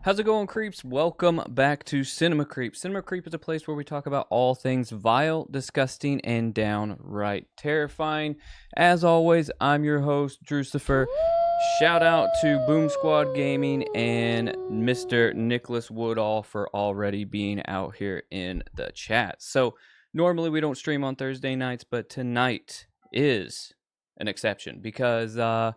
How's it going, creeps? Welcome back to Cinema Creep. Cinema Creep is a place where we talk about all things vile, disgusting, and downright terrifying. As always, I'm your host, Drucifer. Shout out to Boom Squad Gaming and Mr. Nicholas Woodall for already being out here in the chat. So, normally we don't stream on Thursday nights, but tonight is an exception because I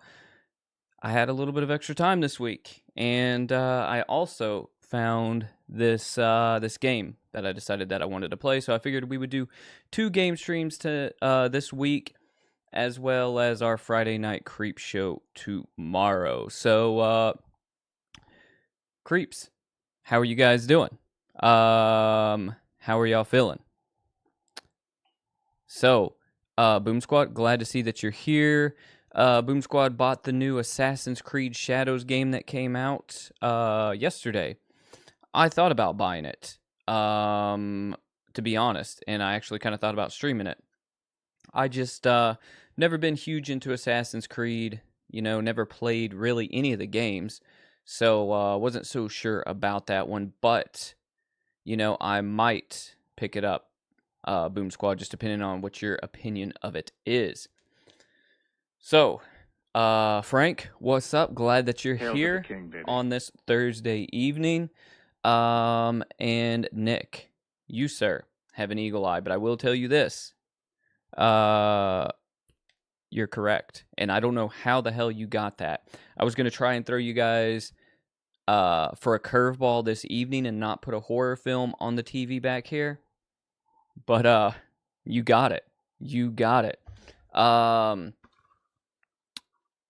had a little bit of extra time this week, and I also found this this game that I decided that I wanted to play. So I figured we would do 2 game streams to this week, as well as our Friday night creep show tomorrow. So creeps, how are you guys doing? How are y'all feeling? So, Boom Squad, glad to see that you're here. Boom Squad bought the new Assassin's Creed Shadows game that came out yesterday. I thought about buying it, to be honest, and I actually kind of thought about streaming it. I just never been huge into Assassin's Creed, never played really any of the games, so wasn't so sure about that one, but, I might pick it up, Boom Squad, just depending on what your opinion of it is. So, Frank, what's up? Glad that you're here on this Thursday evening. And Nick, you, sir, have an eagle eye, but I will tell you this. You're correct. And I don't know how the hell you got that. I was going to try and throw you guys for a curveball this evening and not put a horror film on the TV back here. But you got it. You got it.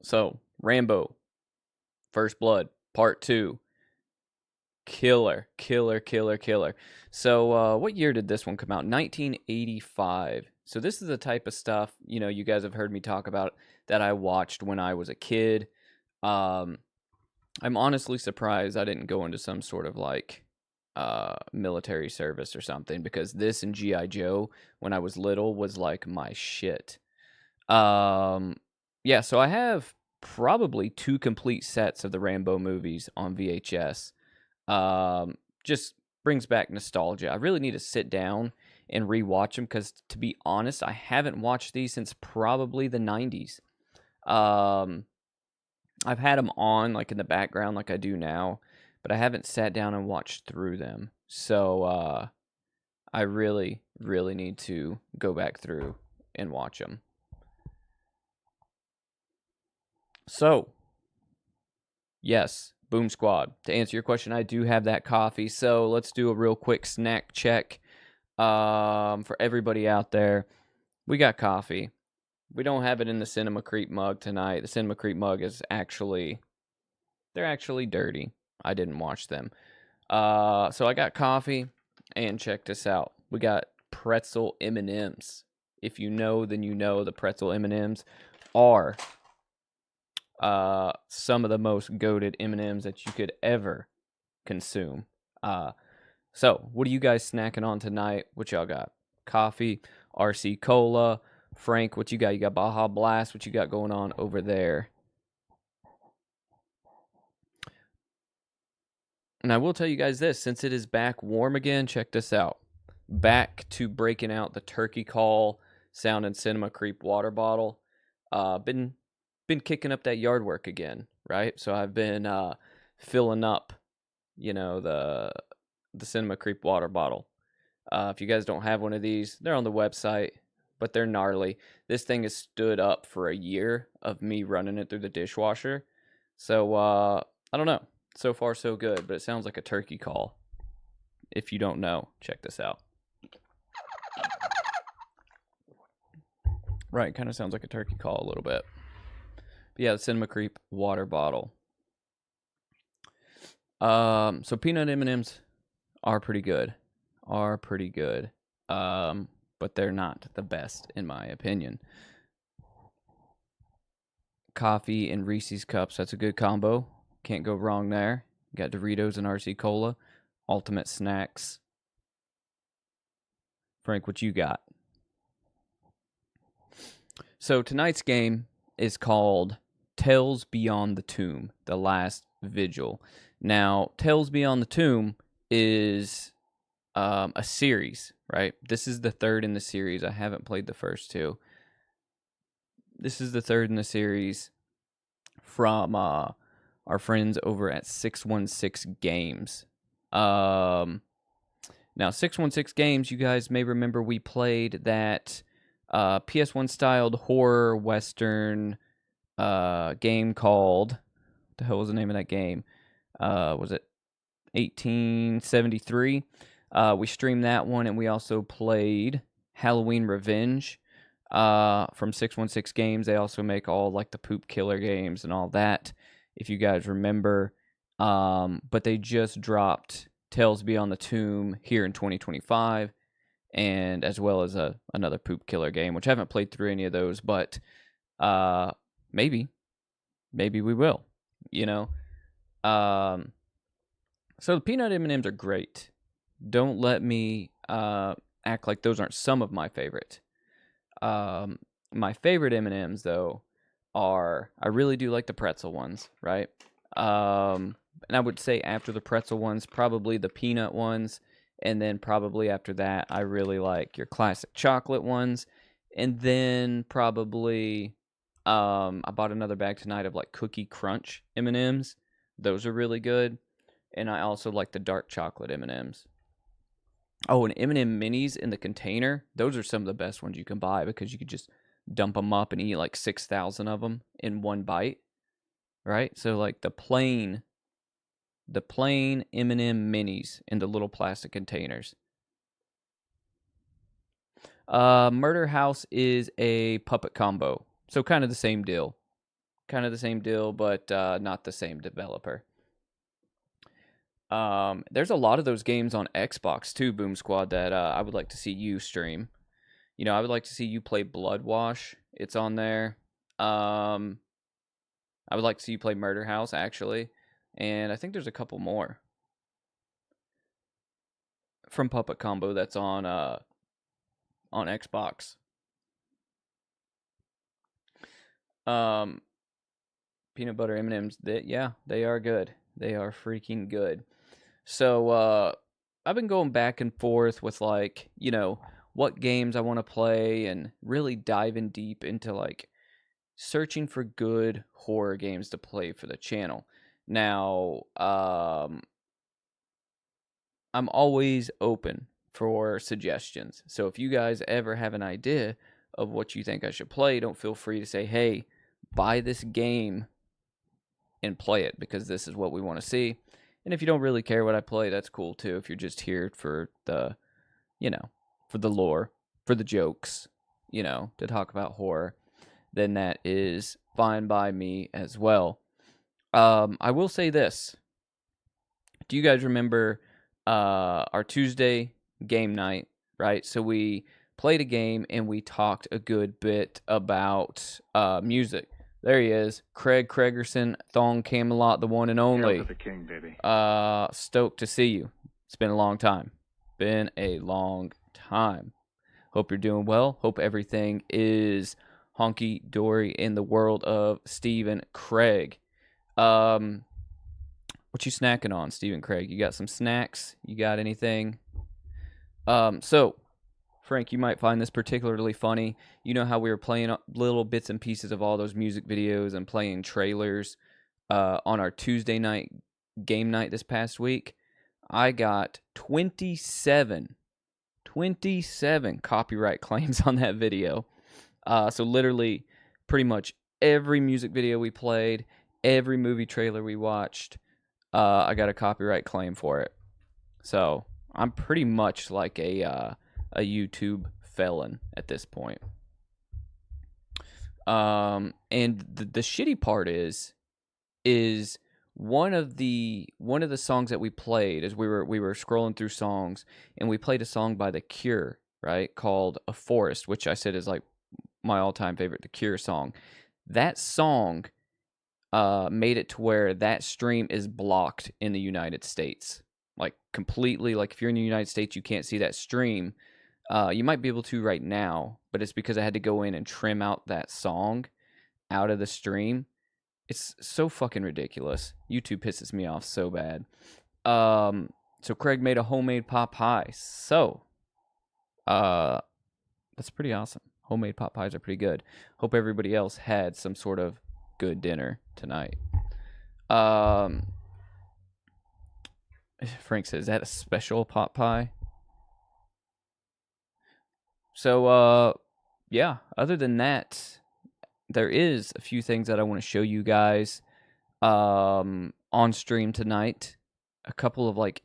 So, Rambo, First Blood, Part 2. Killer. So, what year did this one come out? 1985. So, this is the type of stuff, you guys have heard me talk about that I watched when I was a kid. I'm honestly surprised I didn't go into some sort of, military service or something, because this and G.I. Joe, when I was little, was, my shit. Yeah, so I have probably 2 complete sets of the Rambo movies on VHS. Just brings back nostalgia. I really need to sit down and rewatch them because, to be honest, I haven't watched these since probably the 90s. I've had them on, in the background like I do now, but I haven't sat down and watched through them. So, I really, really need to go back through and watch them. So, yes, Boom Squad. To answer your question, I do have that coffee. So let's do a real quick snack check. For everybody out there, we got coffee. We don't have it in the Cinema Creep mug tonight. The Cinema Creep mug is they're actually dirty. I didn't wash them. So I got coffee, and check this out. We got pretzel M&Ms. If you know, then you know the pretzel M&Ms are some of the most goated M&Ms that you could ever consume. So what are you guys snacking on tonight? What y'all got? Coffee, RC Cola. Frank, what you got? You got Baja Blast. What you got going on over there? And I will tell you guys this, since it is back warm again, check this out. Back to breaking out the turkey call sound and Cinema Creep water bottle. Been kicking up that yard work again, right? So I've been filling up, the Cinema Creep water bottle. If you guys don't have one of these, they're on the website, but they're gnarly. This thing has stood up for a year of me running it through the dishwasher. So I don't know. So far, so good, but it sounds like a turkey call. If you don't know, check this out. Right, kind of sounds like a turkey call a little bit. But yeah, the Cinema Creep water bottle. So peanut M&Ms are pretty good. But they're not the best, in my opinion. Coffee and Reese's Cups, that's a good combo. Can't go wrong there. Got Doritos and RC Cola. Ultimate snacks. Frank, what you got? So tonight's game is called Tales Beyond the Tomb, the last Vigil. Now, Tales Beyond the Tomb is a series, right? This is the third in the series. I haven't played the first two. This is the third in the series from our friends over at 616 Games. Now, 616 Games, you guys may remember we played that PS1 styled horror western game called, what the hell was the name of that game? Was it 1873? We streamed that one, and we also played Halloween Revenge from 616 Games. They also make all like the Poop Killer games and all that, if you guys remember. But they just dropped Tales Beyond the Tomb here in 2025, and as well as another Poop Killer game, which I haven't played through any of those, but maybe we will, you know. So the peanut M&Ms are great. Don't let me act like those aren't some of my favorite. My favorite M&Ms though are, I really do like the pretzel ones, right? And I would say after the pretzel ones, probably the peanut ones, and then probably after that, I really like your classic chocolate ones, and then probably I bought another bag tonight of like Cookie Crunch M&Ms. Those are really good, and I also like the dark chocolate M&Ms. Oh, and M&M minis in the container. Those are some of the best ones you can buy because you could just dump them up and eat like 6,000 of them in one bite, right? So like the plain M&M minis in the little plastic containers. Murder House is a puppet combo, so kind of the same deal. But not the same developer. There's a lot of those games on Xbox too, Boom Squad, that I would like to see you stream. You know, I would like to see you play Blood Wash. It's on there. I would like to see you play Murder House, actually. And I think there's a couple more from Puppet Combo that's on Xbox. Peanut butter M&Ms, they are good. They are freaking good. So I've been going back and forth with like, you know, what games I want to play and really diving deep into like searching for good horror games to play for the channel. Now, I'm always open for suggestions. So if you guys ever have an idea of what you think I should play, don't feel free to say, hey, buy this game and play it because this is what we want to see. And if you don't really care what I play, that's cool too. If you're just here for the, you know, for the lore, for the jokes, you know, to talk about horror, then that is fine by me as well. I will say this. Do you guys remember our Tuesday game night, right? So we played a game and we talked a good bit about music. There he is, Craig Kregerson, Thong Camelot, the one and only. Hail to the king, baby. Stoked to see you. It's been a long time. Hope you're doing well. Hope everything is honky dory in the world of Stephen Craig. What you snacking on, Stephen Craig? You got some snacks? You got anything? So, Frank, you might find this particularly funny. You know how we were playing little bits and pieces of all those music videos and playing trailers on our Tuesday night game night this past week? I got 27 copyright claims on that video. So literally pretty much every music video we played, every movie trailer we watched, I got a copyright claim for it. So I'm pretty much like a YouTube felon at this point. And the shitty part is one of the songs that we played as we were scrolling through songs, and we played a song by The Cure, right, called A Forest, which I said is like my all-time favorite The Cure song. That song made it to where that stream is blocked in the United States, like completely. Like if you're in the United States, you can't see that stream. You might be able to right now, but it's because I had to go in and trim out that song out of the stream. It's so fucking ridiculous. YouTube pisses me off so bad. So Craig made a homemade pot pie. So, that's pretty awesome. Homemade pot pies are pretty good. Hope everybody else had some sort of good dinner tonight. Frank says, is that a special pot pie? So, yeah, other than that, there is a few things that I want to show you guys on stream tonight. A couple of, like,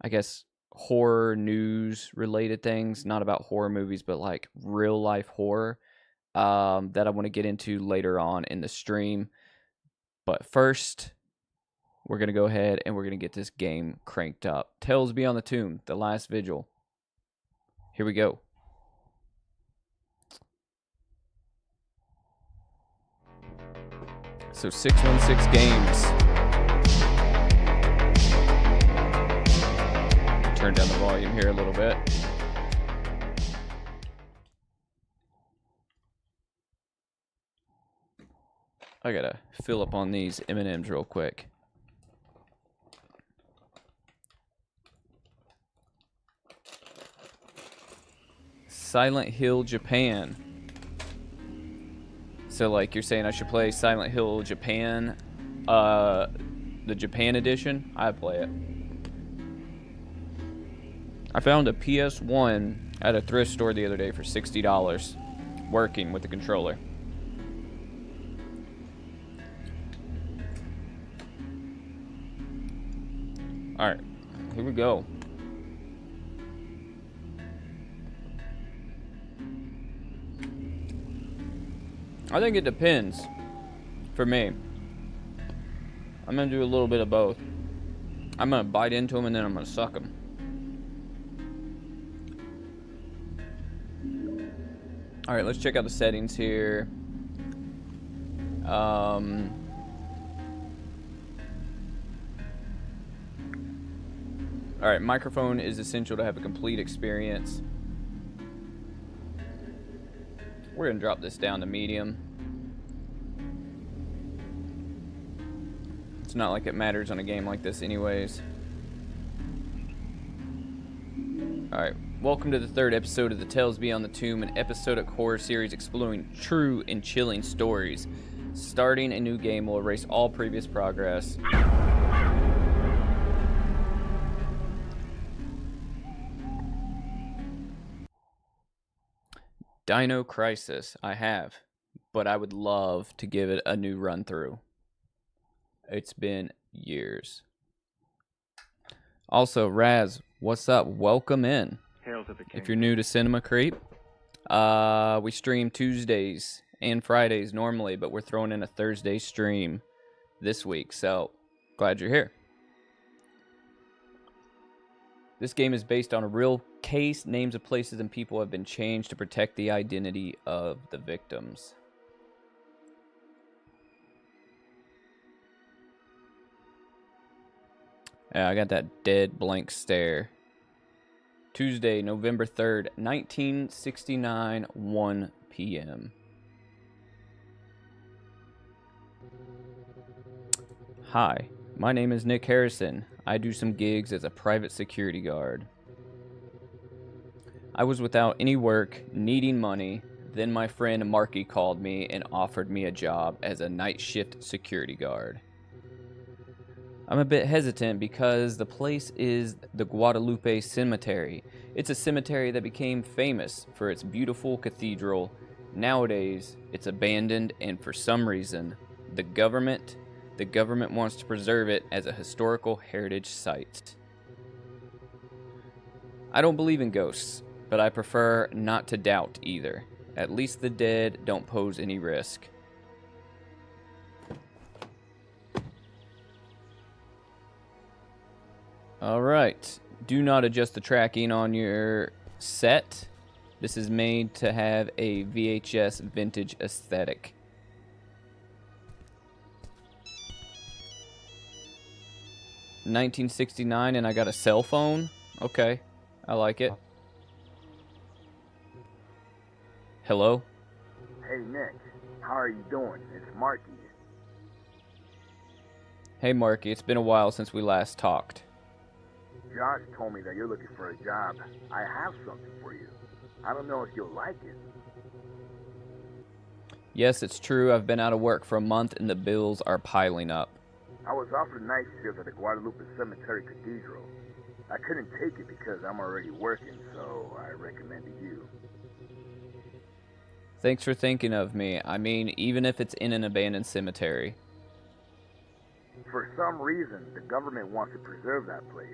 I guess, horror news related things, not about horror movies, but like real life horror that I want to get into later on in the stream. But first, we're going to go ahead and we're going to get this game cranked up. Tales Beyond the Tomb, The Last Vigil. Here we go. So 616 Games. Turn down the volume here a little bit. I gotta fill up on these M&Ms real quick. Silent Hill Japan. So, like, you're saying I should play Silent Hill Japan, the Japan edition? I'd play it. I found a PS1 at a thrift store the other day for $60, working with the controller. Alright, here we go. I think it depends for me. I'm going to do a little bit of both. I'm going to bite into them and then I'm going to suck them. Alright, let's check out the settings here. Alright, microphone is essential to have a complete experience. We're going to drop this down to medium. It's not like it matters on a game like this anyways. Alright, welcome to the third episode of the Tales Beyond the Tomb, an episodic horror series exploring true and chilling stories. Starting a new game will erase all previous progress. Dino Crisis, I have, but I would love to give it a new run through. It's been years. Also, Raz, what's up? Welcome in. Hail to the king. If you're new to Cinema Creep, we stream Tuesdays and Fridays normally, but we're throwing in a Thursday stream this week, so glad you're here. This game is based on a real case. Names of places and people have been changed to protect the identity of the victims. Yeah, I got that dead blank stare. Tuesday, November 3rd, 1969, 1 p.m. Hi, my name is Nick Harrison. I do some gigs as a private security guard. I was without any work, needing money. Then my friend Marky called me and offered me a job as a night shift security guard. I'm a bit hesitant because the place is the Guadalupe Cemetery. It's a cemetery that became famous for its beautiful cathedral. Nowadays, it's abandoned, and for some reason, the government wants to preserve it as a historical heritage site. I don't believe in ghosts, but I prefer not to doubt either. At least the dead don't pose any risk. Alright, do not adjust the tracking on your set. This is made to have a VHS vintage aesthetic. $1969 and I got a cell phone? Okay, I like it. Hello? Hey Nick, how are you doing? It's Marky. Hey, Marky, it's been a while since we last talked. Josh told me that you're looking for a job. I have something for you. I don't know if you'll like it. Yes, it's true. I've been out of work for a month and the bills are piling up. I was offered night shift at the Guadalupe Cemetery Cathedral. I couldn't take it because I'm already working, so I recommended you. Thanks for thinking of me. I mean, even if it's in an abandoned cemetery. For some reason, the government wants to preserve that place.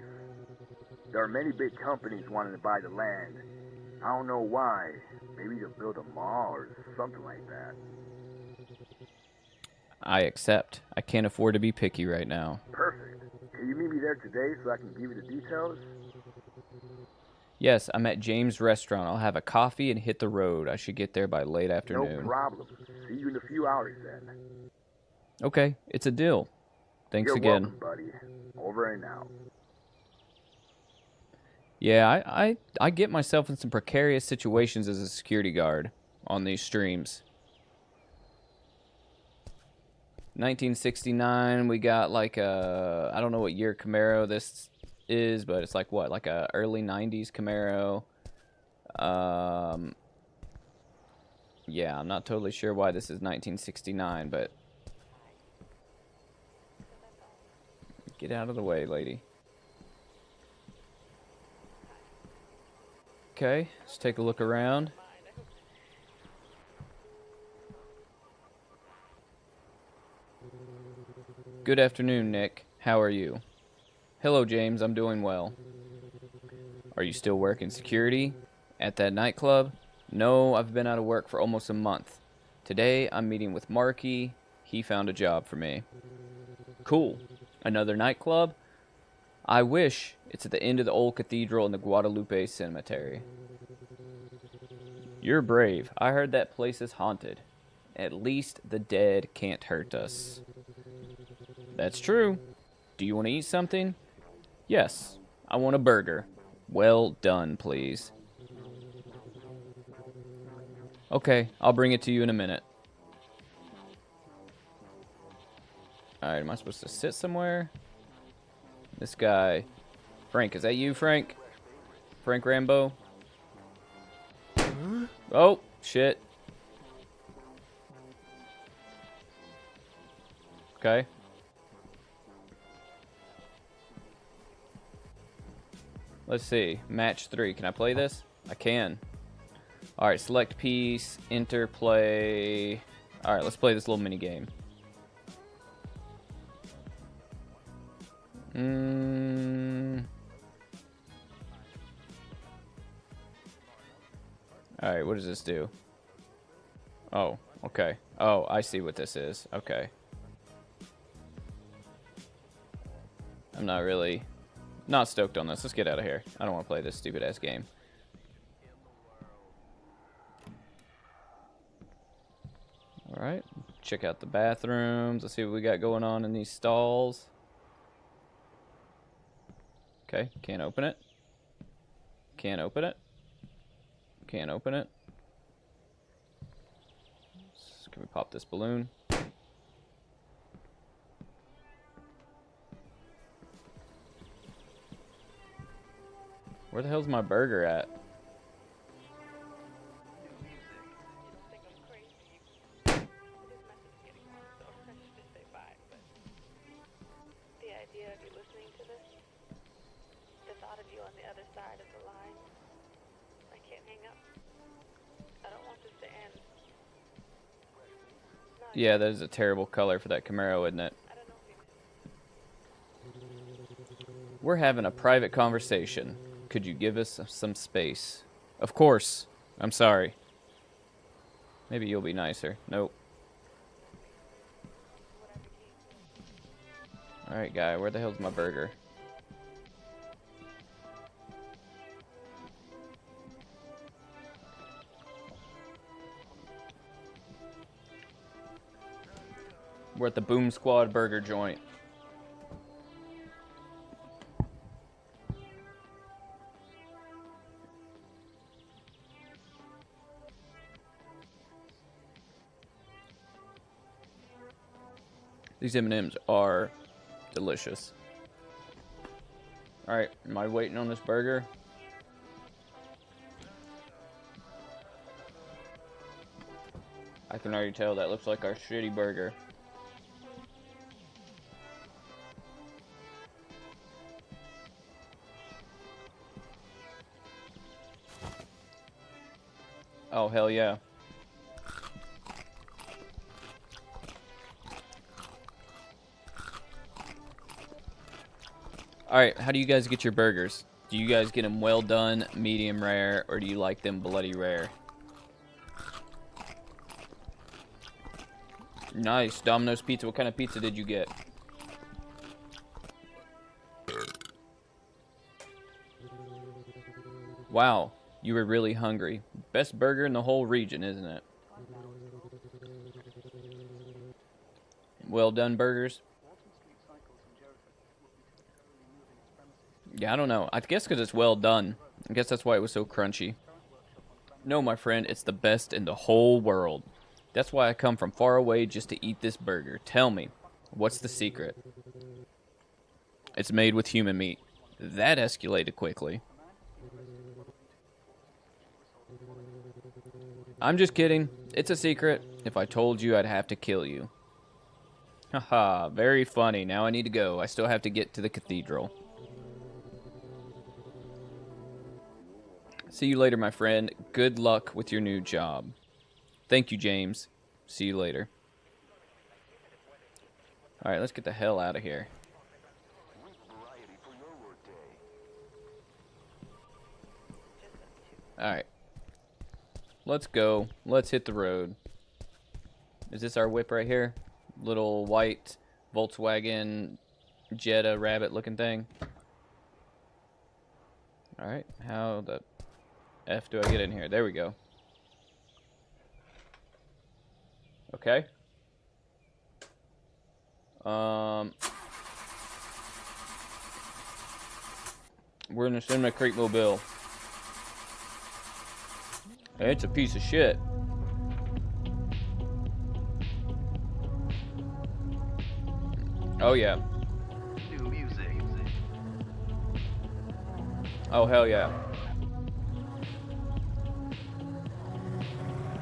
There are many big companies wanting to buy the land. I don't know why. Maybe to build a mall or something like that. I accept. I can't afford to be picky right now. Perfect. Can you meet me there today so I can give you the details? Yes, I'm at James' restaurant. I'll have a coffee and hit the road. I should get there by late afternoon. No problem. See you in a few hours then. Okay, it's a deal. Thanks You're again. welcome, buddy. Over and out. Yeah, I get myself in some precarious situations as a security guard on these streams. 1969, we got like a, I don't know what year Camaro this is, but it's like what, like a early 90s Camaro. Yeah, I'm not totally sure why this is 1969, but get out of the way, lady. Okay, let's take a look around. Good afternoon, Nick. How are you? Hello, James. I'm doing well. Are you still working security at that nightclub? No, I've been out of work for almost a month. Today, I'm meeting with Marky. He found a job for me. Cool. Another nightclub? I wish. It's at the end of the old cathedral in the Guadalupe Cemetery. You're brave. I heard that place is haunted. At least the dead can't hurt us. That's true. Do you want to eat something? Yes. I want a burger. Well done, please. Okay, I'll bring it to you in a minute. Alright, am I supposed to sit somewhere? This guy. Frank, is that you, Frank? Frank Rambo? Huh? Oh, shit. Okay. Let's see. Match 3. Can I play this? I can. Alright, select piece, enter, play. Alright, let's play this little mini game. Alright, what does this do? Oh, okay. Oh, I see what this is. Okay. I'm not stoked on this. Let's get out of here. I don't want to play this stupid ass game. Alright, check out the bathrooms. Let's see what we got going on in these stalls. Okay, can't open it. Can't open it. Can't open it. Can we pop this balloon? Where the hell's my burger at? Yeah, that is a terrible color for that Camaro, isn't it? We're having a private conversation. Could you give us some space? Of course. I'm sorry. Maybe you'll be nicer. Nope. Alright, guy, where the hell's my burger? We're at the Boom Squad burger joint. These M&Ms are delicious. Alright, am I waiting on this burger? I can already tell that looks like our shitty burger. Oh, hell yeah. Alright, how do you guys get your burgers? Do you guys get them well done, medium rare, or do you like them bloody rare? Nice. Domino's Pizza. What kind of pizza did you get? Wow, you were really hungry. Best burger in the whole region, isn't it? Well done burgers. Yeah, I don't know. I guess because it's well done. I guess that's why it was so crunchy. No, my friend, it's the best in the whole world. That's why I come from far away just to eat this burger. Tell me, what's the secret? It's made with human meat. That escalated quickly. I'm just kidding. It's a secret. If I told you, I'd have to kill you. Haha, very funny. Now I need to go. I still have to get to the cathedral. See you later, my friend. Good luck with your new job. Thank you, James. See you later. Alright, let's get the hell out of here. Alright. Let's go. Let's hit the road. Is this our whip right here? Little white Volkswagen Jetta rabbit looking thing. Alright, how the F do I get in here? There we go. Okay. We're in the Cinema Creek Mobile. Hey, it's a piece of shit. Oh yeah. New music. Oh hell yeah.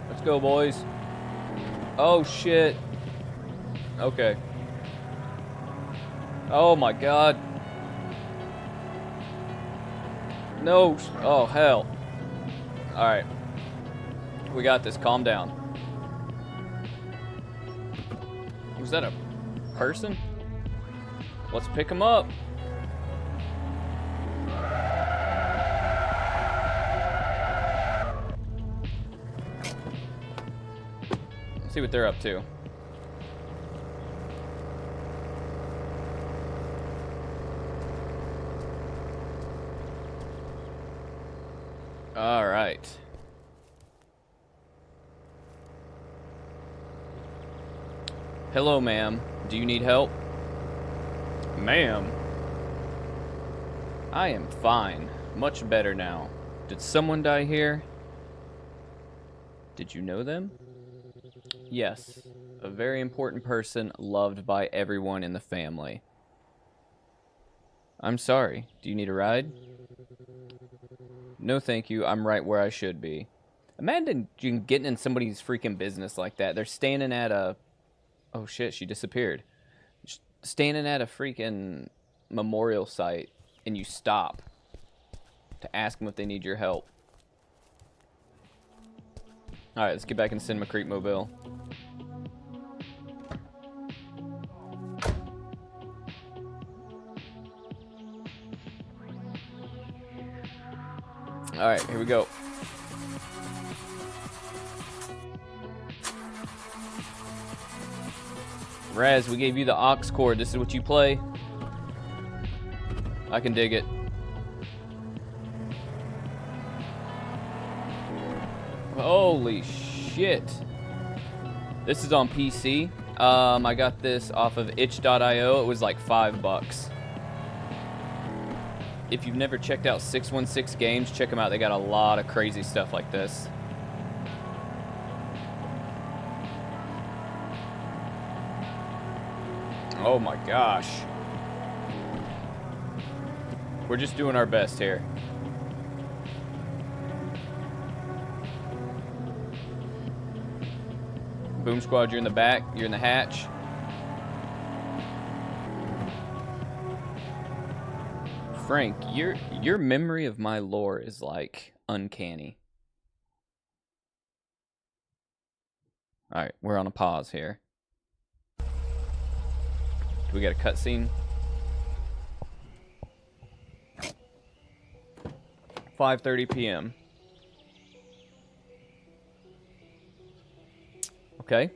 Let's go, boys. Oh shit. Okay. Oh my god. No. Oh hell. Alright. We got this. Calm down. Was that a person? Let's pick him up. Let's see what they're up to. All right. Hello, ma'am. Do you need help? Ma'am? I am fine. Much better now. Did someone die here? Did you know them? Yes. A very important person loved by everyone in the family. I'm sorry. Do you need a ride? No, thank you. I'm right where I should be. Imagine getting in somebody's freaking business like that. They're standing at a... Oh shit, she disappeared. Standing at a freaking memorial site and you stop to ask them if they need your help. Alright, let's get back in Cinema Creek Mobile. Alright, here we go. Raz, we gave you the aux cord. This is what you play. I can dig it. Holy shit. This is on PC. I got this off of itch.io. It was like $5. If you've never checked out 616 Games, check them out. They got a lot of crazy stuff like this. Oh my gosh. We're just doing our best here. Boom Squad, you're in the back. You're in the hatch. Frank, your memory of my lore is like uncanny. All right, we're on a pause here. Do we get a cutscene? 5:30 p.m. Okay.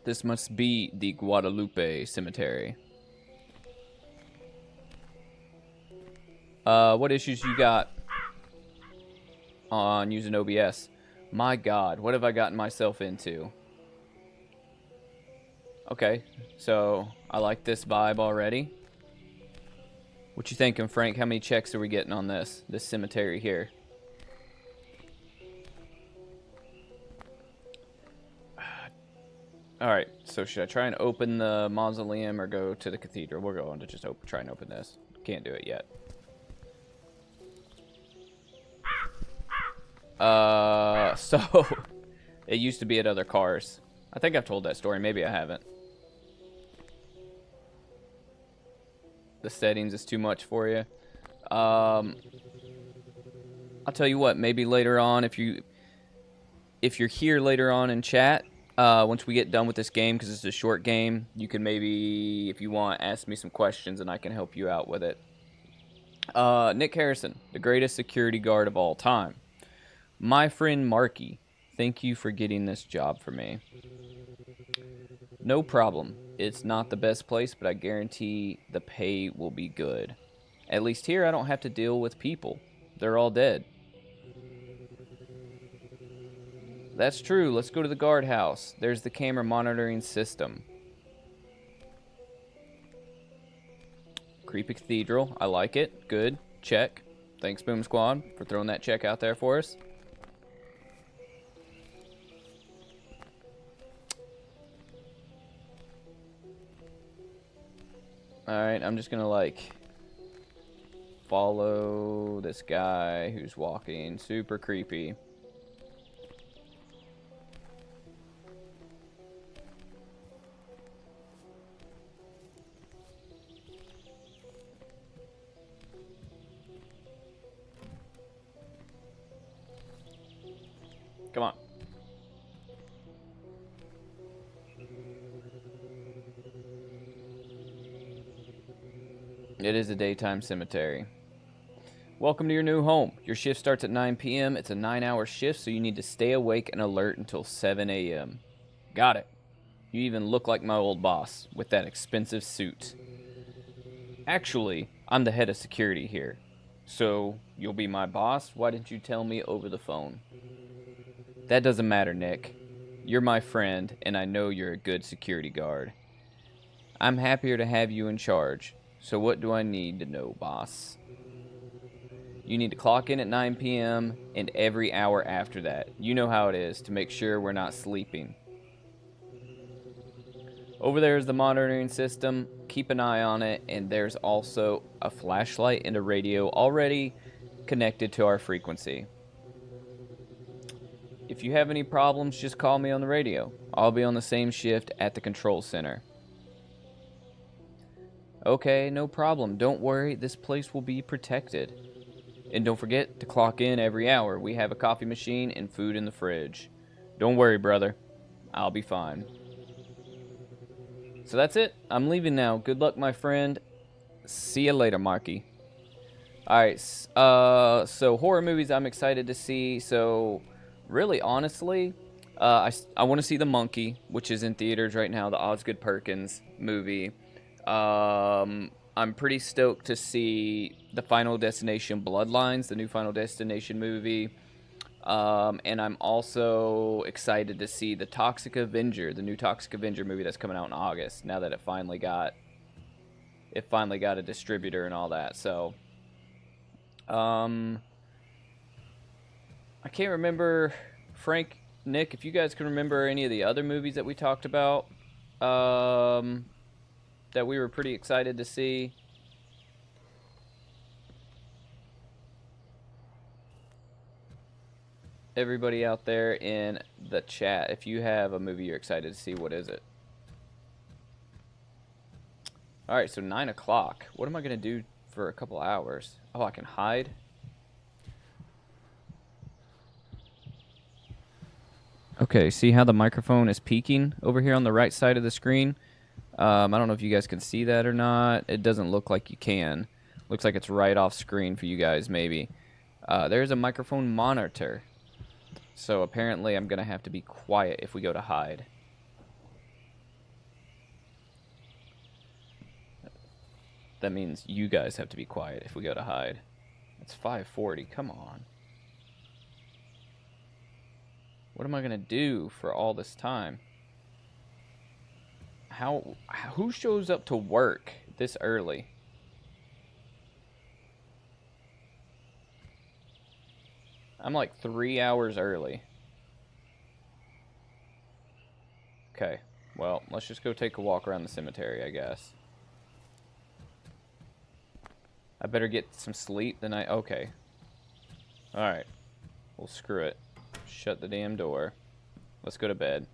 This must be the Guadalupe Cemetery. What issues you got on using OBS? My God, what have I gotten myself into? Okay, so I like this vibe already. What you thinking, Frank? How many checks are we getting on this cemetery here? All right, so should I try and open the mausoleum or go to the cathedral? We're going to just try and open this. Can't do it yet. So it used to be at other cars. I think I've told that story. Maybe I haven't. The settings is too much for you. I'll tell you what. Maybe later on, if you're here later on in chat, once we get done with this game, because it's a short game, you can maybe, if you want, ask me some questions and I can help you out with it. Nick Harrison, the greatest security guard of all time. My friend Marky, thank you for getting this job for me. No problem. It's not the best place, but I guarantee the pay will be good. At least here I don't have to deal with people. They're all dead. That's true. Let's go to the guardhouse. There's the camera monitoring system. Creepy Cathedral. I like it. Good. Check. Thanks, Boom Squad, for throwing that check out there for us. Alright, I'm just gonna, like, follow this guy who's walking. Super creepy. Come on. It is a daytime cemetery. Welcome to your new home. Your shift starts at 9 p.m. It's a 9-hour shift, so you need to stay awake and alert until 7 a.m. Got it. You even look like my old boss with that expensive suit. Actually, I'm the head of security here. So, you'll be my boss? Why didn't you tell me over the phone? That doesn't matter, Nick. You're my friend, and I know you're a good security guard. I'm happier to have you in charge. So what do I need to know, boss? You need to clock in at 9 p.m. and every hour after that. You know how it is, to make sure we're not sleeping. Over there is the monitoring system. Keep an eye on it, and there's also a flashlight and a radio already connected to our frequency. If you have any problems, just call me on the radio. I'll be on the same shift at the control center. Okay, no problem. Don't worry, this place will be protected. And don't forget to clock in every hour. We have a coffee machine and food in the fridge. Don't worry, brother. I'll be fine. So that's it. I'm leaving now. Good luck, my friend. See you later, Marky. Alright, so horror movies I'm excited to see. So, really, honestly, I want to see The Monkey, which is in theaters right now, the Osgood Perkins movie. I'm pretty stoked to see the Final Destination Bloodlines, the new Final Destination movie. And I'm also excited to see the Toxic Avenger, the new Toxic Avenger movie that's coming out in August, now that it finally got a distributor and all that. So, I can't remember, Frank, Nick, if you guys can remember any of the other movies that we talked about, that we were pretty excited to see. Everybody out there in the chat, if you have a movie you're excited to see, what is it? Alright, so 9 o'clock. What am I going to do for a couple hours? Oh, I can hide? Okay, see how the microphone is peaking over here on the right side of the screen? I don't know if you guys can see that or not. It doesn't look like you can. Looks like it's right off screen for you guys, maybe. There's a microphone monitor. So apparently I'm going to have to be quiet if we go to hide. That means you guys have to be quiet if we go to hide. It's 5:40. Come on. What am I going to do for all this time? Who shows up to work this early? I'm like 3 hours early. Okay. Well, let's just go take a walk around the cemetery, I guess. I better get some sleep than I... Okay. Alright. Well, screw it. Shut the damn door. Let's go to bed.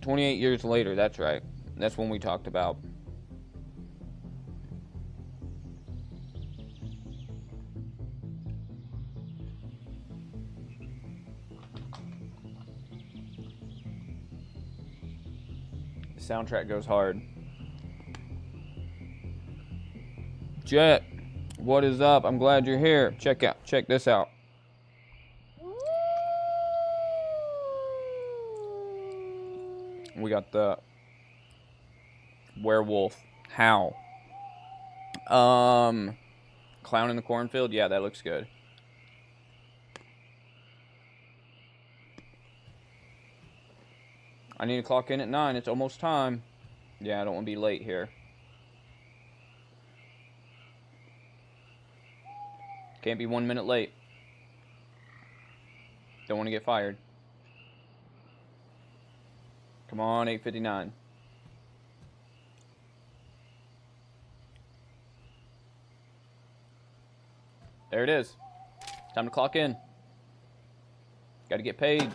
28 years later, that's right. That's when we talked about. The soundtrack goes hard. Jet, what is up? I'm glad you're here. Check this out. We got the werewolf howl. Clown in the cornfield. Yeah, that looks good. I need to clock in at 9. It's almost time. Yeah, I don't want to be late here. Can't be 1 minute late. Don't want to get fired. Come on, 8:59. There it is. Time to clock in. Got to get paid.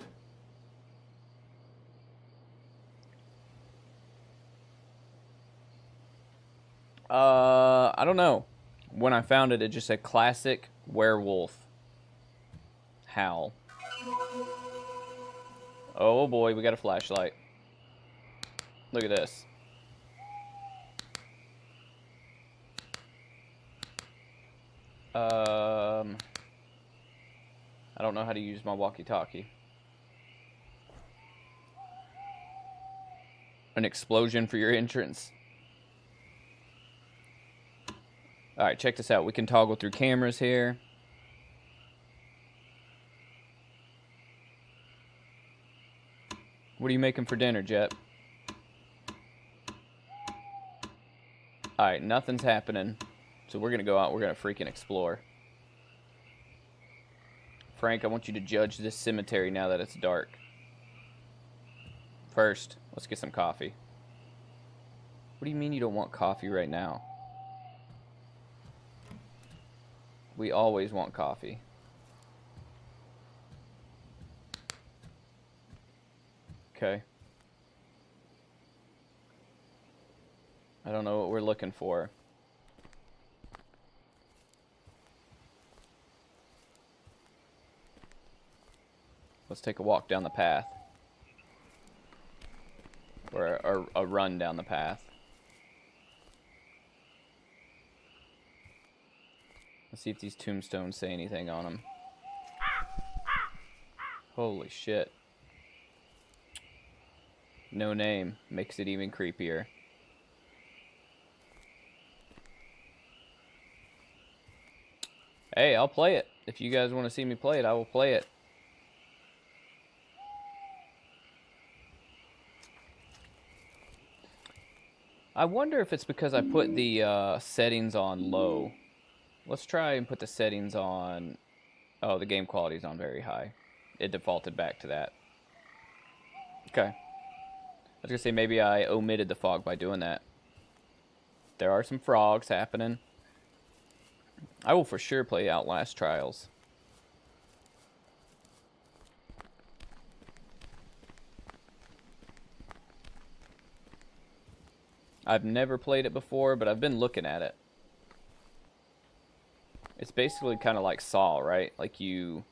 I don't know. When I found it, it just said classic werewolf howl. Oh boy, we got a flashlight. Look at this. I don't know how to use my walkie-talkie. An explosion for your entrance. Alright, check this out. We can toggle through cameras here. What are you making for dinner, Jet? Alright, nothing's happening. So we're going to go out. We're going to freaking explore. Frank, I want you to judge this cemetery now that it's dark. First, let's get some coffee. What do you mean you don't want coffee right now? We always want coffee. Okay. I don't know what we're looking for. Let's take a walk down the path. Or a run down the path. Let's see if these tombstones say anything on them. Holy shit. No name. Makes it even creepier. Hey, I'll play it. If you guys want to see me play it, I will play it. I wonder if it's because I put the settings on low. Let's try and put the settings on... Oh, the game quality is on very high. It defaulted back to that. Okay. was gonna say maybe I omitted the fog by doing that. There are some frogs happening. I will for sure play Outlast Trials. I've never played it before, but I've been looking at it. It's basically kind of like Saw, right? Like you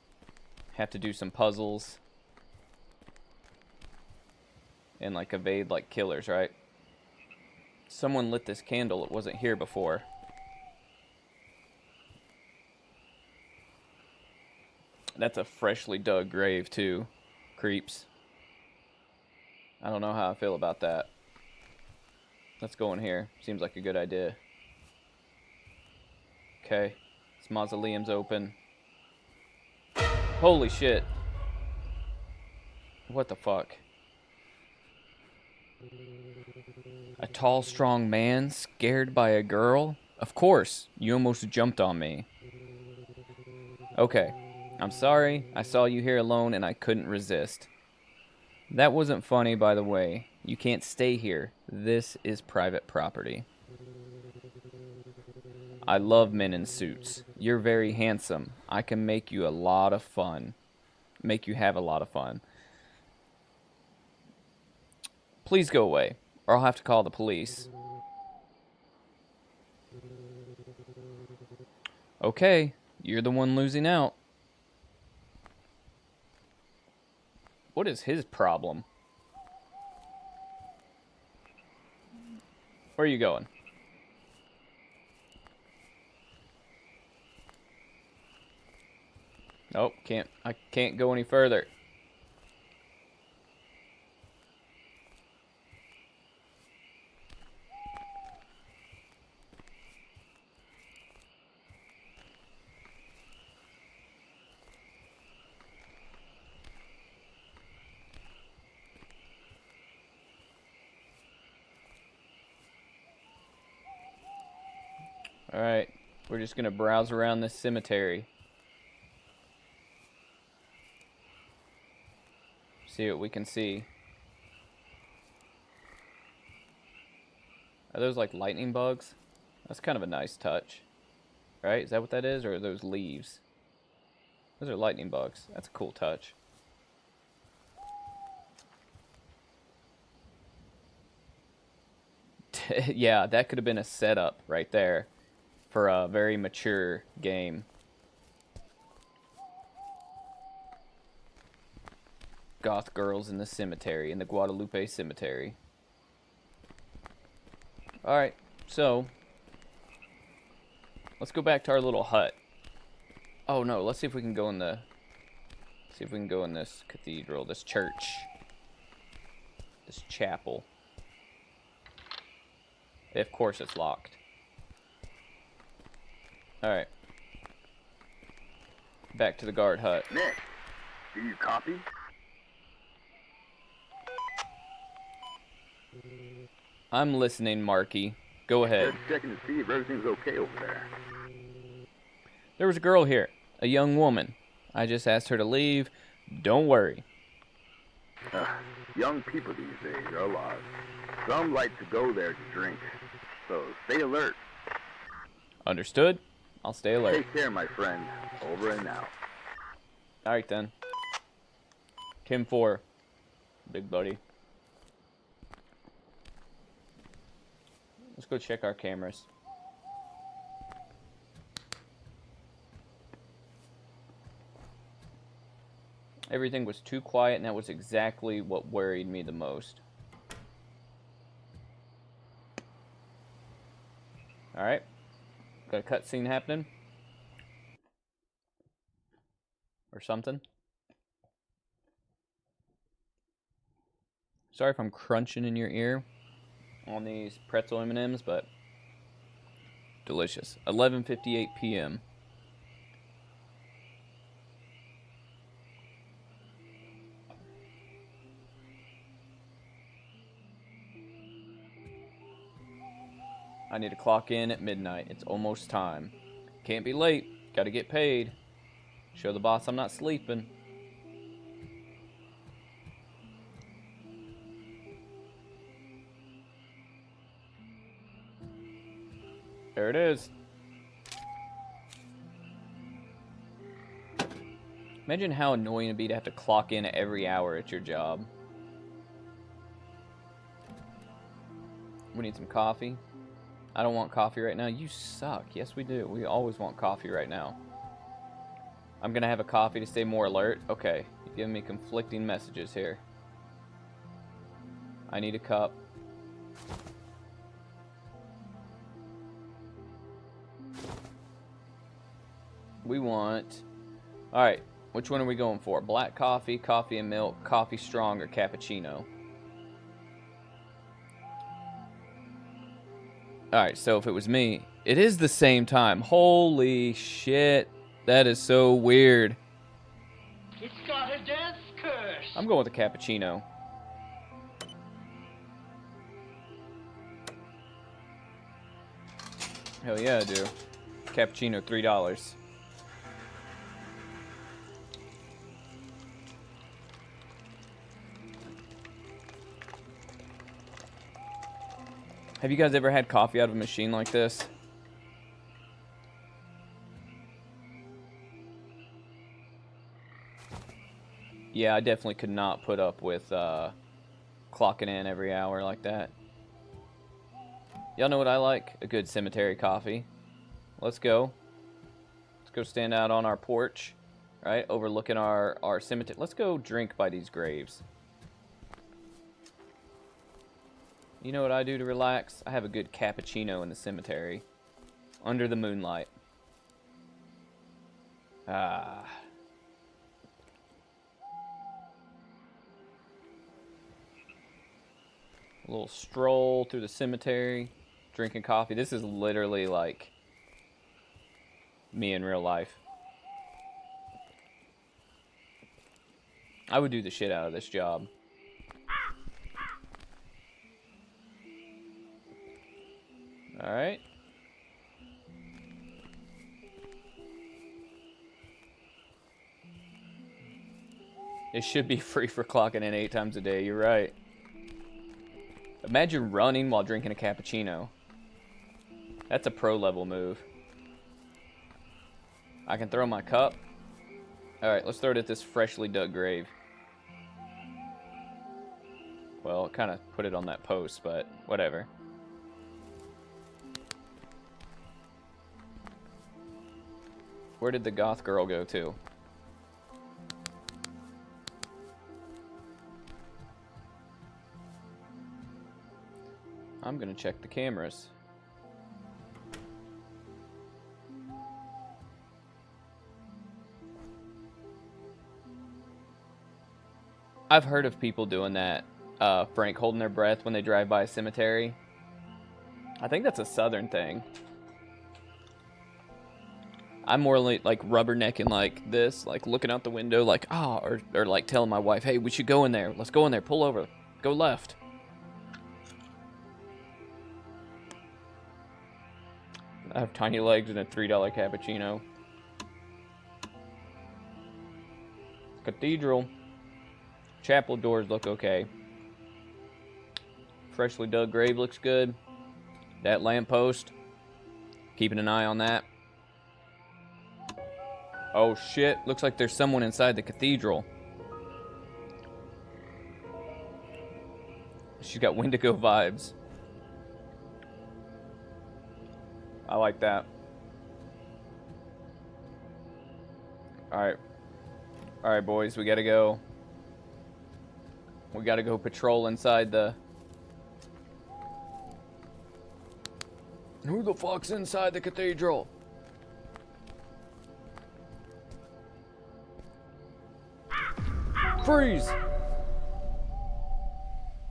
have to do some puzzles and like evade like killers, right? Someone lit this candle. It wasn't here before. That's a freshly dug grave too. Creeps. I don't know how I feel about that. Let's go in here. Seems like a good idea. Okay. This mausoleum's open. Holy shit. What the fuck? A tall, strong man scared by a girl? Of course. You almost jumped on me. Okay. I'm sorry. I saw you here alone and I couldn't resist. That wasn't funny, by the way. You can't stay here. This is private property. I love men in suits. You're very handsome. I can make you a lot of fun. Make you have a lot of fun. Please go away, or I'll have to call the police. Okay, you're the one losing out. What is his problem? Where are you going? Nope, I can't go any further. Alright, we're just gonna browse around this cemetery. See what we can see. Are those like lightning bugs? That's kind of a nice touch. Right? Is that what that is? Or are those leaves? Those are lightning bugs. That's a cool touch. Yeah, that could have been a setup right there for a very mature game. Goth girls in the cemetery, in the Guadalupe Cemetery. Alright, so let's go back to our little hut. Oh no, let's see if we can go in the... See if we can go in this cathedral, this church. This chapel. Of course it's locked. Alright. Back to the guard hut. Nick, do you copy? I'm listening, Marky. Go ahead. Just checking to see if everything's okay over there. There was a girl here. A young woman. I just asked her to leave. Don't worry. Young people these days are lost. Some like to go there to drink. So stay alert. Understood? I'll stay alert. Take care, my friend. Over and out. Alright then. Kim 4. Big buddy. Let's go check our cameras. Everything was too quiet, and that was exactly what worried me the most. Alright. Got a cutscene happening. Or something. Sorry if I'm crunching in your ear on these pretzel M&Ms, but delicious. 11:58 p.m. I need to clock in at midnight. It's almost time. Can't be late. Gotta get paid. Show the boss I'm not sleeping. There it is. Imagine how annoying it'd be to have to clock in every hour at your job. We need some coffee. I don't want coffee right now. You suck. Yes, we do. We always want coffee right now. I'm going to have a coffee to stay more alert. Okay. You're giving me conflicting messages here. I need a cup. We want... Alright. Which one are we going for? Black coffee, coffee and milk, coffee strong, or cappuccino? Alright, so if it was me, it is the same time. Holy shit. That is so weird. It's got a death curse. I'm going with the cappuccino. Hell yeah, I do. Cappuccino, $3. Have you guys ever had coffee out of a machine like this? Yeah, I definitely could not put up with clocking in every hour like that. Y'all know what I like? A good cemetery coffee. Let's go. Let's go stand out on our porch, right? Overlooking our cemetery. Let's go drink by these graves. You know what I do to relax? I have a good cappuccino in the cemetery. Under the moonlight. Ah. A little stroll through the cemetery. Drinking coffee. This is literally like me in real life. I would do the shit out of this job. Alright. It should be free for clocking in 8 times a day. You're right. Imagine running while drinking a cappuccino. That's a pro level move. I can throw my cup. Alright, let's throw it at this freshly dug grave. Well, it kind of put it on that post, but whatever. Where did the goth girl go to? I'm gonna check the cameras. I've heard of people doing that, Frank, holding their breath when they drive by a cemetery. I think that's a southern thing. I'm more like rubbernecking like this, like looking out the window like, or like telling my wife, hey, we should go in there. Let's go in there. Pull over. Go left. I have tiny legs and a $3 cappuccino. Cathedral. Chapel doors look okay. Freshly dug grave looks good. That lamppost. Keeping an eye on that. Oh shit, looks like there's someone inside the cathedral. She's got Wendigo vibes. I like that. Alright. Alright, boys, we gotta go. We gotta go patrol inside the... Who the fuck's inside the cathedral? Freeze!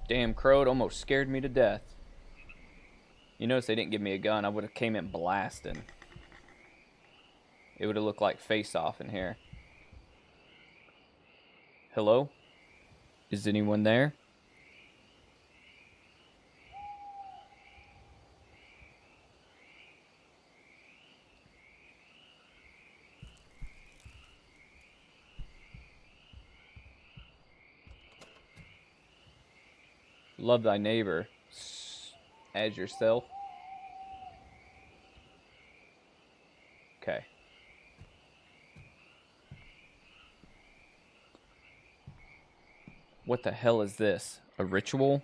Damn crow, it almost scared me to death. You notice they didn't give me a gun. I would have came in blasting. It would have looked like Face Off in here. Hello? Is anyone there? Love thy neighbor as yourself. What the hell is this? A ritual?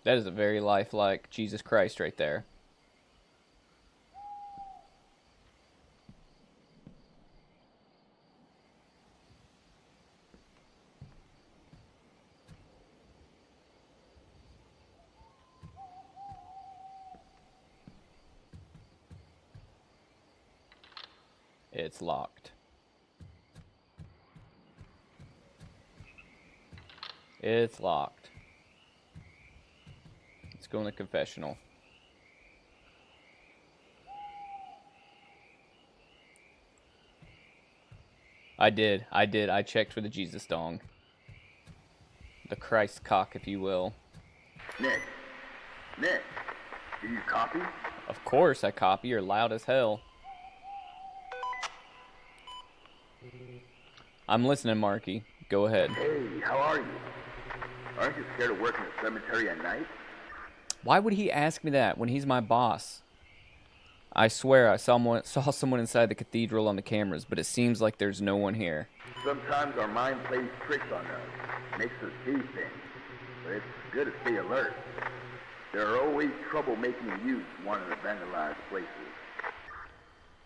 That is a very lifelike Jesus Christ right there. It's locked. It's locked. Let's go in the confessional. I did. I checked for the Jesus dong. The Christ cock, if you will. Nick, do you copy? Of course I copy. You're loud as hell. I'm listening, Marky. Go ahead. Hey, how are you? Aren't you scared of working at a cemetery at night? Why would he ask me that when he's my boss? I swear I saw someone inside the cathedral on the cameras, but it seems like there's no one here. Sometimes our mind plays tricks on us, makes us see things, but it's good to stay alert. There are always troublemaking youths wanting to vandalize places.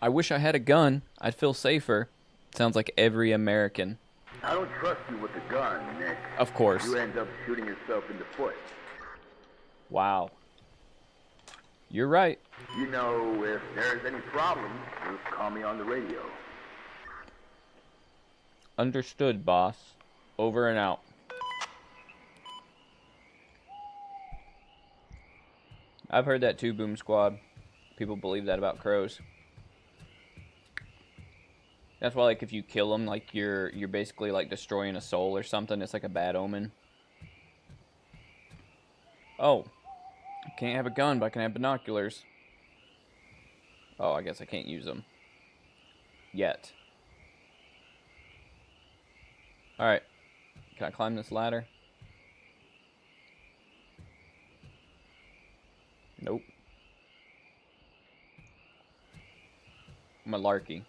I wish I had a gun. I'd feel safer. Sounds like every American. I don't trust you with a gun, Nick. Of course. You end up shooting yourself in the foot. Wow. You're right. You know, if there's any problem, just call me on the radio. Understood, boss. Over and out. I've heard that too, Boom Squad. People believe that about crows. That's why, like, if you kill them, like, you're basically, like, destroying a soul or something. It's like a bad omen. Oh. I can't have a gun, but I can have binoculars. Oh, I guess I can't use them. Yet. Alright. Can I climb this ladder? Nope. I'm a larky.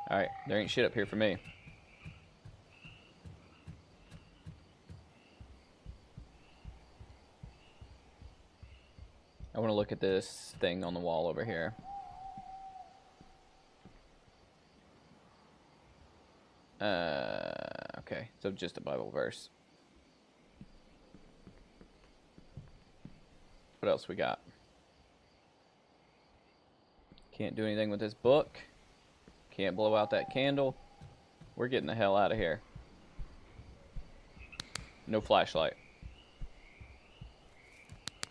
Alright, there ain't shit up here for me. I want to look at this thing on the wall over here. Okay, so just a Bible verse. What else we got? Can't do anything with this book. Can't blow out that candle. We're getting the hell out of here. No flashlight.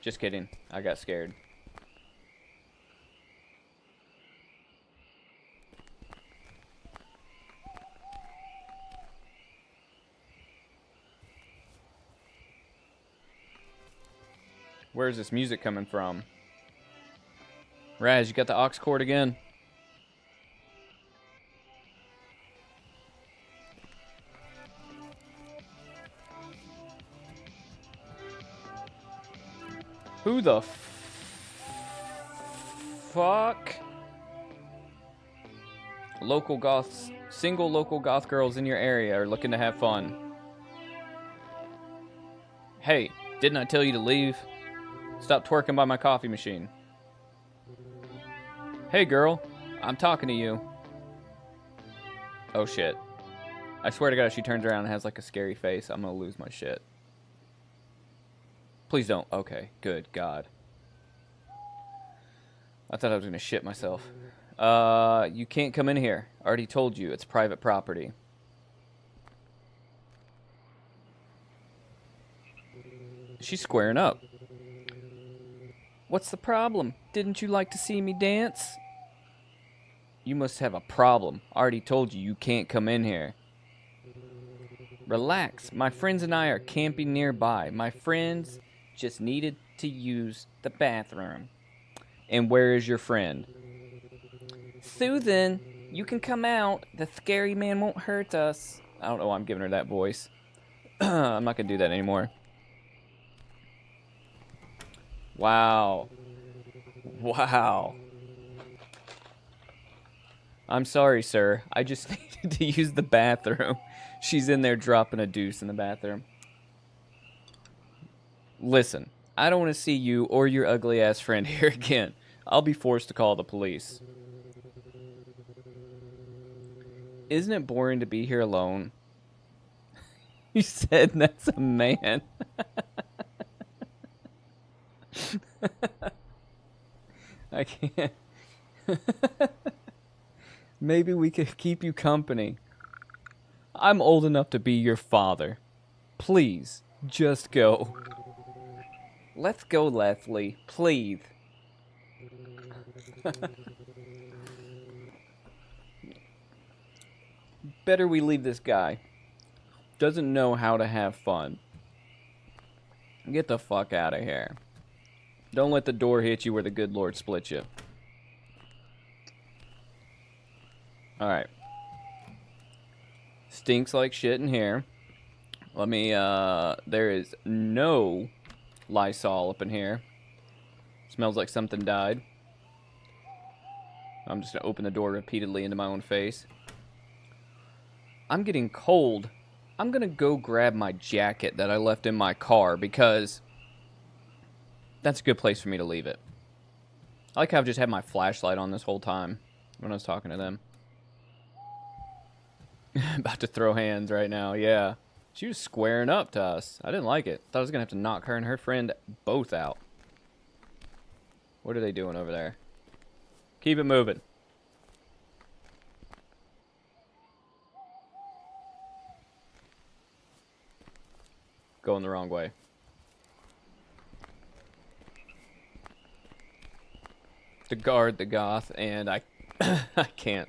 Just kidding. I got scared. Where's this music coming from? Raz, you got the aux cord again? Who the fuck? Local goths, single local goth girls in your area are looking to have fun. Hey, didn't I tell you to leave? Stop twerking by my coffee machine. Hey girl, I'm talking to you. Oh shit. I swear to God, if she turns around and has like a scary face, I'm gonna lose my shit. Please don't. Okay, good God. I thought I was gonna shit myself. You can't come in here. I already told you, it's private property. She's squaring up. What's the problem? Didn't you like to see me dance? You must have a problem. I already told you, you can't come in here. Relax. My friends and I are camping nearby. My friends just needed to use the bathroom. And where is your friend? Susan, you can come out. The scary man won't hurt us. I don't know why I'm giving her that voice. I'm not going to do that anymore. Wow. Wow. I'm sorry, sir. I just needed to use the bathroom. She's in there dropping a deuce in the bathroom. Listen, I don't want to see you or your ugly ass friend here again. I'll be forced to call the police. Isn't it boring to be here alone? You said that's a man. I can't. Maybe we could keep you company. I'm old enough to be your father. Please, just go. Let's go, Leslie. Please. Better we leave this guy. Doesn't know how to have fun. Get the fuck out of here. Don't let the door hit you where the good Lord split you. Alright. Stinks like shit in here. Let me, there is no Lysol up in here. Smells like something died. I'm just gonna open the door repeatedly into my own face. I'm getting cold. I'm gonna go grab my jacket that I left in my car because that's a good place for me to leave it. I like how I've just had my flashlight on this whole time when I was talking to them. About to throw hands right now, yeah. She was squaring up to us. I didn't like it. Thought I was gonna have to knock her and her friend both out. What are they doing over there? Keep it moving. Going the wrong way. To guard the goth, and I I can't.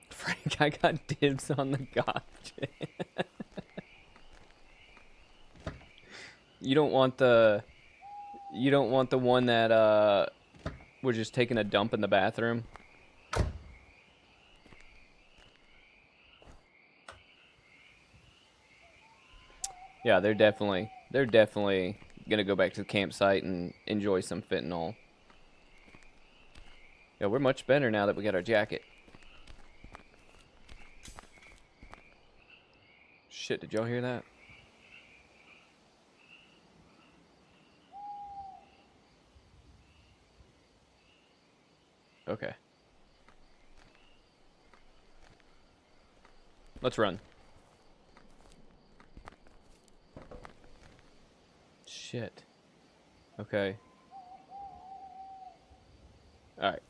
Frank, I got dibs on the goth chick. You don't want the one that was just taking a dump in the bathroom. Yeah, they're definitely gonna go back to the campsite and enjoy some fentanyl. Yeah, we're much better now that we got our jacket. Shit, did y'all hear that? Okay. Let's run. Shit. Okay. Alright.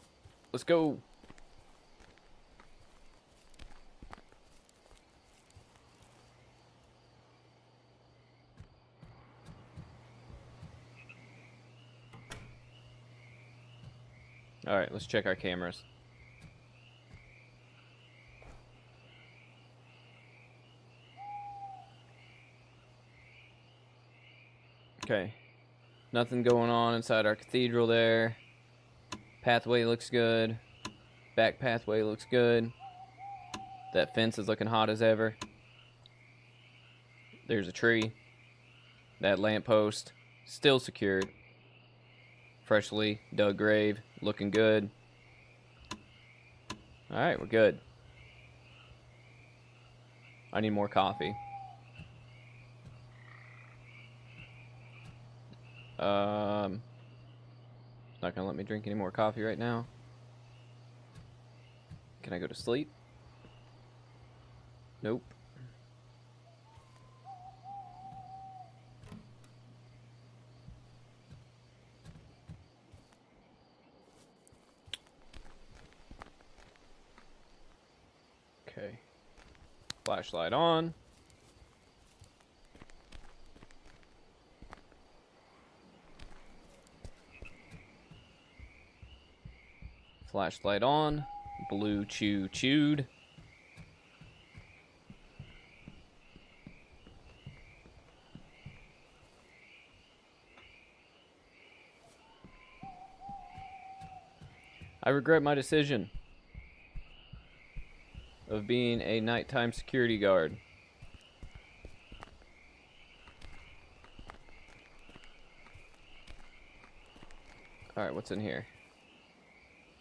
Let's go. Alright, let's check our cameras. Okay. Nothing going on inside our cathedral there. Pathway looks good. Back pathway looks good. That fence is looking hot as ever. There's a tree. That lamppost still secured. Freshly dug grave, looking good. Alright, we're good. I need more coffee. It's not gonna let me drink any more coffee right now. Can I go to sleep? Nope. Okay. Flashlight on. Flashlight on. Blue chew chewed. I regret my decision of being a nighttime security guard. Alright, what's in here?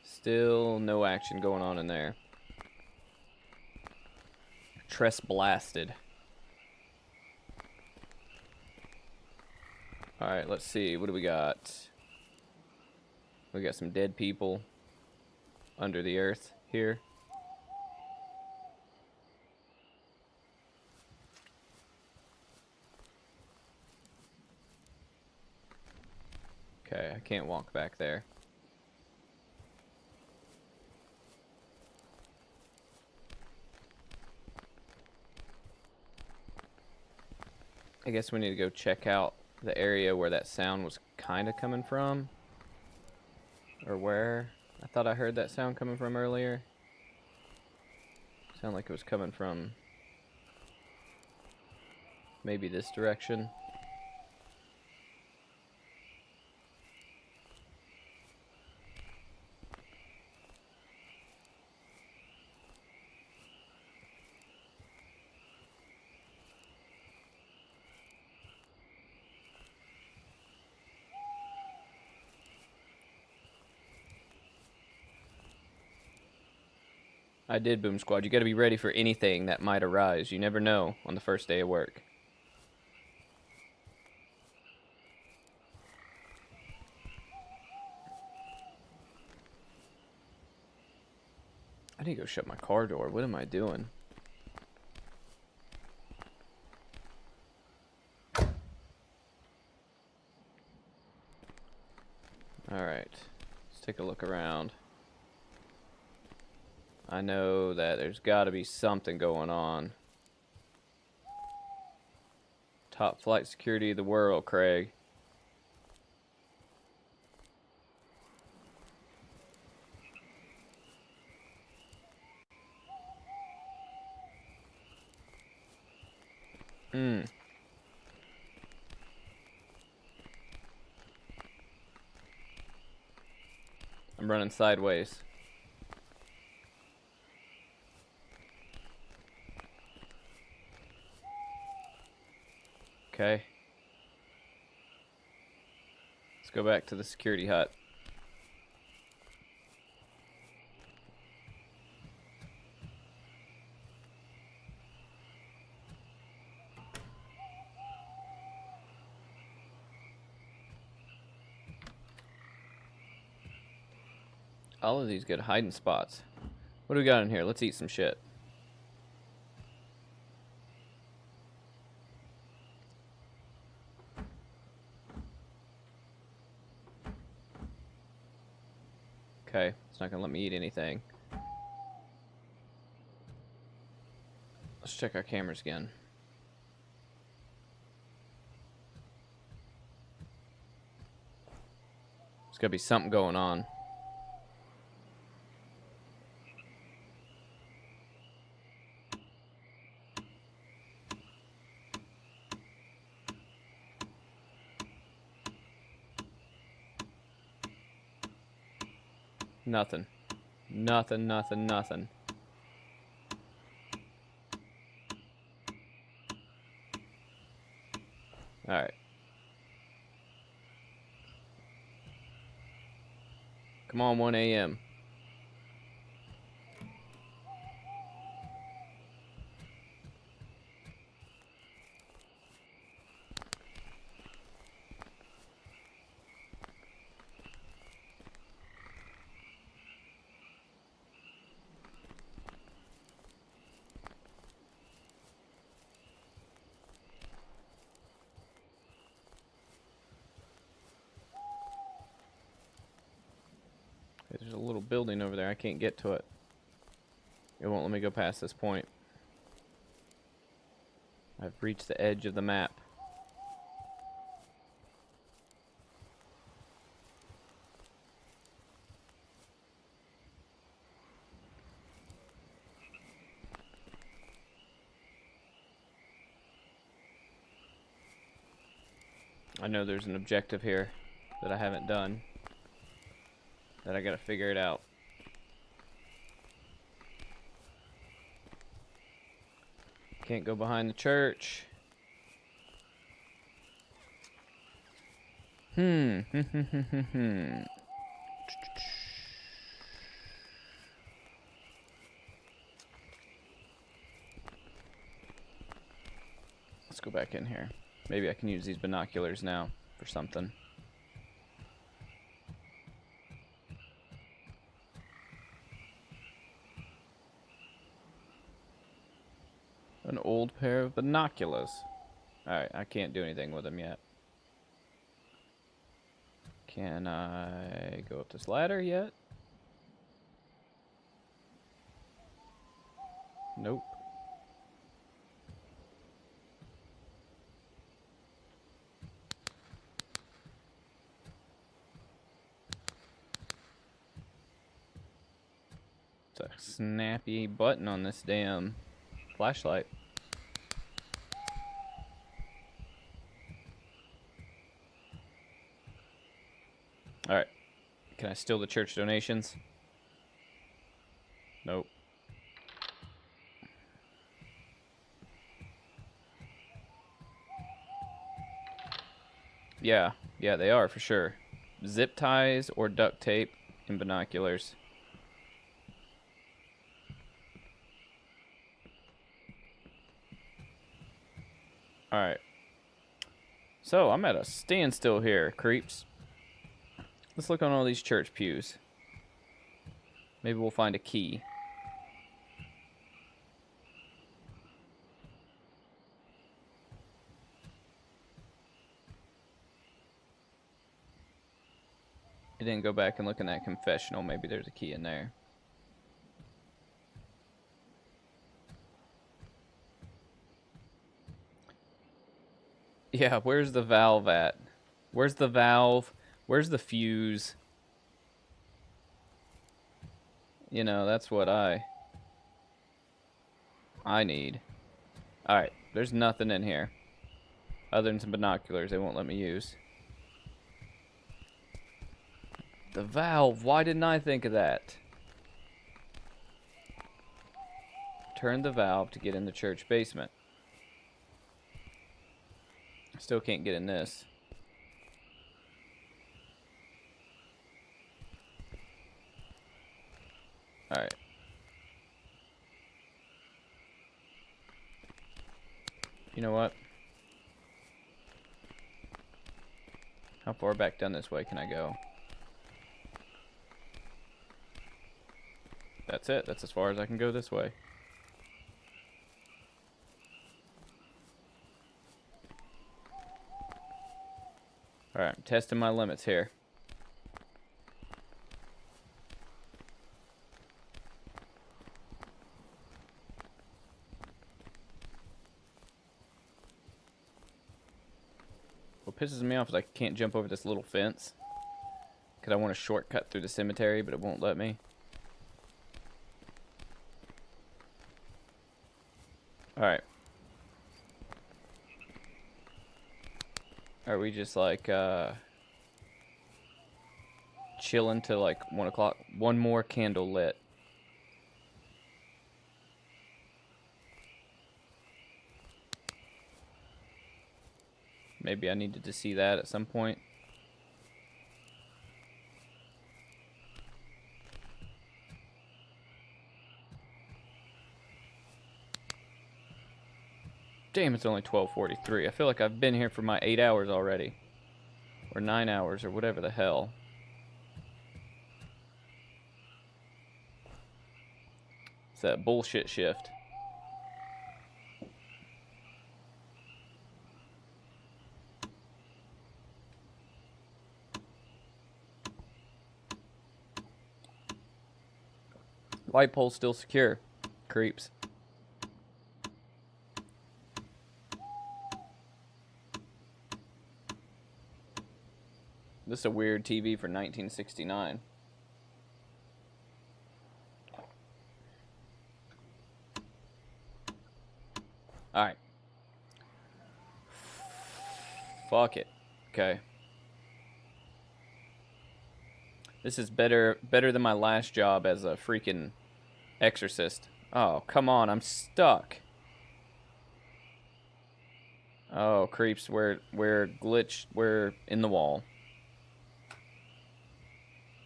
Still no action going on in there. Tress blasted. Alright, let's see. What do we got? We got some dead people under the earth here. Okay, I can't walk back there. I guess we need to go check out the area where that sound was kind of coming from. Or where? I thought I heard that sound coming from earlier. Sounded like it was coming from maybe this direction. I did, Boom Squad. You gotta be ready for anything that might arise. You never know on the first day of work. I need to go shut my car door. What am I doing? Alright. Let's take a look around. I know that there's gotta be something going on. Top flight security of the world, Craig. I'm running sideways. Okay. Let's go back to the security hut. All of these good hiding spots. What do we got in here? Let's eat some shit. Okay, it's not gonna let me eat anything. Let's check our cameras again. There's gotta be something going on. Nothing. Nothing, nothing, nothing. Alright. Come on, 1 a.m. There's a little building over there. I can't get to it. It won't let me go past this point. I've reached the edge of the map. I know there's an objective here that I haven't done, that I gotta figure it out. Can't go behind the church. go back in here. Maybe I can use these binoculars now for something. An old pair of binoculars. Alright, I can't do anything with them yet. Can I go up this ladder yet? Nope. It's a snappy button on this damn flashlight. Alright. Can I steal the church donations? Nope. Yeah, they are for sure. Zip ties or duct tape and binoculars. Alright. So, I'm at a standstill here, creeps. Let's look on all these church pews. Maybe we'll find a key. I didn't go back and look in that confessional. Maybe there's a key in there. Yeah, where's the valve at? Where's the valve? Where's the fuse? You know, that's what I need. Alright, there's nothing in here. Other than some binoculars they won't let me use. The valve, why didn't I think of that? Turn the valve to get in the church basement. Still can't get in this. Alright. You know what? How far back down this way can I go? That's it. That's as far as I can go this way. Alright, I'm testing my limits here. What pisses me off is I can't jump over this little fence. Because I want a shortcut through the cemetery, but it won't let me. Alright. Are we just like chilling till like 1 o'clock? One more candle lit. Maybe I needed to see that at some point. Damn, it's only 12:43. I feel like I've been here for my 8 hours already. Or 9 hours, or whatever the hell. It's that bullshit shift. Light pole's still secure. Creeps. This is a weird TV for 1969. Alright. Fuck it. Okay. This is better than my last job as a freaking exorcist. Oh, come on, I'm stuck. Oh, creeps, we're glitched. We're in the wall.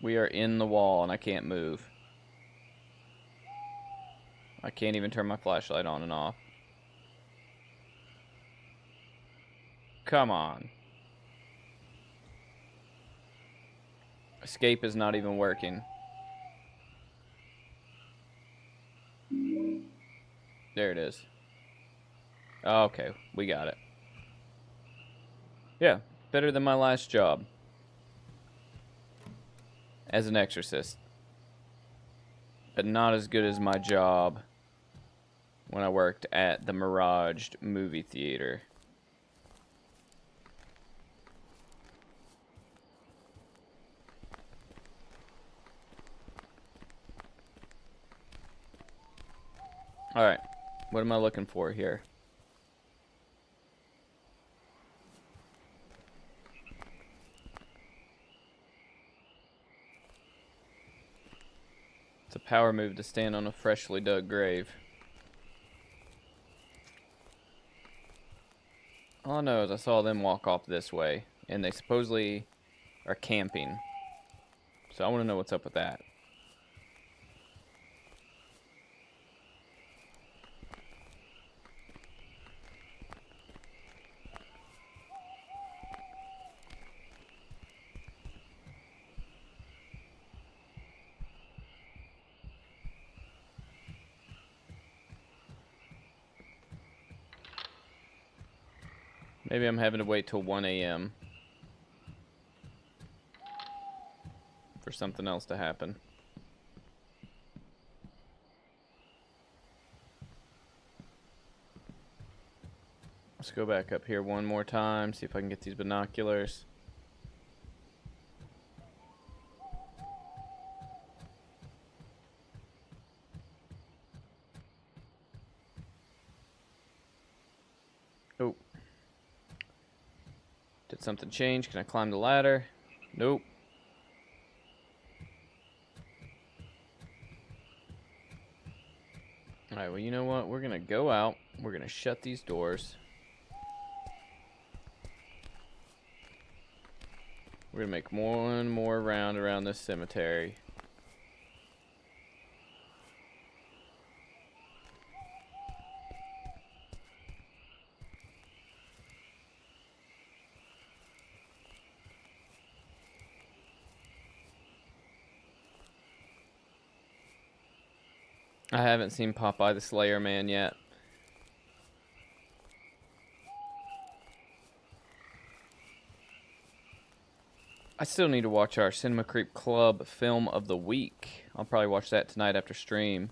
We are in the wall and I can't move. I can't even turn my flashlight on and off. Come on. Escape is not even working. There it is. Okay, we got it. Yeah, better than my last job. As an exorcist. But not as good as my job when I worked at the Mirage movie theater. Alright, what am I looking for here? It's a power move to stand on a freshly dug grave. All I know is I saw them walk off this way, and they supposedly are camping. So I want to know what's up with that. Maybe I'm having to wait till 1 a.m. for something else to happen. Let's go back up here one more time, see if I can get these binoculars. Oh. Did something change? Can I climb the ladder? Nope. Alright, well, you know what? We're gonna go out. We're gonna shut these doors. We're gonna make one more round around this cemetery. I haven't seen Popeye the Slayer Man yet. I still need to watch our Cinema Creep Club film of the week. I'll probably watch that tonight after stream.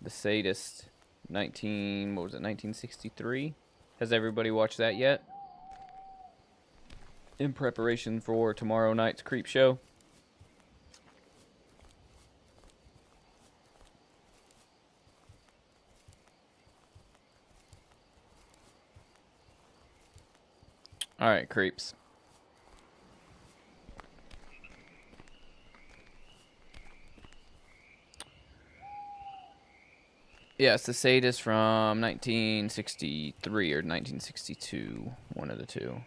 The Sadist, 1963? Has everybody watched that yet? In preparation for tomorrow night's Creep Show. Alright, creeps. Yeah, it's The Sadist from 1963 or 1962. One of the two.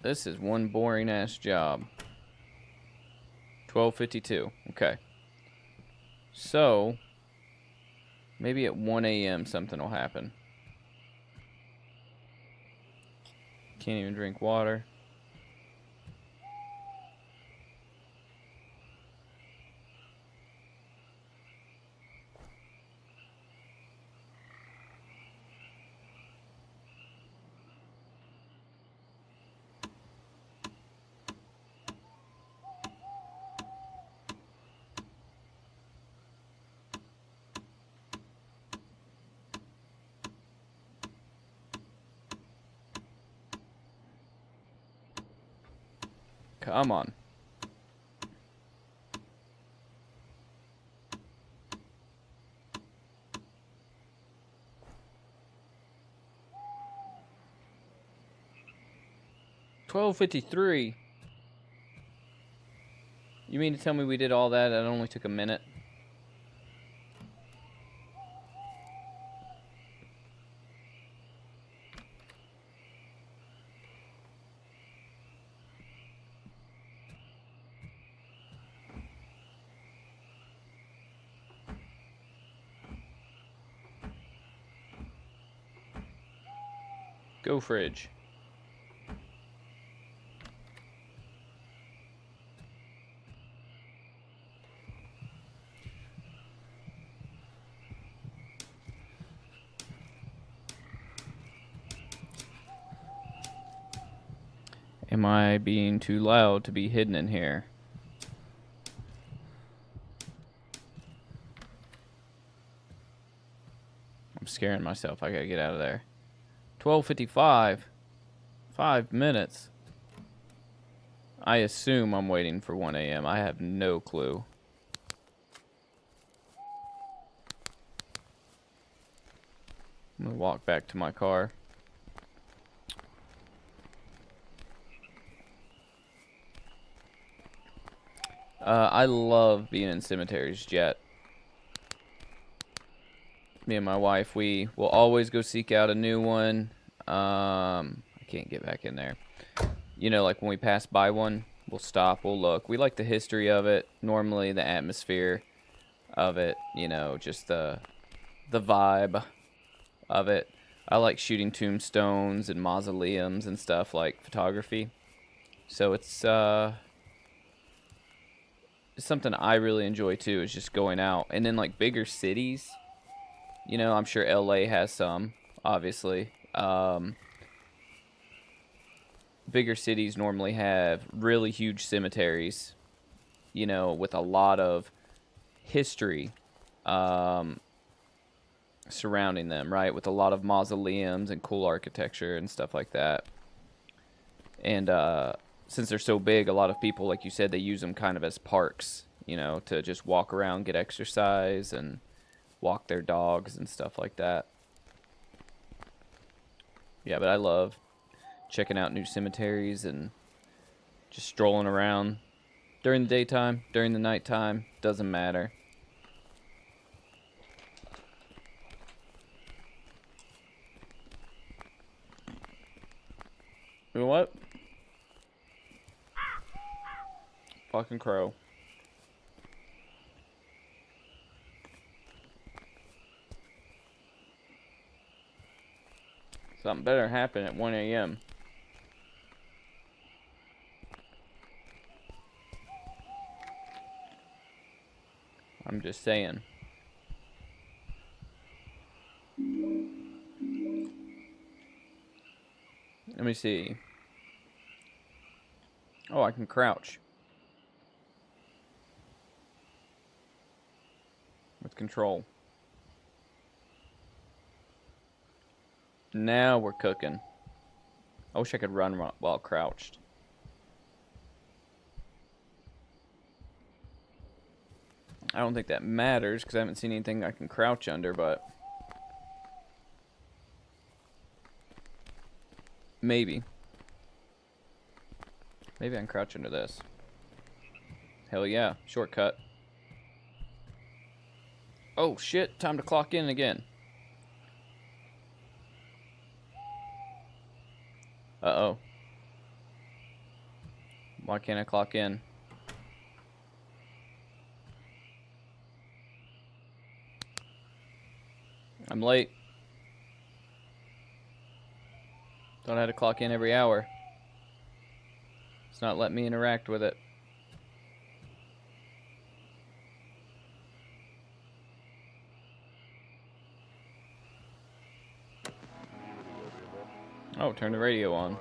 This is one boring ass job. 12:52. Okay. So, maybe at 1 a.m. something will happen. Can't even drink water. Come on. $12:53. You mean to tell me we did all that and it only took a minute? Go fridge. Am I being too loud to be hidden in here? I'm scaring myself. I gotta get out of there. 12:55. 5 minutes. I assume I'm waiting for 1 a.m. I have no clue. I'm gonna walk back to my car. I love being in cemeteries, Jet. Me and my wife, we will always go seek out a new one. I can't get back in there. You know, like when we pass by one, we'll stop, we'll look. We like the history of it, normally the atmosphere of it, you know, just the vibe of it. I like shooting tombstones and mausoleums and stuff, like photography. So it's something I really enjoy too, is just going out. And then like bigger cities, you know, I'm sure LA has some, obviously. Bigger cities normally have really huge cemeteries, you know, with a lot of history surrounding them, right? With a lot of mausoleums and cool architecture and stuff like that. And since they're so big, a lot of people, like you said, they use them kind of as parks, you know, to just walk around, get exercise, and walk their dogs and stuff like that. Yeah, but I love checking out new cemeteries and just strolling around during the daytime, during the nighttime, doesn't matter. You know what? Fucking crow. Something better happen at 1 a.m. I'm just saying. Let me see. Oh, I can crouch. With control. Now we're cooking. I wish I could run while crouched. I don't think that matters because I haven't seen anything I can crouch under, but maybe. Maybe I can crouch under this. Hell yeah, shortcut. Oh shit, time to clock in again. Uh-oh. Why can't I clock in? I'm late. Thought I had to clock in every hour. It's not letting me interact with it. Oh, turn the radio on.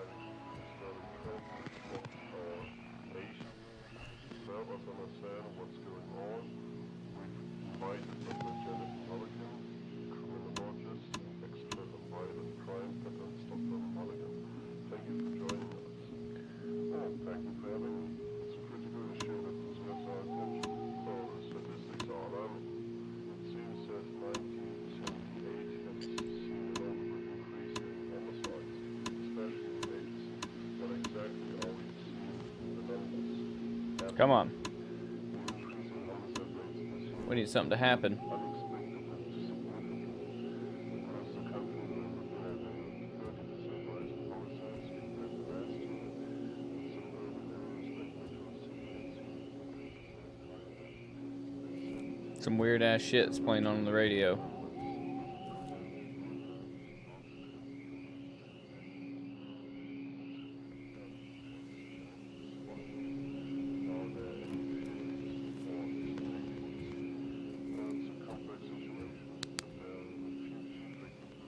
Come on. We need something to happen. Some weird ass shit's playing on the radio.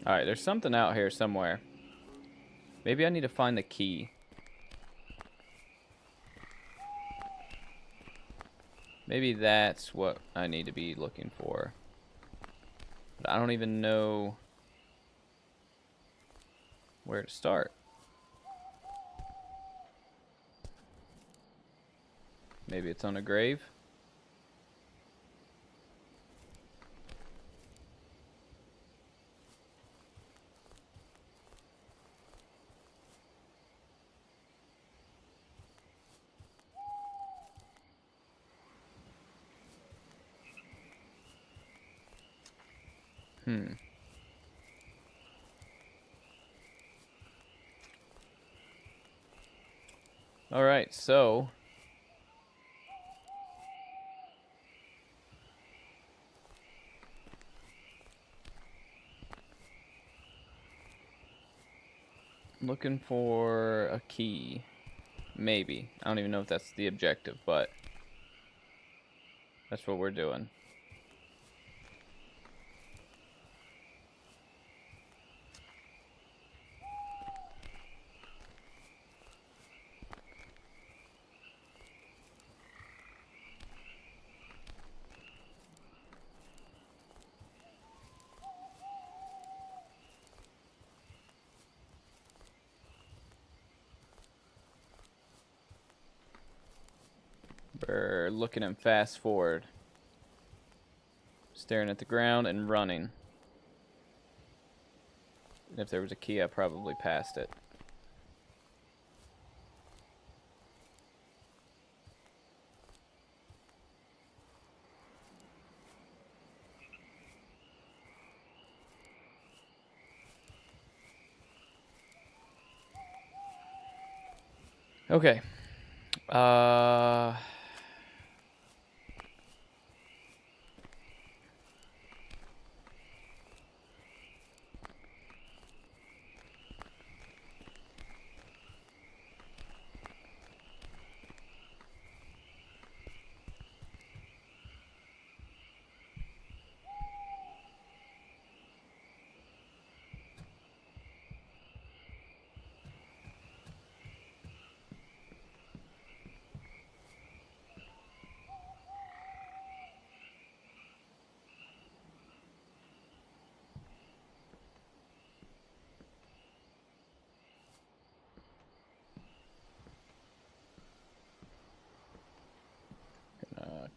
Alright, there's something out here somewhere. Maybe I need to find the key. Maybe that's what I need to be looking for. But I don't even know where to start. Maybe it's on a grave. Alright, so looking for a key. Maybe. I don't even know if that's the objective, but that's what we're doing. We're looking at fast forward. Staring at the ground and running. And if there was a key, I probably passed it. Okay.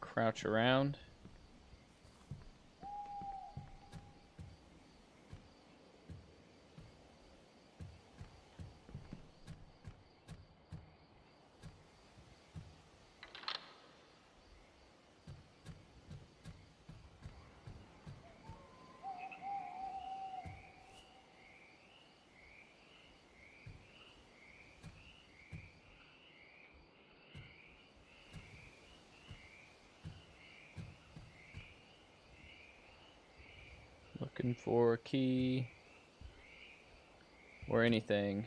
Crouch around. Looking for a key or anything.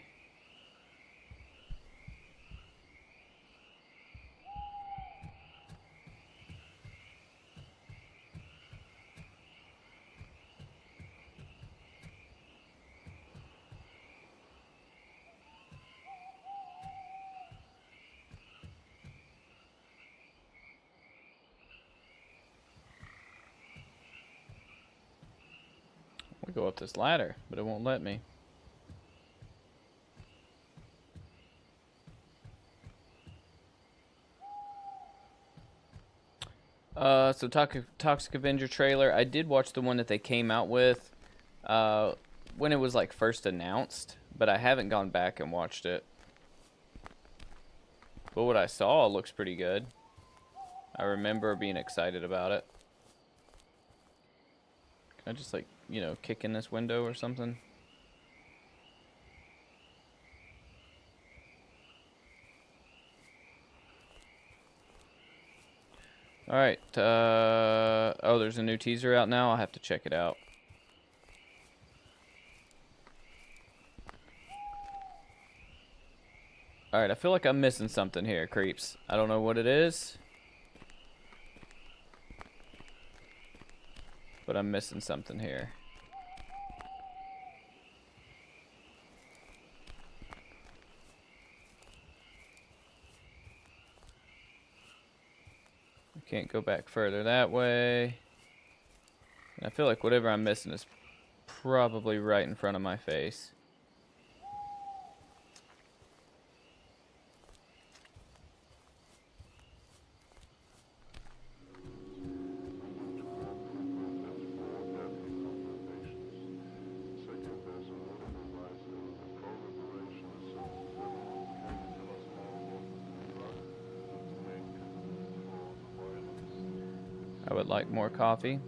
I go up this ladder, but it won't let me. So Toxic Avenger trailer. I did watch the one that they came out with when it was like first announced, but I haven't gone back and watched it. But what I saw looks pretty good. I remember being excited about it. Can I just like, you know, kick in this window or something? Alright, oh, there's a new teaser out now. I'll have to check it out. Alright, I feel like I'm missing something here, creeps. I don't know what it is, but I'm missing something here. Can't go back further that way. And I feel like whatever I'm missing is probably right in front of my face. I would like more coffee.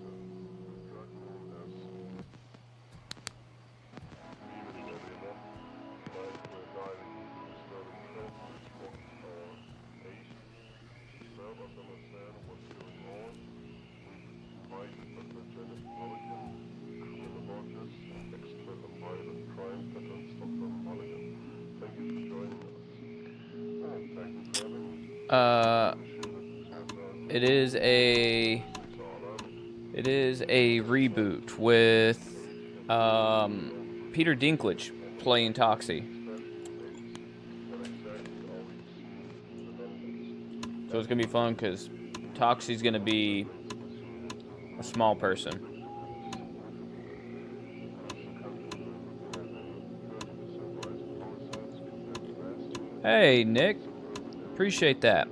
It is a reboot with Peter Dinklage playing Toxie. So it's gonna be fun because Toxie's gonna be a small person. Hey, Nick. Appreciate that.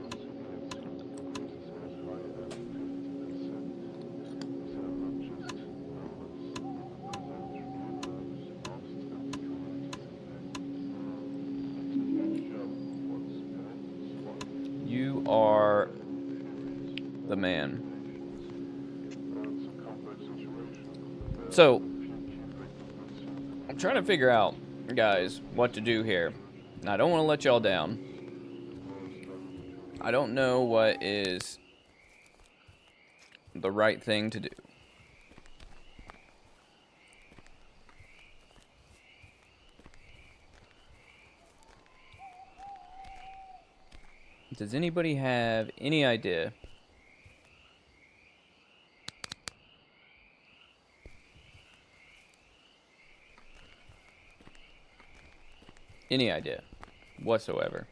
You are the man. So, I'm trying to figure out, guys, what to do here. And I don't want to let y'all down. I don't know what is the right thing to do. Does anybody have any idea? Any idea whatsoever?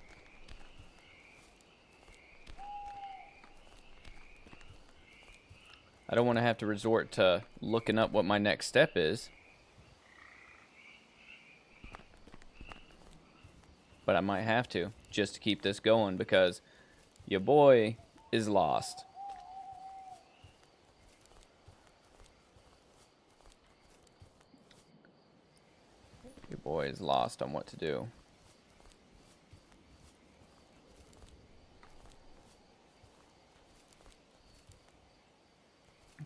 I don't want to have to resort to looking up what my next step is. But I might have to, just to keep this going, because your boy is lost. Your boy is lost on what to do.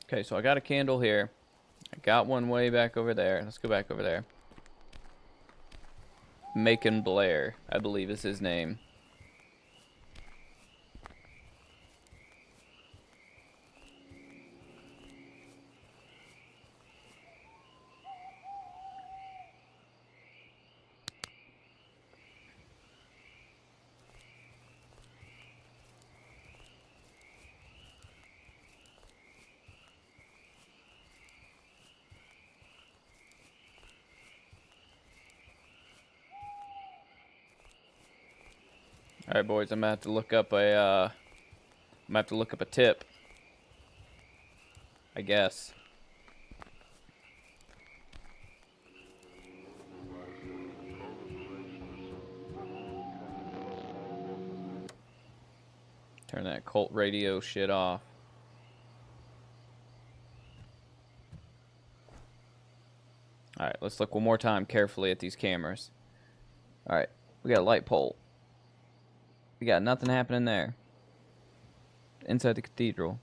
Okay, so I got a candle here. I got one way back over there. Let's go back over there. Macon Blair, I believe is his name. All right, boys, I'm gonna have to look up a tip, I guess. Turn that cult radio shit off. All right, let's look one more time carefully at these cameras. All right, we got a light pole. We got nothing happening there. Inside the cathedral.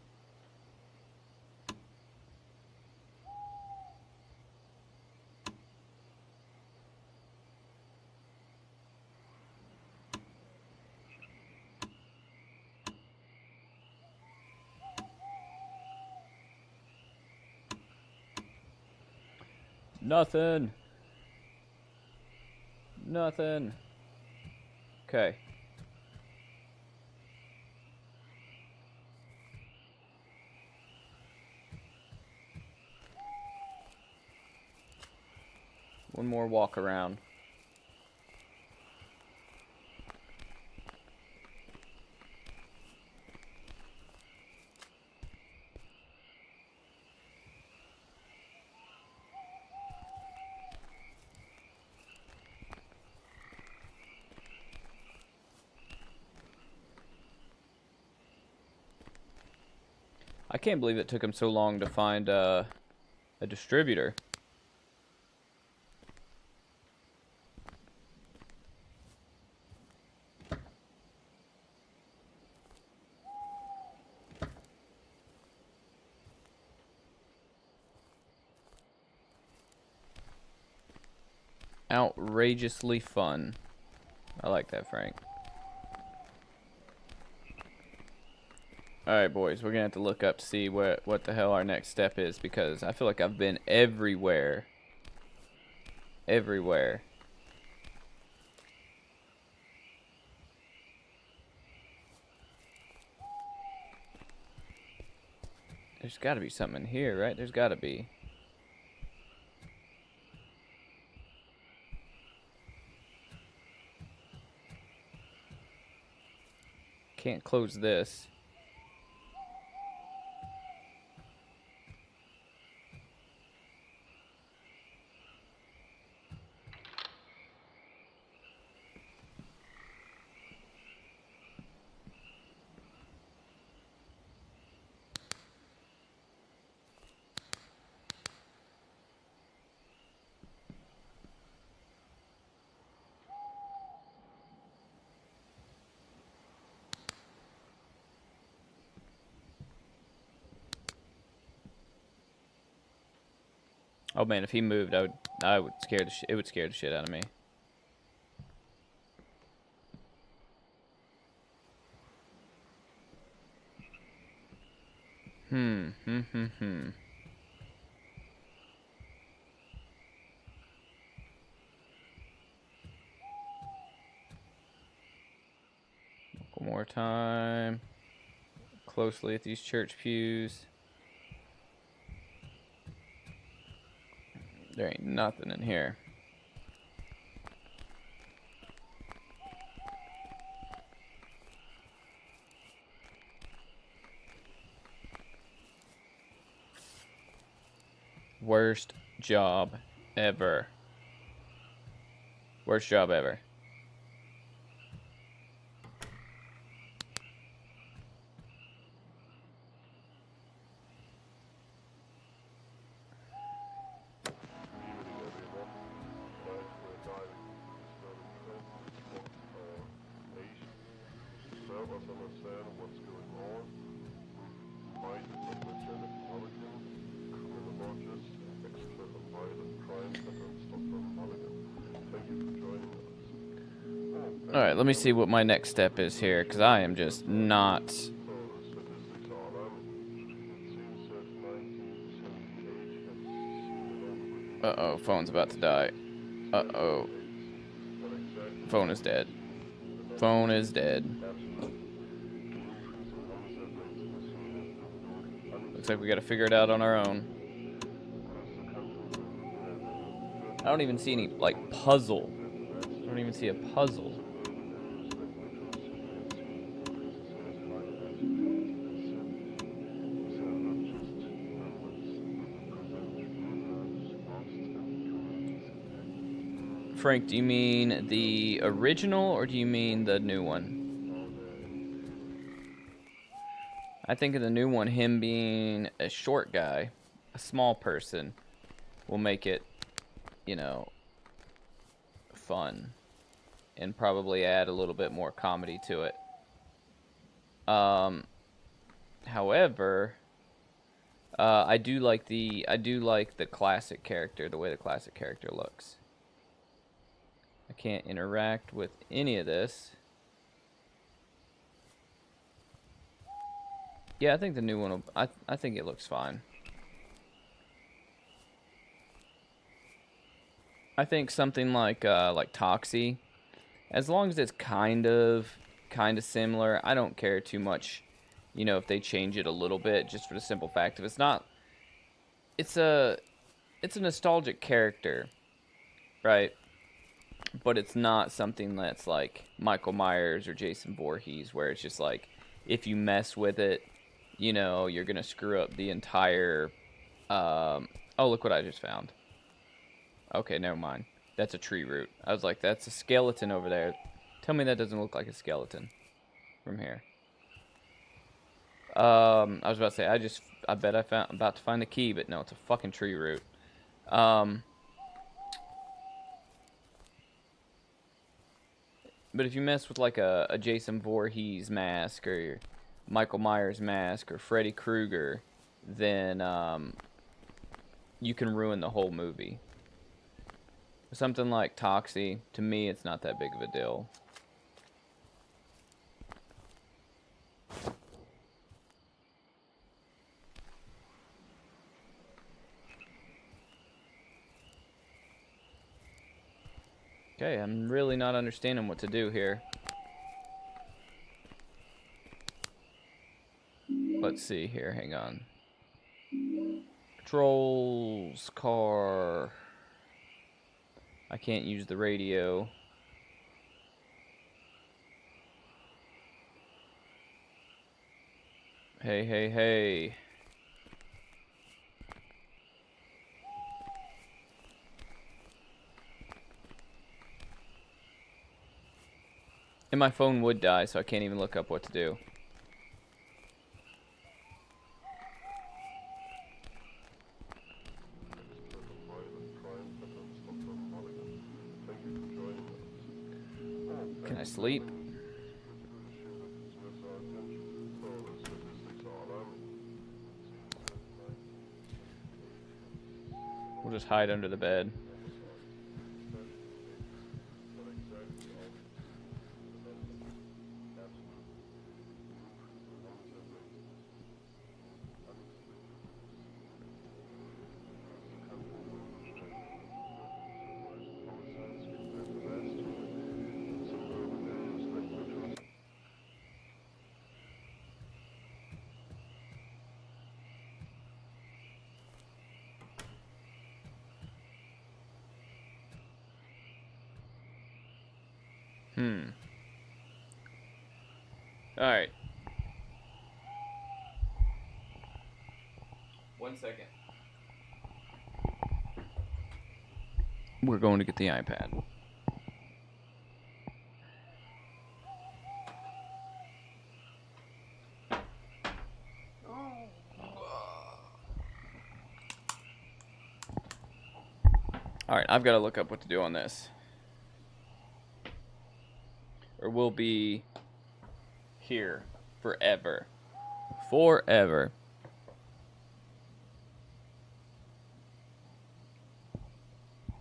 Nothing. Nothing. Okay. One more walk around. I can't believe it took him so long to find a distributor. Outrageously fun. I like that, Frank. Alright, boys, we're gonna have to look up to see what the hell our next step is, because I feel like I've been everywhere. Everywhere. There's gotta be something in here, right? There's gotta be. Can't close this. Oh man, if he moved, I would it would scare the shit out of me. Hmm. One more time. Closely at these church pews. There ain't nothing in here. Worst job ever. Worst job ever. Alright, let me see what my next step is here, because I am just not... Uh-oh, phone's about to die. Uh-oh. Phone is dead. Phone is dead. Looks like we gotta figure it out on our own. I don't even see any, like, puzzle. I don't even see a puzzle. Frank, do you mean the original or do you mean the new one? I think in the new one, him being a short guy, a small person, will make it, you know, fun. And probably add a little bit more comedy to it. However, I do like the classic character, the way the classic character looks. I can't interact with any of this. Yeah, I think the new one will, I think it looks fine. I think something like Toxie, as long as it's kind of similar, I don't care too much, you know, if they change it a little bit, just for the simple fact of it's not, it's a nostalgic character, right? But it's not something that's like Michael Myers or Jason Voorhees, where it's just like, if you mess with it, you know, you're gonna screw up the entire, oh, look what I just found. Okay, never mind. That's a tree root. I was like, that's a skeleton over there. Tell me that doesn't look like a skeleton from here. I was about to say, I bet I'm about to find the key, but no, it's a fucking tree root. But if you mess with like a Jason Voorhees mask or Michael Myers mask or Freddy Krueger, then you can ruin the whole movie. Something like Toxie, to me, it's not that big of a deal. Okay, I'm really not understanding what to do here. Let's see here, hang on. Patrols, car. I can't use the radio. Hey, hey, hey. And my phone would die, so I can't even look up what to do. Can I sleep? We'll just hide under the bed. Alright. 1 second. We're going to get the iPad. Alright, I've got to look up what to do on this. Or we'll be here forever. Forever.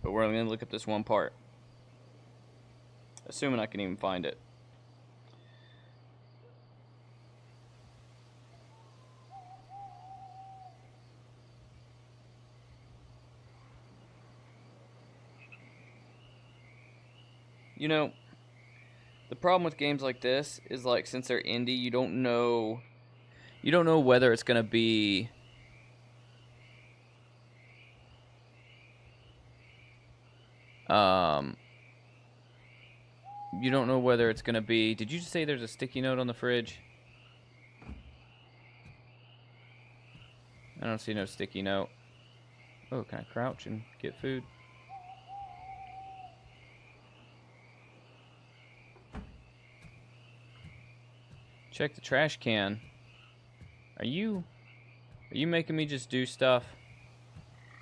But we're only going to look at this one part. Assuming I can even find it. You know, the problem with games like this is, like, since they're indie, you don't know whether it's gonna be you don't know whether it's gonna be. Did you just say there's a sticky note on the fridge? I don't see no sticky note. Oh, can I crouch and get food? Check the trash can. Are you making me just do stuff,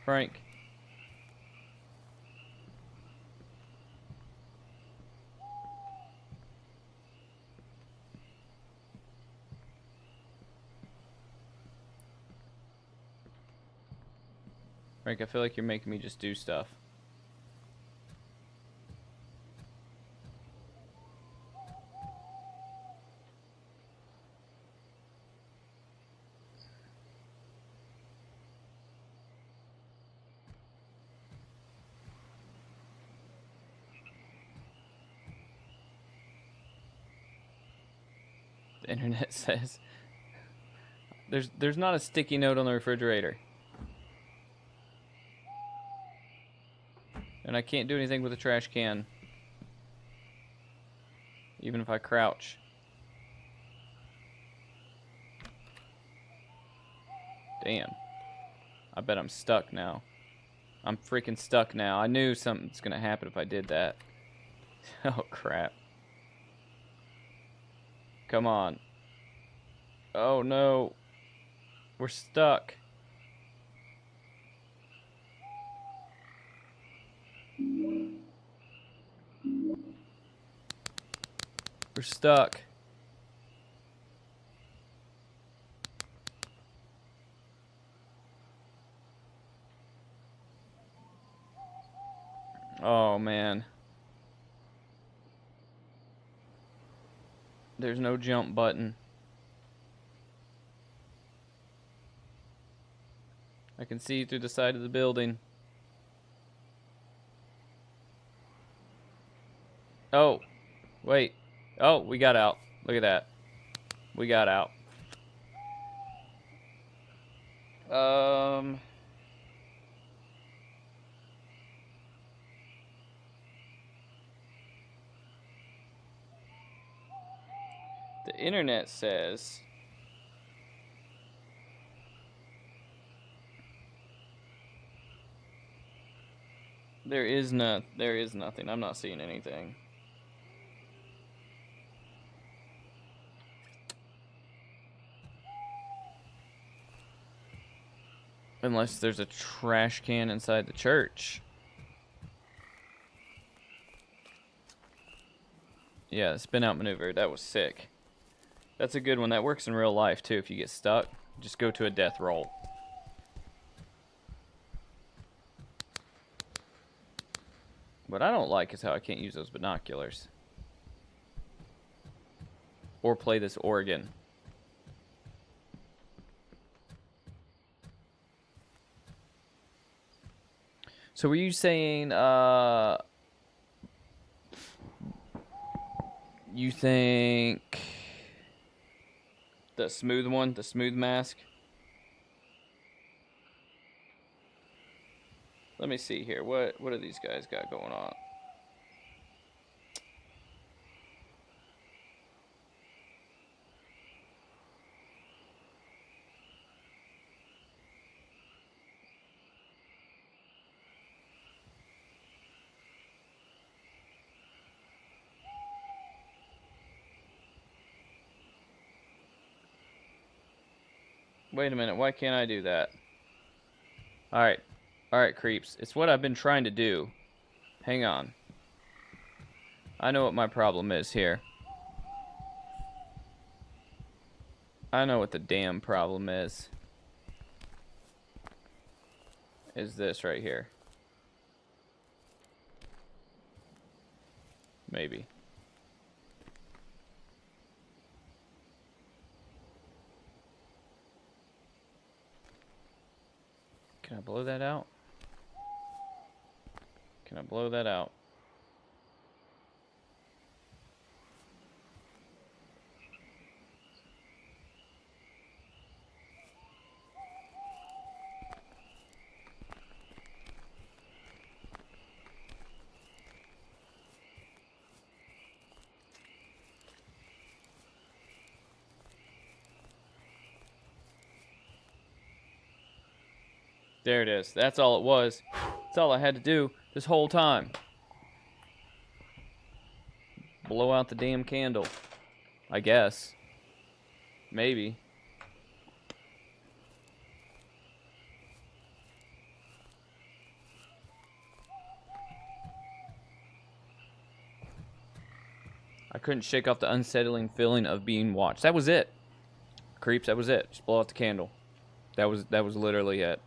Frank? Frank, I feel like you're making me just do stuff. The internet says there's not a sticky note on the refrigerator. And I can't do anything with a trash can. Even if I crouch. Damn. I bet I'm stuck now. I'm freaking stuck now. I knew something's gonna happen if I did that. Oh, crap. Come on. Oh no. We're stuck. We're stuck. Oh man. There's no jump button. I can see through the side of the building. Oh, wait. Oh, we got out. Look at that. We got out. The internet says there is nothing. I'm not seeing anything. Unless there's a trash can inside the church. Yeah, spin out maneuver. That was sick. That's a good one. That works in real life too. If you get stuck, just go to a death roll. What I don't like is how I can't use those binoculars. Or play this organ. So were you saying, you think the smooth one, the smooth mask? Let me see here. What do these guys got going on? Wait a minute, why can't I do that? Alright. Alright, creeps. It's what I've been trying to do. Hang on. I know what my problem is here. I know what the damn problem is. Is this right here. Maybe. Can I blow that out? Can I blow that out? There it is. That's all it was. That's all I had to do this whole time. Blow out the damn candle. I guess. Maybe. I couldn't shake off the unsettling feeling of being watched. That was it. Creeps, that was it. Just blow out the candle. That was literally it.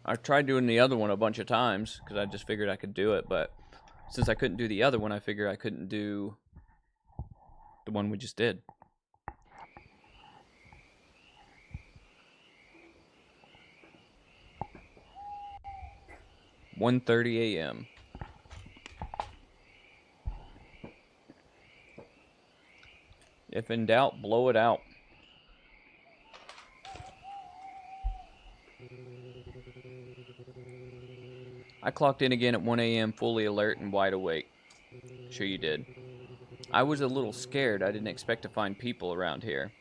I tried doing the other one a bunch of times because I just figured I could do it, but since I couldn't do the other one, I figured I couldn't do the one we just did. "1:30 a.m. If in doubt, blow it out. I clocked in again at 1 a.m. fully alert and wide awake. Sure you did. I was a little scared. I didn't expect to find people around here.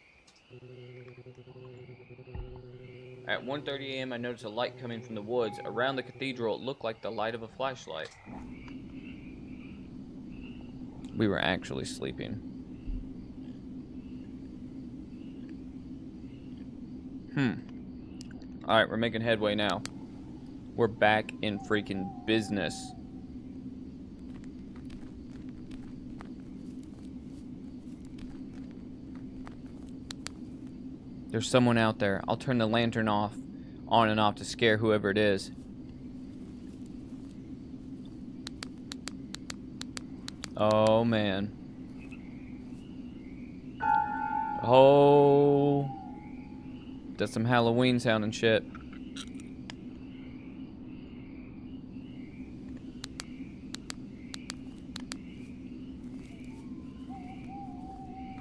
At 1:30 a.m. I noticed a light coming from the woods. Around the cathedral, it looked like the light of a flashlight. We were actually sleeping. Alright, we're making headway now. We're back in freaking business. There's someone out there. I'll turn the lantern off, on and off to scare whoever it is. Oh, man. Oh. That's some Halloween sounding shit.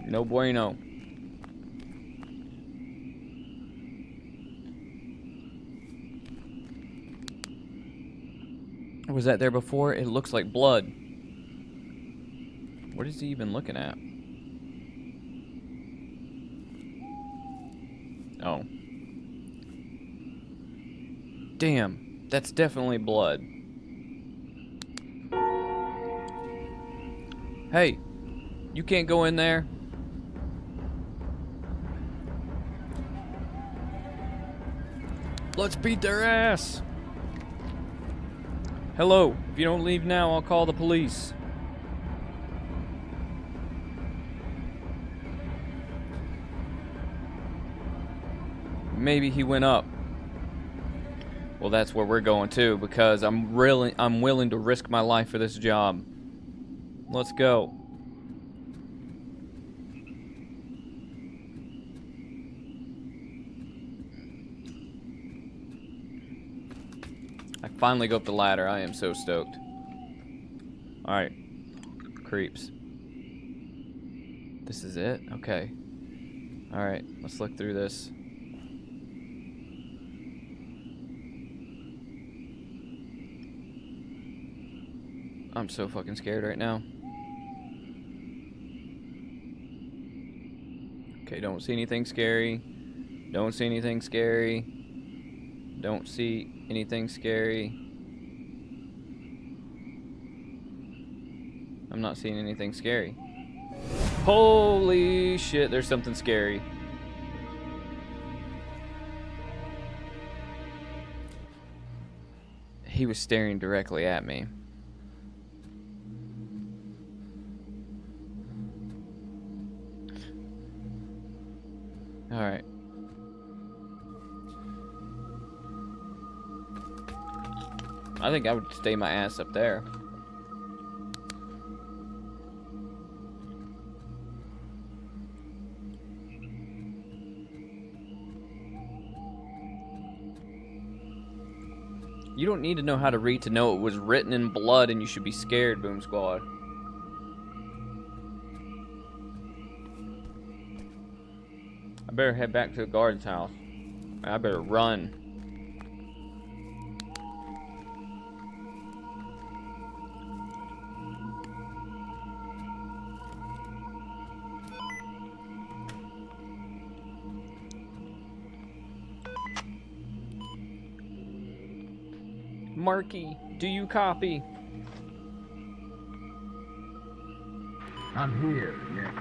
No bueno. Was that there before? It looks like blood. What is he even looking at? Oh. Damn. That's definitely blood. Hey. You can't go in there. Let's beat their ass. Hello. If you don't leave now, I'll call the police. Maybe he went up. Well, that's where we're going too, because I'm willing to risk my life for this job. Let's go. I finally go up the ladder. I am so stoked. Alright. Creeps. This is it? Okay. Alright, let's look through this. I'm so fucking scared right now. Okay, don't see anything scary. Don't see anything scary. Don't see anything scary. I'm not seeing anything scary. Holy shit, there's something scary. He was staring directly at me. Alright. I think I would stay my ass up there. You don't need to know how to read to know it was written in blood and you should be scared, Boom Squad. I better head back to the guard's house. I better run. Marky, do you copy? I'm here, Nick.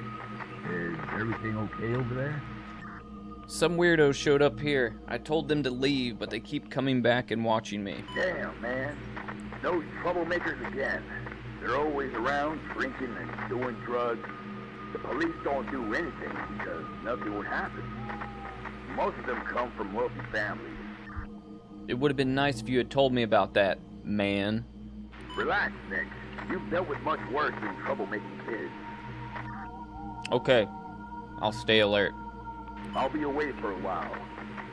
Is everything okay over there? Some weirdos showed up here. I told them to leave, but they keep coming back and watching me. Damn, man. Those troublemakers again. They're always around drinking and doing drugs. The police don't do anything because nothing would happen. Most of them come from wealthy families. It would have been nice if you had told me about that, man. Relax, Nick. You've dealt with much worse than troublemaking kids. Okay. I'll stay alert. I'll be away for a while.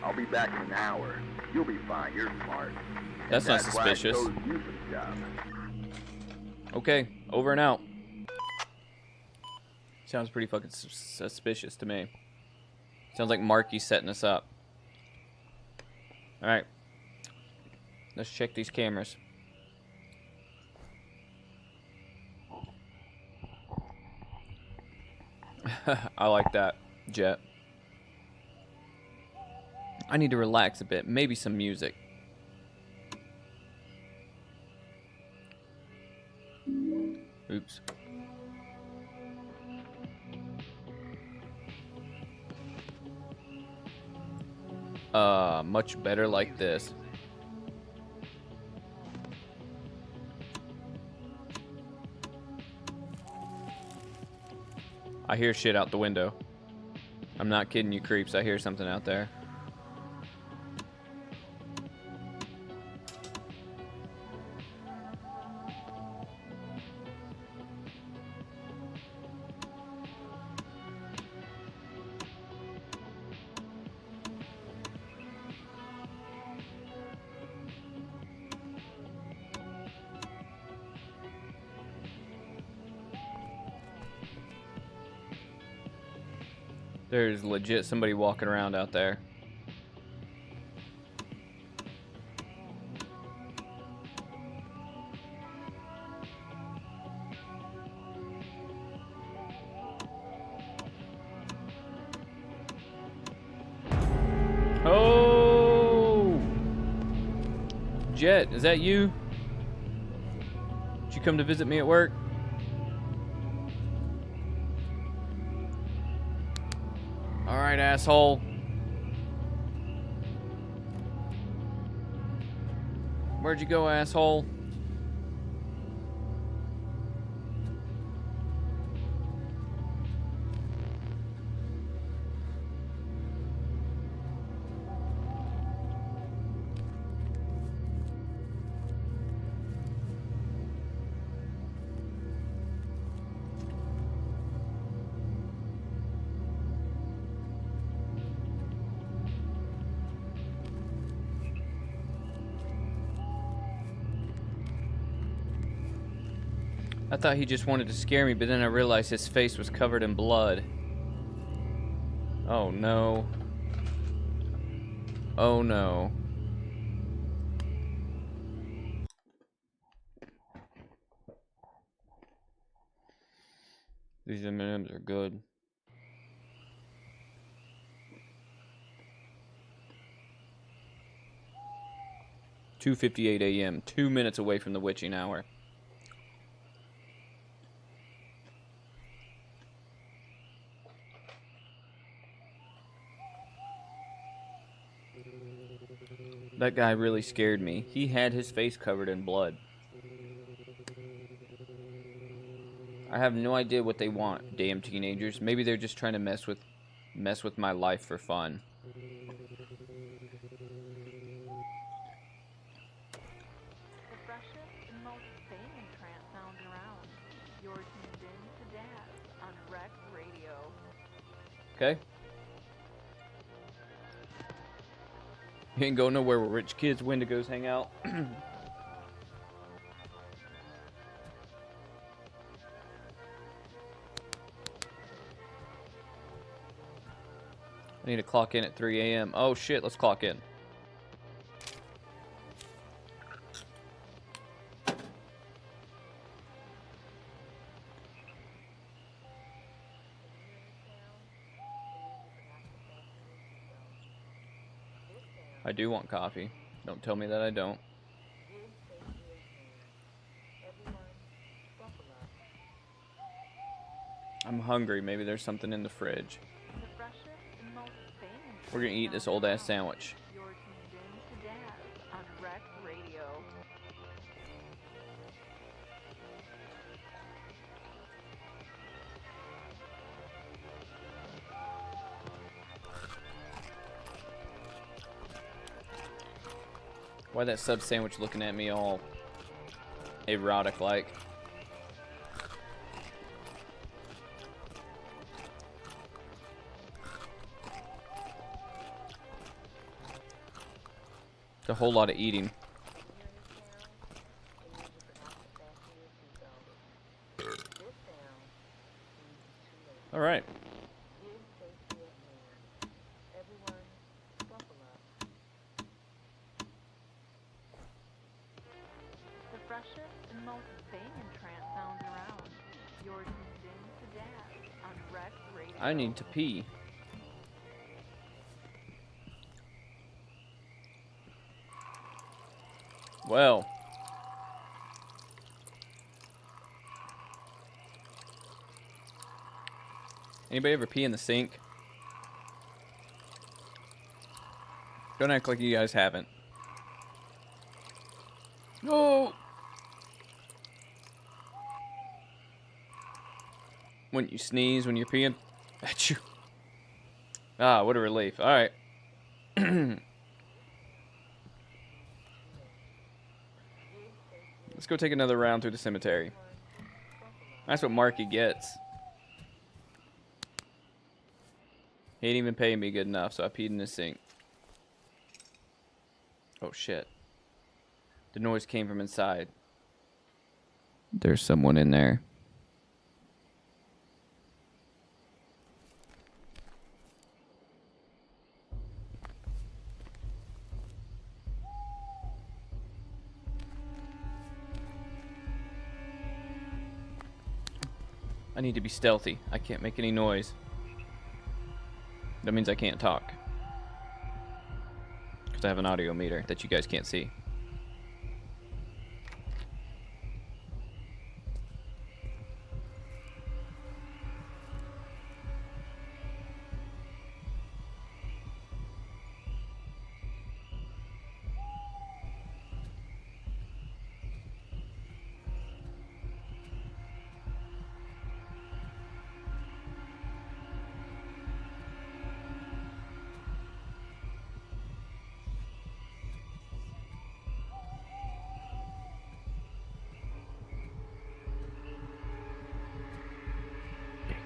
I'll be back in an hour. You'll be fine. You're smart. That's not suspicious. Why I chose you for the job. Okay, over and out. Sounds pretty fucking suspicious to me. Sounds like Marky's setting us up. Alright. Let's check these cameras. I like that, Jet. I need to relax a bit. Maybe some music. Oops. much better like this. I hear shit out the window. I'm not kidding you, creeps. I hear something out there. There's legit somebody walking around out there. Oh! Jet, is that you? Did you come to visit me at work? Alright, asshole. Where'd you go, asshole? I thought he just wanted to scare me, but then I realized his face was covered in blood. Oh no. Oh no. These M&Ms are good. "2:58 a.m., 2 minutes away from the witching hour." That guy really scared me. He had his face covered in blood. I have no idea what they want, damn teenagers. Maybe they're just trying to mess with my life for fun. The freshest and most banging trance sounds around. You're tuned in to Daz on Rec Radio. Okay? You ain't going nowhere where rich kids' Wendigos hang out. I need to clock in at 3 a.m. Oh shit, let's clock in. I do want coffee. Don't tell me that I don't. I'm hungry. Maybe there's something in the fridge. We're gonna eat this old ass sandwich. You're tuned in to Daz on Rec Radio. Why that sub sandwich looking at me all erotic like? It's a whole lot of eating. All right. The freshest and most banging trance sounds around. You're tuned in to Daz on Rec Radio. I need to pee. Well. Anybody ever pee in the sink? Don't act like you guys haven't. No! When you sneeze, when you're peeing. Achoo. Ah, what a relief. Alright. Let's go take another round through the cemetery. That's what Marky gets. He didn't even pay me good enough, so I peed in the sink. Oh, shit. The noise came from inside. There's someone in there. I need to be stealthy. I can't make any noise. That means I can't talk. Because I have an audio meter that you guys can't see.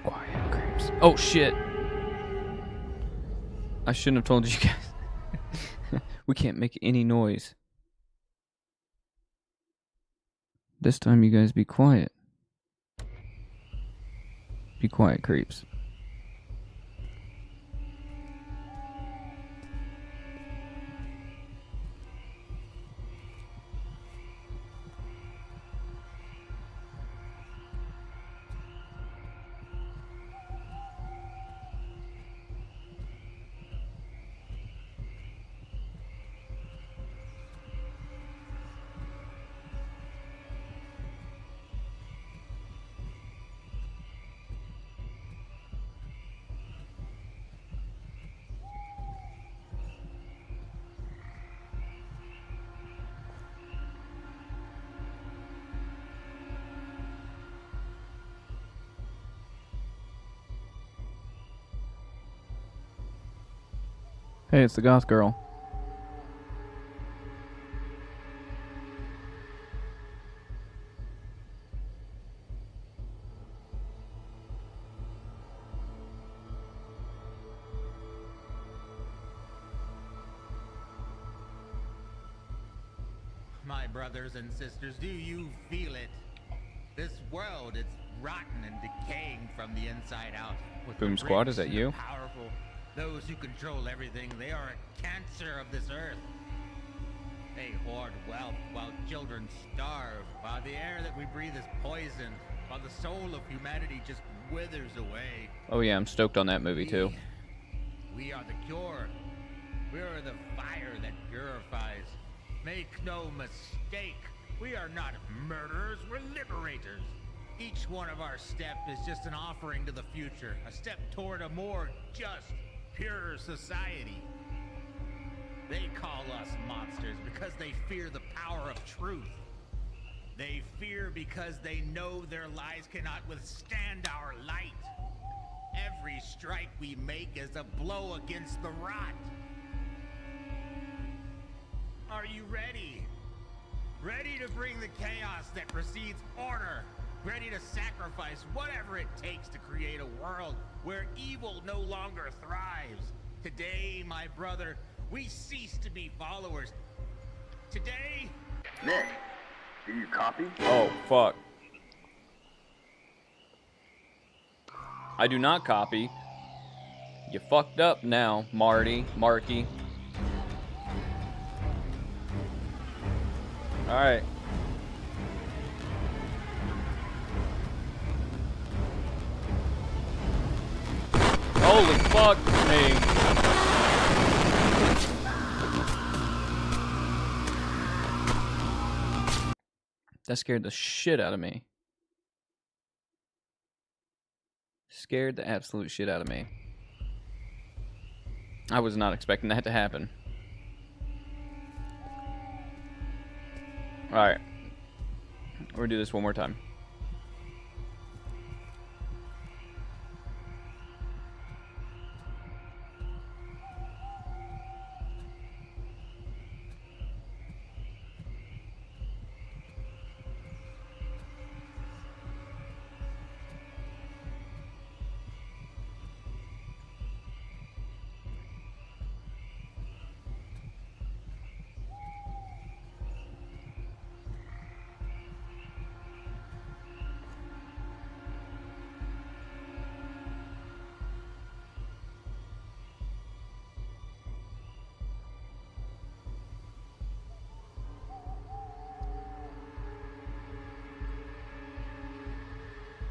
Quiet, creeps. Oh, shit. I shouldn't have told you guys. We can't make any noise. This time you guys be quiet. Be quiet, creeps. Hey, it's the goth girl. My brothers and sisters, do you feel it? This world, it's rotten and decaying from the inside out. With Boom the Squad, rich is that and you? the powerful, those who control everything, they are a cancer of this earth. They hoard wealth while children starve, while the air that we breathe is poisoned, while the soul of humanity just withers away. Oh yeah, I'm stoked on that movie too. We are the cure. We are the fire that purifies. Make no mistake, we are not murderers, we're liberators. Each one of our steps is just an offering to the future, a step toward a more just, pure society. They call us monsters because they fear the power of truth. They fear because they know their lies cannot withstand our light. Every strike we make is a blow against the rot. Are you ready? Ready to bring the chaos that precedes order? Ready to sacrifice whatever it takes to create a world where evil no longer thrives? Today, my brother, we cease to be followers. Today... Nick, do you copy? Oh, fuck. I do not copy. You fucked up now, Marky. Alright. Holy fuck me. That scared the shit out of me. Scared the absolute shit out of me. I was not expecting that to happen. Alright. We're gonna do this one more time.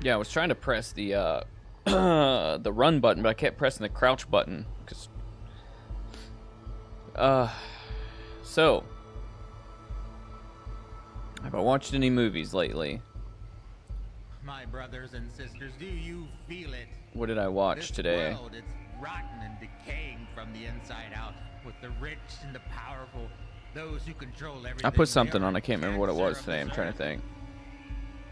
Yeah, I was trying to press the the run button, but I kept pressing the crouch button. So, have I watched any movies lately? My brothers and sisters, do you feel it? What did I watch This today? world, it's rotten and decaying from the inside out, with the rich and the powerful, those who control everything. I put something They are on. I can't remember what it was cancer of today. I'm this trying to earth. think.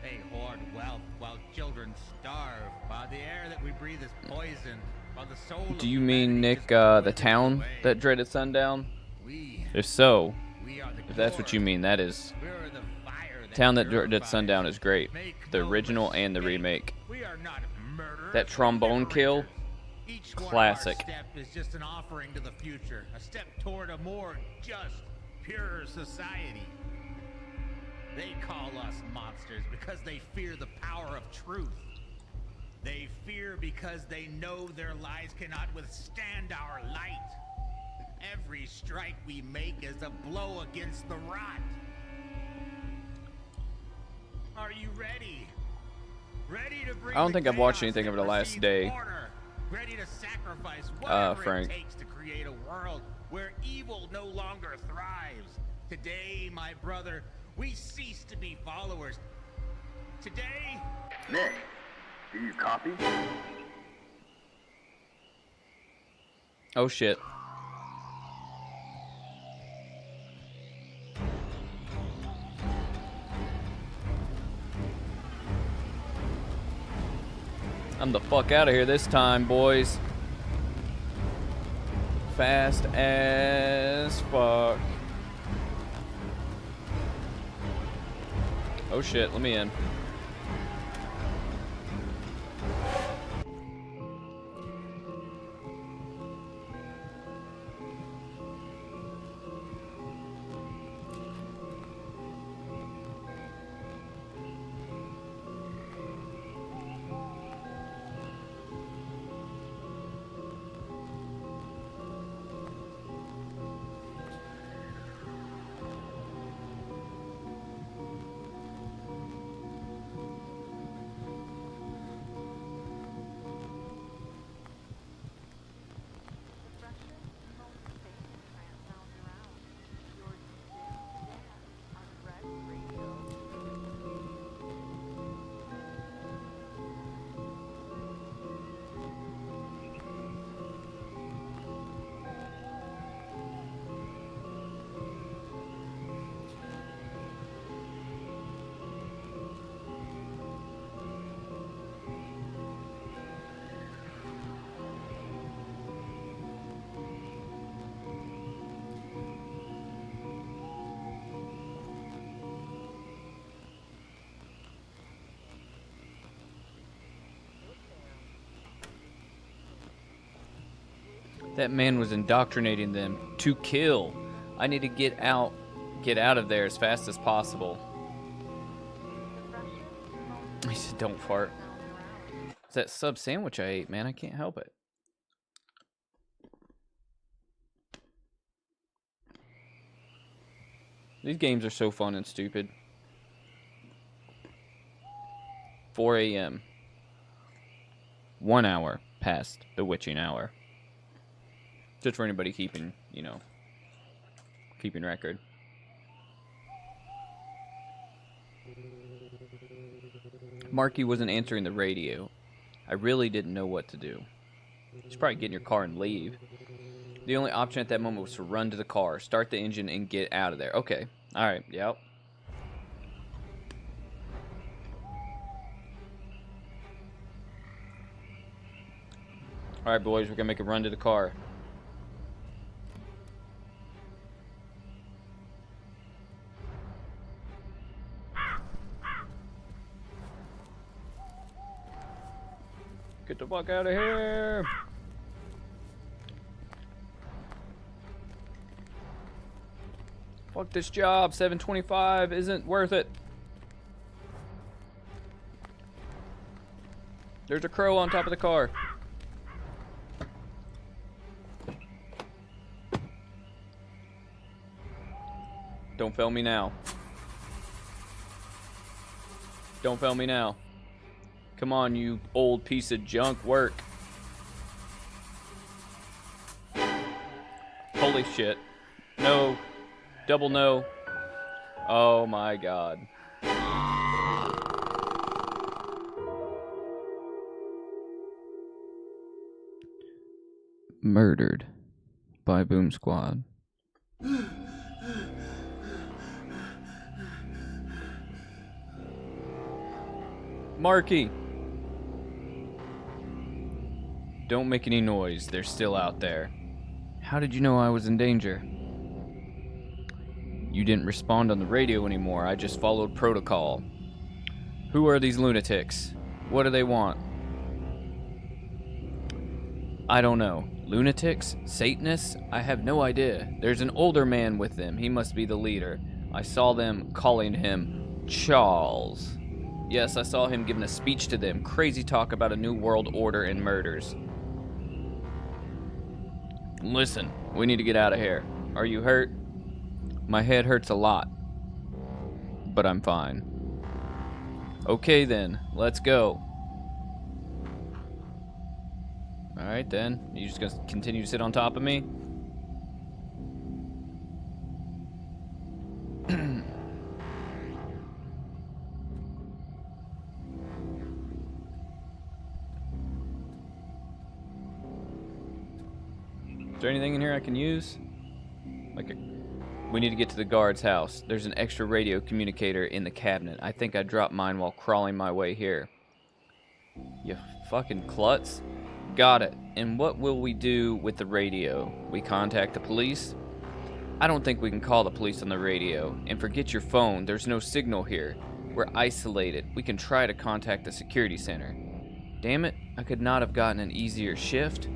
They hoard wealth while children starve, while the air that we breathe is poisoned, while the soul of Do you mean, humanity Nick, just the withers town away. that dreaded sundown? We If so, are the if that's what you cure. mean, that is... We're the fire Town that dreaded purifies. sundown is great. Make The no original and the mistake, remake. We are not murderers, That trombone we're kill, liberators. Each one of our classic. step is just an offering to the future, a step toward a more just, pure society. They call us monsters because they fear the power of truth. They fear because they know their lies cannot withstand our light. Every strike we make is a blow against the rot. Are you ready? Ready to bring I don't the think I've watched chaos anything that over the last precedes day. order? Ready to sacrifice whatever Frank. it takes to create a world where evil no longer thrives. Today, my brother, we cease to be followers. Today, Nick, do you copy? Oh, shit. I'm the fuck out of here this time, boys. Fast as fuck. Oh shit, let me in. The freshest and most famous trance sounds around. You're tuned in to Jazz on Rec Radio. That man was indoctrinating them to kill. I need to get out of there as fast as possible. The freshest and most He said, "Don't fart." sounds around. It's that sub sandwich I ate, man. I can't help it. These games are so fun and stupid. 4 a.m. 1 hour past the witching hour. Just for anybody keeping, keeping record. Marky wasn't answering the radio. I really didn't know what to do. You should probably get in your car and leave. The only option at that moment was to run to the car, start the engine, and get out of there. Okay. Alright, yep. Alright, boys, we're gonna make a run to the car. Get the fuck out of here! Fuck this job, 725 isn't worth it. There's a crow on top of the car. Don't fail me now. Don't fail me now. Come on, you old piece of junk, work. Holy shit. No. Double no. Oh my god. Murdered by Boom Squad. Marky! Don't make any noise. They're still out there. How did you know I was in danger? You didn't respond on the radio anymore. I just followed protocol. Who are these lunatics? What do they want? I don't know. Lunatics? Satanists? I have no idea. There's an older man with them. He must be the leader. I saw them calling him Charles. Yes, I saw him giving a speech to them. Crazy talk about a new world order and murders. Listen, we need to get out of here. Are you hurt? My head hurts a lot, but I'm fine. Okay then, let's go. Alright then, you just gonna continue to sit on top of me? Is there anything in here I can use? We need to get to the guard's house. There's an extra radio communicator in the cabinet. I think I dropped mine while crawling my way here. You fucking klutz. Got it. And what will we do with the radio? We contact the police? I don't think we can call the police on the radio. And forget your phone. There's no signal here. We're isolated. We can try to contact the security center. Damn it. I could not have gotten an easier shift.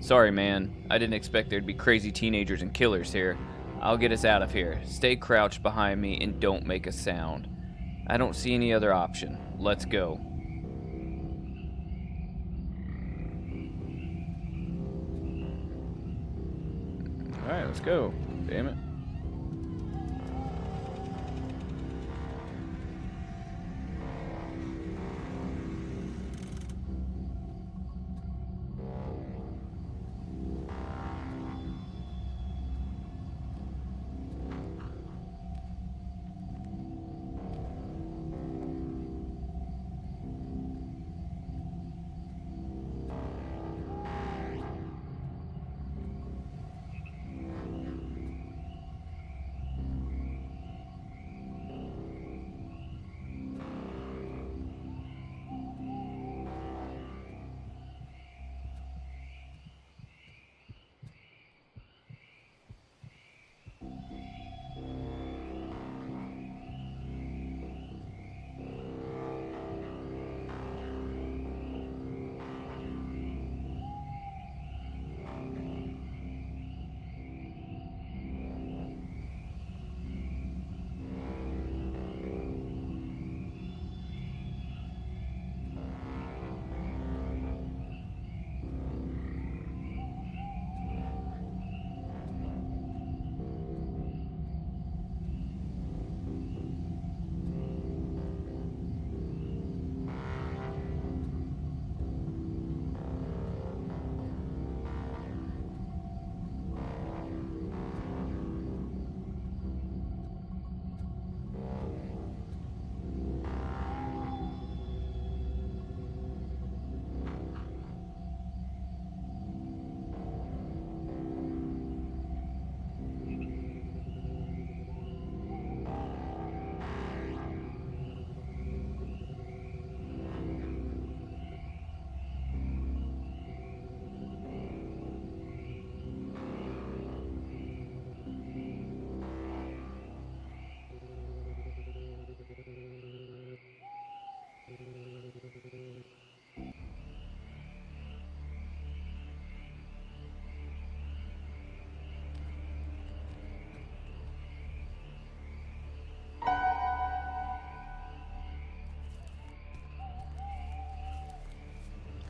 Sorry, man. I didn't expect there'd be crazy teenagers and killers here. I'll get us out of here. Stay crouched behind me and don't make a sound. I don't see any other option. Let's go. Alright, let's go. Damn it.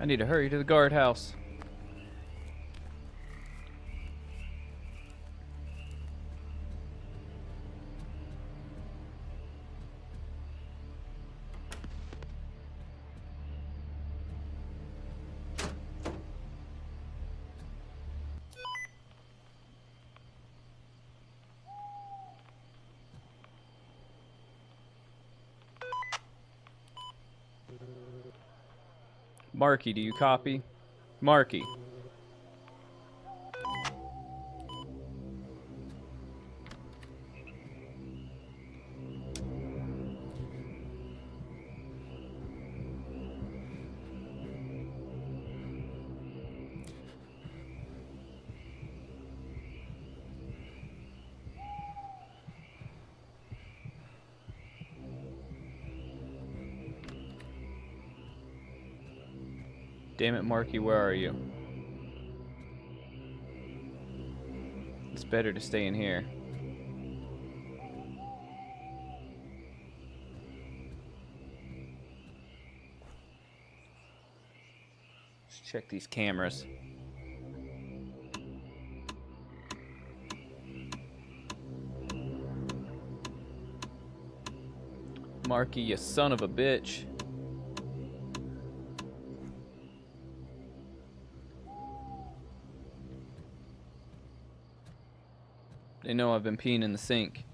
I need to hurry to the guardhouse. Marky, do you copy? Marky. Damn it, Marky, where are you? It's better to stay in here. Let's check these cameras. Marky, you son of a bitch. They know I've been peeing in the sink.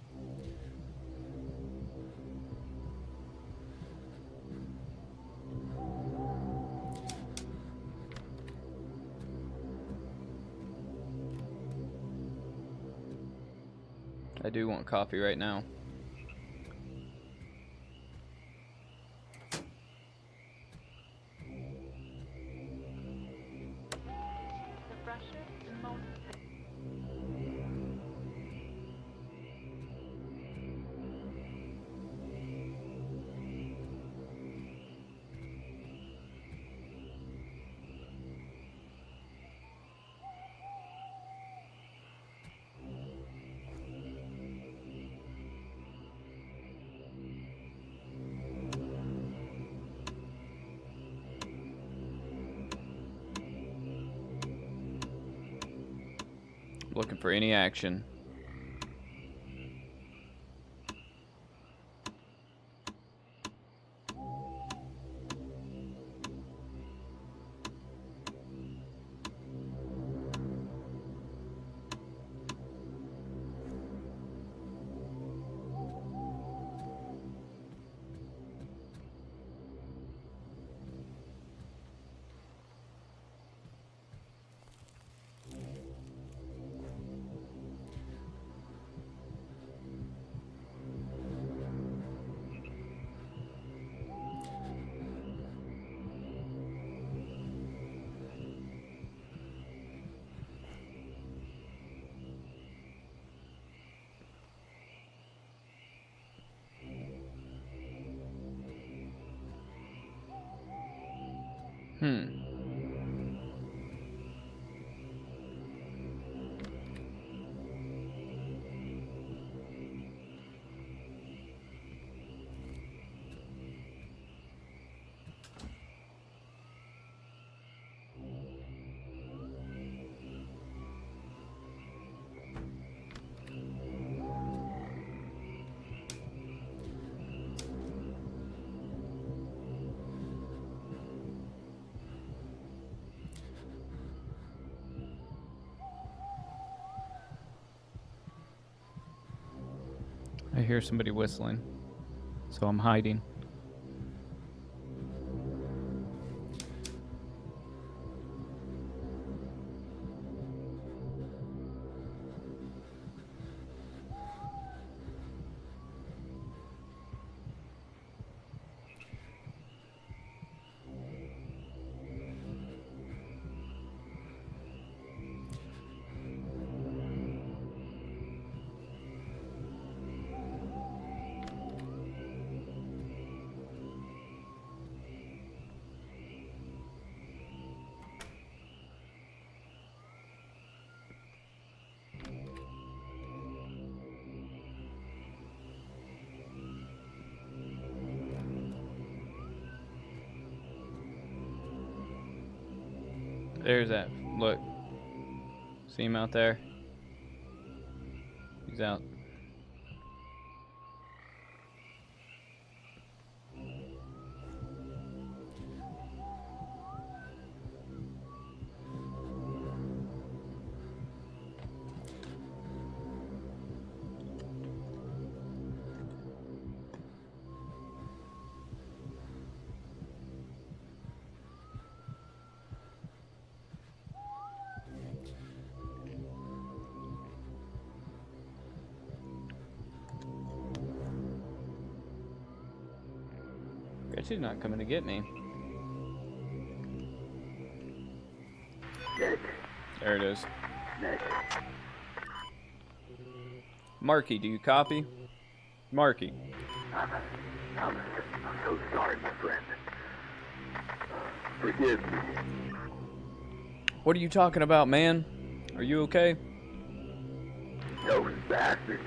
I do want coffee right now. The freshest and most Looking for any action. I hear somebody whistling, so I'm hiding. There's that. Look. See him out there? He's out. Guess he's not coming to get me. Nick. There it is. Nick. Marky, do you copy? Marky. I'm so sorry, my friend. Forgive me. What are you talking about, man? Are you okay? Those bastards.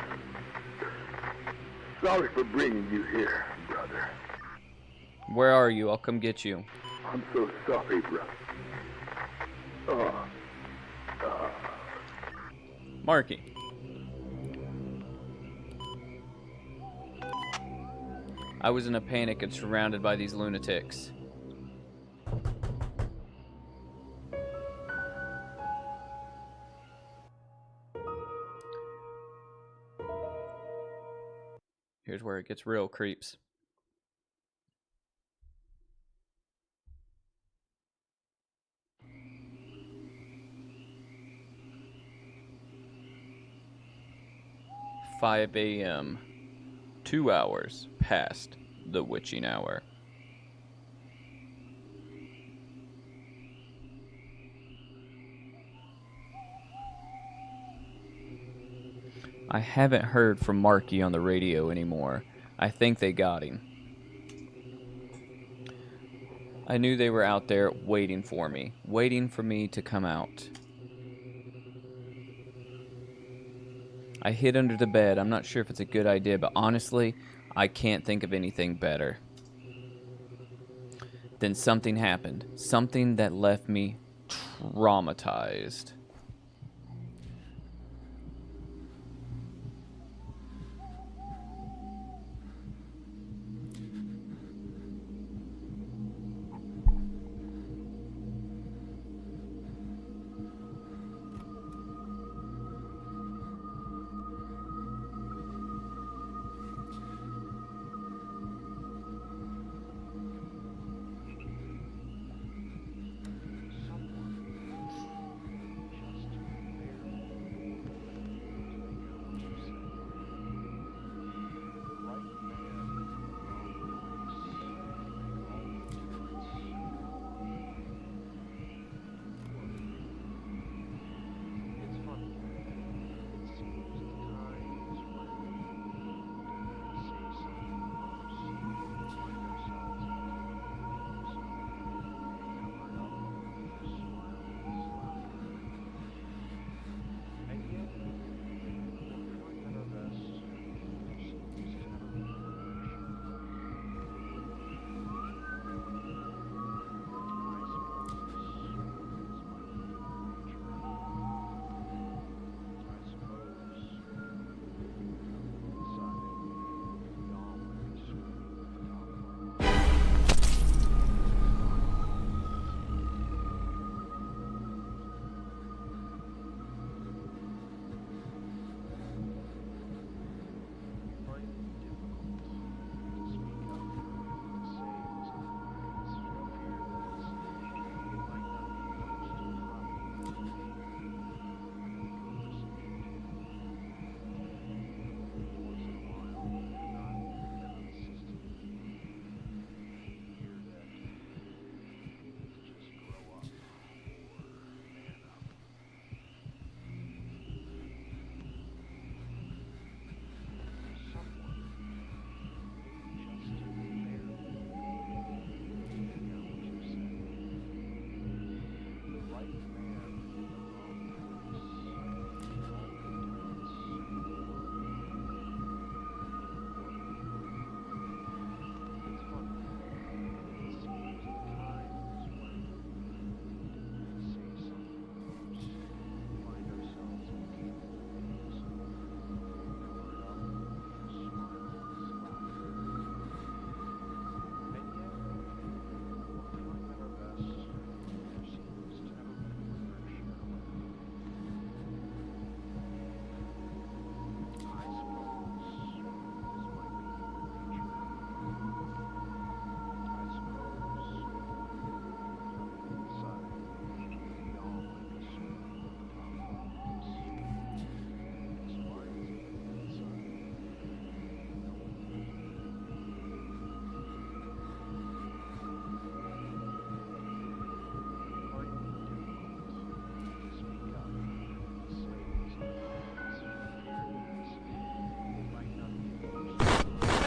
Sorry for bringing you here, brother. Where are you? I'll come get you. I'm so sorry, brother. Marky. I was in a panic and surrounded by these lunatics. Here's where it gets real, creeps. "5 a.m. 2 hours past the witching hour." I haven't heard from Marky on the radio anymore. I think they got him. I knew they were out there waiting for me to come out. I hid under the bed. I'm not sure if it's a good idea, but honestly, I can't think of anything better. Then something happened. Something that left me traumatized.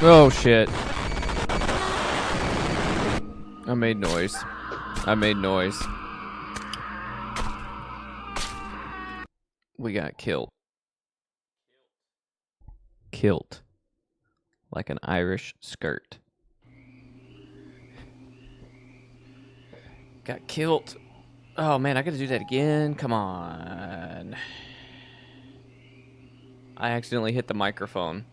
Oh shit. I made noise. I made noise. We got killed. Kilt. Like an Irish skirt. Got killed. Oh man, I gotta do that again. Come on. I accidentally hit the microphone.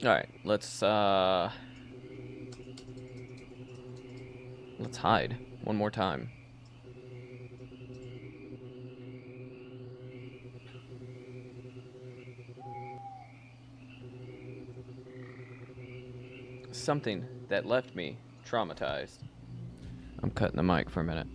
Alright, let's hide one more time. Something that left me traumatized. I'm cutting the mic for a minute.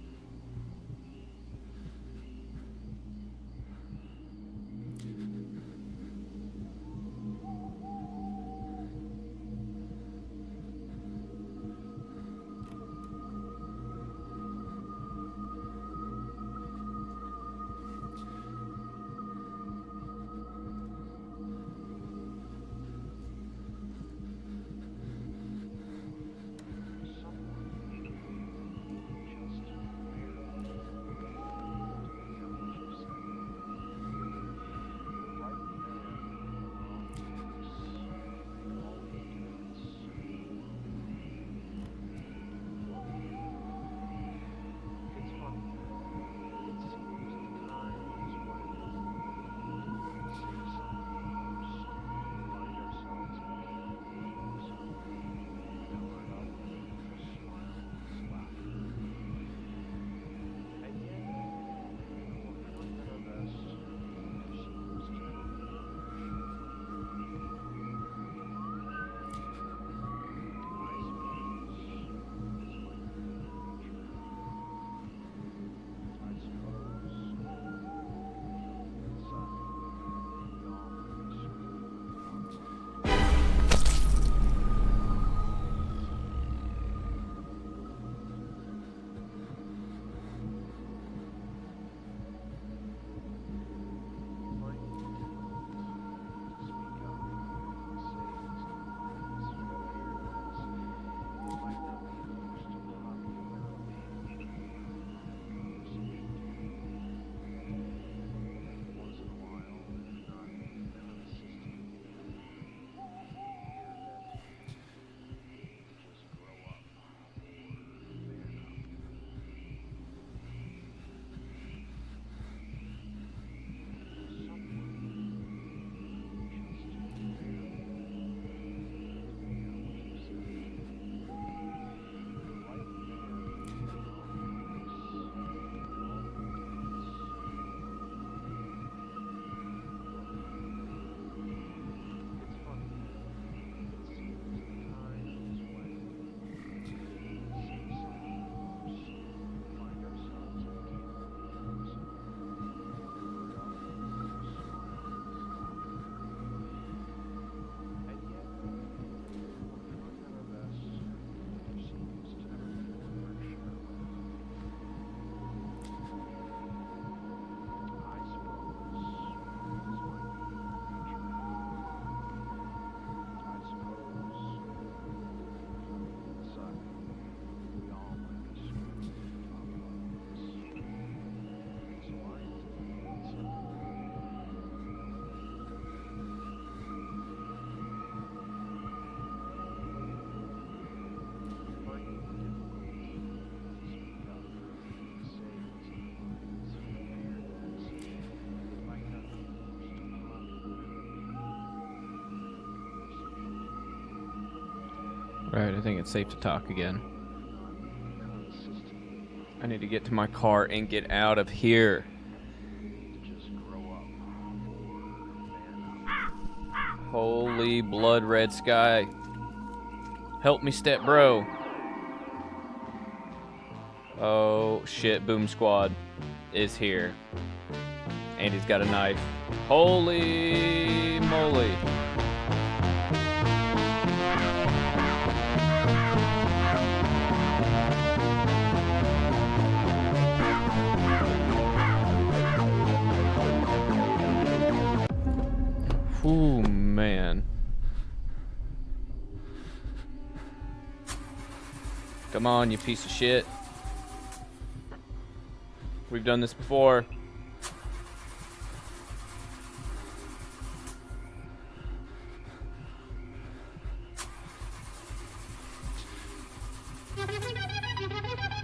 Right, I think it's safe to talk again. I need to get to my car and get out of here. Holy blood red sky. Help me, step bro. Oh shit, Boom Squad is here. And he's got a knife. Holy moly. Ooh, man. Come on, you piece of shit. We've done this before.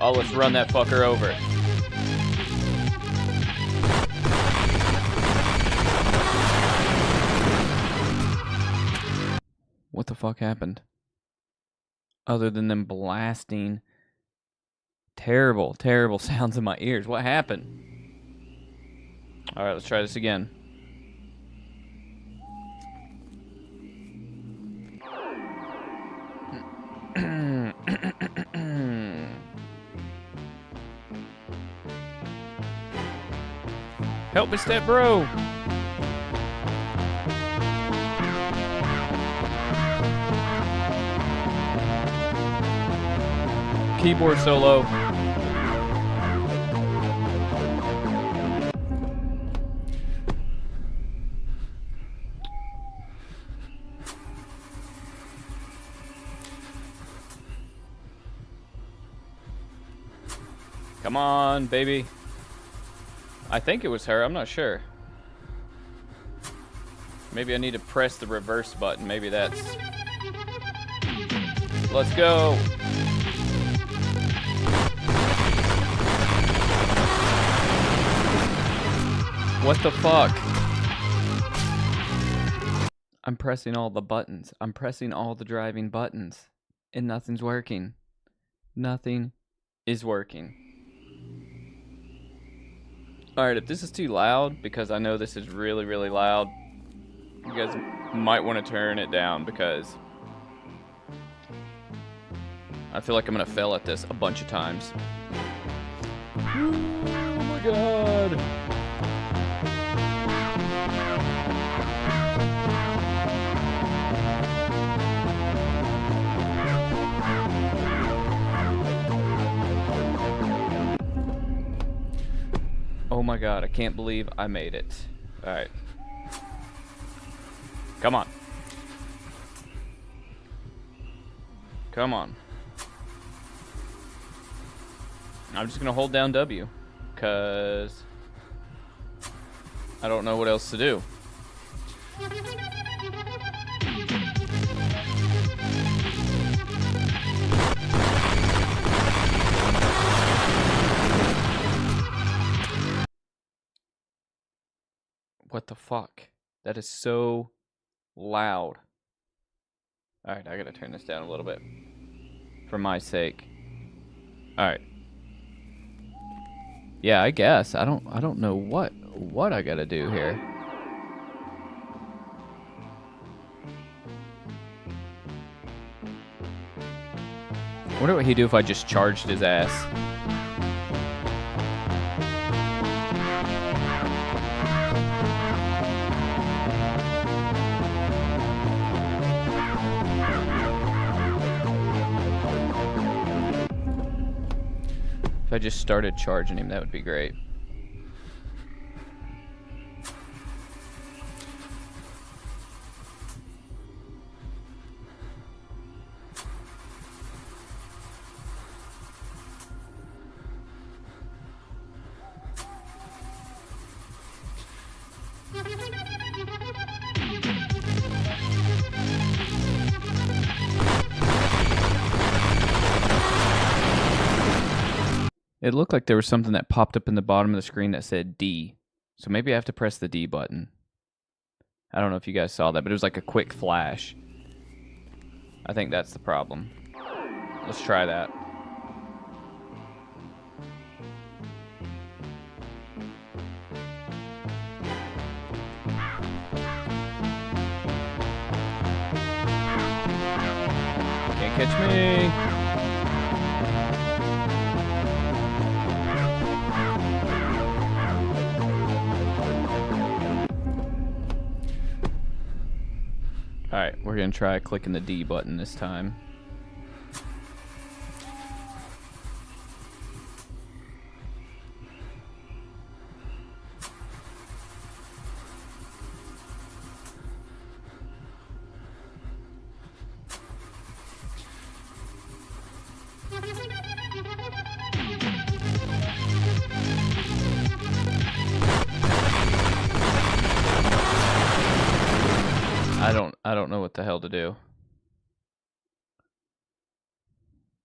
Oh, let's run that fucker over. What the fuck happened? Other than them blasting terrible, terrible sounds in my ears. What happened? Alright, let's try this again. Help me, step bro. Keyboard solo. Come on, baby. I think it was her. I'm not sure. Maybe I need to press the reverse button. Maybe that's... Let's go. What the fuck? I'm pressing all the buttons. I'm pressing all the driving buttons. And nothing's working. Nothing is working. Alright, if this is too loud, because I know this is really, really loud, you guys might want to turn it down, because I feel like I'm going to fail at this a bunch of times. Oh my god! Oh my god, I can't believe I made it. Alright. Come on. Come on. I'm just gonna hold down W, because I don't know what else to do. What the fuck? That is so loud. Alright, I gotta turn this down a little bit. For my sake. Alright. Yeah, I guess. I don't know what I gotta do here. I wonder what he'd do if I just charged his ass. If I just started charging him, that would be great. It looked like there was something that popped up in the bottom of the screen that said D. So maybe I have to press the D button. I don't know if you guys saw that, but it was like a quick flash. I think that's the problem. Let's try that. Can't catch me. Alright, we're going to try clicking the D button this time. I don't know what the hell to do.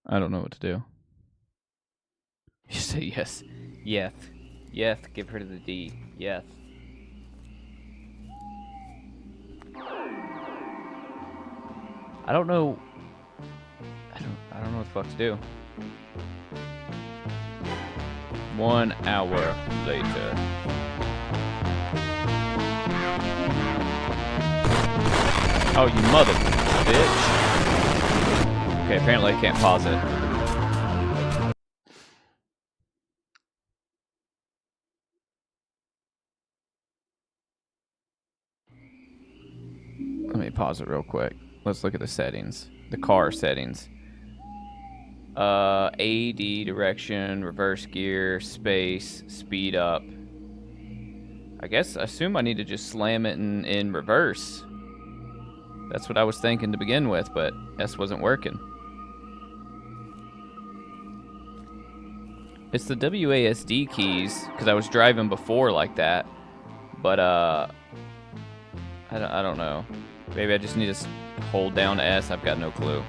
I don't know what to do. You say yes. Yes. Yes, give her the D. Yes. I don't know. I don't know what the fuck to do. 1 hour later. Oh, you mother bitch. Okay, apparently I can't pause it. Let me pause it real quick. Let's look at the settings. The car settings. AD direction, reverse gear, space, speed up. I assume I need to just slam it in reverse. That's what I was thinking to begin with, but S wasn't working. It's the WASD keys, because I was driving before like that. But, I don't know. Maybe I just need to hold down S. I've got no clue.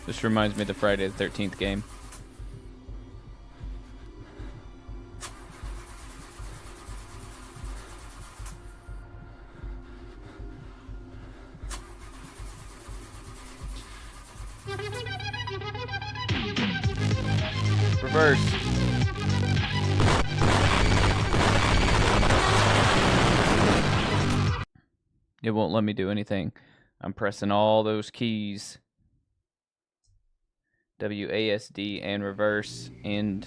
This reminds me of the Friday the 13th game. Reverse. It won't let me do anything. I'm pressing all those keys. WASD and reverse and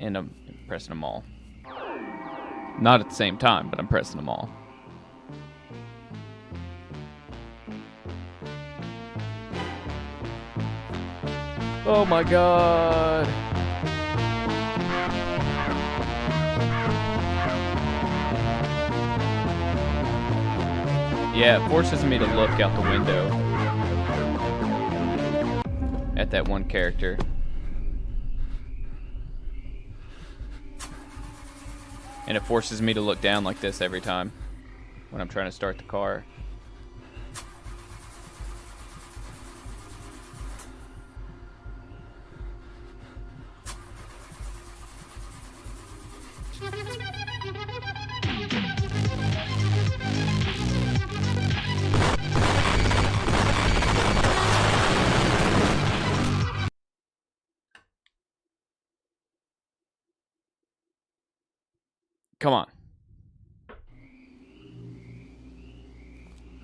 I'm pressing them all. Not at the same time, but I'm pressing them all. Oh my god. Yeah, it forces me to look out the window at that one character. And it forces me to look down like this every time when I'm trying to start the car. Come on.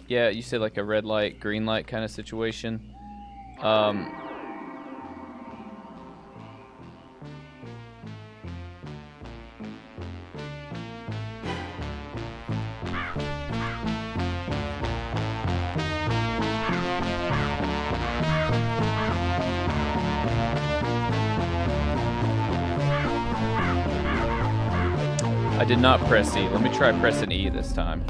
Yeah, you said like a red light, green light kind of situation. I did not press E. Let me try pressing E this time.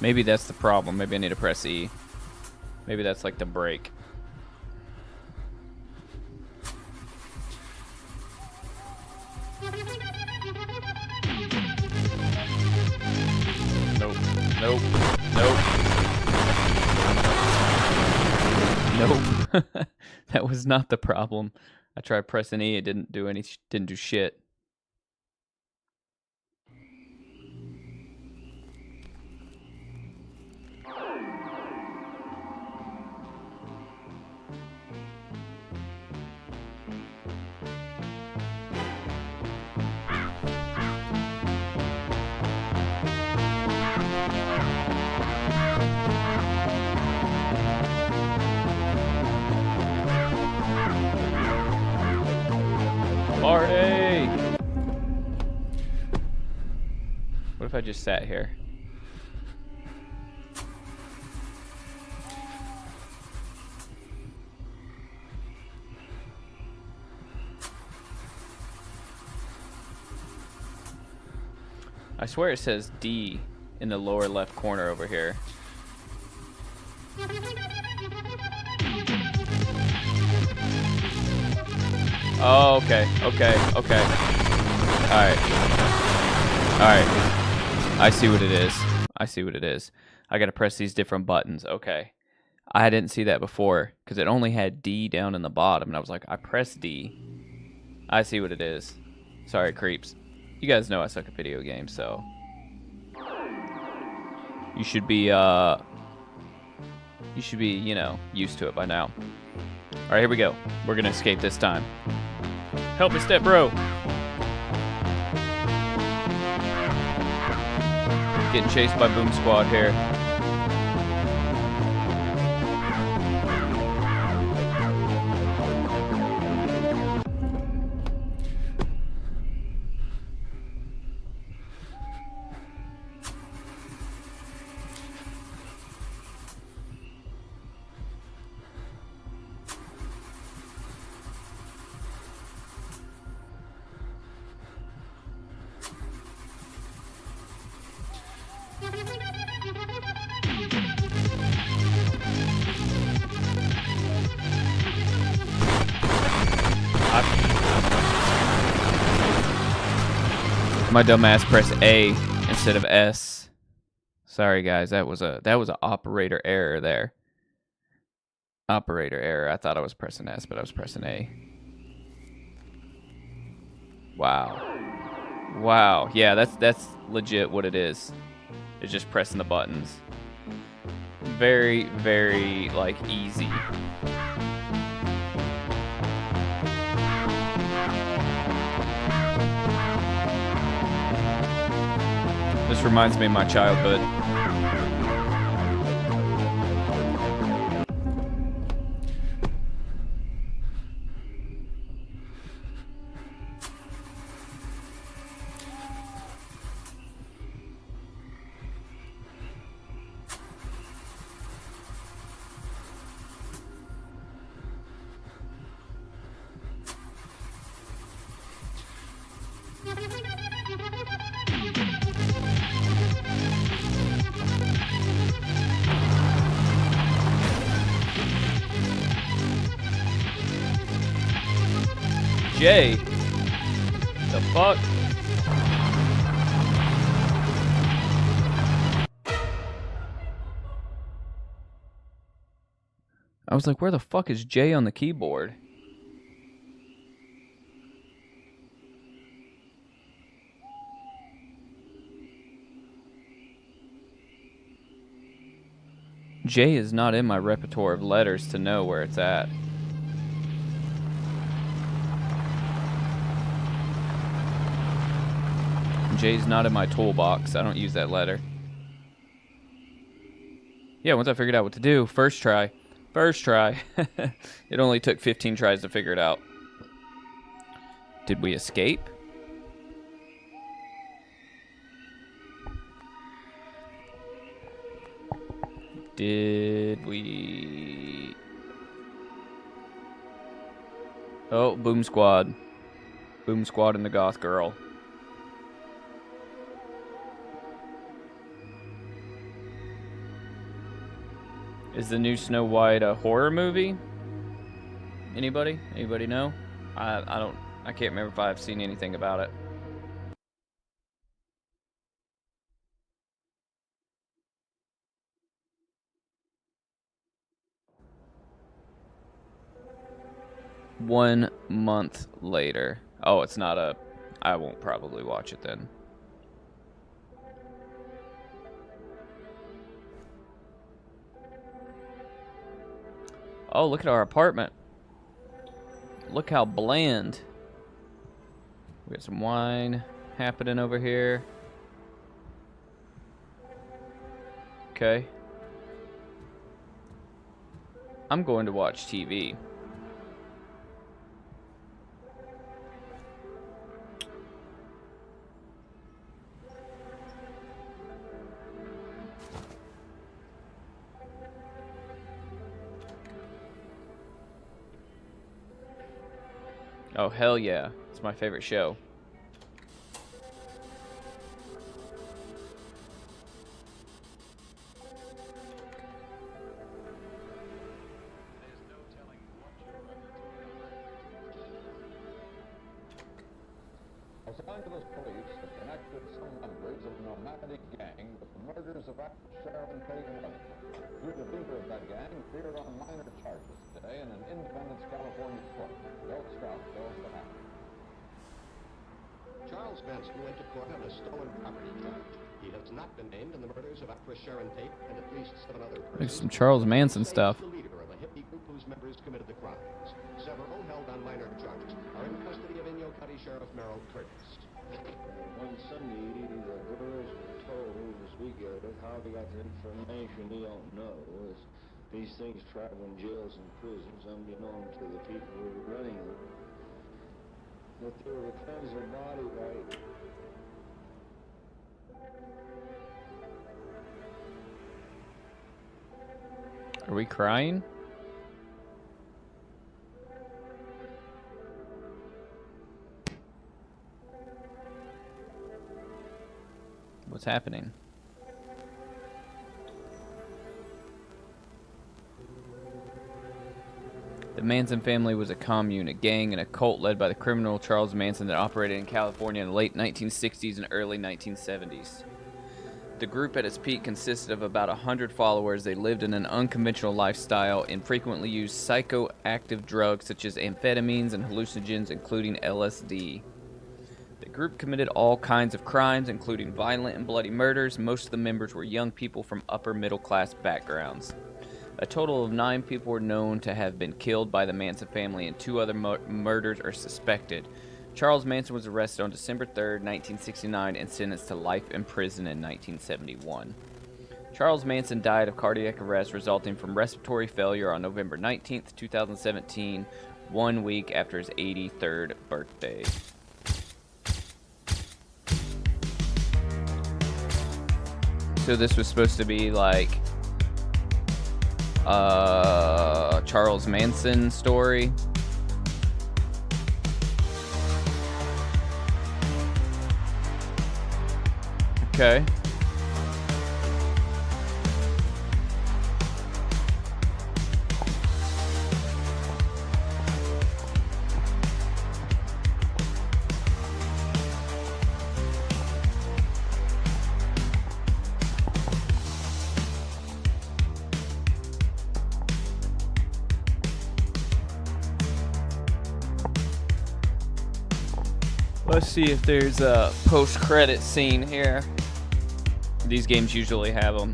Maybe that's the problem. Maybe I need to press E. Maybe that's like the brake. Nope. Nope. Nope. Nope. That was not the problem. I tried pressing E. It didn't do shit. Party! What What if I just sat here? I swear it says D in the lower left corner over here. Oh, okay. Alright. I see what it is. I gotta press these different buttons. Okay. I didn't see that before, because it only had D down in the bottom, and I was like, I pressed D. I see what it is. Sorry, creeps. You guys know I suck at video games, so... You should be, you know, used to it by now. Alright, here we go. We're gonna escape this time. Help me, step bro! Getting chased by Boom Squad here. My dumbass pressed A instead of S. Sorry guys, that was an operator error there. Operator error. I thought I was pressing S, but I was pressing A. Wow. Yeah, that's legit what it is. It's just pressing the buttons. Very, very like easy. This reminds me of my childhood. Jay, the fuck? I was like, where the fuck is Jay on the keyboard? Jay is not in my repertoire of letters to know where it's at. J's not in my toolbox. I don't use that letter. Yeah, once I figured out what to do, first try. It only took 15 tries to figure it out. Did we escape? Did we... Oh, Boom Squad. Boom Squad and the Goth Girl. Is the new Snow White a horror movie? Anybody? Anybody know? I can't remember if I've seen anything about it. One month later. Oh, it's not a... I won't probably watch it then. Oh, look at our apartment. Look how bland. We got some wine happening over here. Okay. I'm going to watch TV. Oh, hell yeah. It's my favorite show. Los Angeles police have connected some members of a nomadic gang with the murders of actor Sharon Tate and others. Who the leader of that gang cleared on minor charges today in an Independence, California court. Bill Stroud shows what happened. Charles Manson went to court on a stolen property charge. He has not been named in the murders of actress Sharon Tate and at least 7 other persons. There's some Charles Manson stuff. The leader of a hippie group whose members committed the crimes. Several held on minor charges are in custody of Inyo County Sheriff Merrill Curtis. One Sunday, the girls were told, as we get it, how they got the information they don't know. Is these things travel in jails and prisons, unbeknown to the people who are running them. That they were the kinds of body right. Are we crying? What's happening? The Manson family was a commune, a gang, and a cult led by the criminal Charles Manson that operated in California in the late 1960s and early 1970s. The group at its peak consisted of about 100 followers. They lived in an unconventional lifestyle and frequently used psychoactive drugs such as amphetamines and hallucinogens, including LSD. The group committed all kinds of crimes, including violent and bloody murders. Most of the members were young people from upper middle class backgrounds. A total of 9 people were known to have been killed by the Manson family, and 2 other murders are suspected. Charles Manson was arrested on December 3rd, 1969, and sentenced to life in prison in 1971. Charles Manson died of cardiac arrest resulting from respiratory failure on November 19th, 2017, 1 week after his 83rd birthday. So this was supposed to be like Charles Manson story. Okay. Let's see if there's a post-credit scene here. These games usually have them.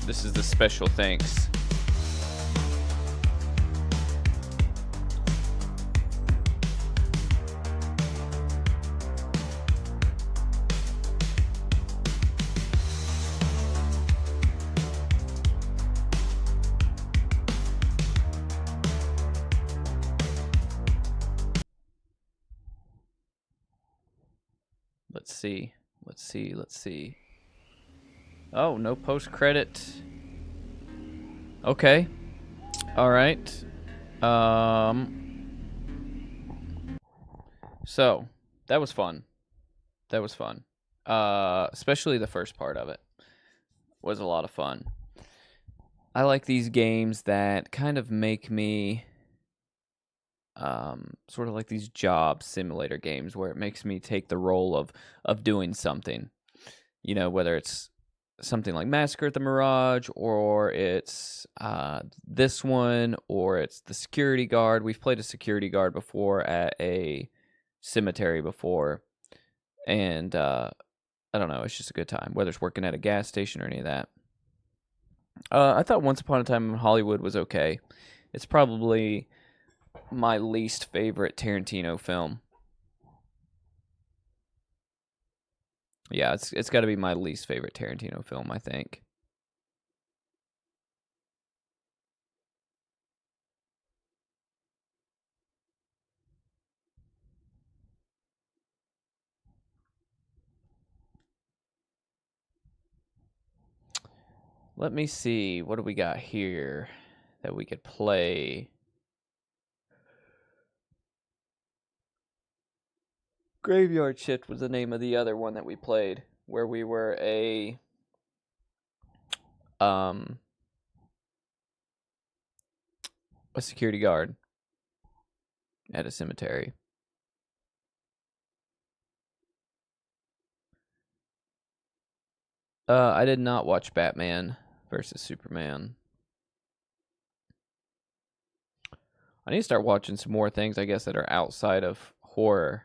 This is the special thanks. Let's see. Oh, no post-credit. Okay. All right. So, that was fun. Especially the first part of it was a lot of fun. I like these games that kind of make me sort of like these job simulator games where it makes me take the role of doing something, you know, whether it's something like Massacre at the Mirage, or it's this one, or it's the security guard. We've played a security guard before at a cemetery before, and I don't know, it's just a good time, whether it's working at a gas station or any of that. I thought Once Upon a Time in Hollywood was okay. It's probably my least favorite Tarantino film. Yeah, it's got to be my least favorite Tarantino film, I think. Let me see. What do we got here? that we could play. Graveyard Shift was the name of the other one that we played, where we were a security guard at a cemetery. I did not watch Batman versus Superman. I need to start watching some more things, I guess, that are outside of horror.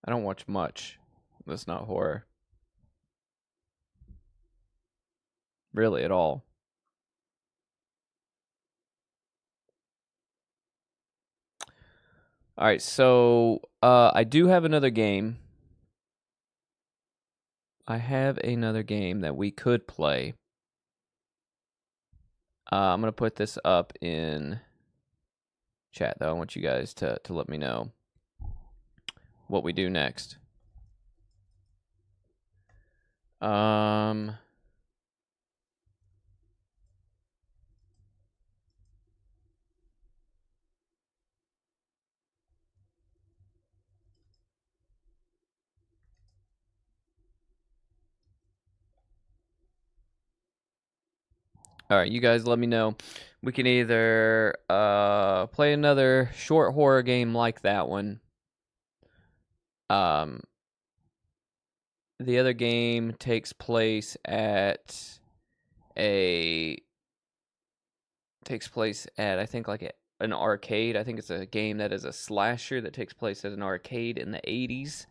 I don't watch much that's not horror. Really, at all. Alright, so I do have another game. I have another game that we could play. I'm going to put this up in chat, though. I want you guys to let me know what we do next. Alright, you guys let me know. We can either play another short horror game like that one. The other game takes place at I think like an arcade. I think it's a game that is a slasher that takes place at an arcade in the 80s.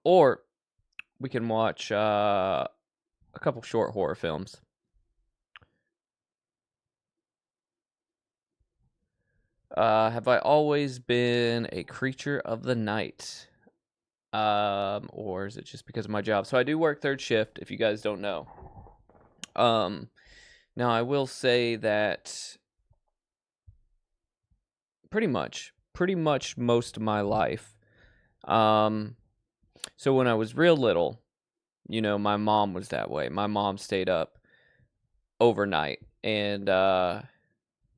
Or we can watch a couple short horror films. Have I always been a creature of the night? Or is it just because of my job? So I do work third shift, if you guys don't know. Now I will say that pretty much most of my life. So when I was real little, my mom was that way. My mom stayed up overnight, and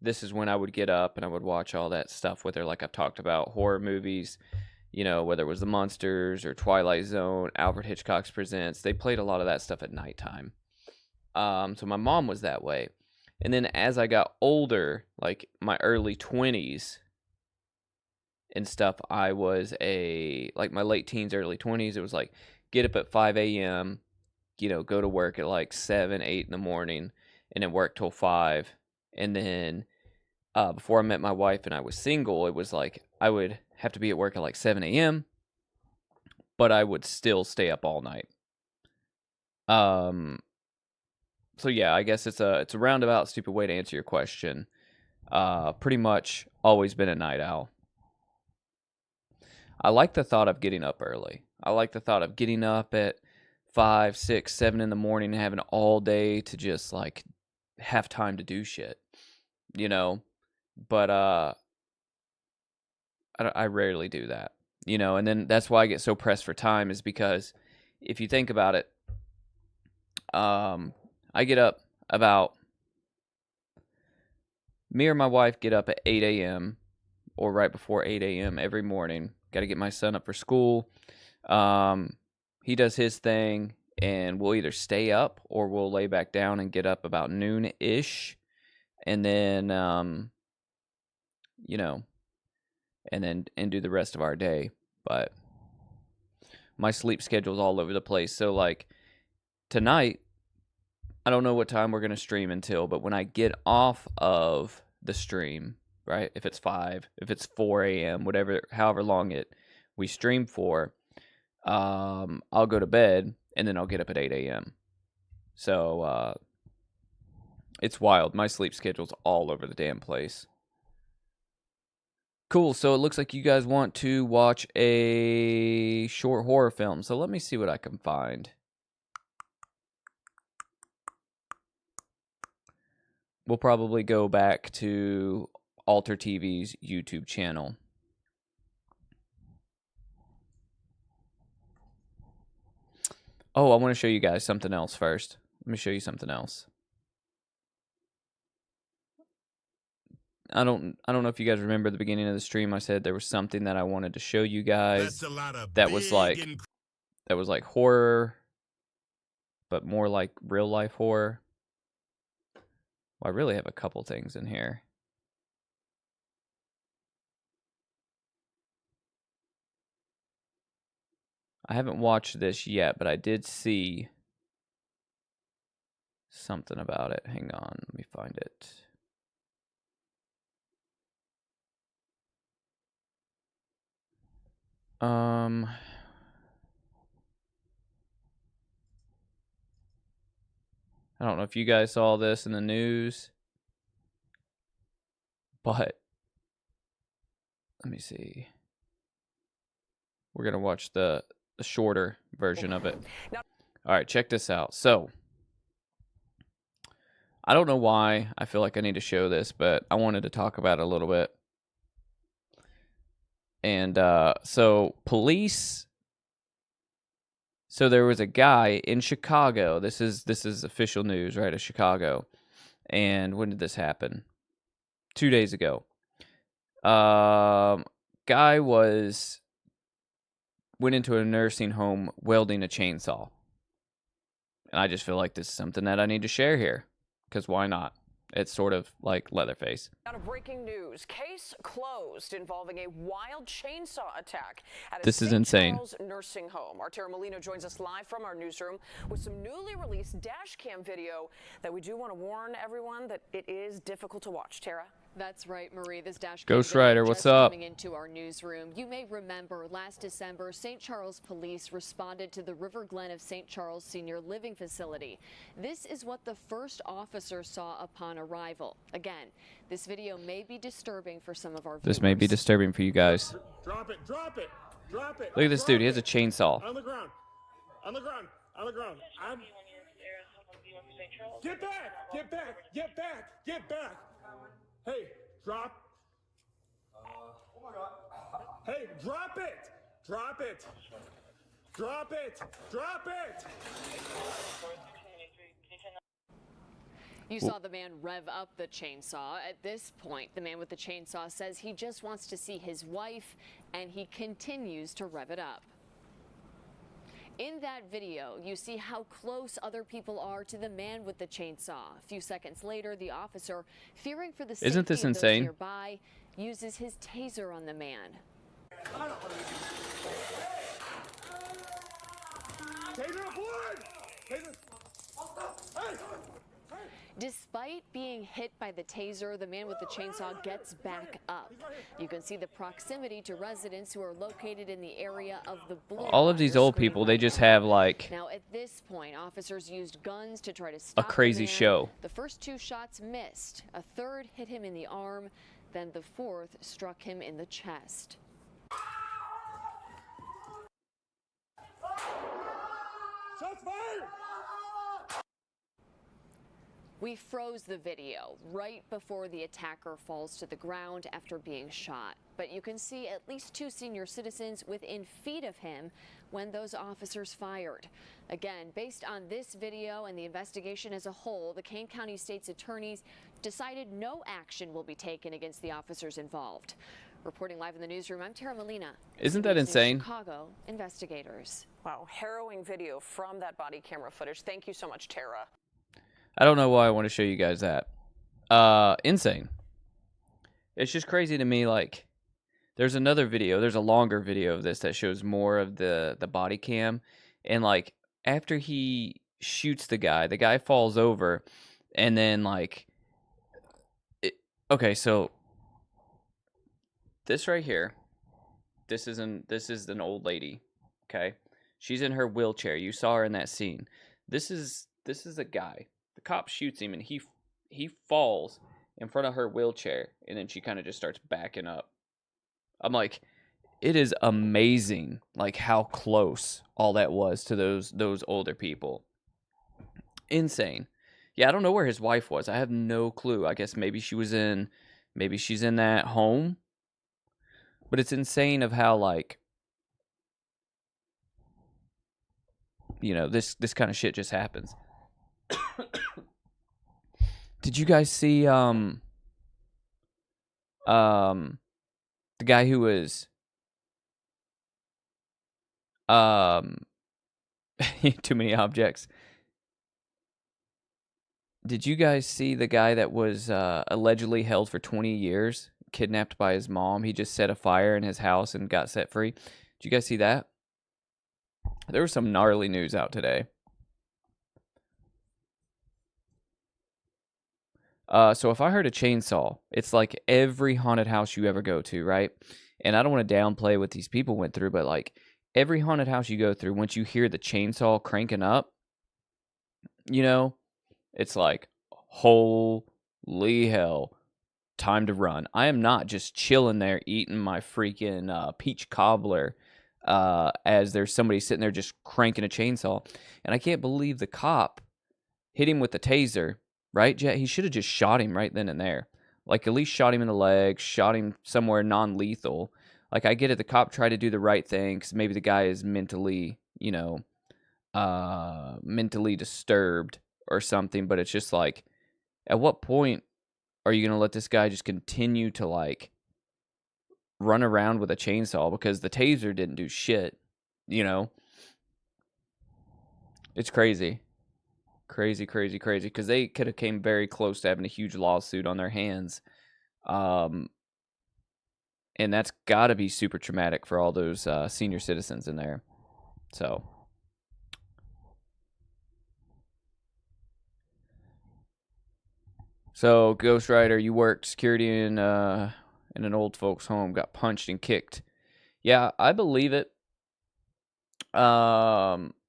this is when I would get up and I would watch all that stuff with her, like I've talked about, horror movies, whether it was The Monsters or Twilight Zone, Alfred Hitchcock's Presents. They played a lot of that stuff at nighttime. So my mom was that way. And then as I got older, like my early 20s and stuff, I was like my late teens, early 20s, it was like get up at 5 a.m., go to work at like 7, 8 in the morning, and then work till 5. And then before I met my wife and I was single, it was like I would have to be at work at like 7 a.m., but I would still stay up all night. So yeah, I guess it's a roundabout, stupid way to answer your question. Pretty much always been a night owl. I like the thought of getting up early. I like the thought of getting up at 5, 6, 7 in the morning and having all day to just like have time to do shit, But I rarely do that, And then that's why I get so pressed for time, is because if you think about it, I get up me or my wife get up at 8 a.m. or right before 8 a.m. every morning. Got to get my son up for school. He does his thing, and we'll either stay up or we'll lay back down and get up about noon-ish. And then, and do the rest of our day. But my sleep schedule's all over the place. So, like, tonight, I don't know what time we're going to stream until, but when I get off of the stream, right, if it's 5, if it's 4 a.m., however long we stream for, I'll go to bed, and then I'll get up at 8 a.m. So, it's wild. My sleep schedule's all over the damn place. Cool, so it looks like you guys want to watch a short horror film, so let me see what I can find. We'll probably go back to Alter TV's YouTube channel. Oh, I want to show you guys something else first. Let me show you something else. I don't know if you guys remember the beginning of the stream. I said there was something that I wanted to show you guys. That's a lot of that was like horror, but more like real life horror. Well, I really have a couple things in here. I haven't watched this yet, but I did see something about it. Hang on, let me find it. I don't know if you guys saw this in the news, but let me see. We're going to watch the shorter version of it. All right, check this out. So, I don't know why I feel like I need to show this, but I wanted to talk about it a little bit. And so police. So there was a guy in Chicago. This is official news, right? Of Chicago. And when did this happen? 2 days ago. Guy went into a nursing home welding a chainsaw. And I just feel like this is something that I need to share here. Because why not? It's sort of like Leatherface. Out of breaking news, case closed involving a wild chainsaw attack at a This is St. insane. Charles nursing home. Our Tara Molino joins us live from our newsroom with some newly released dash cam video that we do want to warn everyone that it is difficult to watch. Tara? That's right, Marie. This dash Ghost video Rider, just what's up? Coming into our newsroom. You may remember last December, St. Charles police responded to the River Glen of St. Charles Senior Living Facility. This is what the first officer saw upon arrival. Again, this video may be disturbing for some of our viewers. This may be disturbing for you guys. Drop it, drop it, drop it. Look at this dude. He has a chainsaw. On the ground. On the ground. On the ground. Get back! Get back! Get back! Get back! Hey, drop. Oh my God. Hey, drop it! Drop it! Drop it! Drop it! You saw the man rev up the chainsaw. At this point, the man with the chainsaw says he just wants to see his wife, and he continues to rev it up. In that video, you see how close other people are to the man with the chainsaw. A few seconds later, the officer, fearing for the Isn't this safety of those insane? nearby, uses his taser on the man. Taser blood! Taser. Hey! Despite being hit by the taser, the man with the chainsaw gets back up. You can see the proximity to residents who are located in the area of the blue. All of these old people, they just have like Now at this point, officers used guns to try to stop a crazy the man. show. The first two shots missed. A third hit him in the arm, then the fourth struck him in the chest. Shots fired! We froze the video right before the attacker falls to the ground after being shot. But you can see at least two senior citizens within feet of him when those officers fired. Again, based on this video and the investigation as a whole, the Kane County State's attorneys decided no action will be taken against the officers involved. Reporting live in the newsroom, I'm Tara Molina. Isn't that CBS News insane? Chicago investigators. Wow, harrowing video from that body camera footage. Thank you so much, Tara. I don't know why I want to show you guys that. Insane. It's just crazy to me. Like, there's another video. There's a longer video of this that shows more of the body cam. And, like, after he shoots the guy falls over. And then, like... Okay, so... This right here. This is an old lady. Okay? She's in her wheelchair. You saw her in that scene. This is a guy. The cop shoots him, and he falls in front of her wheelchair, and then she kind of just starts backing up. I'm like, it is amazing, like how close all that was to those older people. Insane. Yeah, I don't know where his wife was. I have no clue. I guess maybe she's in that home. But it's insane of how, like, you know, this kind of shit just happens. Did you guys see The guy who was too many objects. Did you guys see the guy that was allegedly held for 20 years, kidnapped by his mom? He just set a fire in his house and got set free. Did you guys see that? There was some gnarly news out today. So if I heard a chainsaw, it's like every haunted house you ever go to, right? And I don't want to downplay what these people went through, but like every haunted house you go through, once you hear the chainsaw cranking up, you know, it's like, holy hell, time to run. I am not just chilling there eating my freaking peach cobbler as there's somebody sitting there just cranking a chainsaw. And I can't believe the cop hit him with the taser, right, Jet? He should have just shot him right then and there. Like, at least shot him in the leg, shot him somewhere non-lethal. Like, I get it, the cop tried to do the right thing because maybe the guy is mentally, mentally disturbed or something, but it's just like, at what point are you going to let this guy just continue to, like, run around with a chainsaw? Because the taser didn't do shit, It's crazy. Crazy, because they could have came very close to having a huge lawsuit on their hands. And that's got to be super traumatic for all those senior citizens in there. So Ghost Rider, you worked security in an old folks' home, got punched and kicked. Yeah, I believe it.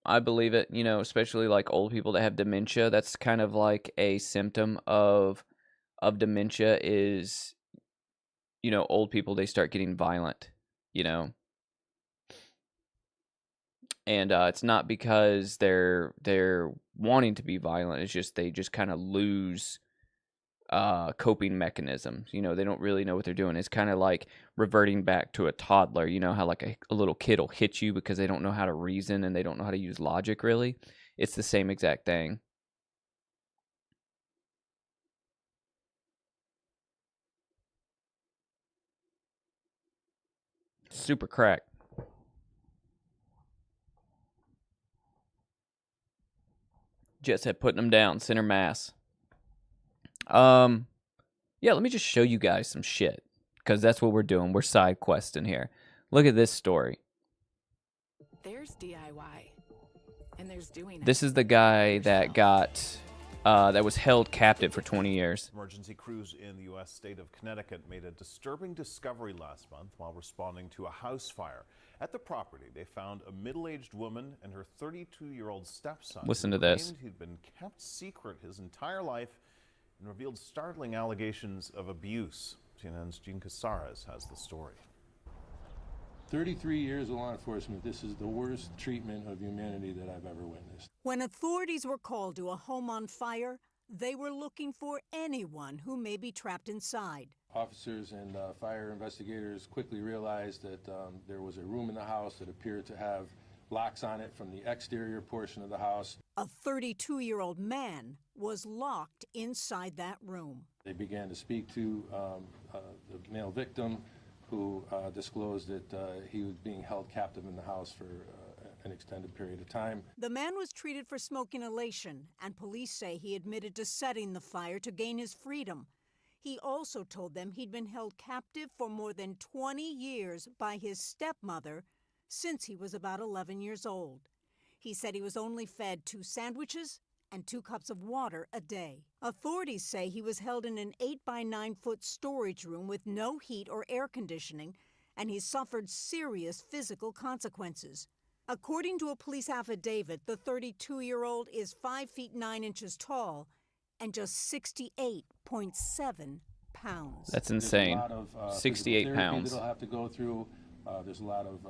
I believe it, especially like old people that have dementia. That's kind of like a symptom of dementia is, old people, they start getting violent, And it's not because they're wanting to be violent. It's just they just kind of lose coping mechanisms. They don't really know what they're doing. It's kind of like reverting back to a toddler. You know how like a little kid will hit you because they don't know how to reason and they don't know how to use logic, really? It's the same exact thing. Super crack. Jet said putting them down, center mass. Yeah, let me just show you guys some shit, because that's what we're doing. We're side questing here. Look at this story. There's DIY, and there's doing it. This is the guy that got that was held captive for 20 years. Emergency crews in the U.S. state of Connecticut made a disturbing discovery last month while responding to a house fire. At the property, they found a middle-aged woman and her 32-year-old stepson. Listen to this. He'd been kept secret his entire life and revealed startling allegations of abuse. CNN's Gene Casares has the story. 33 years of law enforcement, this is the worst treatment of humanity that I've ever witnessed. When authorities were called to a home on fire, they were looking for anyone who may be trapped inside. Officers and fire investigators quickly realized that there was a room in the house that appeared to have locks on it from the exterior portion of the house. A 32-year-old man was locked inside that room. They began to speak to the male victim, who disclosed that he was being held captive in the house for an extended period of time. The man was treated for smoke inhalation, and police say he admitted to setting the fire to gain his freedom. He also told them he'd been held captive for more than 20 years by his stepmother since he was about 11 years old. He said he was only fed 2 sandwiches and 2 cups of water a day. Authorities say he was held in an 8-by-9-foot storage room with no heat or air conditioning, and he suffered serious physical consequences. According to a police affidavit, the 32-year-old is 5 feet 9 inches tall and just 68.7 pounds. That's insane. There's a lot of 68 pounds. That'll have to go through. There's a lot of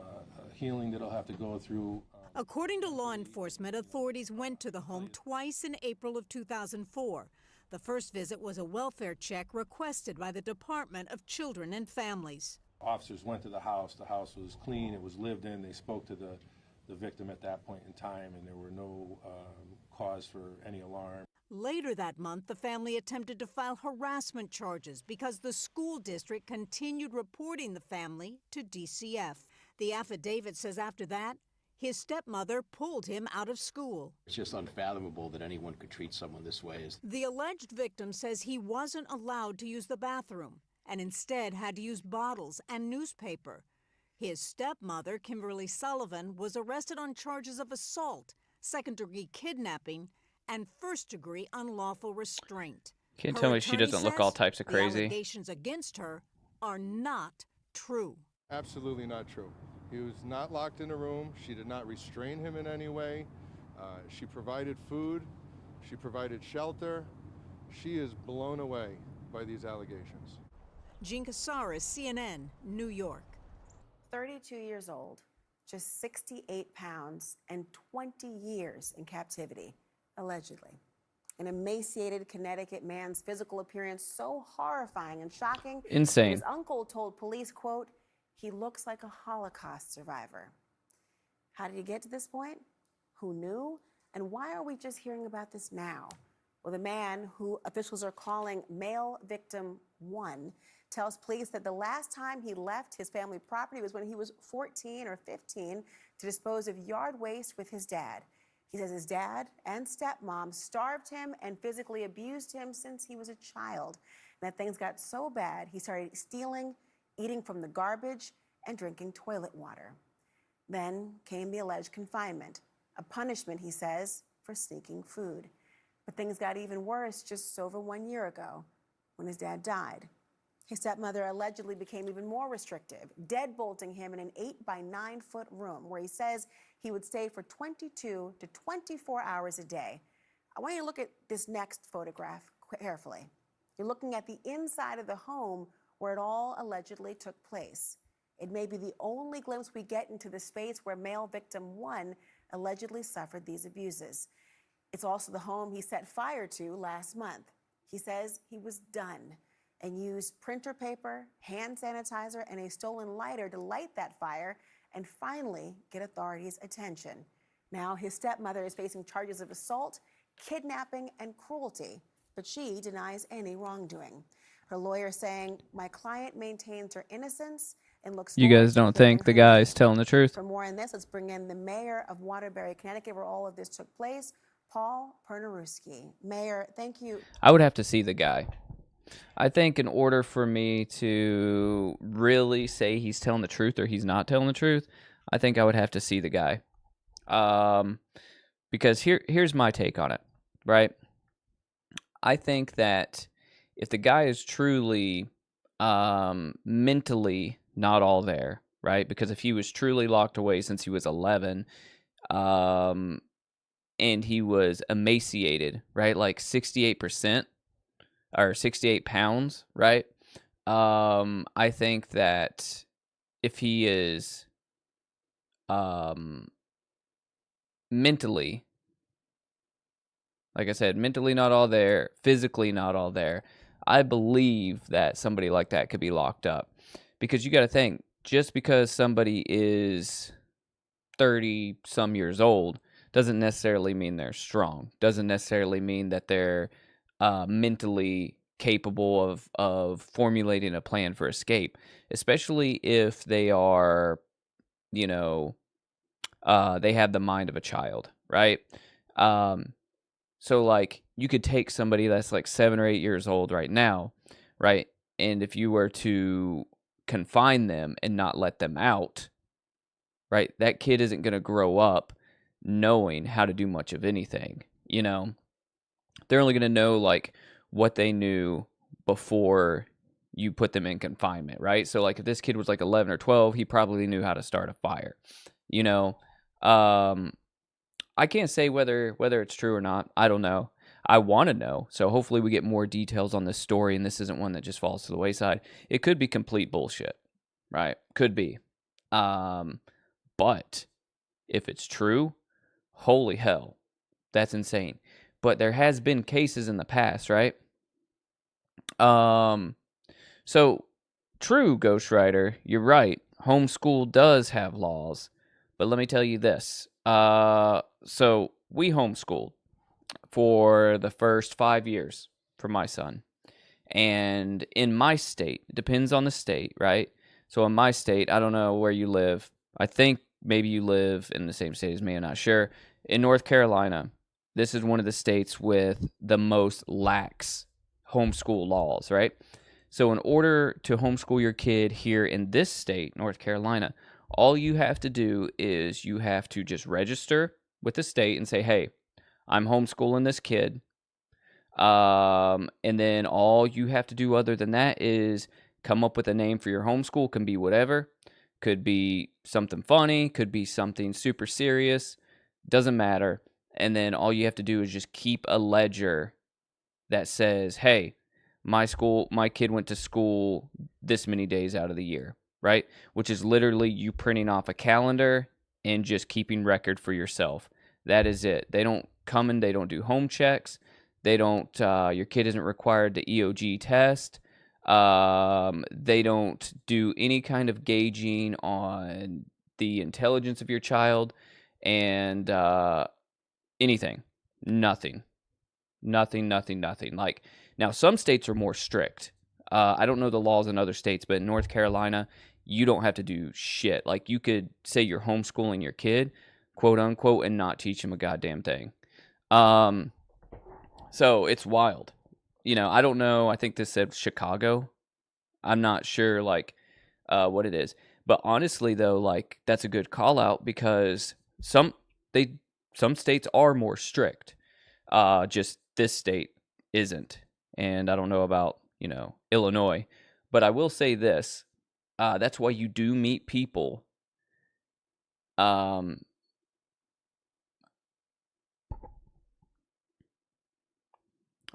healing that'll have to go through. According to law enforcement, authorities went to the home twice in April of 2004. The first visit was a welfare check requested by the Department of Children and Families. Officers went to the house. The house was clean. It was lived in. They spoke to the victim at that point in time, and there were no cause for any alarm. Later that month, the family attempted to file harassment charges because the school district continued reporting the family to DCF. The affidavit says after that, his stepmother pulled him out of school. It's just unfathomable that anyone could treat someone this way. The alleged victim says he wasn't allowed to use the bathroom and instead had to use bottles and newspaper. His stepmother, Kimberly Sullivan, was arrested on charges of assault, second-degree kidnapping, and first-degree unlawful restraint. Can't Her tell me she attorney doesn't look says all types of the crazy. allegations against her are not true. Absolutely not true. He was not locked in a room. She did not restrain him in any way. She provided food. She provided shelter. She is blown away by these allegations. Jean Casares, CNN, New York. 32 years old, just 68 pounds, and 20 years in captivity, allegedly. An emaciated Connecticut man's physical appearance so horrifying and shocking. Insane. His uncle told police, quote, "He looks like a Holocaust survivor." How did he get to this point? Who knew? And why are we just hearing about this now? Well, the man, who officials are calling male victim 1, tells police that the last time he left his family property was when he was 14 or 15 to dispose of yard waste with his dad. He says his dad and stepmom starved him and physically abused him since he was a child. And that things got so bad, he started stealing, eating from the garbage, and drinking toilet water. Then came the alleged confinement, a punishment, he says, for sneaking food. But things got even worse just over 1 year ago when his dad died. His stepmother allegedly became even more restrictive, deadbolting him in an 8-by-9-foot room where he says he would stay for 22 to 24 hours a day. I want you to look at this next photograph carefully. You're looking at the inside of the home where it all allegedly took place. It may be the only glimpse we get into the space where male victim 1 allegedly suffered these abuses. It's also the home he set fire to last month. He says he was done and used printer paper, hand sanitizer, and a stolen lighter to light that fire and finally get authorities' attention. Now his stepmother is facing charges of assault, kidnapping, and cruelty, but she denies any wrongdoing. Her lawyer saying, "My client maintains her innocence and looks You forward guys to don't hearing think the her guy's name." telling the truth? For more on this, let's bring in the mayor of Waterbury, Connecticut, where all of this took place, Paul Pernaruski. Mayor, thank you. I would have to see the guy. I think in order for me to really say he's telling the truth or he's not telling the truth, I think I would have to see the guy. Because here's my take on it, right? I think that if the guy is truly mentally not all there, right? Because if he was truly locked away since he was 11, and he was emaciated, right? Like 68%. Or 68 pounds, right? I think that if he is mentally, like I said, mentally not all there, physically not all there, I believe that somebody like that could be locked up. Because you got to think, just because somebody is 30-some years old doesn't necessarily mean they're strong. Doesn't necessarily mean that they're mentally capable of formulating a plan for escape, especially if they are, they have the mind of a child, right? So like you could take somebody that's like 7 or 8 years old right now, right? And if you were to confine them and not let them out, right? That kid isn't going to grow up knowing how to do much of anything, They're only going to know like what they knew before you put them in confinement, right? So like if this kid was like 11 or 12, he probably knew how to start a fire. I can't say whether it's true or not. I don't know. I want to know. So hopefully we get more details on this story and this isn't one that just falls to the wayside. It could be complete bullshit, right? Could be. But if it's true, holy hell, that's insane. But there has been cases in the past, right? So true, Ghostwriter, you're right. Homeschool does have laws, but let me tell you this. So we homeschooled for the first 5 years for my son. And in my state, it depends on the state, right? So in my state, I don't know where you live. I think maybe you live in the same state as me. I'm not sure. In North Carolina, this is one of the states with the most lax homeschool laws, right? So in order to homeschool your kid here in this state, North Carolina, all you have to do is you have to just register with the state and say, hey, I'm homeschooling this kid. And then all you have to do other than that is come up with a name for your homeschool. Can be whatever. Could be something funny. Could be something super serious. Doesn't matter. And then all you have to do is just keep a ledger that says, hey, my kid went to school this many days out of the year, right? Which is literally you printing off a calendar and just keeping record for yourself. That is it. They don't come and they don't do home checks. They don't, your kid isn't required to EOG test. They don't do any kind of gauging on the intelligence of your child and anything. Nothing. Like, now some states are more strict. I don't know the laws in other states, but in North Carolina, you don't have to do shit. Like, you could say you're homeschooling your kid, quote unquote, and not teach him a goddamn thing. So it's wild. I don't know. I think this said Chicago. I'm not sure, like, what it is. But honestly, though, like, that's a good call out because some states are more strict. Just this state isn't. And I don't know about, Illinois. But I will say this. That's why you do meet people. All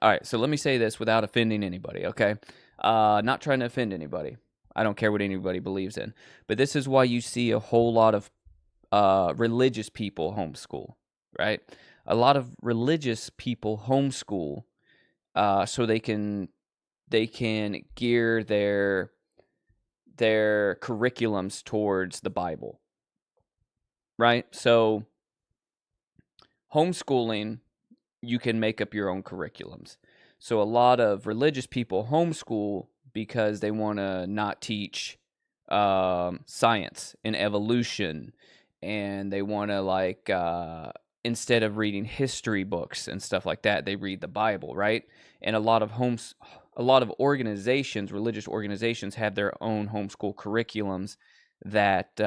right, so let me say this without offending anybody, okay? Not trying to offend anybody. I don't care what anybody believes in. But this is why you see a whole lot of religious people homeschool, right? A lot of religious people homeschool so they can gear their curriculums towards the Bible, right? So homeschooling, you can make up your own curriculums. So a lot of religious people homeschool because they want to not teach science and evolution, and they want to, like, instead of reading history books and stuff like that, they read the Bible, right? And a lot of organizations, religious organizations, have their own homeschool curriculums that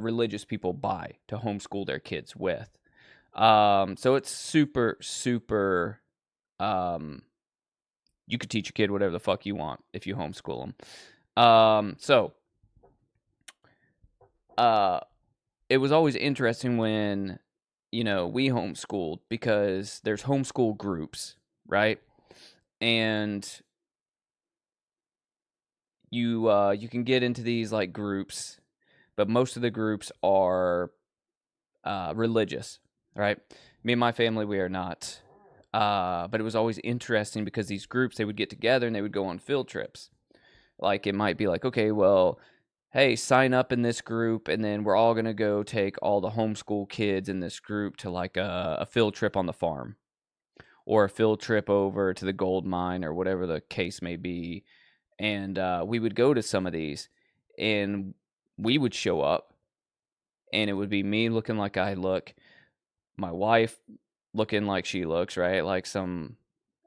religious people buy to homeschool their kids with. So it's super, super, you could teach your kid whatever the fuck you want if you homeschool them. It was always interesting when, we homeschooled because there's homeschool groups, right? And you can get into these, like, groups, but most of the groups are religious, right? Me and my family, we are not. But it was always interesting because these groups, they would get together and they would go on field trips. Like, it might be like, okay, well, hey, sign up in this group, and then we're all going to go take all the homeschool kids in this group to, like, a field trip on the farm, or a field trip over to the gold mine, or whatever the case may be. And we would go to some of these, and we would show up, and it would be me looking like I look, my wife looking like she looks, right? Like some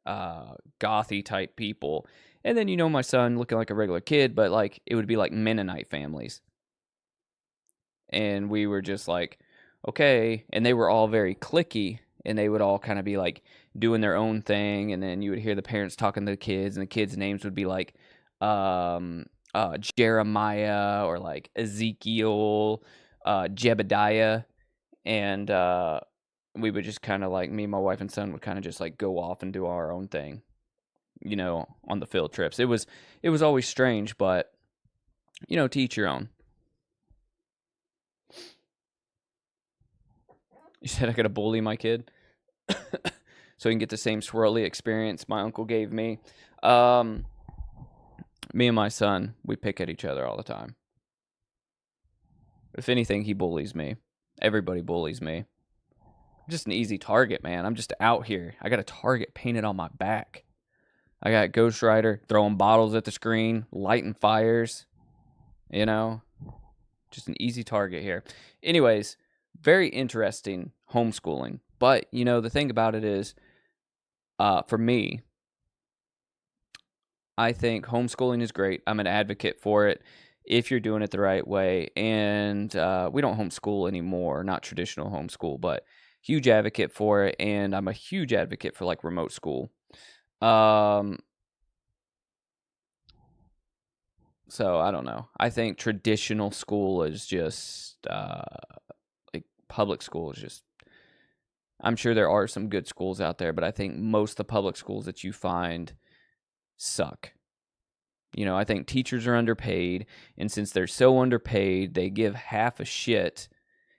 gothy type people. And then, my son looking like a regular kid, but, like, it would be like Mennonite families. And we were just like, okay. And they were all very cliquey, and they would all kind of be, like, doing their own thing. And then you would hear the parents talking to the kids, and the kids' names would be like Jeremiah, or like Ezekiel, Jebediah. And we would just kind of, like, me and my wife and son would kind of just, like, go off and do our own thing, on the field trips. It was always strange, but, to each your own. You said I gotta bully my kid so he can get the same swirly experience my uncle gave me. Me and my son, we pick at each other all the time. If anything, he bullies me. Everybody bullies me. just an easy target, man. I'm just out here. I got a target painted on my back. I got Ghost Rider throwing bottles at the screen, lighting fires, you know, just an easy target here. Anyways, very interesting homeschooling. But, you know, the thing about it is, for me, I think homeschooling is great. I'm an advocate for it if you're doing it the right way. And we don't homeschool anymore, not traditional homeschool, but huge advocate for it. And I'm a huge advocate for like remote school. So I don't know. I think traditional school is just like public school is just. I'm sure there are some good schools out there, but I think most of the public schools that you find suck. You know, I think teachers are underpaid, and since they're so underpaid, they give half a shit,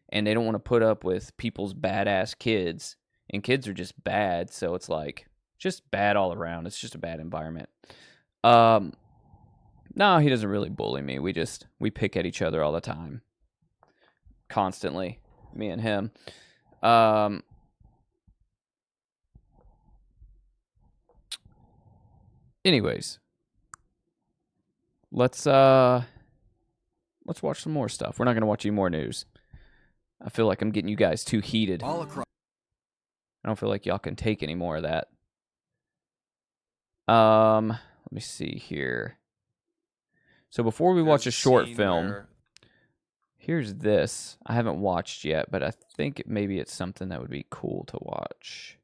and they don't want to put up with people's badass kids, and kids are just bad, so it's like just bad all around. It's just a bad environment. No, he doesn't really bully me. We pick at each other all the time. Constantly. Me and him. Anyways. Let's watch some more stuff. We're not gonna watch any more news. I feel like I'm getting you guys too heated. All across. I don't feel like y'all can take any more of that. Let me see here. So before we watch a short film, here's this. I haven't watched yet, but I think maybe it's something that would be cool to watch.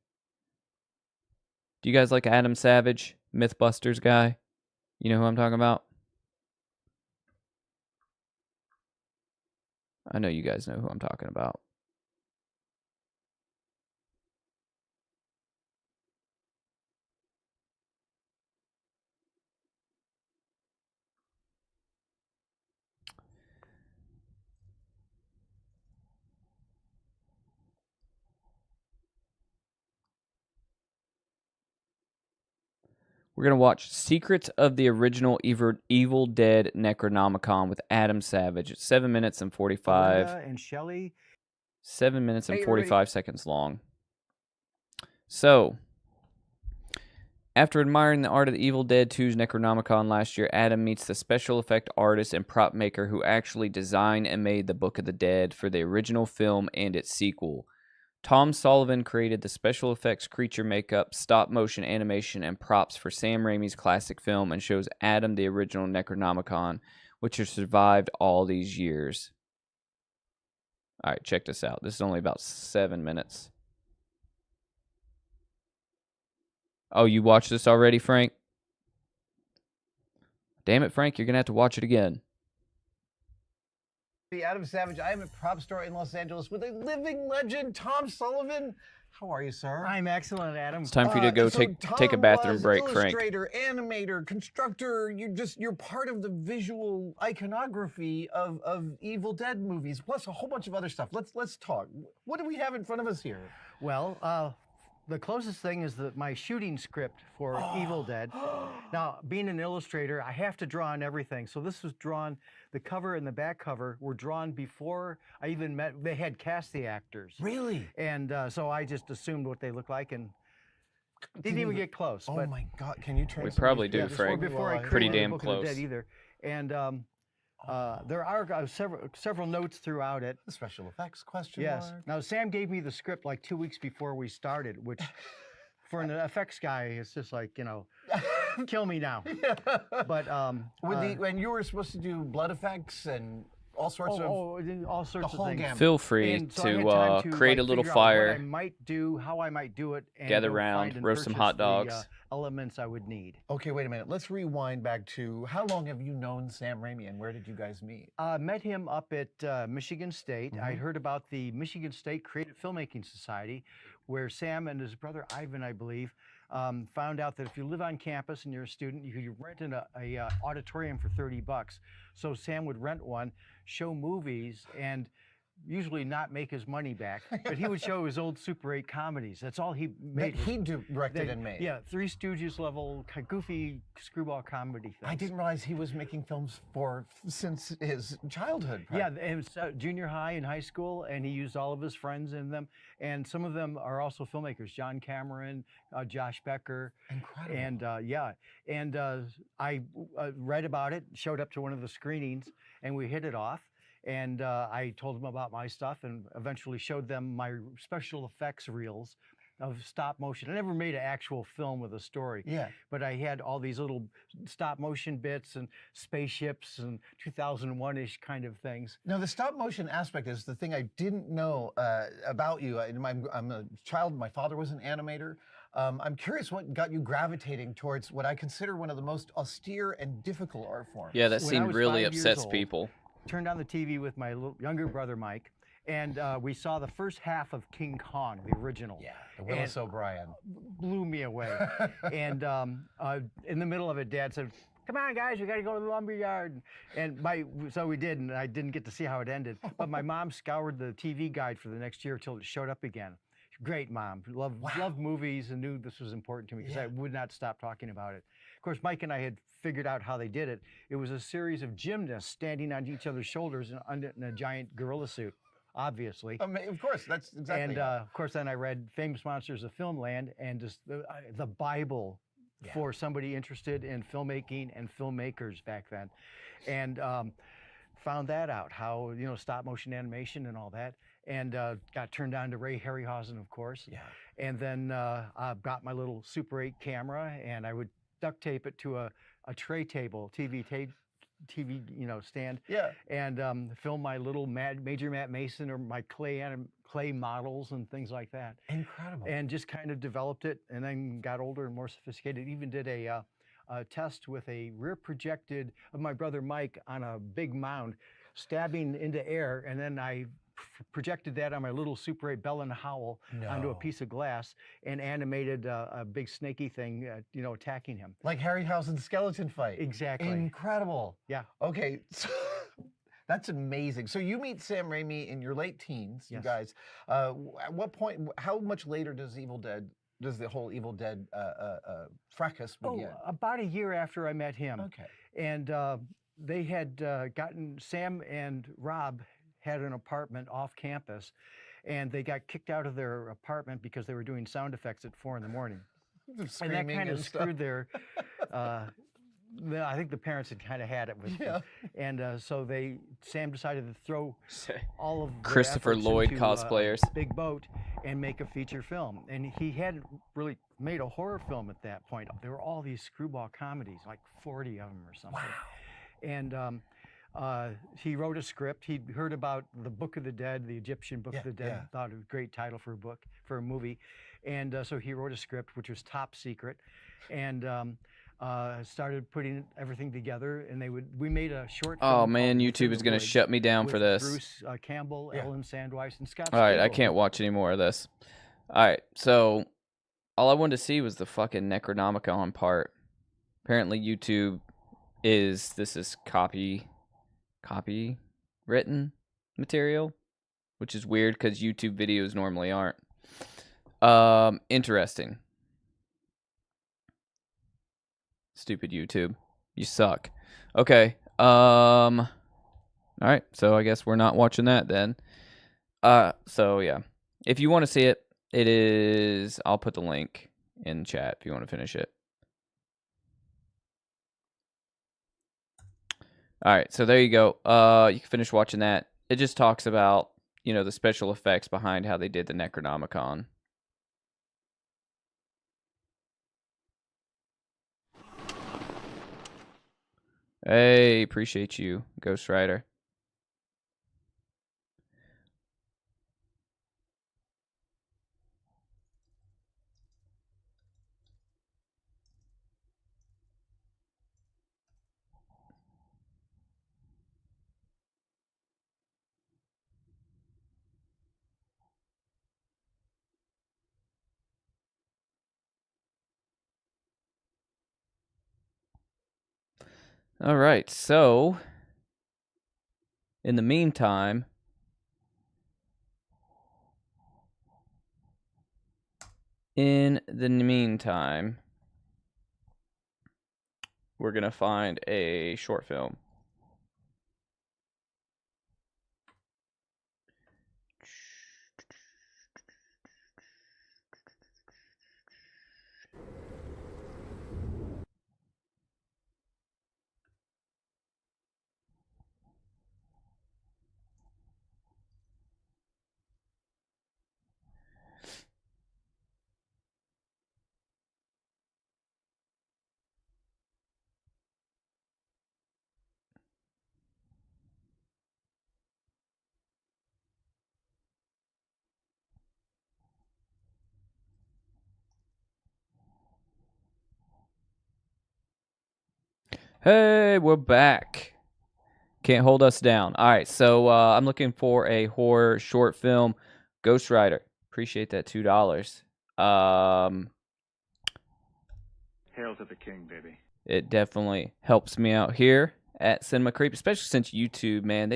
Do you guys like Adam Savage, Mythbusters guy? You know who I'm talking about? I know you guys know who I'm talking about. We're going to watch Secrets of the Original Evil Dead Necronomicon with Adam Savage. It's 7 minutes and 45. Linda and Shelley. 7 minutes and Hey, 45 seconds long. So, after admiring the art of the Evil Dead 2's Necronomicon last year, Adam meets the special effect artist and prop maker who actually designed and made the Book of the Dead for the original film and its sequel. Tom Sullivan created the special effects, creature makeup, stop-motion animation, and props for Sam Raimi's classic film and shows Adam the original Necronomicon, which has survived all these years. All right, check this out. This is only about 7 minutes. Oh, you watched this already, Frank? Damn it, Frank, you're going to have to watch it again. Adam Savage, I am at Prop Store in Los Angeles with a living legend, Tom Sullivan. How are you, sir? I'm excellent, Adam. It's time for you to go take a bathroom break, Frank. Illustrator, animator, constructor. You're part of the visual iconography of Evil Dead movies, plus a whole bunch of other stuff. Let's talk. What do we have in front of us here? Well, the closest thing is my shooting script for Evil Dead. Now, being an illustrator, I have to draw on everything. So this was drawn, the cover and the back cover were drawn before I even met, they had cast the actors. Really? And so I just assumed what they looked like and didn't even get close. Oh but my God, can you translate? We probably do, yeah, Frank. Before I Pretty created damn the Book close. of the Dead either. And there are several notes throughout it. The special effects question Yes. mark. Now, Sam gave me the script like 2 weeks before we started, which for an effects guy, it's just like, you know, kill me now. But when you were supposed to do blood effects and all sorts of all sorts the whole of things. gamut. Feel free And so I had time to create a little figure out what fire. I might do, how I might do it, and Gather go around, find and roast some purchase hot the, dogs. elements I would need. Okay, wait a minute. Let's rewind back to how long have you known Sam Raimi and where did you guys meet? Met him up at Michigan State. I'd heard about the Michigan State Creative Filmmaking Society, where Sam and his brother Ivan, I believe, found out that if you live on campus and you're a student, you could rent a auditorium for $30. So Sam would rent one, show movies, and usually not make his money back, but he would show his old Super 8 comedies. That's all he made. That he directed and made. Yeah, Three Stooges level, goofy screwball comedy things. I didn't realize he was making films since his childhood. Yeah, and it was junior high and high school, and he used all of his friends in them. And some of them are also filmmakers. John Cameron, Josh Becker. Incredible. And I read about it, showed up to one of the screenings, and we hit it off. And I told them about my stuff and eventually showed them my special effects reels of stop motion. I never made an actual film with a story. Yeah. But I had all these little stop motion bits and spaceships and 2001-ish kind of things. Now, the stop motion aspect is the thing I didn't know about you. I'm a child. My father was an animator. I'm curious what got you gravitating towards what I consider one of the most austere and difficult art forms. Yeah, that scene really upsets people. Turned on the TV with my younger brother, Mike, and we saw the first half of King Kong, the original. Yeah, the Willis O'Brien. Blew me away. And in the middle of it, Dad said, "Come on, guys, we got to go to the lumberyard." And so we did, and I didn't get to see how it ended. But my mom scoured the TV guide for the next year until it showed up again. Great mom, loved movies and knew this was important to me because I would not stop talking about it. Of course, Mike and I had figured out how they did it. It was a series of gymnasts standing on each other's shoulders in a giant gorilla suit, obviously. Of course, that's exactly. And of course, then I read Famous Monsters of Filmland and just the Bible for somebody interested in filmmaking and filmmakers back then, and found that out, how stop motion animation and all that. And got turned on to Ray Harryhausen, of course. Yeah. And then I got my little Super 8 camera, and I would duct tape it to a tray table, TV stand. Yeah. And film my little Major Matt Mason or my clay models and things like that. Incredible. And just kind of developed it, and then got older and more sophisticated. Even did a test with a rear projected of my brother Mike on a big mound, stabbing into air, and then I projected that on my little Super 8 Bell and Howell onto a piece of glass and animated a big snaky thing, attacking him. Like Harryhausen's skeleton fight. Exactly. Incredible. Yeah. Okay, so that's amazing. So you meet Sam Raimi in your late teens, you guys. At what point, how much later does the whole Evil Dead fracas begin? Oh, about a year after I met him. Okay. And they had Sam and Rob had an apartment off campus, and they got kicked out of their apartment because they were doing sound effects at 4 in the morning. And that kind of screwed their, I think the parents had kind of had it with them. And so Sam decided to throw all of Christopher Lloyd cosplayers. Big boat and make a feature film. And he hadn't really made a horror film at that point. There were all these screwball comedies, like 40 of them or something. Wow. And he wrote a script. He'd heard about the Book of the Dead, the Egyptian Book of the Dead. Thought it was a great title for a movie. And so he wrote a script, which was top secret, and started putting everything together. And we made a short film. Oh man, YouTube is going to shut me down for this. Bruce Campbell, Ellen Sandweiss, and Scott. All right, Spiegel. I can't watch any more of this. All right, so all I wanted to see was the fucking Necronomicon part. Apparently YouTube this is copywritten material, which is weird because YouTube videos normally aren't. Interesting. Stupid YouTube. You suck. Okay. All right, so I guess we're not watching that then. So yeah. If you want to see it, I'll put the link in chat if you want to finish it. All right, so there you go. You can finish watching that. It just talks about, the special effects behind how they did the Necronomicon. Hey, appreciate you, Ghost Rider. All right, so in the meantime, In the meantime, we're going to find a short film. Hey, we're back. Can't hold us down. All right, so I'm looking for a horror short film. Ghost Rider. Appreciate that $2. Hail to the king, baby. It definitely helps me out here at Cinema Creep, especially since YouTube, man,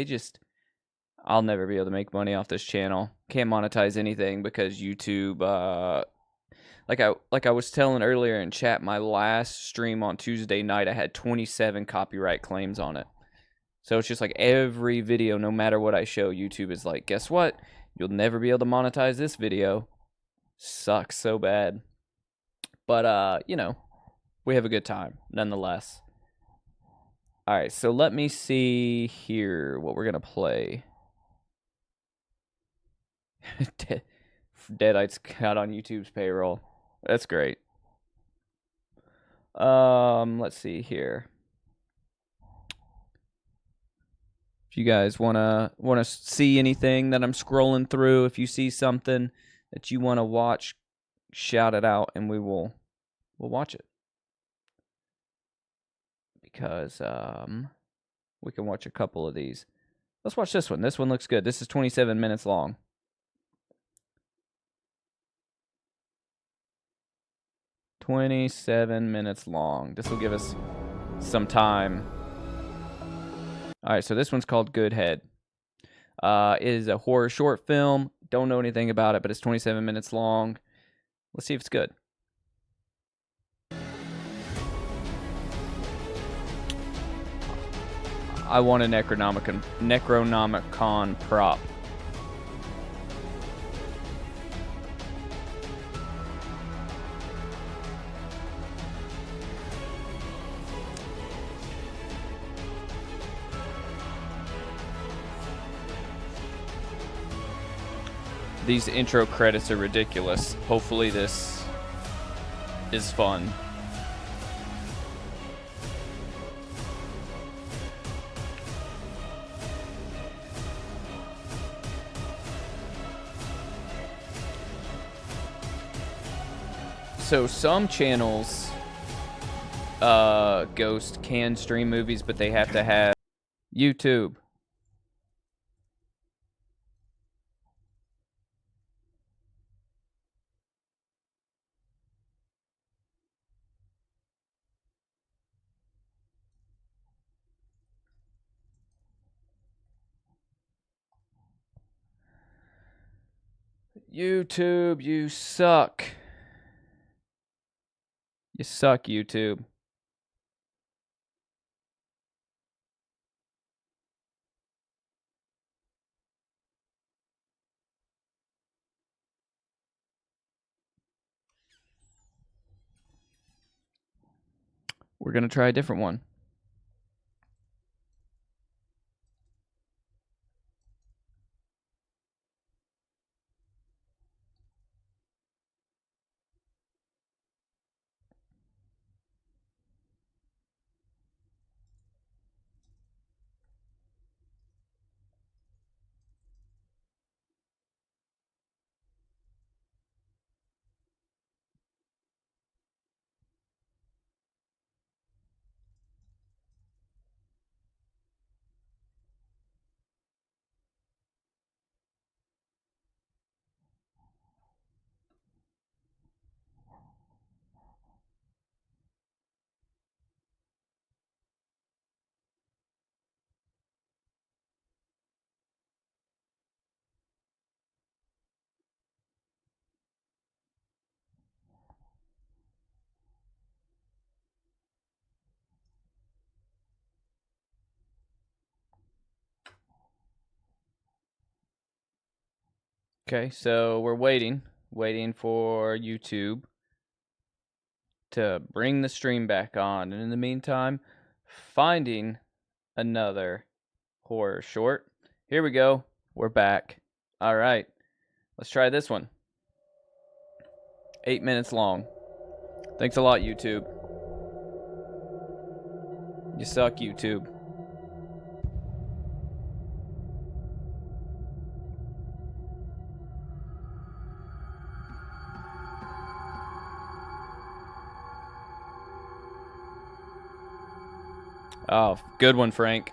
I'll never be able to make money off this channel. Can't monetize anything because YouTube, like I was telling earlier in chat, my last stream on Tuesday night, I had 27 copyright claims on it. So it's just like every video, no matter what I show, YouTube is like, guess what? You'll never be able to monetize this video. Sucks so bad. But, you know, we have a good time, nonetheless. All right, so let me see here what we're going to play. Deadites got on YouTube's payroll. That's great. Let's see here. If you guys wanna see anything that I'm scrolling through, if you see something that you want to watch, shout it out and we'll watch it. Because we can watch a couple of these. Let's watch this one. This one looks good. This is 27 minutes long. $27 long. This will give us some time. All right, so this one's called Good Head. It is a horror short film. Don't know anything about it, but it's 27 minutes long. Let's see if it's good. I want a Necronomicon prop. These intro credits are ridiculous. Hopefully this is fun. So some channels, Ghost can stream movies, but they have to have YouTube. YouTube, you suck. You suck, YouTube. We're going to try a different one. Okay, so we're waiting for YouTube to bring the stream back on. And in the meantime, finding another horror short. Here we go. We're back. All right. Let's try this one. 8 minutes long. Thanks a lot, YouTube. You suck, YouTube. Oh, good one, Frank.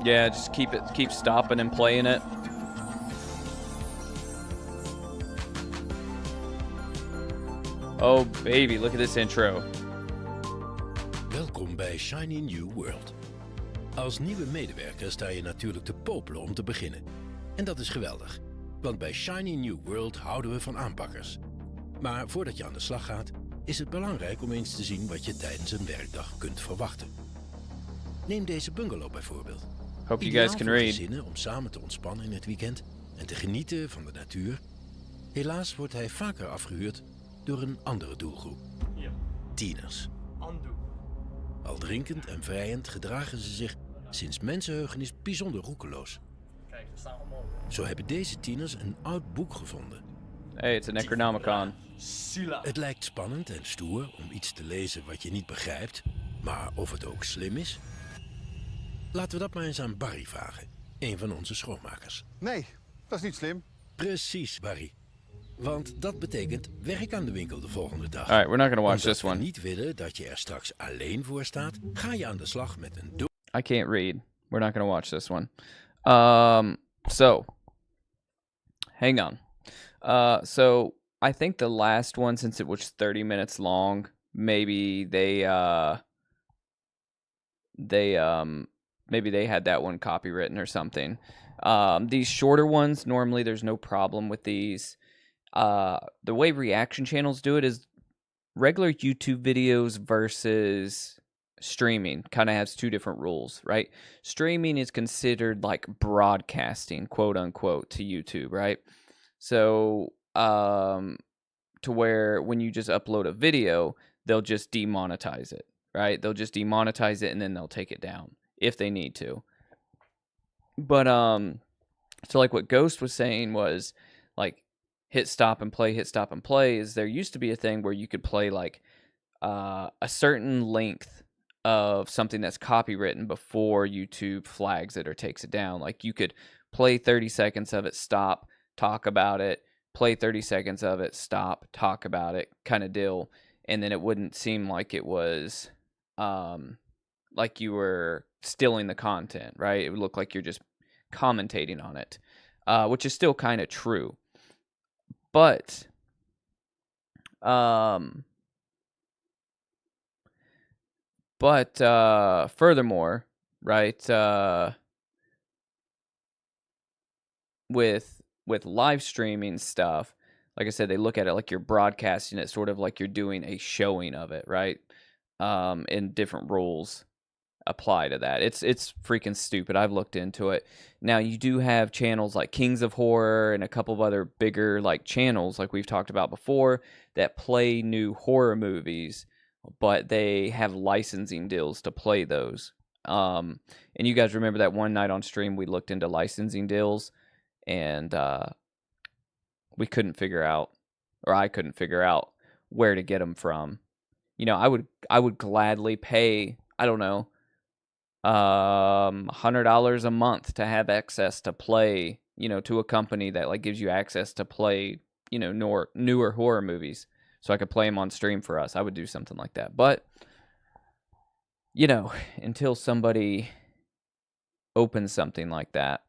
Yeah, just keep stopping and playing it. Oh baby, look at this intro. Welkom bij Shiny New World. Als nieuwe medewerker sta je natuurlijk te popelen om te beginnen. En dat is geweldig, want bij Shiny New World houden we van aanpakkers. Maar voordat je aan de slag gaat, is het belangrijk om eens te zien wat je tijdens een werkdag kunt verwachten. Neem deze bungalow bijvoorbeeld. Hope you guys can read. Gezinnen om samen te ontspannen in het weekend en te genieten van de natuur. Helaas wordt hij vaker afgehuurd door een andere doelgroep. Ja. Tieners. Al drinkend en vrijend gedragen ze zich sinds mensenheugenis bijzonder roekeloos. Kijk, er staan allemaal. Zo hebben deze tieners een oud boek gevonden. Hey, it's a Necronomicon. Het lijkt spannend en stoer om iets te lezen wat je niet begrijpt, maar of het ook slim is? Laten we dat maar eens aan Barry vragen, een van onze schoonmakers. Nee, dat is niet slim. Precies, Barry. Want dat betekent werk aan de winkel de volgende dag. Alright, we're not gonna watch Omdat this one. we niet willen dat je er straks alleen voor staat, ga je aan de slag met een I can't read. We're not gonna watch this one. So hang on. So I think the last one, since it was 30 minutes long, maybe maybe they had that one copywritten or something. These shorter ones, normally there's no problem with these. The way reaction channels do it is regular YouTube videos versus streaming kind of has two different rules, right? Streaming is considered like broadcasting, quote unquote, to YouTube, right? So, to where when you just upload a video, they'll just demonetize it, right? They'll just demonetize it and then they'll take it down if they need to. But, so like what Ghost was saying was like, hit stop and play is there used to be a thing where you could play like a certain length of something that's copywritten before YouTube flags it or takes it down. Like you could play 30 seconds of it, stop, talk about it, play 30 seconds of it, stop, talk about it, kind of deal. And then it wouldn't seem like it was like you were stealing the content, right? It would look like you're just commentating on it, which is still kind of true. But furthermore, right, with live streaming stuff, like I said, they look at it like you're broadcasting it, sort of like you're doing a showing of it, right? And different rules apply to that. It's freaking stupid. I've looked into it. Now you do have channels like Kings of Horror and a couple of other bigger like channels like we've talked about before that play new horror movies, but they have licensing deals to play those. And you guys remember that one night on stream we looked into licensing deals and we couldn't figure out, or I couldn't figure out where to get them from. You know, I would gladly pay, I don't know, $100 a month to have access to play, you know, to a company that like gives you access to play, you know, newer horror movies, so I could play them on stream for us. I would do something like that. But, you know, until somebody opens something like that,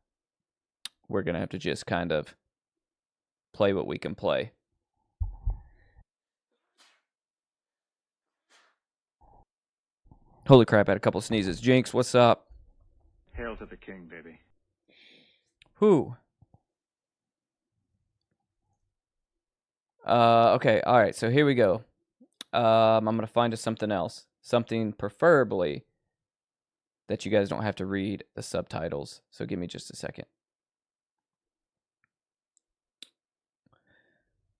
we're going to have to just kind of play what we can play. Holy crap, I had a couple sneezes. Jinx, what's up? Hail to the king, baby. Who? Okay, all right. So here we go. I'm gonna find us something else, something preferably that you guys don't have to read the subtitles. So give me just a second.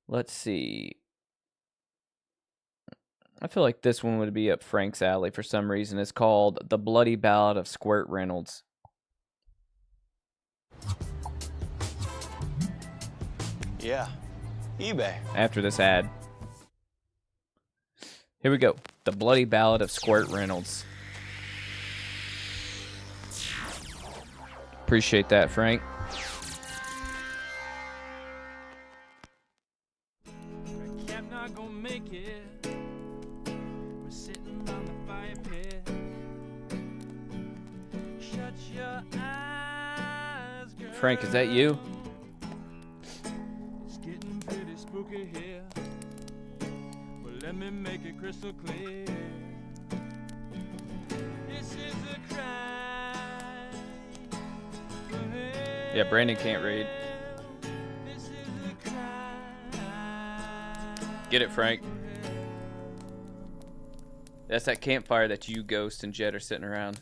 Let's see. I feel like this one would be up Frank's alley for some reason. It's called The Bloody Ballad of Squirt Reynolds. Yeah, eBay. After this ad. Here we go. The Bloody Ballad of Squirt Reynolds. Appreciate that, Frank. I'm not gonna make it. We're sitting on the fire pit. Shut your eyes, girl. Frank, is that you? It's getting pretty spooky here. But let me make it crystal clear. This is a crime. Yeah, Brandon can't read. Get it, Frank? That's that campfire that you, Ghost, and Jet are sitting around.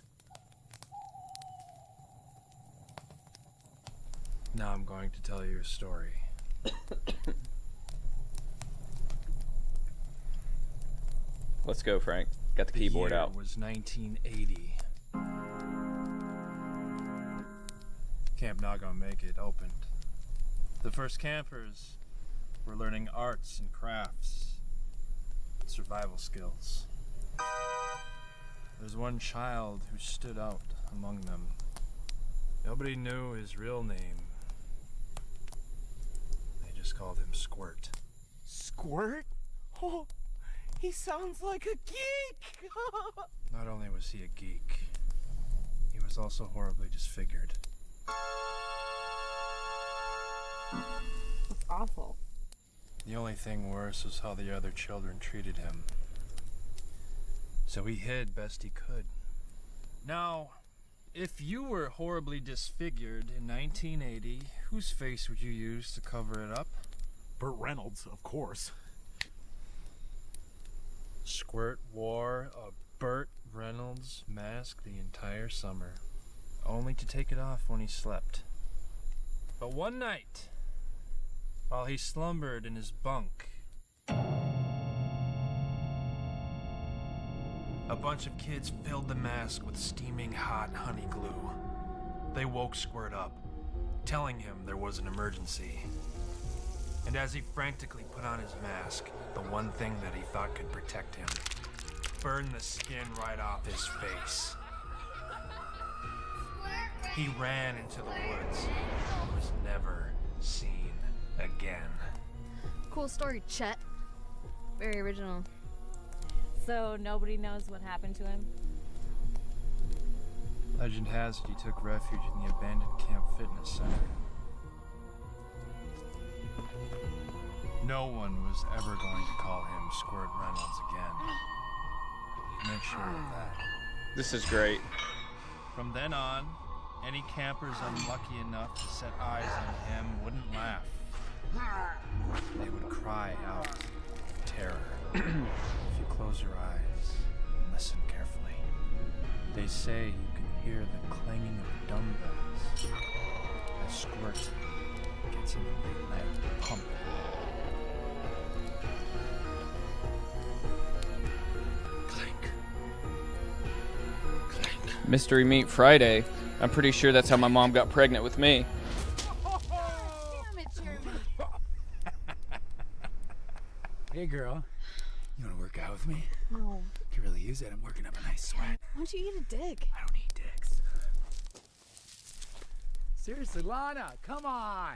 Now I'm going to tell you a story. Let's go, Frank. Got the keyboard year out. Was 1980. Camp Not Gonna Make It opened. The first campers were learning arts and crafts, survival skills. There's one child who stood out among them. Nobody knew his real name. They just called him Squirt. Squirt? Oh, he sounds like a geek! Not only was he a geek, he was also horribly disfigured. That's awful. The only thing worse was how the other children treated him. So he hid best he could. Now, if you were horribly disfigured in 1980, whose face would you use to cover it up? Burt Reynolds, of course. Squirt wore a Burt Reynolds mask the entire summer, only to take it off when he slept. But one night, while he slumbered in his bunk, a bunch of kids filled the mask with steaming hot honey glue. They woke Squirt up, telling him there was an emergency. And as he frantically put on his mask, the one thing that he thought could protect him burned the skin right off his face. He ran into the woods and was never seen again. Cool story, Chet. Very original. So nobody knows what happened to him? Legend has it he took refuge in the abandoned Camp Fitness Center. No one was ever going to call him Squirt Reynolds again. Make sure of that. This is great. From then on, any campers unlucky enough to set eyes on him wouldn't laugh. They would cry out in terror. If you close your eyes and listen carefully, they say you can hear the clanging of dumbbells as Squirt gets in the late night pump. Mystery Meat Friday. I'm pretty sure that's how my mom got pregnant with me. Damn it, Jeremy. Hey, girl. You want to work out with me? No. Could really use it. I'm working up a nice sweat. Why don't you eat a dick? I don't eat dicks. Seriously, Lana, come on.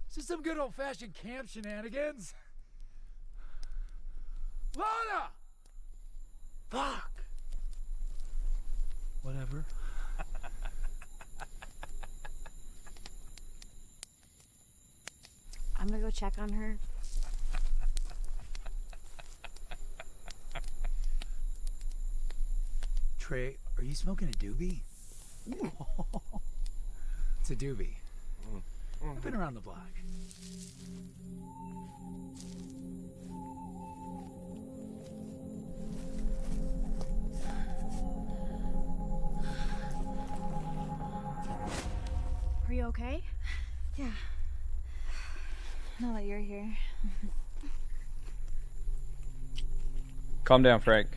Is this some good old-fashioned camp shenanigans? Lana! Fuck! Whatever. I'm gonna go check on her. Trey, are you smoking a doobie? It's a doobie. I've been around the block. okay? Yeah. Now that you're here. Calm down, Frank.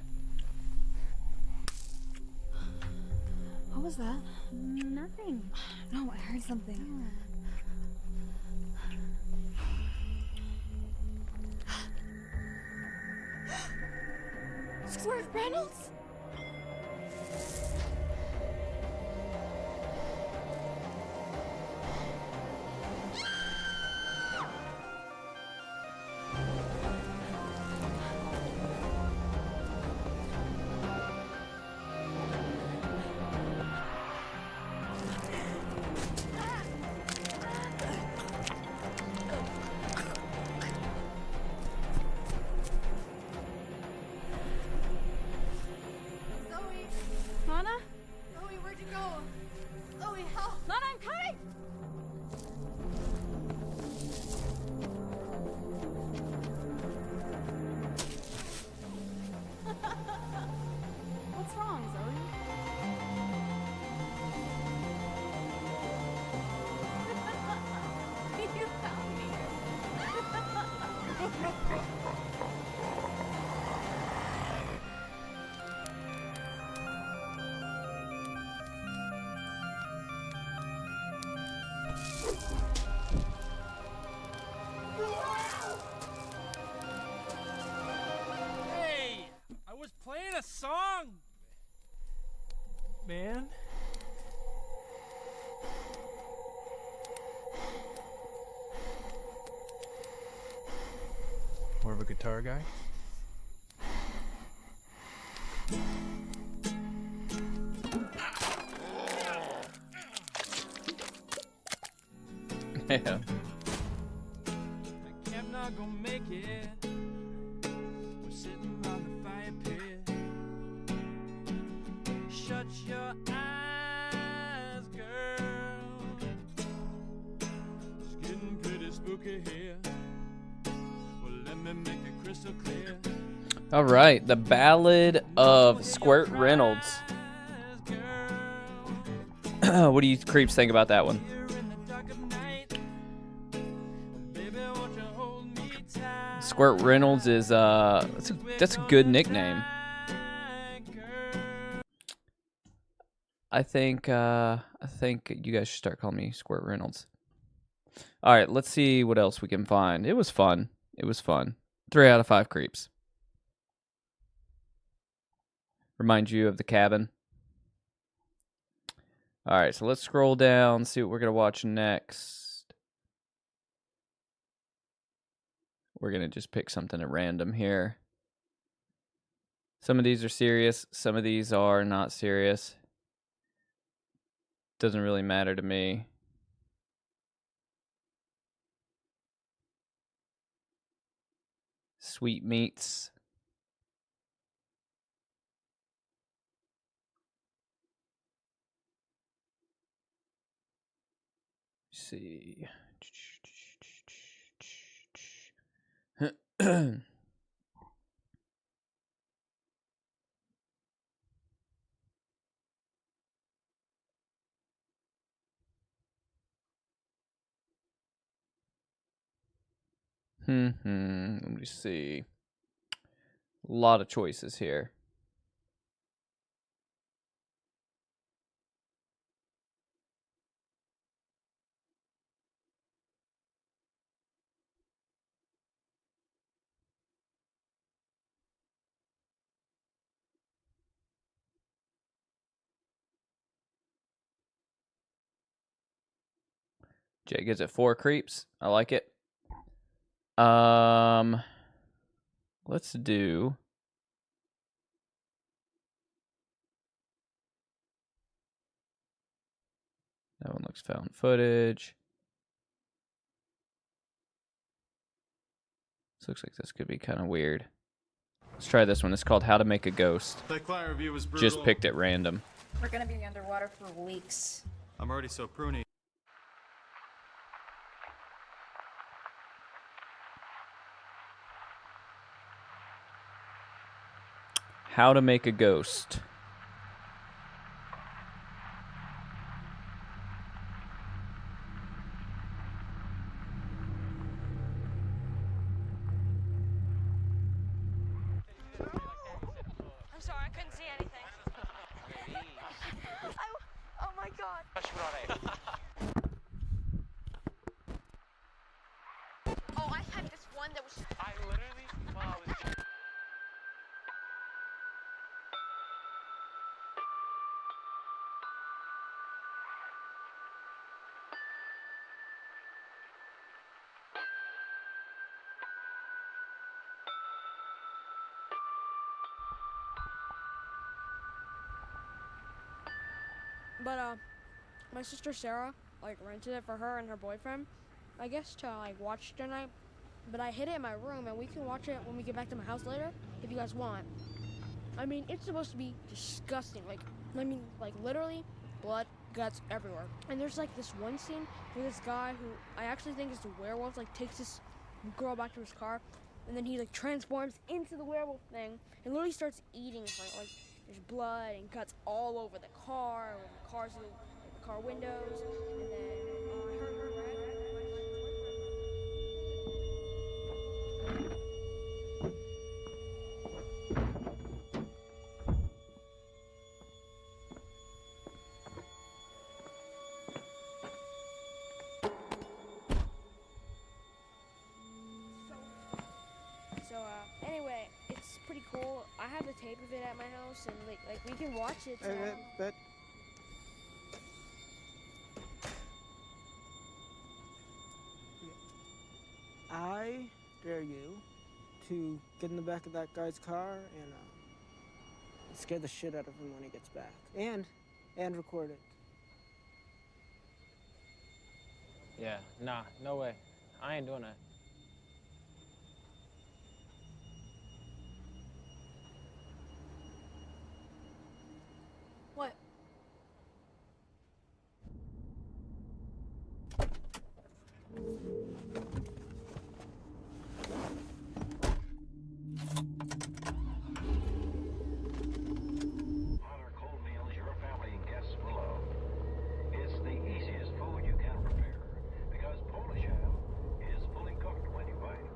What was that? Nothing. No, I heard something. Squirt Reynolds? Lana? Zoe, where'd you go? Zoe, help! Lana, I'm coming! What's wrong, Zoe? You found me. Hey! I was playing a song! Man? More of a guitar guy? Yeah. I'm not gonna make it. We're sitting on the fire pit. Shut your eyes, girl. It's getting pretty spooky here. Well, let me make it crystal clear. All right, the Ballad of Squirt Reynolds. What do you creeps think about that one? Squirt Reynolds is that's a good nickname. I think you guys should start calling me Squirt Reynolds. All right, let's see what else we can find. It was fun. 3 out of 5 creeps. Remind you of the cabin. All right, so let's scroll down, see what we're gonna watch next. We're going to just pick something at random here. Some of these are serious. Some of these are not serious. Doesn't really matter to me. Sweet meats. Let's see. Let me see. A lot of choices here. Jay gives it 4 creeps. I like it. Let's do. That one looks found footage. This looks like this could be kind of weird. Let's try this one. It's called How to Make a Ghost. That client review was brutal. Just picked at random. We're gonna be underwater for weeks. I'm already so pruny. How to Make a Ghost. sorry, I couldn't see anything. Oh my god. Oh, I had this one that was. I literally, while I was. But my sister Sarah like rented it for her and her boyfriend, I guess, to like watch tonight. But I hid it in my room, and we can watch it when we get back to my house later, if you guys want. I mean, it's supposed to be disgusting. Like, I mean, like literally, blood, guts everywhere. And there's like this one scene where this guy who I actually think is a werewolf like takes this girl back to his car, and then he like transforms into the werewolf thing and literally starts eating her. Like, there's blood and guts all over the car, and the cars, the car windows, and then anyway, it's pretty cool. I have the tape of it at my house, and like we can watch it. But I dare you to get in the back of that guy's car and scare the shit out of him when he gets back, and record it. Yeah, nah, no way. I ain't doing that. What? Hot or cold meals your family and guests will love. It's the easiest food you can prepare because Polish ham is fully cooked when you bite.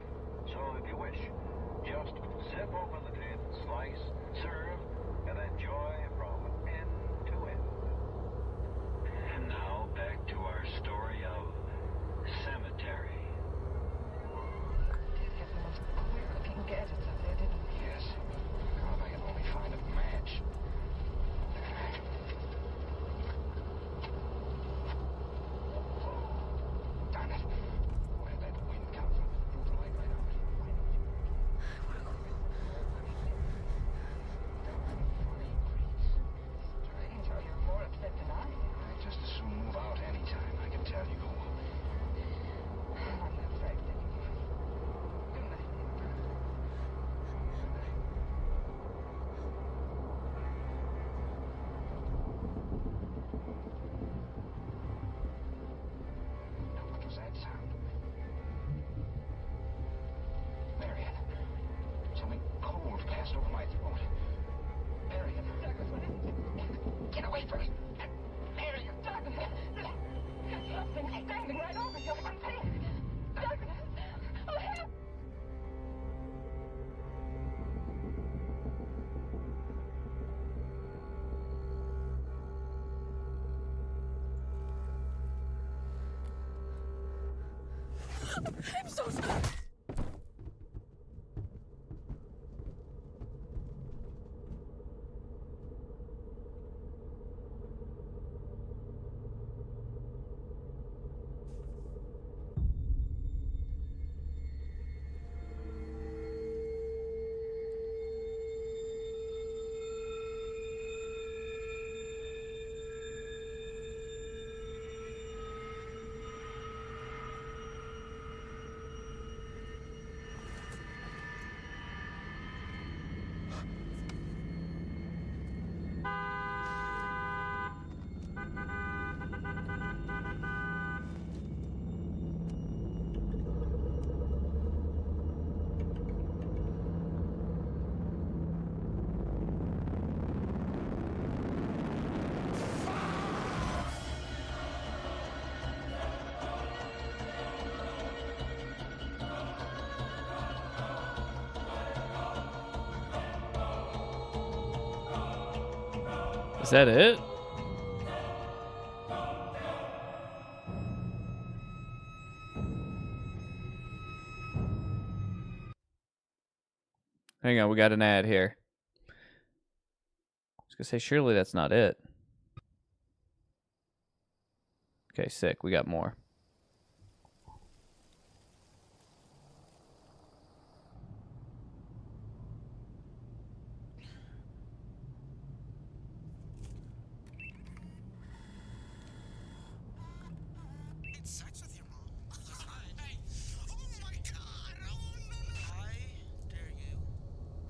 So if you wish, just zip open the tin, slice, serve, and enjoy from end to end. And now back to our story of cemetery. Did get the most queer-looking gadgets up there, didn't we? Yes. God, if I can only find a match. Darn it. Where'd that wind come from? Threw the light right out. Strange how you're more upset than I am. I'd just as soon move out anytime, I can tell you. I'm not frightened anymore. Good night. Now, what was that sound? Marion, something cold passed over my throat. Marion. Douglas, what is it? Get away from me! Marion! Douglas! Something standing right over you. I'm saying. Douglas! Oh, help! I'm so sorry. Is that it? Hang on, we got an ad here. I was gonna say, surely that's not it. Okay, sick. We got more. Sex with your mom. Hey. Oh my god. Oh no no. I dare you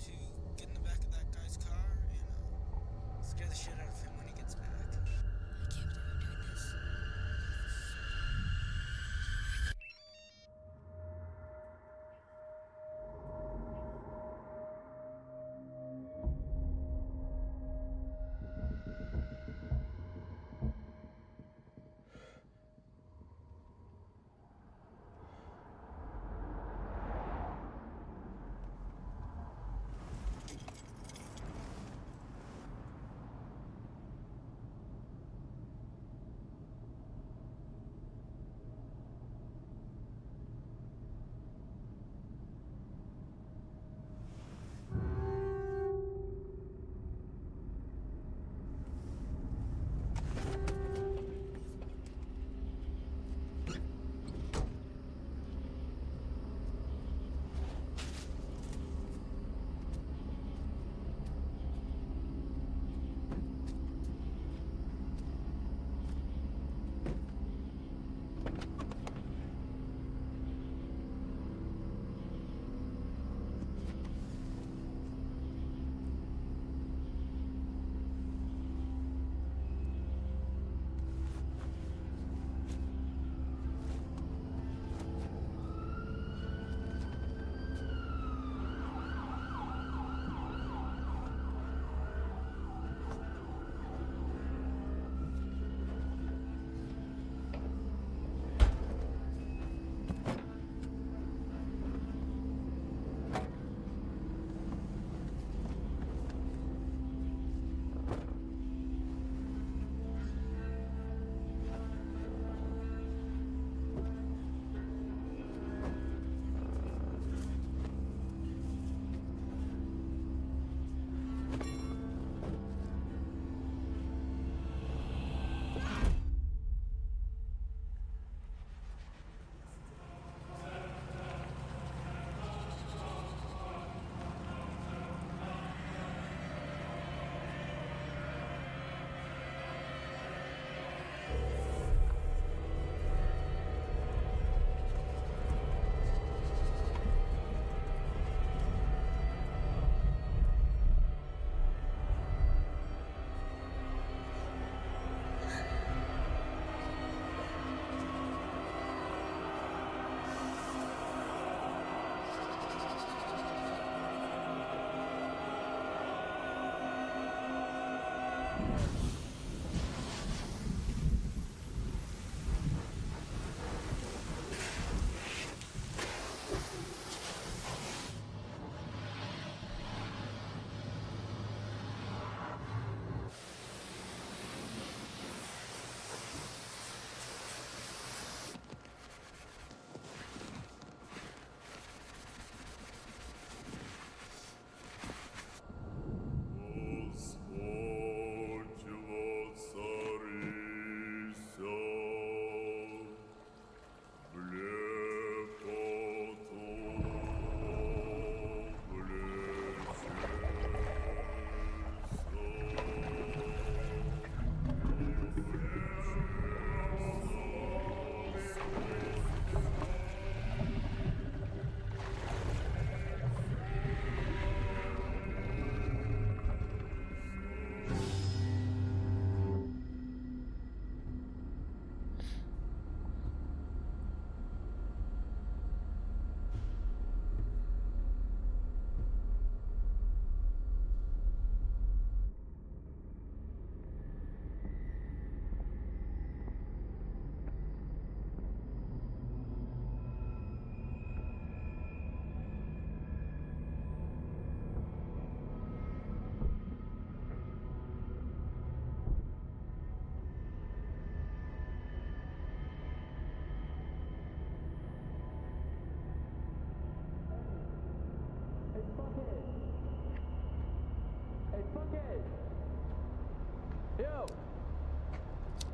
to get in the back of that guy's car and scare the shit out of him when he gets back. I can't believe I'm doing this.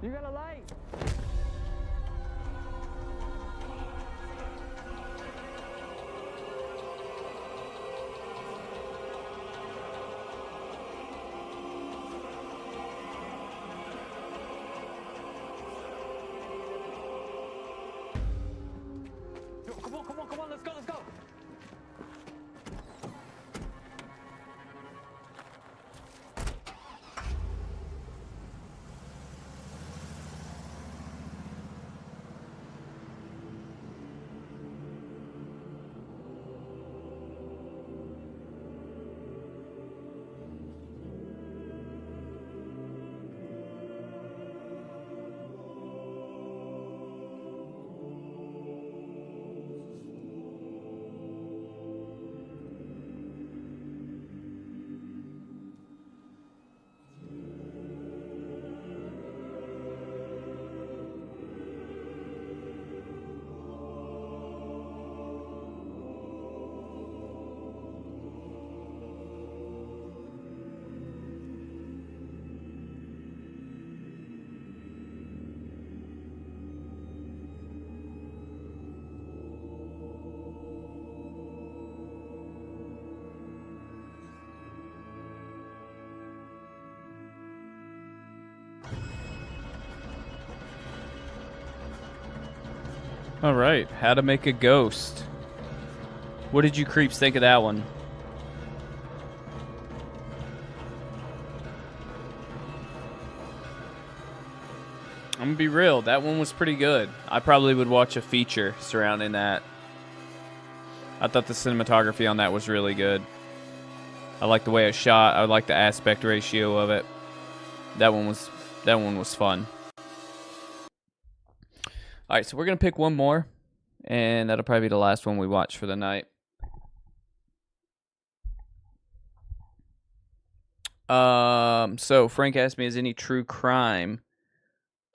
You got a light? Come on, let's go, let's go. All right, How to Make a Ghost. What did you creeps think of that one? I'm gonna be real, that one was pretty good. I probably would watch a feature surrounding that. I thought the cinematography on that was really good. I like the way it shot. I like the aspect ratio of it. That one was fun. All right, so we're gonna pick one more, and that'll probably be the last one we watch for the night. So Frank asked me, is any true crime,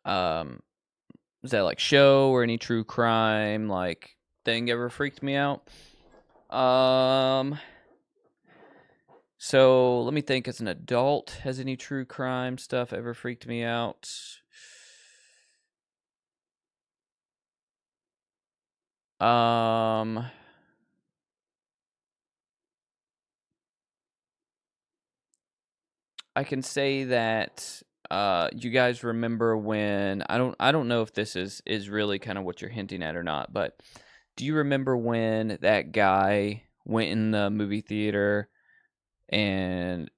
is that like show or any true crime like thing ever freaked me out? So let me think. As an adult, has any true crime stuff ever freaked me out? I can say that you guys remember when I don't know if this is really kind of what you're hinting at or not, but do you remember when that guy went in the movie theater and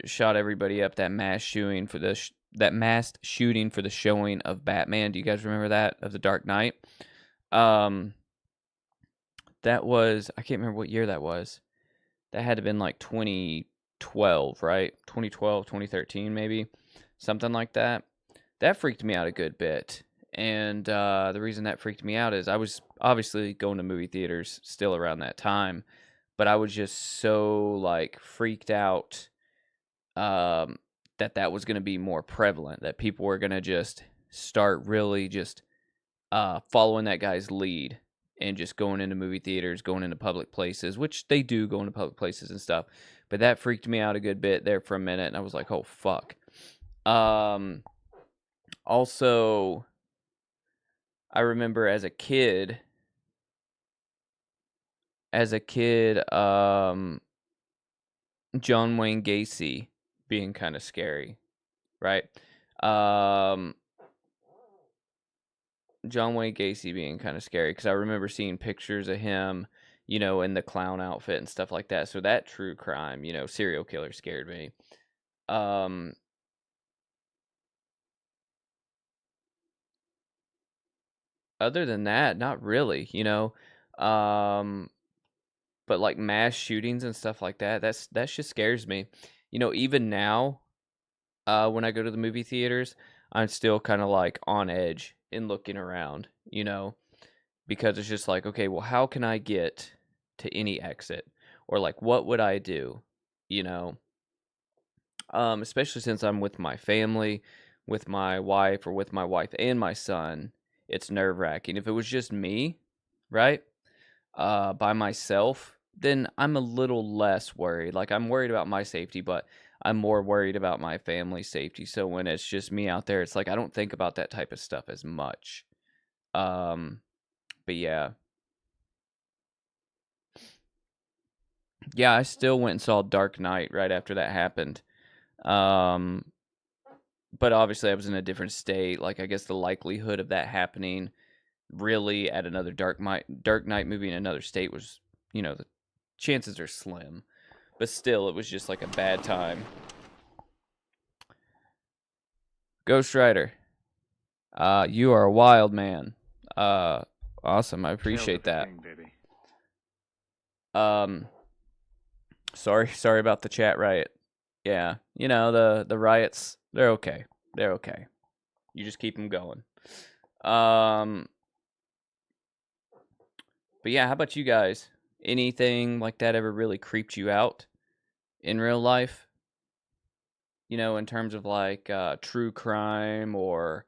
shot everybody up, that mass shooting for that mass shooting for the showing of Batman? Do you guys remember that, of The Dark Knight? That was, I can't remember what year that was. That had to have been like 2012, right? 2012, 2013 maybe. Something like that. That freaked me out a good bit. And the reason that freaked me out is I was obviously going to movie theaters still around that time, but I was just so like freaked out that was going to be more prevalent, that people were going to just start really just following that guy's lead and just going into movie theaters, going into public places, which they do go into public places and stuff. But that freaked me out a good bit there for a minute, and I was like, oh, fuck. Also, I remember as a kid, John Wayne Gacy being kind of scary, right? John Wayne Gacy being kind of scary, because I remember seeing pictures of him, you know, in the clown outfit and stuff like that. So that true crime, you know, serial killer scared me. Other than that, not really, you know. But like mass shootings and stuff like that, that just scares me. You know, even now, when I go to the movie theaters, I'm still kind of like on edge and looking around, you know, because it's just like, okay, well, how can I get to any exit? Or like, what would I do? You know, especially since I'm with my family, with my wife, or with my wife and my son, it's nerve-wracking. If it was just me, right, by myself, then I'm a little less worried. Like, I'm worried about my safety, but I'm more worried about my family's safety. So when it's just me out there, it's like I don't think about that type of stuff as much. But yeah. Yeah, I still went and saw Dark Knight right after that happened. But obviously I was in a different state. Like, I guess the likelihood of that happening really at another Dark Knight movie in another state was, the chances are slim. But still, it was just like a bad time. Ghost Rider. You are a wild man. Awesome. I appreciate that. King, baby. Sorry about the chat riot. Yeah, the riots, they're okay. They're okay. You just keep them going. But yeah, how about you guys? Anything like that ever really creeped you out in real life? In terms of like true crime or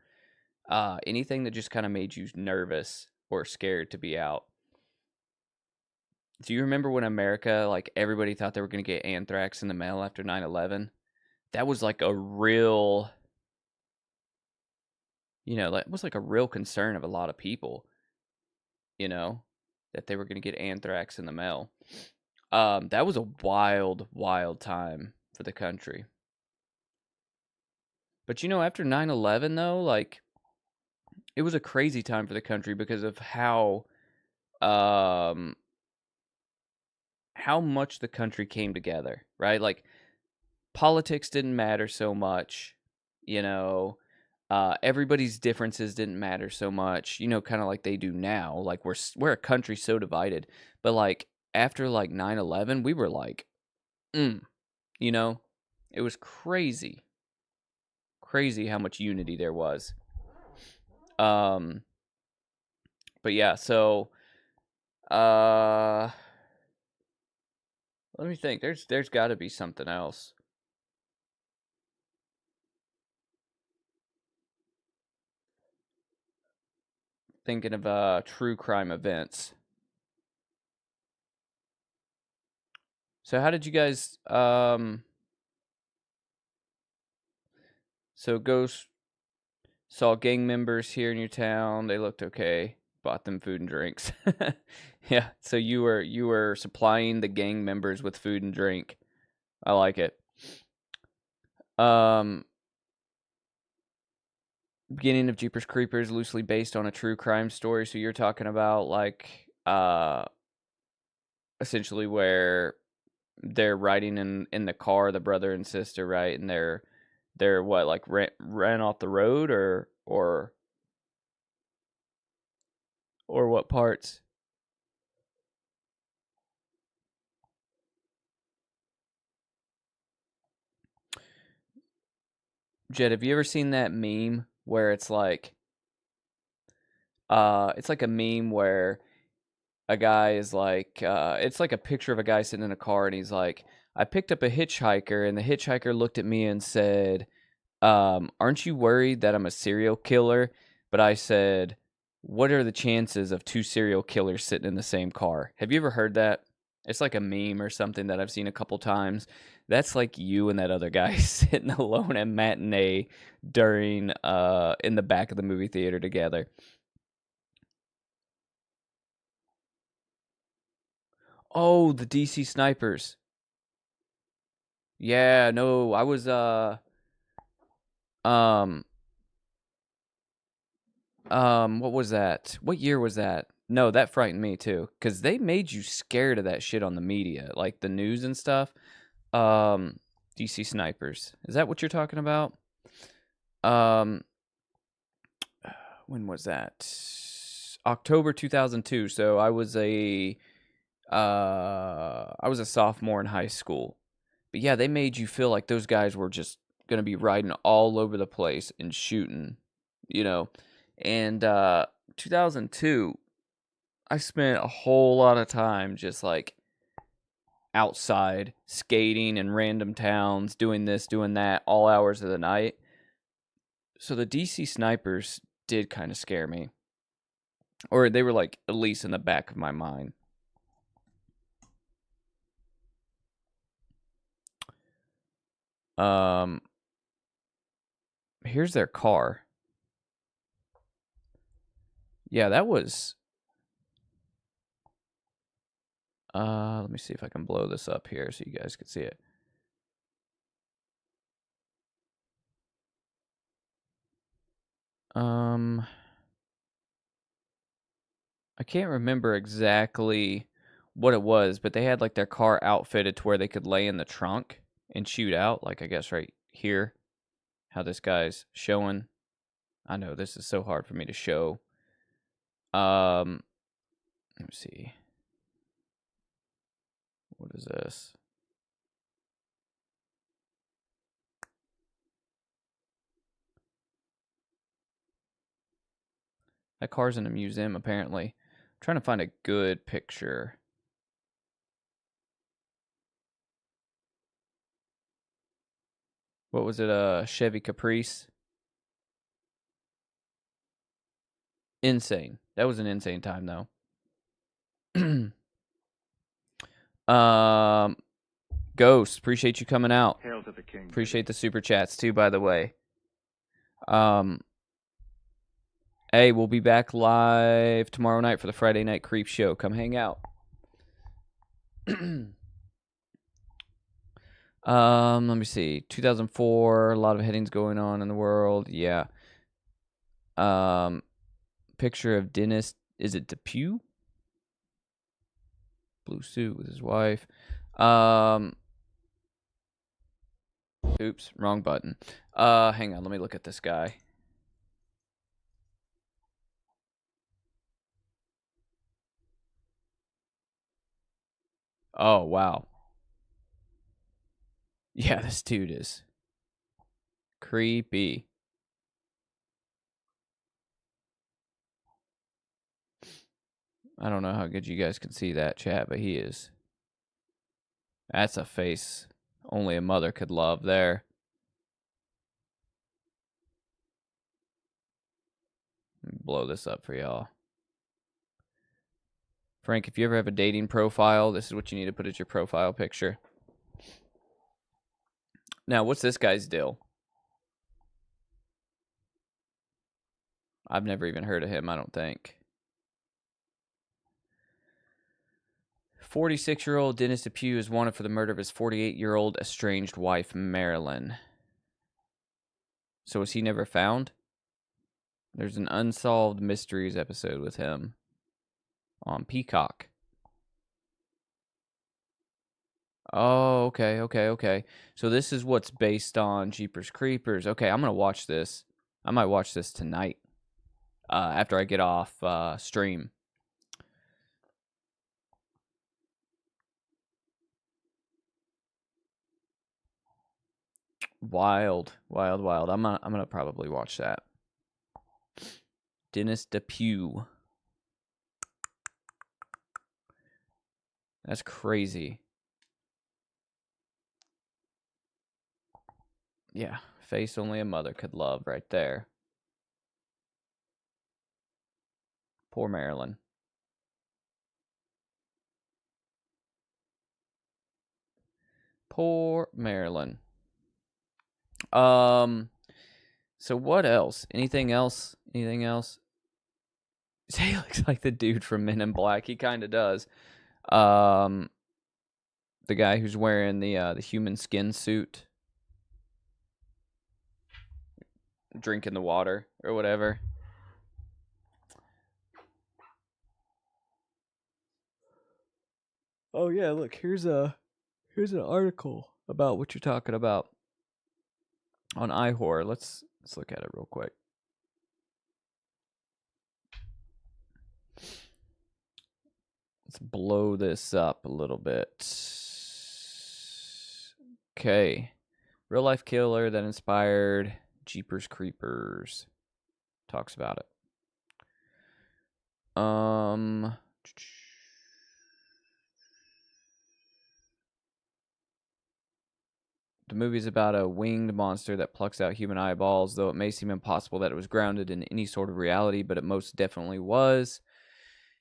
anything that just kind of made you nervous or scared to be out. Do you remember when America, like everybody thought they were going to get anthrax in the mail after 9/11? That was like a real, that was like a real concern of a lot of people, that they were going to get anthrax in the mail. That was a wild, wild time for the country. But after 9/11 though, like it was a crazy time for the country because of how much the country came together, right? Like politics didn't matter so much, everybody's differences didn't matter so much, kind of like they do now. Like we're a country so divided, but like after like 9/11, we were like, it was crazy how much unity there was. But yeah, so let me think. There's got to be something else. Thinking of true crime events. So how did you guys so Ghost saw gang members here in your town, they looked okay, bought them food and drinks. Yeah, so you were supplying the gang members with food and drink. I like it. Beginning of Jeepers Creepers, loosely based on a true crime story. So you're talking about like essentially where they're riding in the car, the brother and sister, right? And they're what, like ran off the road or what parts? Jed, have you ever seen that meme where it's like a meme where a guy is like it's like a picture of a guy sitting in a car and he's like, I picked up a hitchhiker and the hitchhiker looked at me and said, aren't you worried that I'm a serial killer? But I said, what are the chances of two serial killers sitting in the same car? Have you ever heard that? It's like a meme or something that I've seen a couple times. That's like you and that other guy sitting alone at matinee during in the back of the movie theater together. Oh, the DC snipers. Yeah, no, I was what was that? What year was that? No, that frightened me too, because they made you scared of that shit on the media, like the news and stuff. DC snipers. Is that what you're talking about? When was that? October 2002. So I was a sophomore in high school. But yeah, they made you feel like those guys were just gonna be riding all over the place and shooting, And 2002, I spent a whole lot of time just like outside skating in random towns, doing this, doing that, all hours of the night. So the DC snipers did kind of scare me, or they were like at least in the back of my mind. Here's their car. Yeah, that was... let me see if I can blow this up here so you guys can see it. I can't remember exactly what it was, but they had like their car outfitted to where they could lay in the trunk and shoot out, like I guess right here, how this guy's showing. I know this is so hard for me to show. Let me see. What is this? That car's in a museum, apparently. I'm trying to find a good picture. What was it? Chevy Caprice? Insane. That was an insane time, though. Ghost, appreciate you coming out. Hail to the king. Appreciate the super chats, too, by the way. Hey, we'll be back live tomorrow night for the Friday Night Creep Show. Come hang out. Let me see. 2004, a lot of headings going on in the world. Yeah. Picture of Dennis, is it Depew? Blue suit with his wife. Oops, wrong button. Hang on, let me look at this guy. Oh, wow. Yeah, this dude is creepy. I don't know how good you guys can see that, chat, but he is. That's a face only a mother could love there. Blow this up for y'all. Frank, if you ever have a dating profile, this is what you need to put as your profile picture. Now, what's this guy's deal? I've never even heard of him, I don't think. 46-year-old Dennis Depew is wanted for the murder of his 48-year-old estranged wife, Marilyn. So was he never found? There's an Unsolved Mysteries episode with him on Peacock. Oh, okay. So this is what's based on Jeepers Creepers. Okay, I'm going to watch this. I might watch this tonight after I get off stream. Wild. I'm gonna probably watch that. Dennis Depew. That's crazy. Yeah, face only a mother could love right there. Poor Marilyn. Poor Marilyn. So what else? Anything else? He looks like the dude from Men in Black. He kind of does. The guy who's wearing the human skin suit, drinking the water or whatever. Oh yeah, look, here's an article about what you're talking about on iHorror. Let's look at it real quick. Let's blow this up a little bit. Okay. Real life killer that inspired Jeepers Creepers. Talks about it. The movie is about a winged monster that plucks out human eyeballs, though it may seem impossible that it was grounded in any sort of reality, but it most definitely was.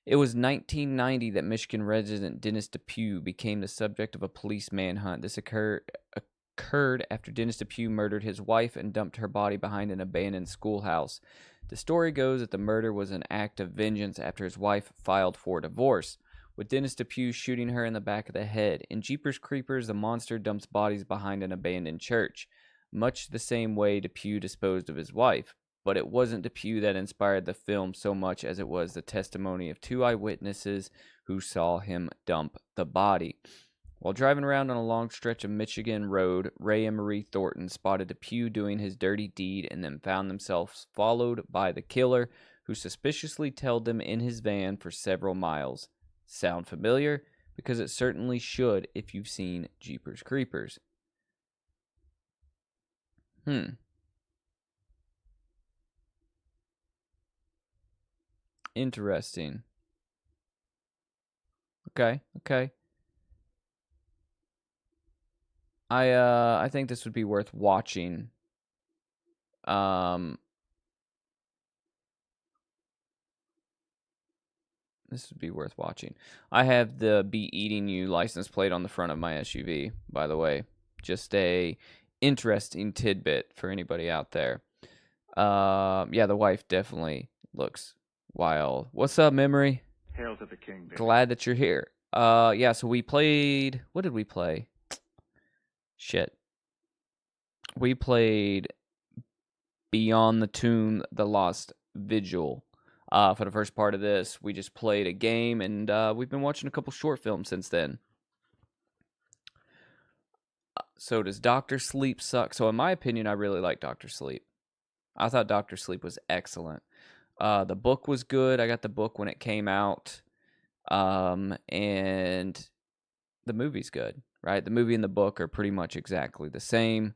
It was 1990 that Michigan resident Dennis Depew became the subject of a police manhunt. This occurred occurred after Dennis Depew murdered his wife and dumped her body behind an abandoned schoolhouse. The story goes that the murder was an act of vengeance after his wife filed for divorce, with Dennis Depew shooting her in the back of the head. In Jeepers Creepers, the monster dumps bodies behind an abandoned church, much the same way Depew disposed of his wife. But it wasn't Depew that inspired the film so much as it was the testimony of 2 eyewitnesses who saw him dump the body. While driving around on a long stretch of Michigan road, Ray and Marie Thornton spotted Depew doing his dirty deed and then found themselves followed by the killer, who suspiciously tailed them in his van for several miles. Sound familiar? Because it certainly should if you've seen Jeepers Creepers. Interesting. Okay. I think this would be worth watching. This would be worth watching. I have the Be Eating You license plate on the front of my SUV, by the way. Just a interesting tidbit for anybody out there. Yeah, the wife definitely looks wild. What's up, Memory? Hail to the king, baby. Glad that you're here. Yeah, so we played... What did we play? Shit. We played Beyond the Tomb, The Lost Vigil. For the first part of this, we just played a game, and we've been watching a couple short films since then. So does Dr. Sleep suck? So in my opinion, I really like Dr. Sleep. I thought Dr. Sleep was excellent. The book was good. I got the book when it came out. And the movie's good, right? The movie and the book are pretty much exactly the same.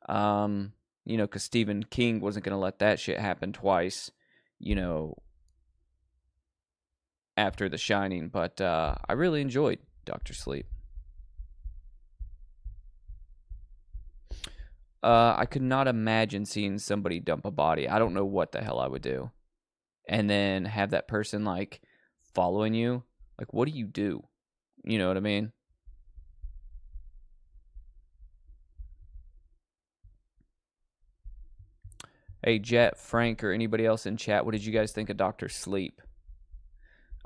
Because Stephen King wasn't going to let that shit happen twice, after The Shining. But I really enjoyed Dr. Sleep. I could not imagine seeing somebody dump a body. I don't know what the hell I would do. And then have that person, following you. What do you do? You know what I mean? Hey, Jet, Frank, or anybody else in chat, what did you guys think of Dr. Sleep?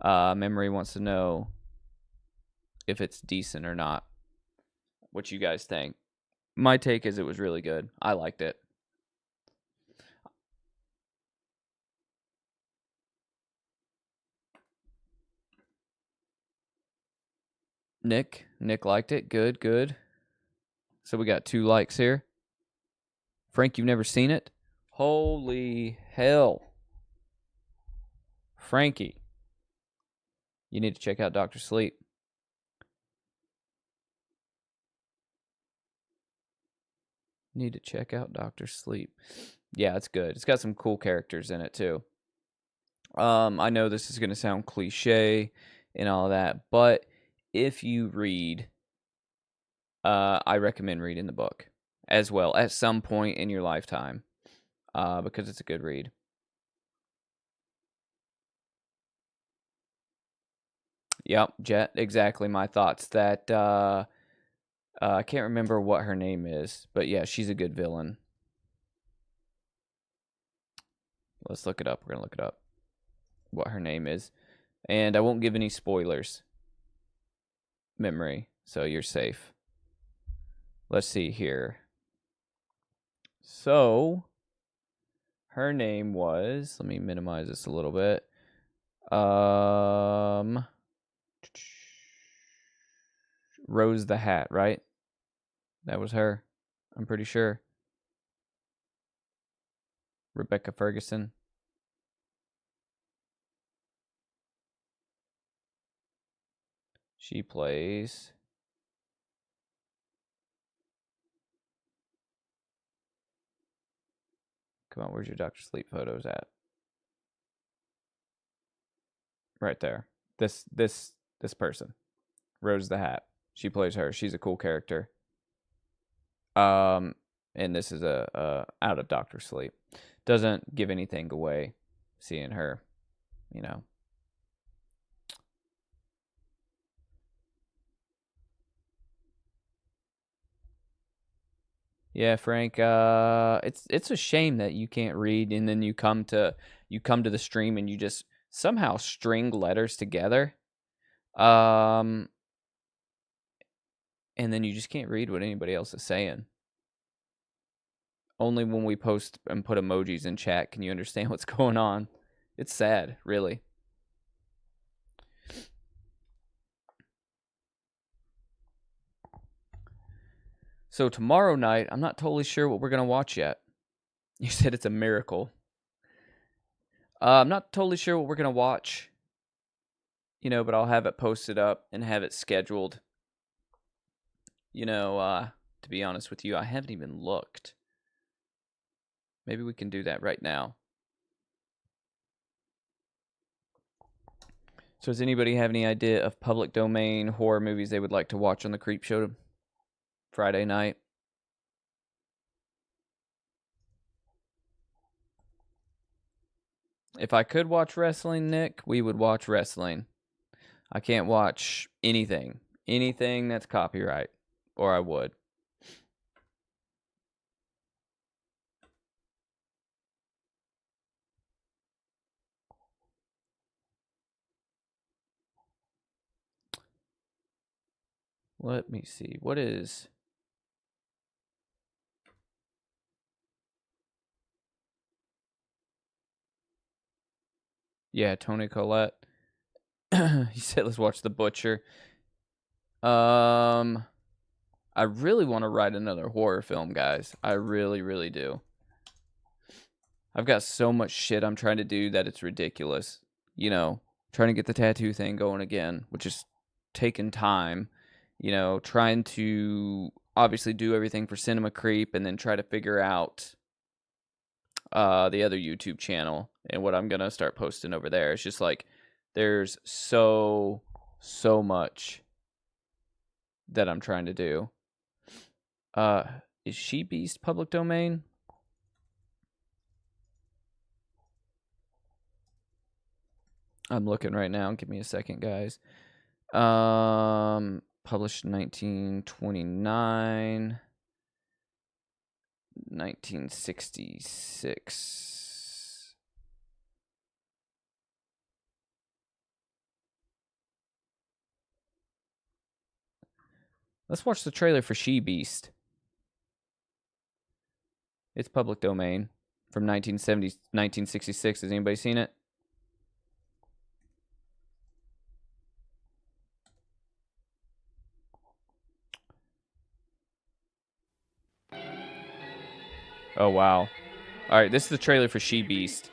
Memory wants to know if it's decent or not. What you guys think? My take is it was really good. I liked it. Nick liked it. Good. So we got 2 likes here. Frank, you've never seen it? Holy hell. Frankie, you need to check out Dr. Sleep. Need to check out Dr. Sleep. Yeah, it's good. It's got some cool characters in it too. I know this is going to sound cliche and all that, but if you read, I recommend reading the book as well at some point in your lifetime, because it's a good read. Yep, Jet, exactly my thoughts. That I can't remember what her name is, but yeah, she's a good villain. Let's look it up. We're going to look it up, what her name is. And I won't give any spoilers, Memory, so you're safe. Let's see here. So, her name was... Let me minimize this a little bit. Rose the Hat, right? That was her. I'm pretty sure. Rebecca Ferguson. She plays... Come on, where's your Dr. Sleep photos at? Right there. This person. Rose the Hat. She plays her. She's a cool character. And this is a out of Dr. Sleep. Doesn't give anything away seeing her, Yeah, Frank. It's a shame that you can't read, and then you come to the stream and you just somehow string letters together, and then you just can't read what anybody else is saying. Only when we post and put emojis in chat can you understand what's going on. It's sad, really. So tomorrow night, I'm not totally sure what we're going to watch yet. You said it's a miracle. I'm not totally sure what we're going to watch. But I'll have it posted up and have it scheduled. To be honest with you, I haven't even looked. Maybe we can do that right now. So does anybody have any idea of public domain horror movies they would like to watch on the Creep Show Friday night? If I could watch wrestling, Nick, we would watch wrestling. I can't watch anything that's copyright, or I would. Let me see. What is... Yeah, Tony Collette. He said, let's watch The Butcher. I really want to write another horror film, guys. I really, really do. I've got so much shit I'm trying to do that it's ridiculous. Trying to get the tattoo thing going again, which is taking time. Trying to obviously do everything for Cinema Creep and then try to figure out the other YouTube channel and what I'm going to start posting over there. It's just like there's so much that I'm trying to do. Is She Beast public domain? I'm looking right now. Give me a second, guys. Published 1929. 1966. Let's watch the trailer for She Beast. It's public domain from 1966. Has anybody seen it? Oh, wow. All right, this is the trailer for She Beast.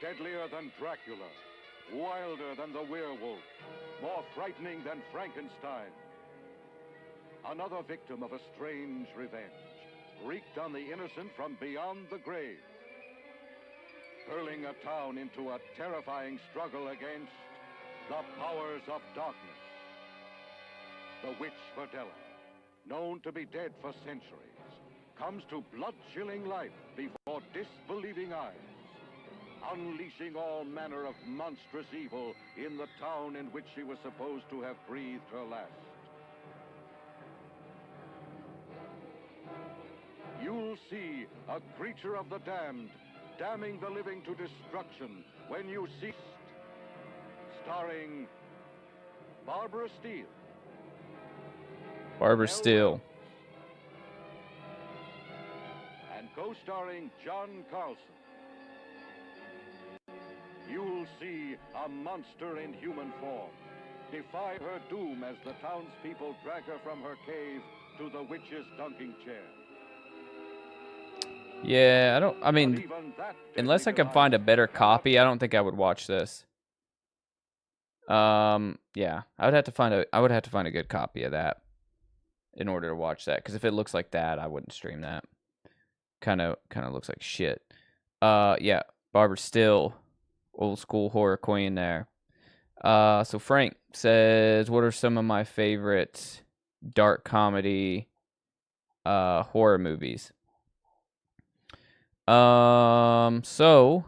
Deadlier than Dracula, wilder than the werewolf, more frightening than Frankenstein. Another victim of a strange revenge, wreaked on the innocent from beyond the grave. Hurling a town into a terrifying struggle against the powers of darkness. The witch Verdella, known to be dead for centuries, comes to blood-chilling life before disbelieving eyes, unleashing all manner of monstrous evil in the town in which she was supposed to have breathed her last. You'll see a creature of the damned, damning the living to destruction when you cease. Starring Barbara Steele. Barbara Steele. And co-starring John Carlson. You'll see a monster in human form defy her doom as the townspeople drag her from her cave to the witch's dunking chair. Yeah, I mean, unless I can find a better copy, I don't think I would watch this. Yeah, I would have to find a good copy of that in order to watch that, because if it looks like that, I wouldn't stream that. Kind of looks like shit. Yeah, Barbara Steele, old school horror queen there. So Frank says, what are some of my favorite dark comedy horror movies? So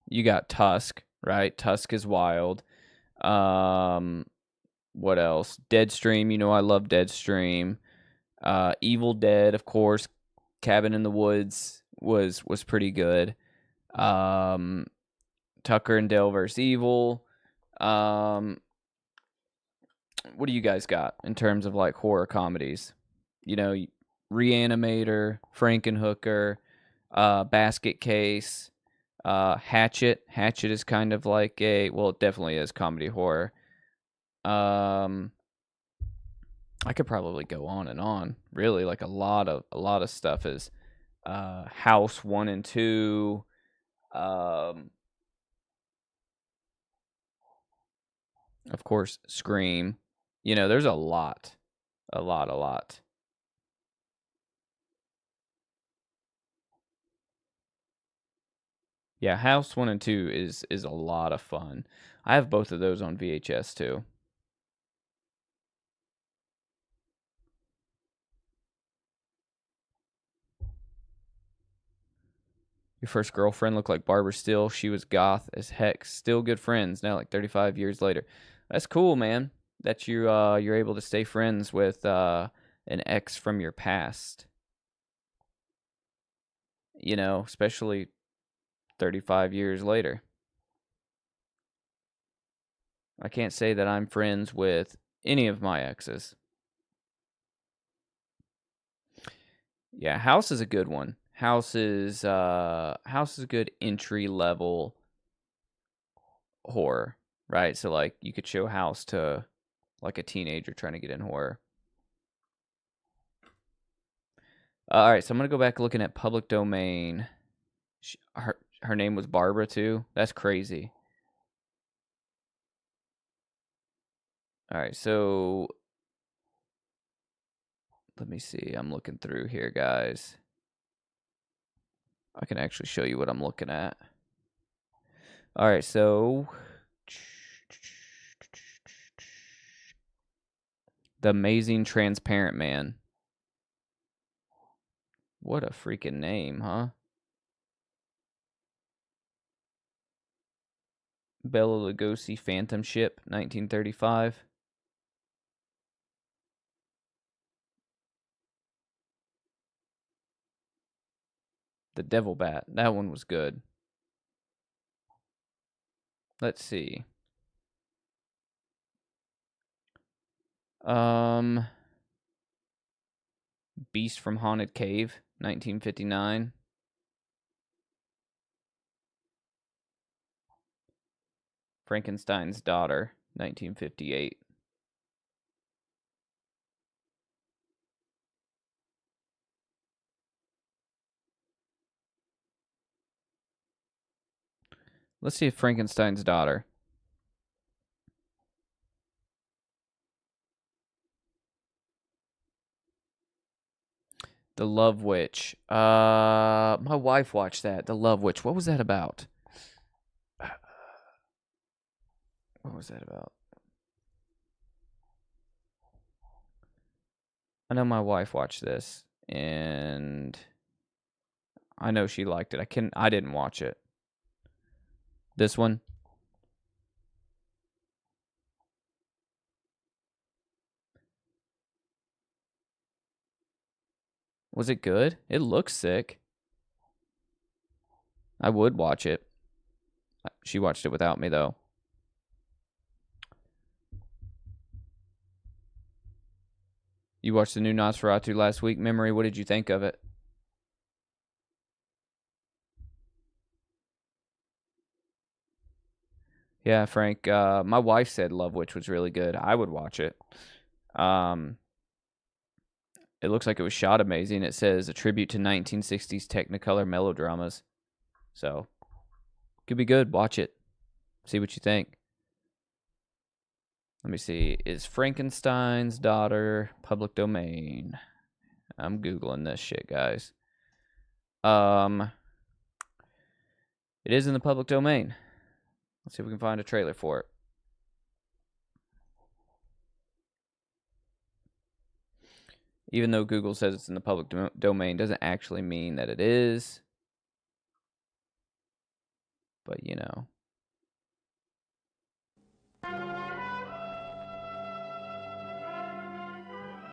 you got Tusk, right? Tusk is wild. What else? Deadstream, I love Deadstream. Evil Dead, of course. Cabin in the Woods was pretty good. Tucker and Dale vs. Evil. What do you guys got in terms of like horror comedies? You know, Reanimator, Frankenhooker, Basket Case, Hatchet. Hatchet is kind of like it definitely is comedy horror. I could probably go on and on. Really, like a lot of stuff is House 1 and 2. Of course, Scream. You know, there's a lot. Yeah, House 1 and 2 is a lot of fun. I have both of those on VHS too. Your first girlfriend looked like Barbara Steele. She was goth as heck. Still good friends now, like 35 years later. That's cool, man. That you're able to stay friends with an ex from your past. You know, especially 35 years later. I can't say that I'm friends with any of my exes. Yeah, House is a good one. House is a good entry level horror, right? So like you could show House to like a teenager trying to get in horror. All right, so I'm gonna go back looking at public domain. Her name was Barbara too. That's crazy. All right, so let me see. I'm looking through here, guys. I can actually show you what I'm looking at. All right, so The Amazing Transparent Man. What a freaking name, huh? Bela Lugosi, Phantom Ship, 1935. The Devil Bat. That one was good. Let's see. Beast from Haunted Cave, 1959. Frankenstein's Daughter, 1958. Let's see if Frankenstein's Daughter. The Love Witch. My wife watched that. The Love Witch. What was that about? What was that about? I know my wife watched this, and I know she liked it. I didn't watch it. This one. Was it good? It looks sick. I would watch it. She watched it without me, though. You watched the new Nosferatu last week. Memory, what did you think of it? Yeah, Frank. My wife said Love Witch was really good. I would watch it. It looks like it was shot amazing. It says a tribute to 1960s Technicolor melodramas. So, could be good. Watch it. See what you think. Let me see. Is Frankenstein's Daughter public domain? I'm Googling this shit, guys. It is in the public domain. Let's see if we can find a trailer for it. Even though Google says it's in the public domain, doesn't actually mean that it is. But, you know.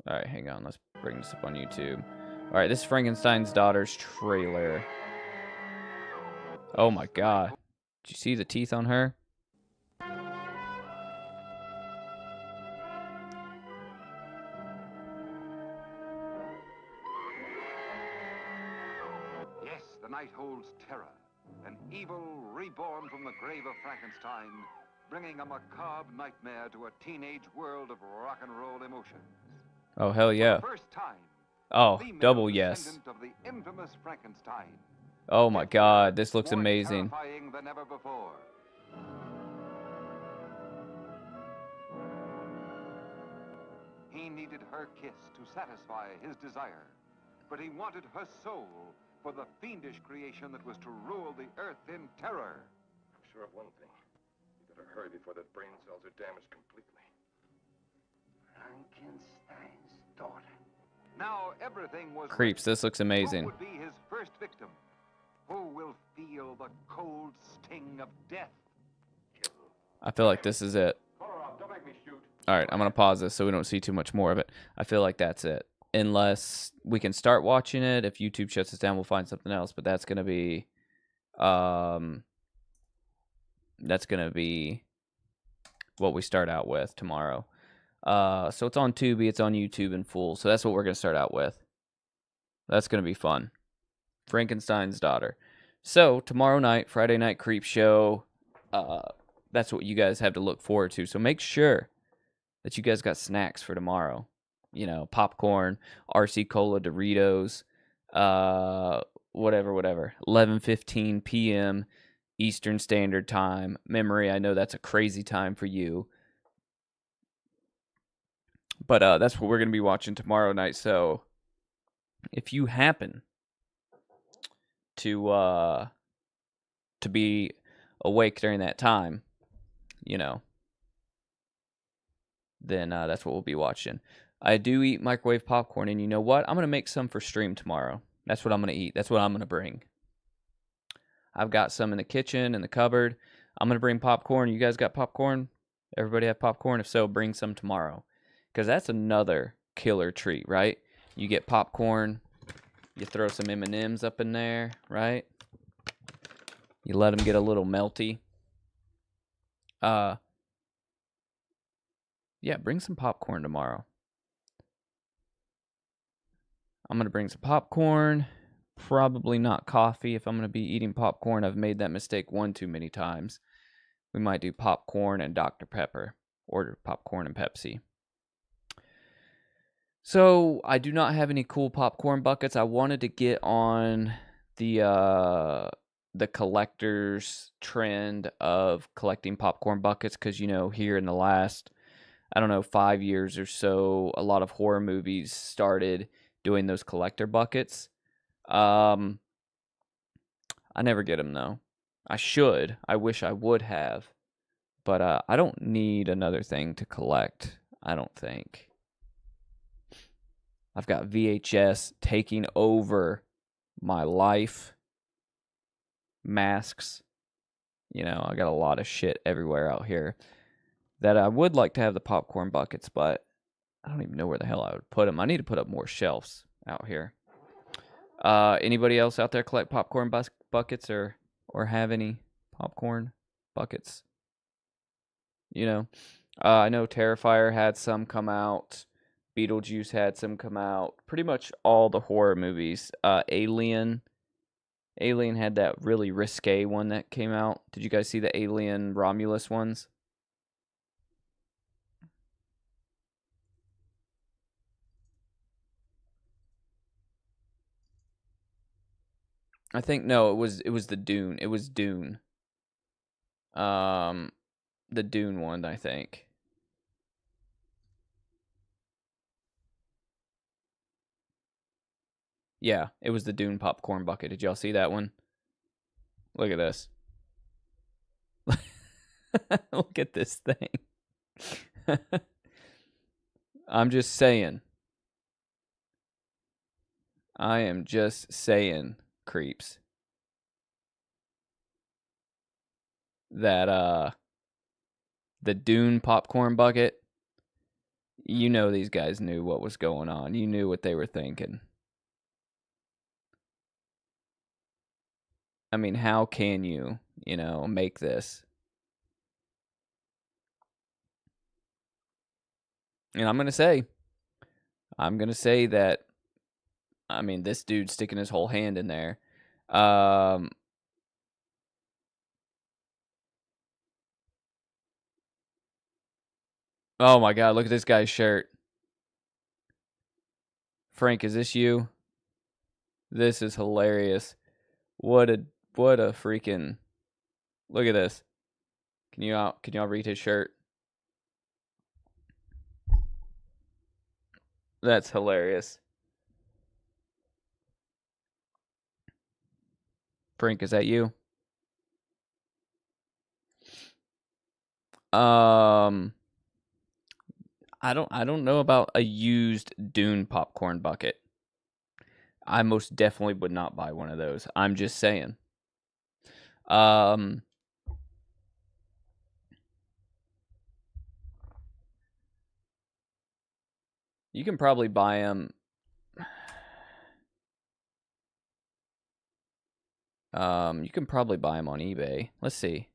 All right, hang on. Let's bring this up on YouTube. All right, this is Frankenstein's daughter's trailer. Oh my god. Did you see the teeth on her? Yes, the night holds terror. An evil reborn from the grave of Frankenstein, bringing a macabre nightmare to a teenage world of rock and roll emotions. Oh, hell yeah. For the first time, Oh, female double yes. descendant of the infamous Frankenstein. Oh my god, this looks More amazing. terrifying than ever before. He needed her kiss to satisfy his desire, but he wanted her soul for the fiendish creation that was to rule the earth in terror. I'm sure of one thing. You better hurry before the brain cells are damaged completely. Frankenstein's daughter. Now everything was Creeps, this looks amazing. Who would be his first victim? Who will feel the cold sting of death? I feel like this is it. Alright, I'm going to pause this so we don't see too much more of it. I feel like that's it. Unless we can start watching it. If YouTube shuts us down, we'll find something else. But that's going to be... that's going to be what we start out with tomorrow. So it's on Tubi, it's on YouTube in full. So that's what we're going to start out with. That's going to be fun. Frankenstein's daughter. So tomorrow night, Friday Night Creep Show. That's what you guys have to look forward to. So make sure that you guys got snacks for tomorrow. You know, popcorn, RC Cola, Doritos, whatever. 11:15 p.m. Eastern Standard Time. Memory, I know that's a crazy time for you. But that's what we're going to be watching tomorrow night. So if you happen to be awake during that time, you know, then that's what we'll be watching. I do eat microwave popcorn, and you know what? I'm going to make some for stream tomorrow. That's what I'm going to eat. That's what I'm going to bring. I've got some in the kitchen, in the cupboard. I'm going to bring popcorn. You guys got popcorn? Everybody have popcorn? If so, bring some tomorrow. Because that's another killer treat, right? You get popcorn. You throw some M&Ms up in there, right? You let them get a little melty. Yeah, bring some popcorn tomorrow. I'm going to bring some popcorn. Probably not coffee if I'm going to be eating popcorn. I've made that mistake one too many times. We might do popcorn and Dr. Pepper. Order popcorn and Pepsi. So, I do not have any cool popcorn buckets. I wanted to get on the collector's trend of collecting popcorn buckets because, you know, here in the last, 5 years or so, a lot of horror movies started doing those collector buckets. I never get them, though. I should. I wish I would have. But I don't need another thing to collect, I don't think. I've got VHS taking over my life. Masks. You know, I got a lot of shit everywhere out here that I would like to have the popcorn buckets, but I don't even know where the hell I would put them. I need to put up more shelves out here. Anybody else out there collect popcorn buckets or have any popcorn buckets? You know, I know Terrifier had some come out. Beetlejuice had some come out. Pretty much all the horror movies. Alien had that really risque one that came out. Did you guys see the Alien Romulus ones? I think no, it was the Dune. It was Dune. The Dune one, I think. Yeah, it was the Dune popcorn bucket. Did y'all see that one? Look at this. Look at this thing. I'm just saying. I am just saying, creeps. That the Dune popcorn bucket. You know these guys knew what was going on. You knew what they were thinking. I mean, how can you, make this? And I'm going to say that, I mean, this dude sticking his whole hand in there. Oh my God, look at this guy's shirt. Frank, is this you? This is hilarious. What a freaking, look at this. Can y'all read his shirt? That's hilarious. Frank, is that you? I don't know about a used Dune popcorn bucket. I most definitely would not buy one of those. I'm just saying. You can probably buy them. You can probably buy them on eBay. Let's see.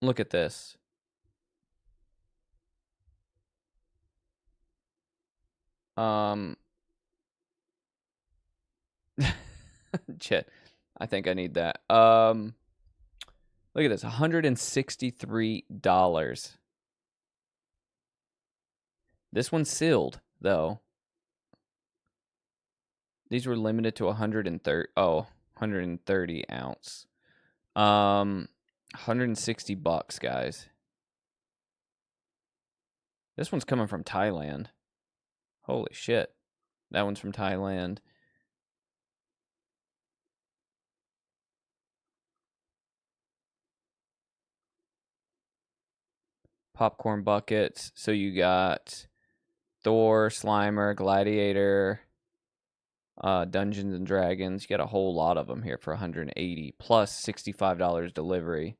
Look at this. Shit. I think I need that. Look at this. $163. This one's sealed, though. These were limited to 130 ounce. $160, guys. This one's coming from Thailand. Holy shit. That one's from Thailand. Popcorn buckets. So you got Thor, Slimer, Gladiator, Dungeons and Dragons. You got a whole lot of them here for $180 plus $65 delivery.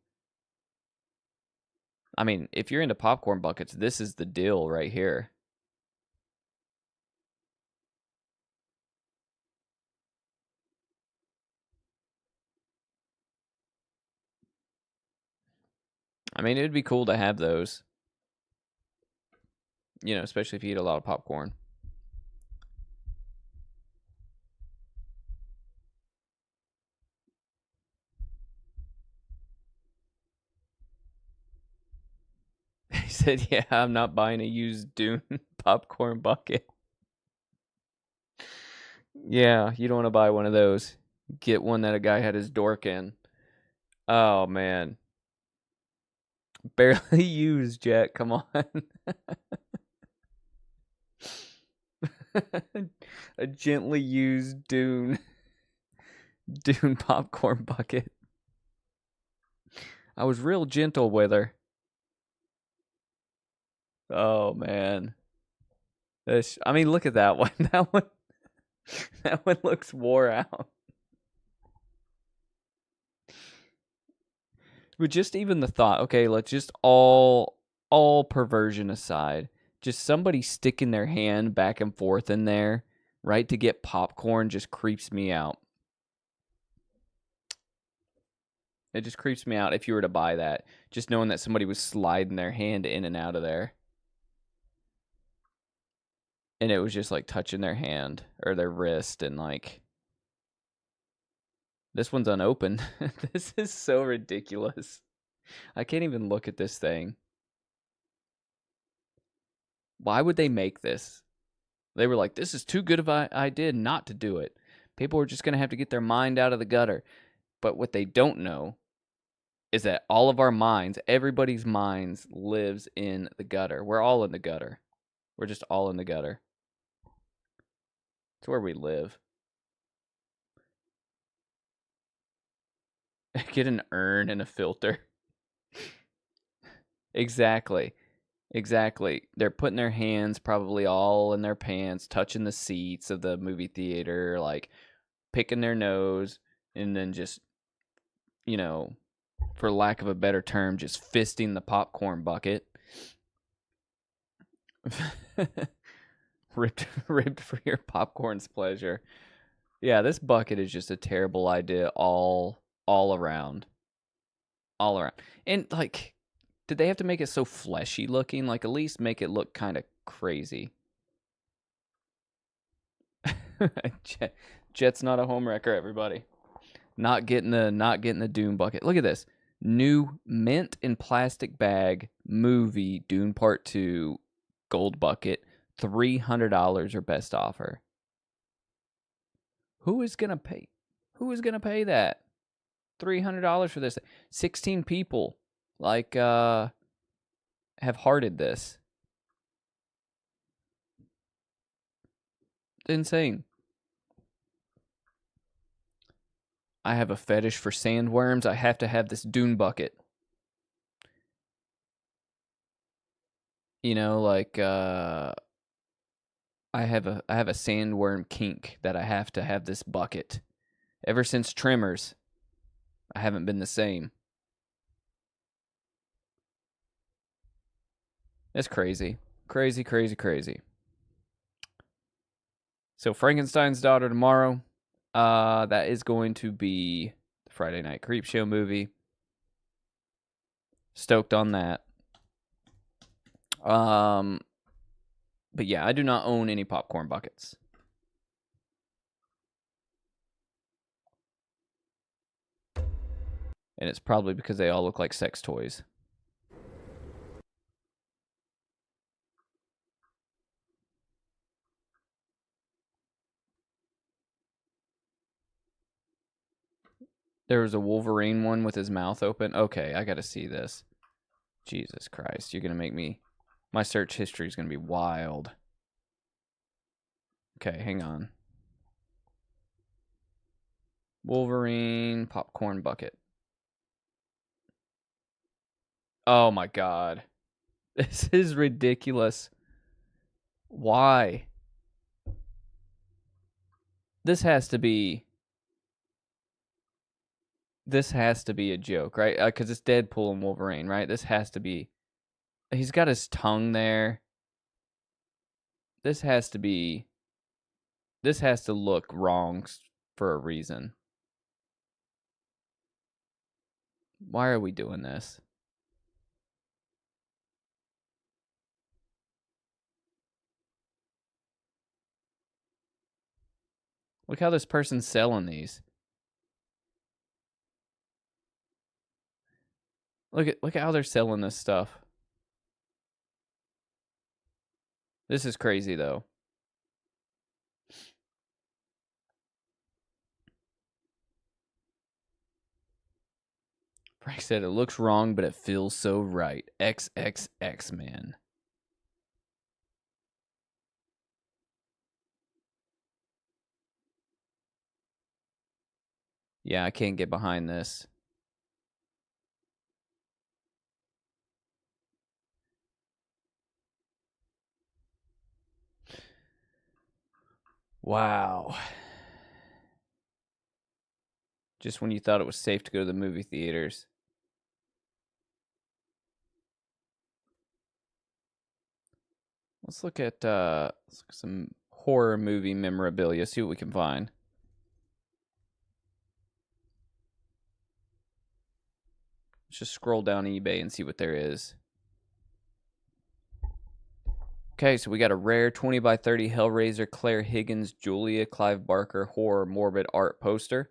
I mean, if you're into popcorn buckets, this is the deal right here. I mean, it would be cool to have those. Especially if you eat a lot of popcorn. He said, yeah, I'm not buying a used Dune popcorn bucket. Yeah, you don't want to buy one of those. Get one that a guy had his dork in. Oh, man. Barely used, Jack. Come on. A gently used Dune popcorn bucket. I was real gentle with her. Oh, man. I mean, look at that one. That one looks wore out. But just even the thought, okay, let's just all perversion aside, just somebody sticking their hand back and forth in there, right, to get popcorn just creeps me out. It just creeps me out if you were to buy that. Just knowing that somebody was sliding their hand in and out of there. And it was just like touching their hand or their wrist and like... This one's unopened. This is so ridiculous. I can't even look at this thing. Why would they make this? They were like, this is too good of an idea not to do it. People are just going to have to get their mind out of the gutter. But what they don't know is that all of our minds, everybody's minds, lives in the gutter. We're all in the gutter. We're just all in the gutter. It's where we live. Get an urn and a filter. Exactly. Exactly. They're putting their hands probably all in their pants, touching the seats of the movie theater, like picking their nose, and then just, you know, for lack of a better term, just fisting the popcorn bucket. ribbed for your popcorn's pleasure. Yeah, this bucket is just a terrible idea all around. All around. And like, did they have to make it so fleshy looking? Like, at least make it look kind of crazy. Jet's not a home wrecker, everybody. Not getting the Dune bucket. Look at this. New mint in plastic bag movie Dune Part 2 gold bucket, $300 or best offer. Who is going to pay that? $300 for this. 16 people have hearted this. Insane. I have a fetish for sandworms. I have to have this Dune bucket. You know, like I have a sandworm kink that I have to have this bucket. Ever since Tremors, I haven't been the same. That's crazy. Crazy, crazy, crazy. So Frankenstein's Daughter tomorrow. That is going to be the Friday Night Creepshow movie. Stoked on that. But yeah, I do not own any popcorn buckets. And it's probably because they all look like sex toys. There was a Wolverine one with his mouth open. Okay, I gotta see this. Jesus Christ, you're gonna make me... My search history is gonna be wild. Okay, hang on. Wolverine popcorn bucket. Oh my God. This is ridiculous. Why? This has to be a joke, right? Because it's Deadpool and Wolverine, right? This has to be... He's got his tongue there. This has to look wrong for a reason. Why are we doing this? Look how this person's selling these. Look at how they're selling this stuff. This is crazy though. Frank said it looks wrong, but it feels so right. XXX, man. Yeah, I can't get behind this. Wow. Just when you thought it was safe to go to the movie theaters. Let's look at some horror movie memorabilia, see what we can find. Let's just scroll down eBay and see what there is. Okay, so we got a rare 20 by 30 Hellraiser, Claire Higgins, Julia, Clive Barker horror morbid art poster.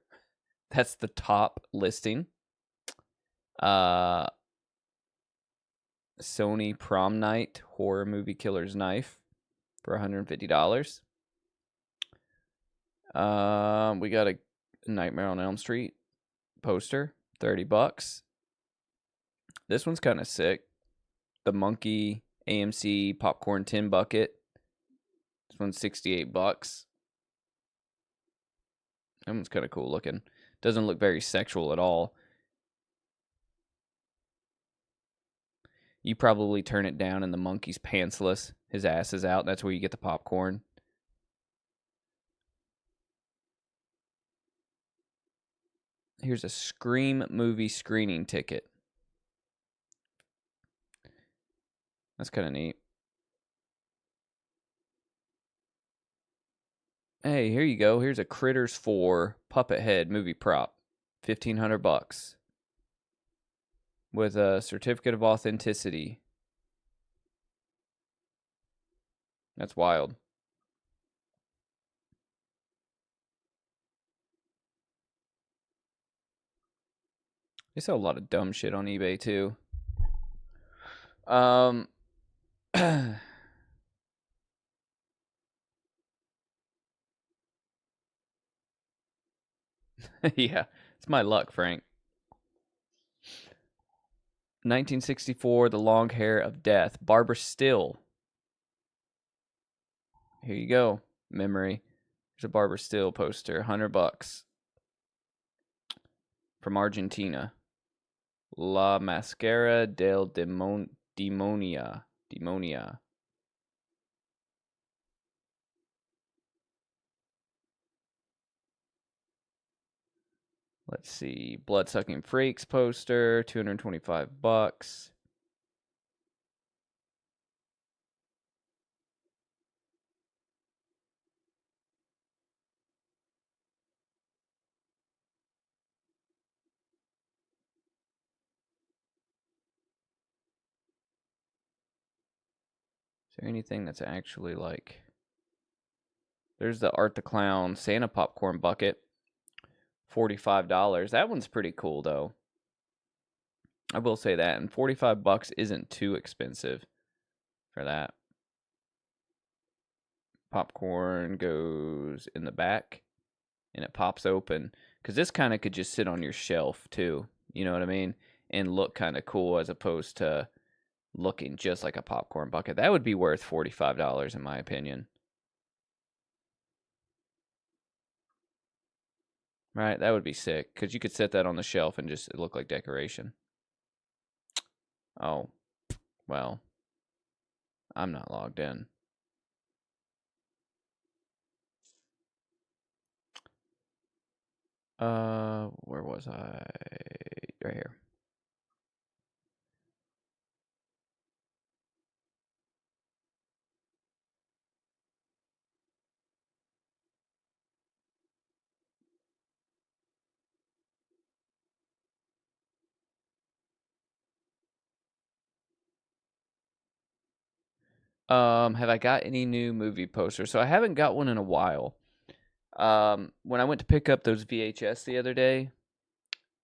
That's the top listing. Sony Prom Night horror movie Killer's Knife for $150. We got a Nightmare on Elm Street poster, $30. This one's kind of sick. The Monkey AMC popcorn tin bucket. This one's $68. That one's kind of cool looking. Doesn't look very sexual at all. You probably turn it down and the monkey's pantsless. His ass is out. That's where you get the popcorn. Here's a Scream movie screening ticket. That's kind of neat. Hey, here you go. Here's a Critters 4 Puppet Head movie prop. $1,500. With a certificate of authenticity. That's wild. They sell a lot of dumb shit on eBay too. Yeah, it's my luck, Frank. 1964, The Long Hair of Death. Barbara Still. Here you go. Memory. There's a Barbara Still poster. $100. From Argentina. La Mascara del Demonia. Demonia. Let's see. Blood-Sucking Freaks poster. $225. Is there anything that's actually like... There's the Art the Clown Santa popcorn bucket. $45. That one's pretty cool, though. I will say that. And $45 isn't too expensive for that. Popcorn goes in the back. And it pops open. Because this kind of could just sit on your shelf, too. You know what I mean? And look kind of cool as opposed to looking just like a popcorn bucket. That would be worth $45 in my opinion. Right? That would be sick. Because you could set that on the shelf and just look like decoration. Oh. Well. I'm not logged in. Where was I? Right here. Have I got any new movie posters? So I haven't got one in a while. When I went to pick up those VHS the other day,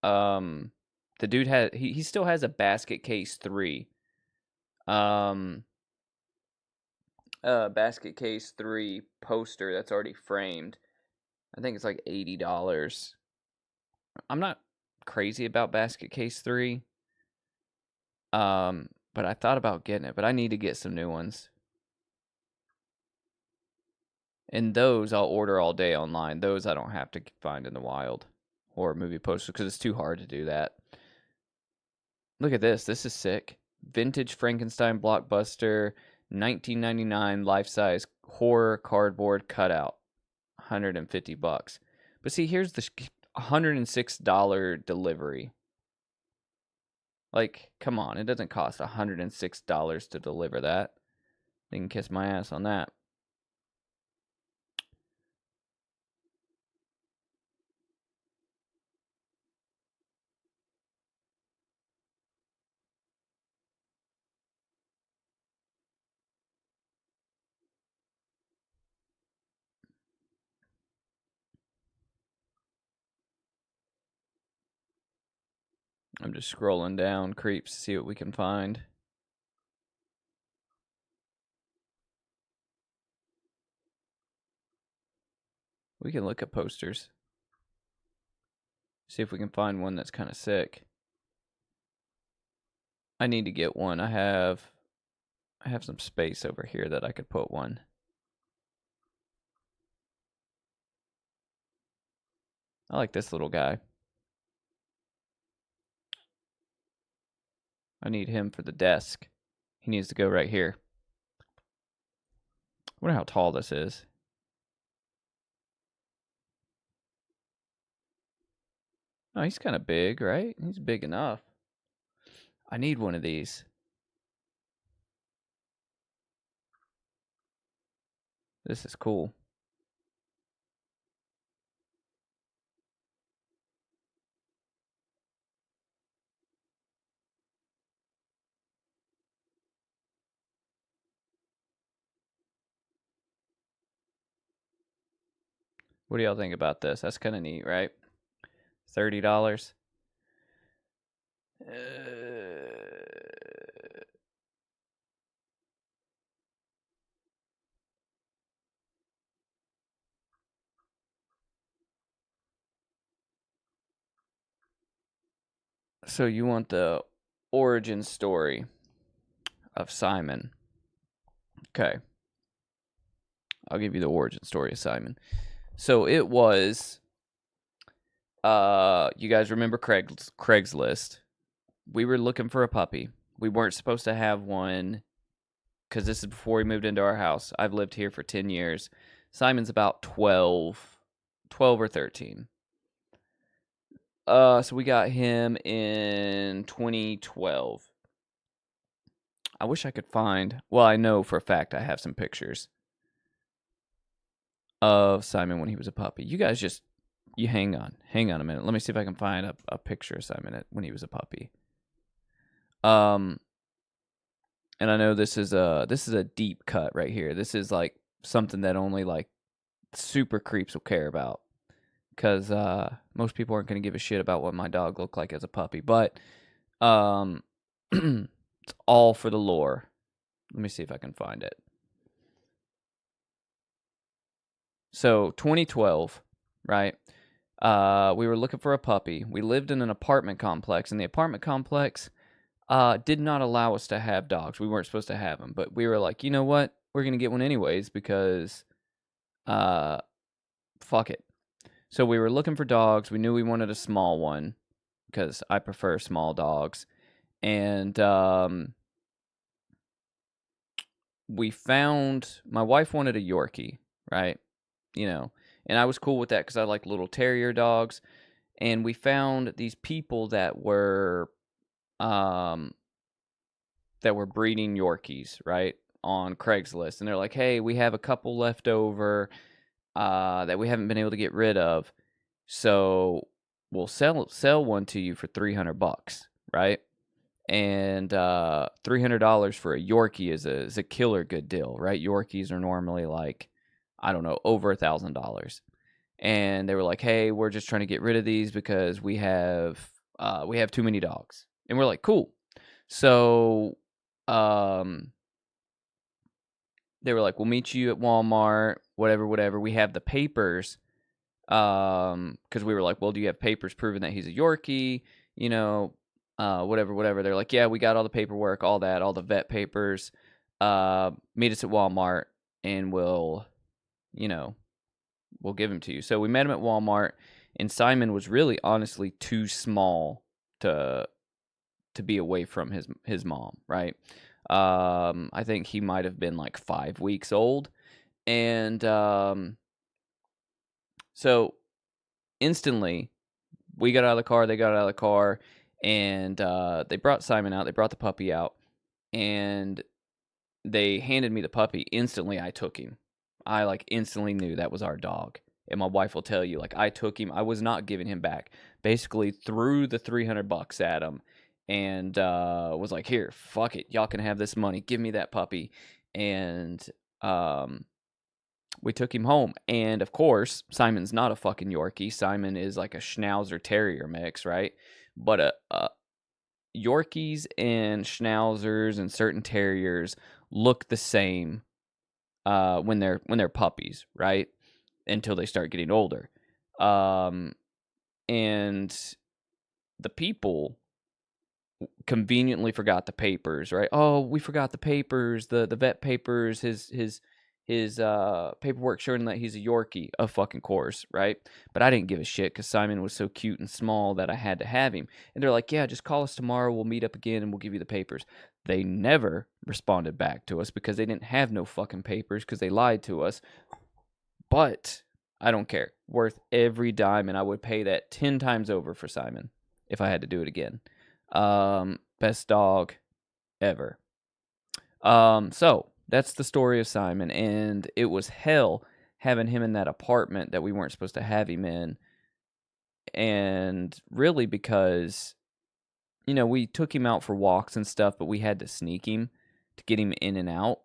the dude had he still has a Basket Case 3. Basket Case 3 poster that's already framed. I think it's like $80. I'm not crazy about Basket Case 3. But I thought about getting it, but I need to get some new ones. And those I'll order all day online. Those I don't have to find in the wild. Horror movie posters because it's too hard to do that. Look at this. This is sick. Vintage Frankenstein blockbuster, 1999 life-size horror cardboard cutout, $150. But see, here's the $106 delivery. Like, come on, it doesn't cost $106 to deliver that. They can kiss my ass on that. I'm just scrolling down creeps to see what we can find. We can look at posters. See if we can find one that's kind of sick. I need to get one. I have some space over here that I could put one. I like this little guy. I need him for the desk. He needs to go right here. I wonder how tall this is. Oh, he's kind of big, right? He's big enough. I need one of these. This is cool. What do y'all think about this? That's kind of neat, right? $30. So you want the origin story of Simon. Okay. I'll give you the origin story of Simon. So it was, you guys remember Craigslist? We were looking for a puppy. We weren't supposed to have one because this is before we moved into our house. I've lived here for 10 years. Simon's about 12 or 13. So we got him in 2012. I wish I could find, well, I know for a fact I have some pictures of Simon when he was a puppy. You guys just, you hang on a minute. Let me see if I can find a picture of Simon when he was a puppy. And I know this is a deep cut right here. This is like something that only like super creeps will care about, because most people aren't going to give a shit about what my dog looked like as a puppy. But it's all for the lore. Let me see if I can find it. So 2012, right? We were looking for a puppy. We lived in an apartment complex, and the apartment complex did not allow us to have dogs. We weren't supposed to have them, but we were like, you know what? We're going to get one anyways because fuck it. So we were looking for dogs. We knew we wanted a small one because I prefer small dogs. And we found, my wife wanted a Yorkie, right? You know, and I was cool with that because I like little terrier dogs. And we found these people that were breeding Yorkies, right, on Craigslist. And they're like, hey, we have a couple left over that we haven't been able to get rid of. So we'll sell one to you for $300, right? And $300 for a Yorkie is a killer good deal, right? Yorkies are normally like, I don't know, over $1,000. And they were like, hey, we're just trying to get rid of these because we have too many dogs. And we're like, cool. So they were like, we'll meet you at Walmart, whatever. We have the papers. Because we were like, well, do you have papers proving that he's a Yorkie? You know, whatever. They're like, yeah, we got all the paperwork, all that, all the vet papers. Meet us at Walmart and we'll give him to you. So we met him at Walmart, and Simon was really honestly too small to be away from his mom, right? I think he might have been like 5 weeks old. And so instantly we got out of the car, they got out of the car, and they brought Simon out, they brought the puppy out, and they handed me the puppy. Instantly I took him. I like instantly knew that was our dog. And my wife will tell you, like, I took him. I was not giving him back. Basically threw the $300 at him and was like, here, fuck it. Y'all can have this money. Give me that puppy. And we took him home. And of course, Simon's not a fucking Yorkie. Simon is like a Schnauzer Terrier mix, right? But Yorkies and Schnauzers and certain terriers look the same when they're puppies, right? Until they start getting older. And the people conveniently forgot the papers, right? Oh, we forgot the papers, the vet papers, his paperwork showing that he's a Yorkie, of fucking course, right? But I didn't give a shit because Simon was so cute and small that I had to have him. And they're like, yeah, just call us tomorrow. We'll meet up again and we'll give you the papers. They never responded back to us because they didn't have no fucking papers because they lied to us. But I don't care. Worth every dime, and I would pay that 10 times over for Simon if I had to do it again. Best dog ever. So that's the story of Simon, and it was hell having him in that apartment that we weren't supposed to have him in. And really because, you know, we took him out for walks and stuff, but we had to sneak him to get him in and out.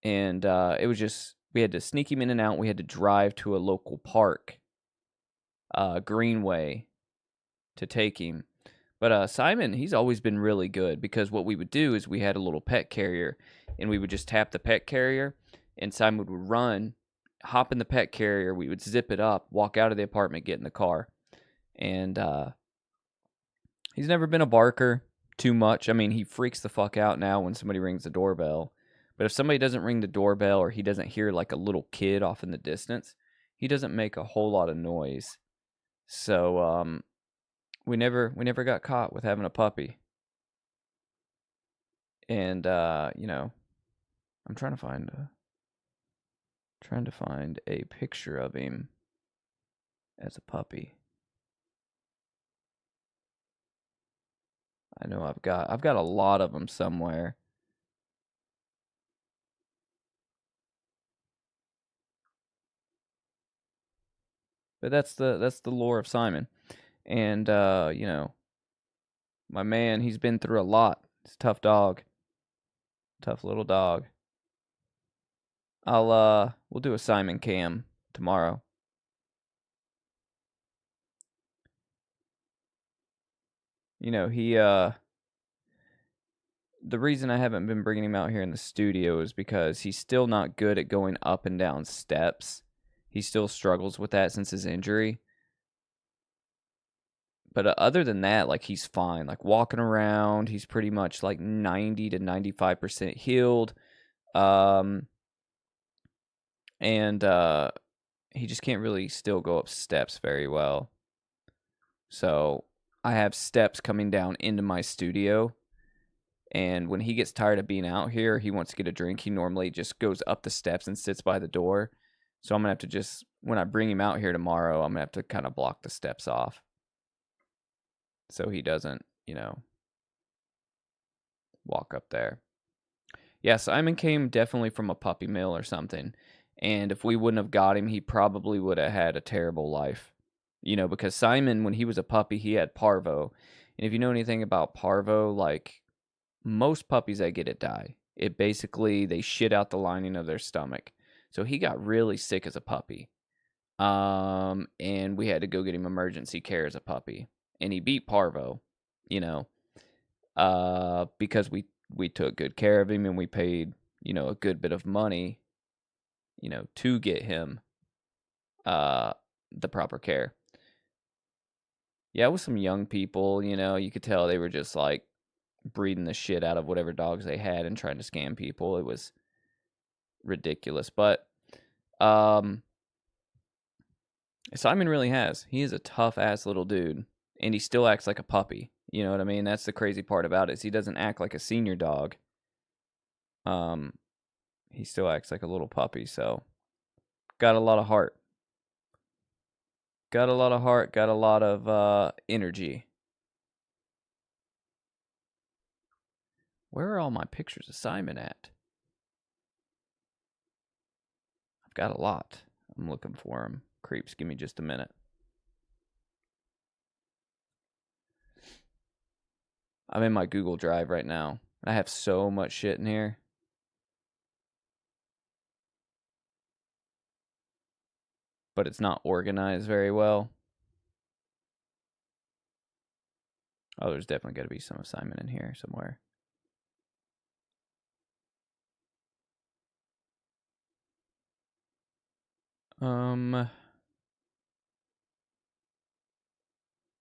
And it was just, we had to sneak him in and out. We had to drive to a local park, Greenway, to take him. But Simon, he's always been really good because what we would do is we had a little pet carrier, and we would just tap the pet carrier, and Simon would run, hop in the pet carrier, we would zip it up, walk out of the apartment, get in the car. And he's never been a barker too much. I mean, he freaks the fuck out now when somebody rings the doorbell. But if somebody doesn't ring the doorbell or he doesn't hear like a little kid off in the distance, he doesn't make a whole lot of noise. So we never got caught with having a puppy. And you know, I'm trying to find a picture of him as a puppy. I know I've got a lot of them somewhere. But that's the lore of Simon. And you know, my man, he's been through a lot. He's a tough dog. Tough little dog. We'll do a Simon cam tomorrow. You know, the reason I haven't been bringing him out here in the studio is because he's still not good at going up and down steps. He still struggles with that since his injury. But other than that, like, he's fine. Like, walking around, he's pretty much like 90 to 95% healed. And he just can't really still go up steps very well. So I have steps coming down into my studio. And when he gets tired of being out here, he wants to get a drink. He normally just goes up the steps and sits by the door. So I'm going to have to just, when I bring him out here tomorrow, I'm going to have to kind of block the steps off. So he doesn't, you know, walk up there. Yeah, Simon came definitely from a puppy mill or something. And if we wouldn't have got him, he probably would have had a terrible life. You know, because Simon, when he was a puppy, he had parvo. And if you know anything about parvo, like, most puppies that get it die. It basically, they shit out the lining of their stomach. So he got really sick as a puppy. And we had to go get him emergency care as a puppy. And he beat parvo, you know, because we took good care of him and we paid, you know, a good bit of money, you know, to get him the proper care. Yeah, with some young people, you know, you could tell they were just like breeding the shit out of whatever dogs they had and trying to scam people. It was ridiculous. But Simon really has. He is a tough ass little dude. And he still acts like a puppy. You know what I mean? That's the crazy part about it. Is he doesn't act like a senior dog. He still acts like a little puppy. So, got a lot of heart. Got a lot of heart. Got a lot of energy. Where are all my pictures of Simon at? I've got a lot. I'm looking for them. Creeps, give me just a minute. I'm in my Google Drive right now. I have so much shit in here. But it's not organized very well. Oh, there's definitely got to be some of Simon in here somewhere. There's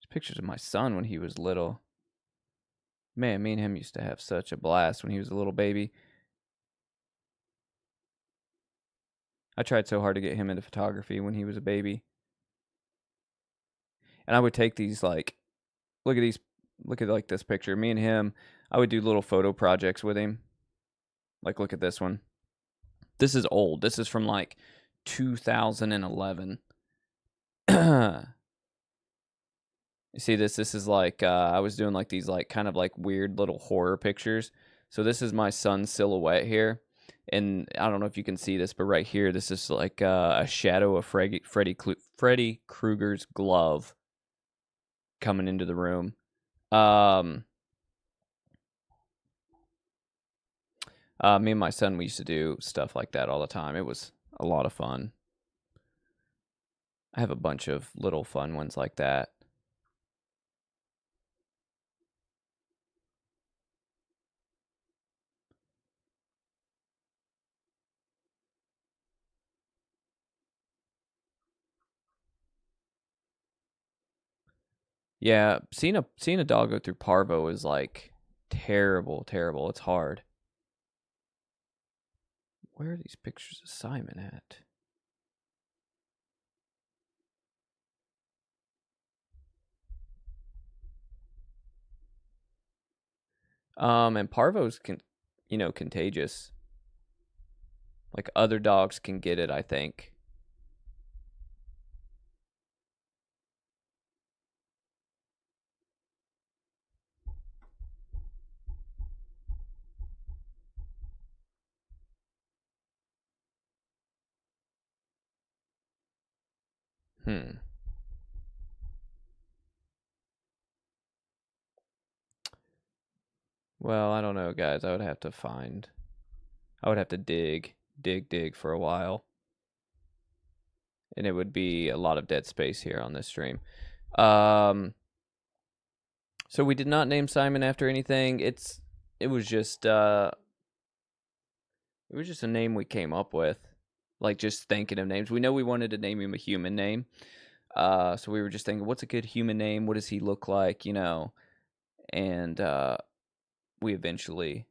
pictures of my son when he was little. Man, me and him used to have such a blast when he was a little baby. I tried so hard to get him into photography when he was a baby. And I would take these, like, look at these look at like this picture. Me and him, I would do little photo projects with him. Like, look at this one. This is old. This is from like 2011. You see this? This is like, I was doing like these like kind of like weird little horror pictures. So this is my son's silhouette here. And I don't know if you can see this, but right here, this is like a shadow of Freddy Krueger's glove coming into the room. Me and my son, we used to do stuff like that all the time. It was a lot of fun. I have a bunch of little fun ones like that. Yeah, seeing a dog go through parvo is like terrible, terrible. It's hard. Where are these pictures of Simon at? And parvo's contagious. Like other dogs can get it, I think. Well, I don't know, guys. I would have to dig for a while. And it would be a lot of dead space here on this stream. So we did not name Simon after anything. It was just a name we came up with. Like just thinking of names. We know we wanted to name him a human name. So we were just thinking, what's a good human name? What does he look like? And we eventually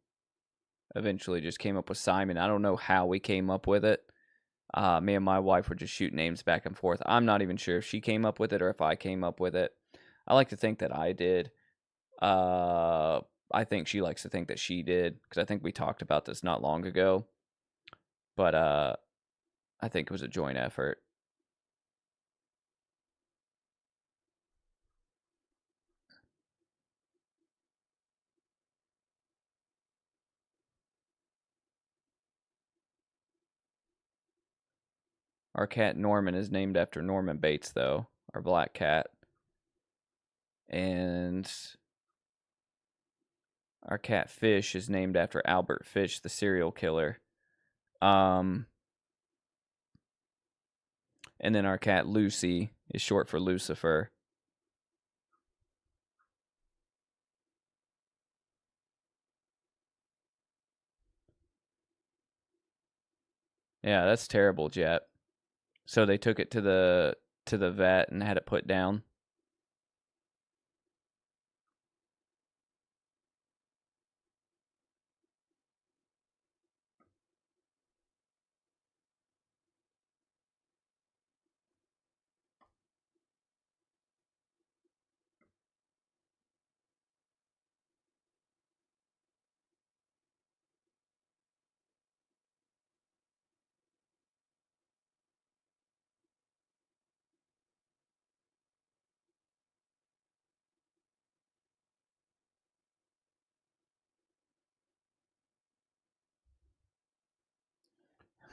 just came up with Simon. I don't know how we came up with it. Me and my wife were just shooting names back and forth. I'm not even sure if she came up with it or if I came up with it. I like to think that I did. I think she likes to think that she did, because I think we talked about this not long ago. But I think it was a joint effort. Our cat Norman is named after Norman Bates, though, our black cat. And our cat Fish is named after Albert Fish, the serial killer. And then our cat Lucy is short for Lucifer. Yeah, that's terrible, Jet. So they took it to the vet and had it put down.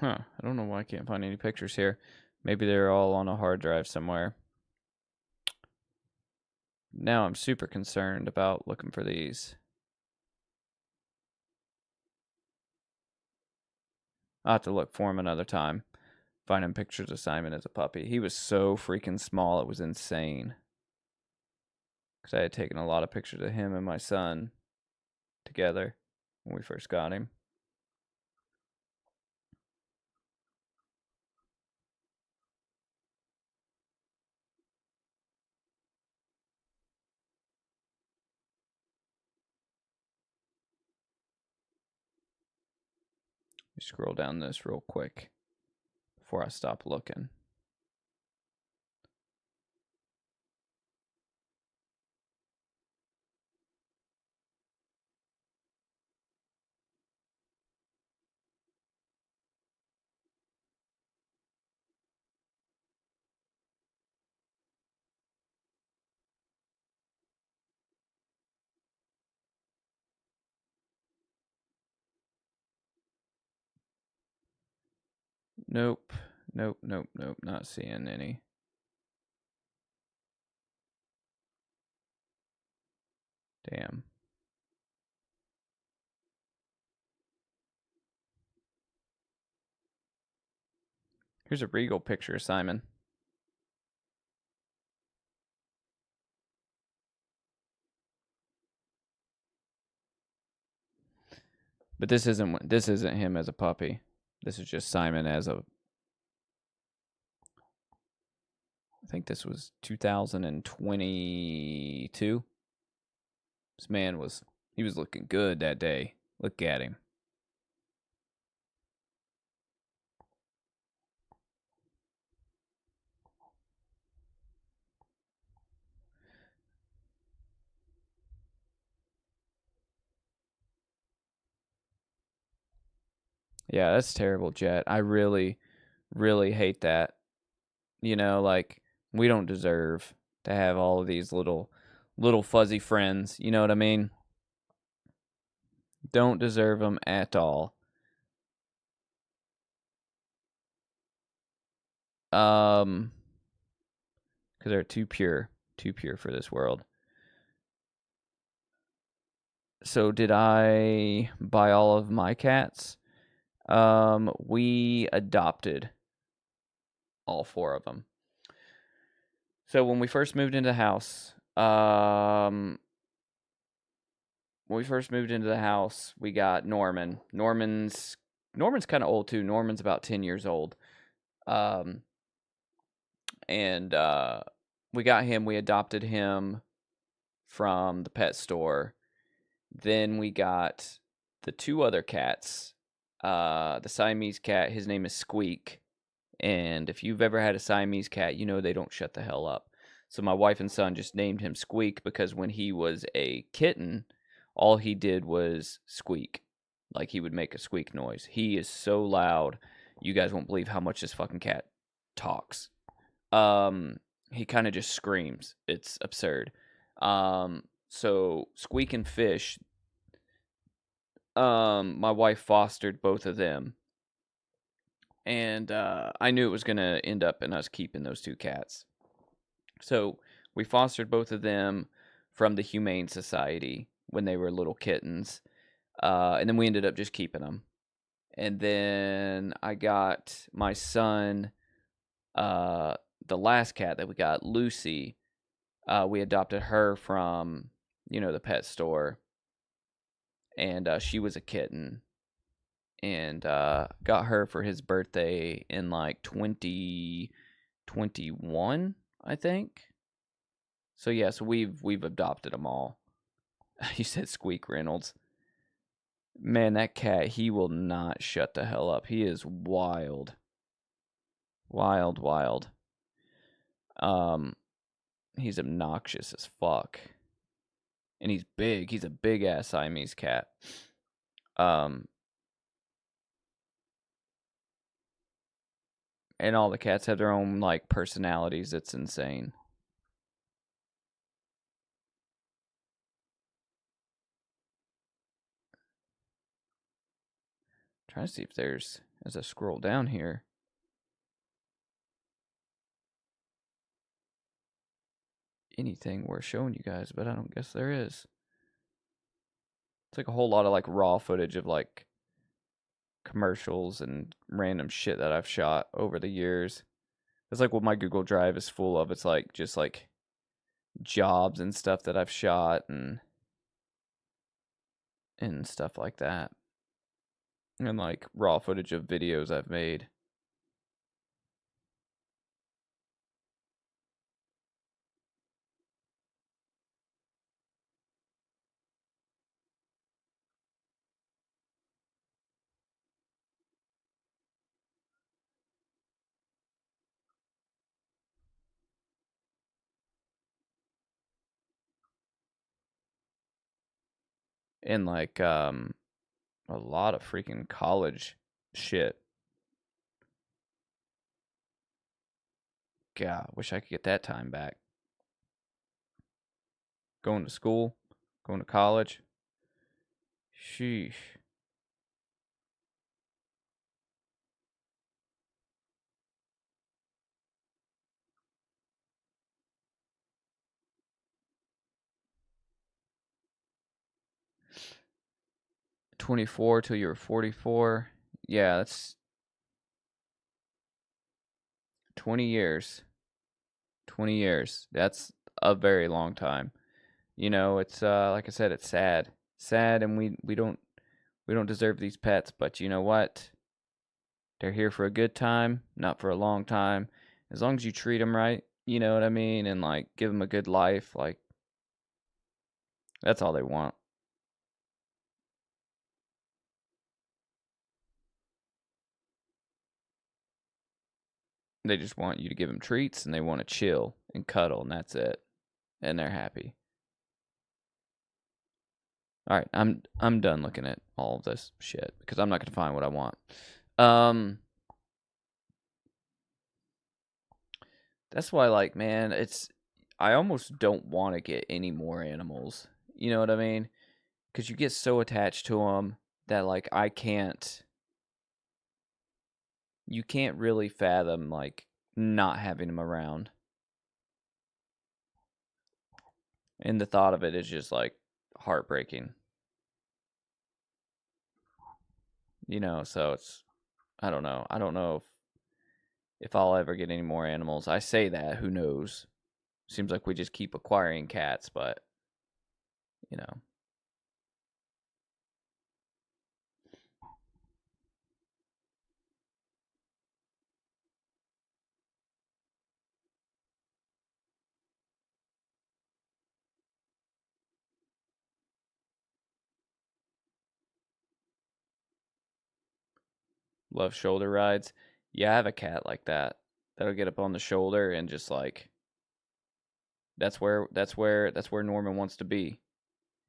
Huh. I don't know why I can't find any pictures here. Maybe they're all on a hard drive somewhere. Now I'm super concerned about looking for these. I'll have to look for him another time. Finding pictures of Simon as a puppy. He was so freaking small, it was insane. Because I had taken a lot of pictures of him and my son together when we first got him. Let me scroll down this real quick before I stop looking. Nope. Nope, nope, nope. Not seeing any. Damn. Here's a Regal picture, Simon. But this isn't him as a puppy. This is just Simon as a. I think this was 2022. This man was looking good that day. Look at him. Yeah, that's terrible, Jet. I really, really hate that. You know, like, we don't deserve to have all of these little fuzzy friends. You know what I mean? Don't deserve them at all. Because they're too pure for this world. So did I buy all of my cats? We adopted all 4 of them. So when we first moved into the house, we got Norman. Norman's kind of old too. Norman's about 10 years old. And we got him. We adopted him from the pet store. Then we got the 2 other cats. The Siamese cat, his name is Squeak. And if you've ever had a Siamese cat, you know they don't shut the hell up. So my wife and son just named him Squeak because when he was a kitten, all he did was squeak. Like, he would make a squeak noise. He is so loud, you guys won't believe how much this fucking cat talks. He kind of just screams. It's absurd. So Squeak and Fish, my wife fostered both of them. And I knew it was going to end up in us keeping those 2 cats. So we fostered both of them from the Humane Society when they were little kittens. And then we ended up just keeping them. And then I got my son, the last cat that we got, Lucy. We adopted her from, the pet store. And she was a kitten. And got her for his birthday in like 2021, I think. So yeah, so we've adopted them all. You said Squeak Reynolds. Man, that cat, he will not shut the hell up. He is wild. Wild, wild. He's obnoxious as fuck. And he's big. He's a big ass Siamese cat. And all the cats have their own, like, personalities. It's insane. Trying to see if there's, as I scroll down here, anything worth showing you guys, but I don't guess there is. It's like a whole lot of, like, raw footage of, like, commercials and random shit that I've shot over the years. It's like what my Google Drive is full of. It's like just like jobs and stuff that I've shot and stuff like that. And like raw footage of videos I've made. And like a lot of freaking college shit. God, wish I could get that time back. Going to school, going to college. Sheesh. 24 till you were 44. Yeah, that's 20 years. 20 years. That's a very long time. You know, it's like I said, it's sad. Sad, and we don't deserve these pets, but you know what? They're here for a good time, not for a long time. As long as you treat them right, you know what I mean, and like give them a good life, like that's all they want. They just want you to give them treats, and they want to chill and cuddle, and that's it. And they're happy. All right, I'm done looking at all of this shit because I'm not going to find what I want. That's why, like, man, I almost don't want to get any more animals. You know what I mean? Because you get so attached to them that, like, you can't really fathom, like, not having them around. And the thought of it is just, like, heartbreaking. You know, so I don't know. I don't know if I'll ever get any more animals. I say that, who knows? Seems like we just keep acquiring cats, but, you know. Love shoulder rides. Yeah, I have a cat like that. That'll get up on the shoulder and just like that's where Norman wants to be.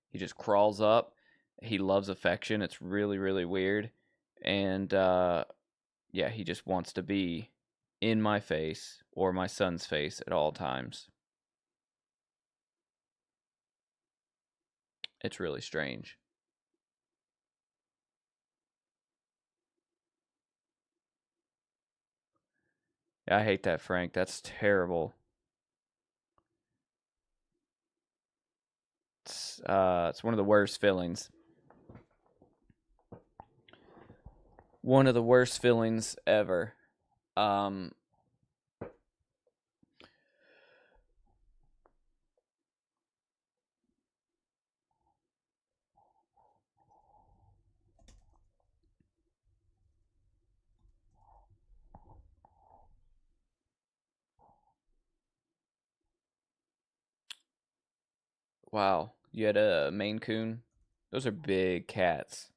He just crawls up. He loves affection. It's really, really weird. And yeah, he just wants to be in my face or my son's face at all times. It's really strange. Yeah, I hate that, Frank. That's terrible. It's one of the worst feelings. One of the worst feelings ever. Wow, you had a Maine Coon? Those are big cats.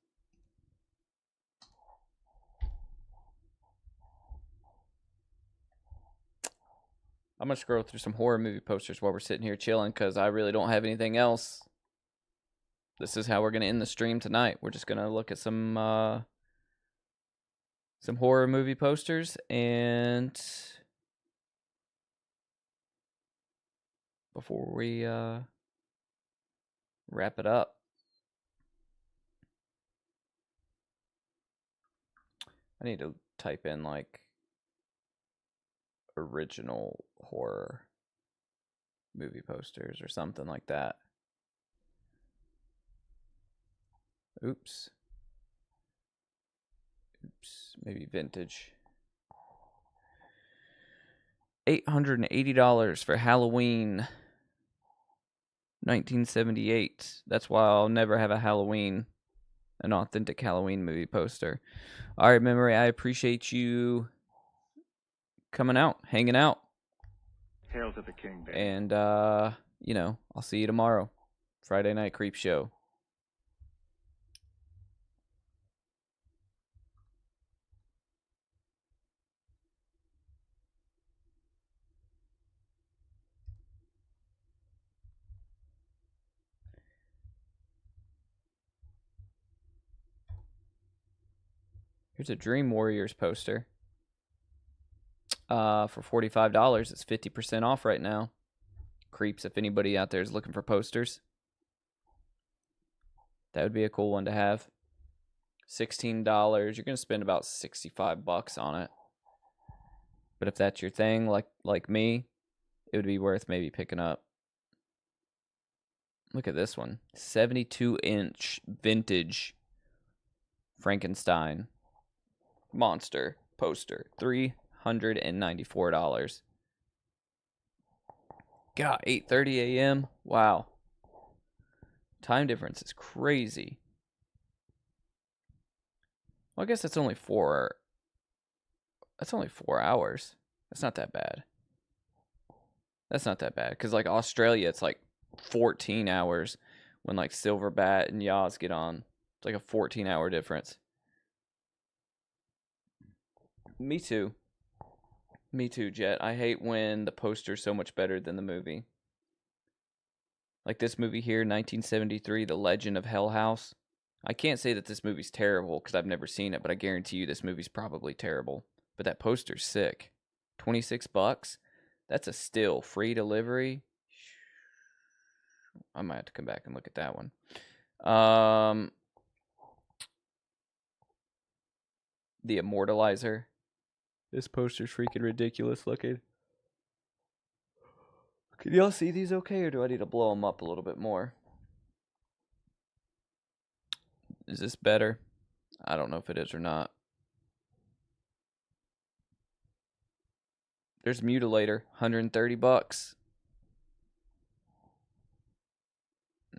I'm going to scroll through some horror movie posters while we're sitting here chilling because I really don't have anything else. This is how we're going to end the stream tonight. We're just going to look at some horror movie posters and before we wrap it up. I need to type in like original horror movie posters or something like that. Oops, maybe vintage. $880 for Halloween 1978. That's why I'll never have an authentic Halloween movie poster. All right, Memory, I appreciate you coming out, hanging out. Hail to the king, baby. And, you know, I'll see you tomorrow. Friday Night Creep Show. Here's a Dream Warriors poster. For $45. It's 50% off right now. Creeps, if anybody out there is looking for posters. That would be a cool one to have. $16. You're going to spend about $65 on it. But if that's your thing, like me, it would be worth maybe picking up. Look at this one. 72-inch vintage Frankenstein monster poster, $394. God, 8:30 a.m. Wow. Time difference is crazy. Well, I guess that's only 4 hours. That's not that bad. That's not that bad. Because, like, Australia, it's like 14 hours when, like, Silverbat and Yaz get on. It's like a 14-hour difference. Me too. Me too, Jet. I hate when the poster's so much better than the movie. Like this movie here, 1973, The Legend of Hell House. I can't say that this movie's terrible because I've never seen it, but I guarantee you this movie's probably terrible. But that poster's sick. $26? That's a still. Free delivery? I might have to come back and look at that one. The Immortalizer. This poster's freaking ridiculous looking. Can y'all see these okay, or do I need to blow them up a little bit more? Is this better? I don't know if it is or not. There's Mutilator, $130.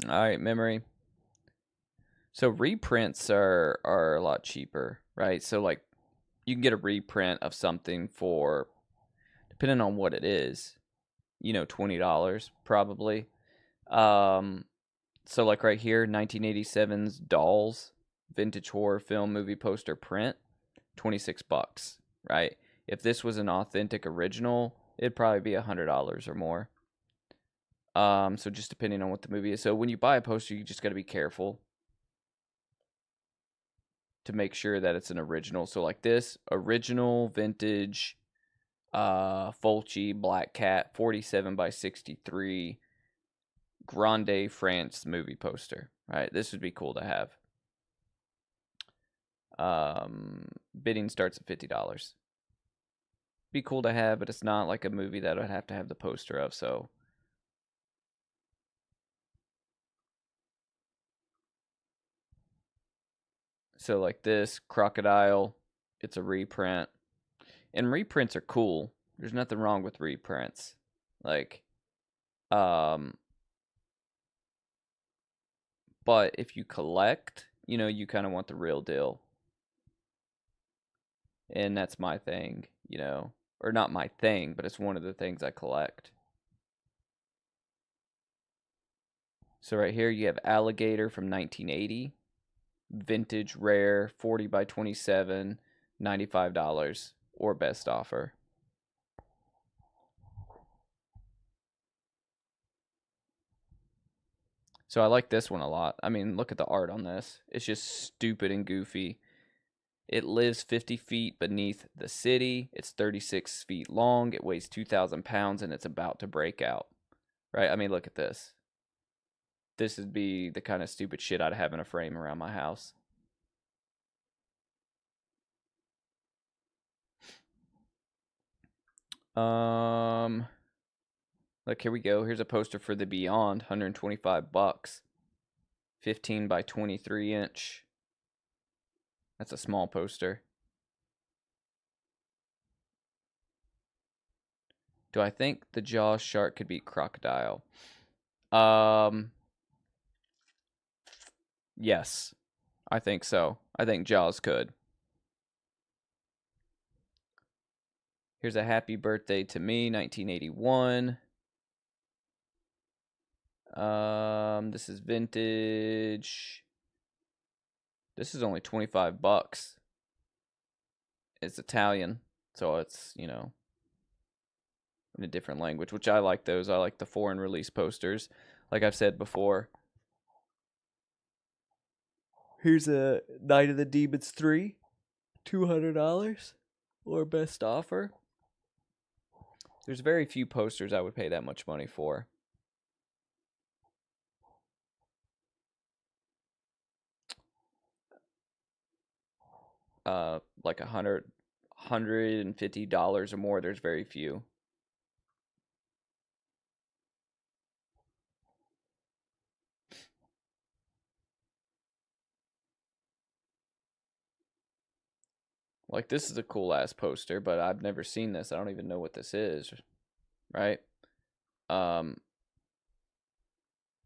Alright, memory. So reprints are a lot cheaper, right? So like you can get a reprint of something for, depending on what it is, you know, $20 probably. So like right here, 1987's Dolls vintage horror film movie poster print, $26, right? If this was an authentic original, it'd probably be $100 or more. So just depending on what the movie is. So when you buy a poster, you just got to be careful to make sure that it's an original. So like this original vintage Fulci Black Cat 47 by 63 Grande France movie poster, right? This would be cool to have. Bidding starts at $50. Be cool to have, but it's not like a movie that I'd have to have the poster of, so like this Crocodile, it's a reprint. And reprints are cool. There's nothing wrong with reprints. Like but if you collect, you know, you kind of want the real deal. And that's my thing, you know. Or not my thing, but it's one of the things I collect. So right here you have Alligator from 1980. Vintage rare 40 by 27, $95 or best offer. So I like this one a lot. I mean, look at the art on this. It's just stupid and goofy. It lives 50 feet beneath the city. It's 36 feet long. It weighs 2,000 pounds, and it's about to break out. Right? I mean, look at this. This would be the kind of stupid shit I'd have in a frame around my house. Look, here we go. Here's a poster for The Beyond, $125. 15 by 23 inch. That's a small poster. Do I think the Jaws shark could beat Crocodile? Yes. I think so. I think Jaws could. Here's a Happy Birthday to Me, 1981. This is vintage. This is only $25. It's Italian, so it's, you know, in a different language, which I like those. I like the foreign release posters, like I've said before. Here's a Night of the Demons 3, $200 or best offer. There's very few posters I would pay that much money for. Like $150 or more, there's very few. Like, this is a cool-ass poster, but I've never seen this. I don't even know what this is, right?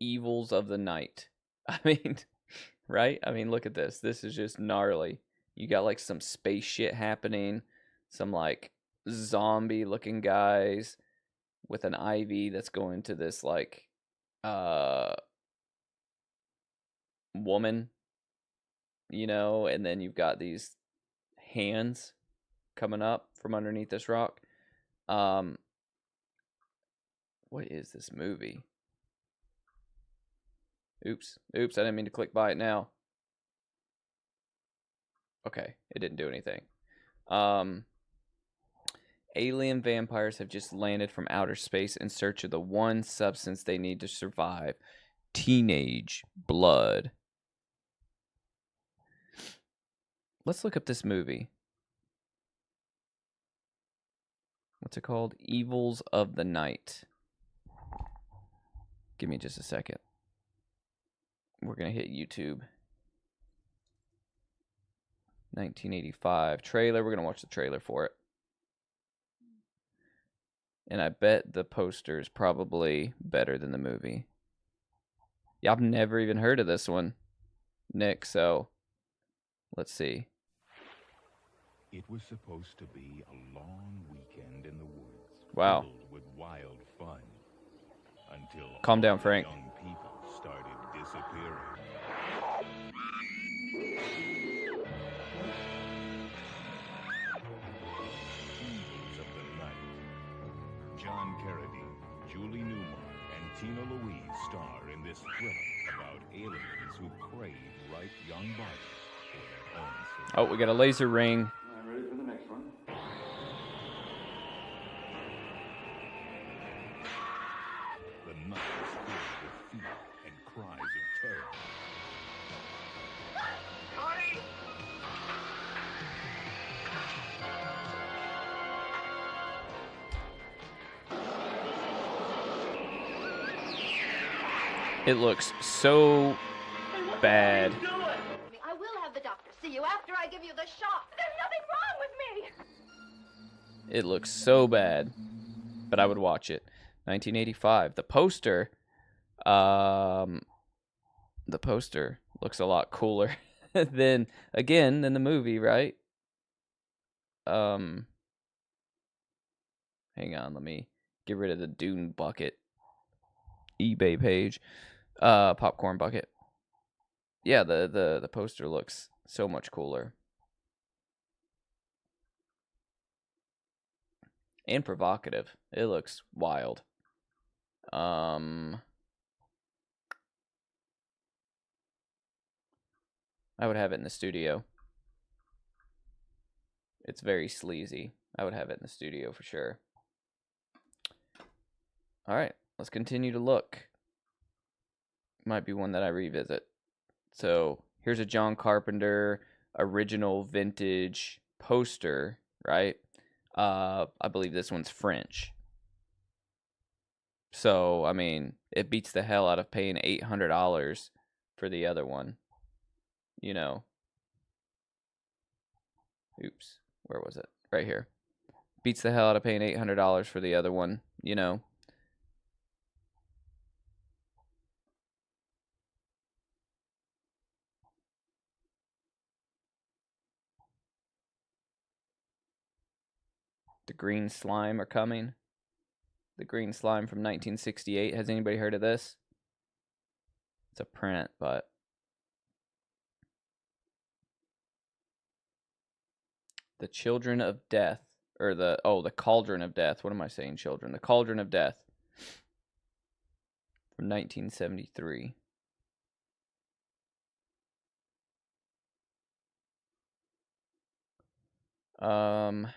Evils of the Night. I mean, right? I mean, look at this. This is just gnarly. You got, like, some space shit happening. Some, like, zombie-looking guys with an IV that's going to this, like, woman, you know? And then you've got these hands coming up from underneath this rock. What is this movie? Oops, I didn't mean to click buy it now. Okay, it didn't do anything. Alien vampires have just landed from outer space in search of the one substance they need to survive. Teenage blood. Let's look up this movie. What's it called? Evils of the Night. Give me just a second. We're going to hit YouTube. 1985 trailer. We're going to watch the trailer for it. And I bet the poster is probably better than the movie. Yeah, I've never even heard of this one, Nick, so let's see. It was supposed to be a long weekend in the woods. Wow. Filled with wild fun. Until calm down, Frank. Young people started disappearing. Evils of the Night. John Carradine, Julie Newmar, and Tina Louise star in this thriller about aliens who crave ripe young bodies for their own survival. Oh, we got a laser ring. I'm ready for the next one. The night is filled with fear and cries of terror. It looks so bad. I will have the doctor see you after I give you the shot. There's nothing wrong with me. It looks so bad, but I would watch it. 1985. The poster looks a lot cooler than the movie, right? Hang on, let me get rid of the Dune bucket eBay page. Popcorn bucket. Yeah, the poster looks so much cooler. And provocative. It looks wild. I would have it in the studio. It's very sleazy. I would have it in the studio for sure. Alright, let's continue to look. Might be one that I revisit. So, here's a John Carpenter original vintage poster, right? I believe this one's French. So, I mean, it beats the hell out of paying $800 for the other one. You know. Oops. Where was it? Right here. Beats the hell out of paying $800 for the other one, you know. The Green Slime are coming. The Green Slime from 1968. Has anybody heard of this? It's a print, but The Children of Death, or the Cauldron of Death. What am I saying, children? The Cauldron of Death from 1973. Um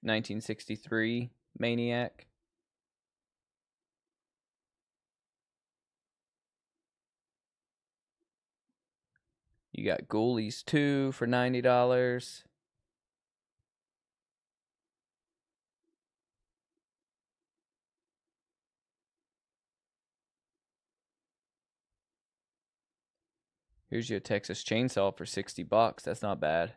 1963 Maniac. You got Ghoulies 2 for $90. Here's your Texas Chainsaw for $60. That's not bad.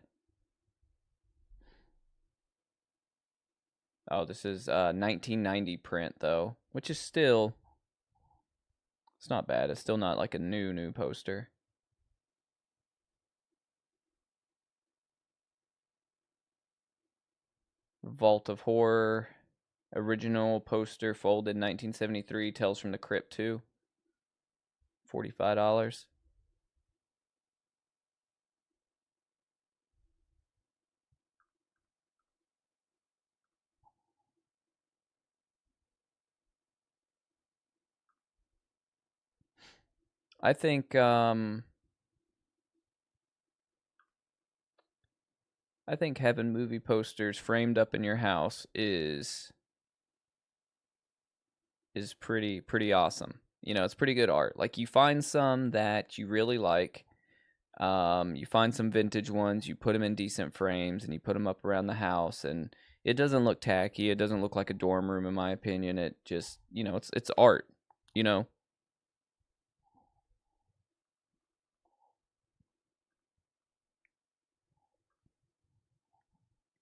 Oh, this is 1990 print though, which is still, it's not bad. It's still not like a new poster. Vault of Horror, original poster, folded 1973. Tales from the Crypt 2, $45. I think having movie posters framed up in your house is pretty awesome. You know, it's pretty good art. Like, you find some that you really like. You find some vintage ones, you put them in decent frames, and you put them up around the house, and it doesn't look tacky. It doesn't look like a dorm room, in my opinion. It just, you know, it's art, you know.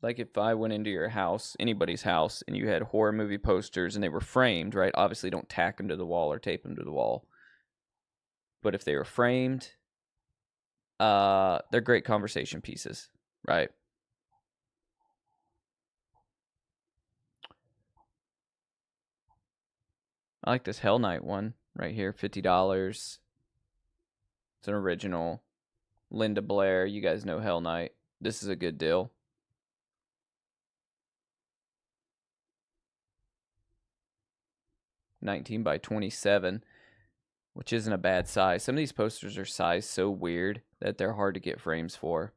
Like, if I went into your house, anybody's house, and you had horror movie posters and they were framed, right? Obviously, don't tack them to the wall or tape them to the wall. But if they were framed, they're great conversation pieces, right? I like this Hell Knight one right here, $50. It's an original. Linda Blair, you guys know Hell Knight. This is a good deal. $19 by $27, which isn't a bad size. Some of these posters are sized so weird that they're hard to get frames for.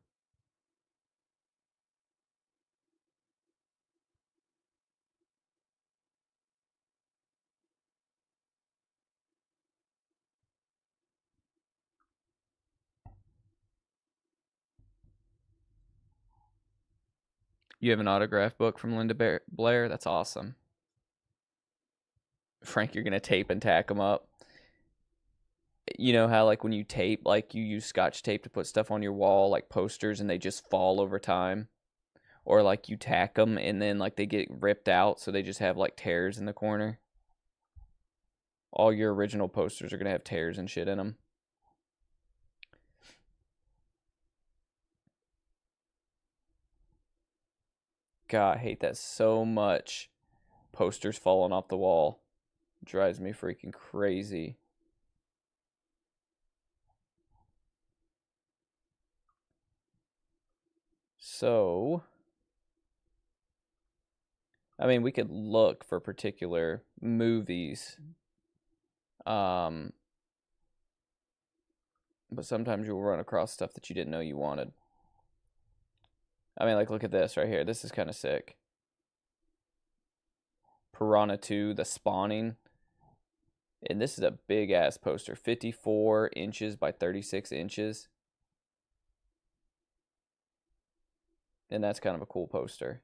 You have an autograph book from Linda Blair? That's awesome. Frank, you're going to tape and tack them up. You know how, like, when you tape, like, you use Scotch tape to put stuff on your wall, like posters, and they just fall over time? Or, like, you tack them and then, like, they get ripped out, so they just have, like, tears in the corner? All your original posters are going to have tears and shit in them. God, I hate that so much. Posters falling off the wall. Drives me freaking crazy. So, I mean, we could look for particular movies. But sometimes you'll run across stuff that you didn't know you wanted. I mean, like, look at this right here. This is kind of sick. Piranha 2, The Spawning. And this is a big-ass poster. 54 inches by 36 inches. And that's kind of a cool poster.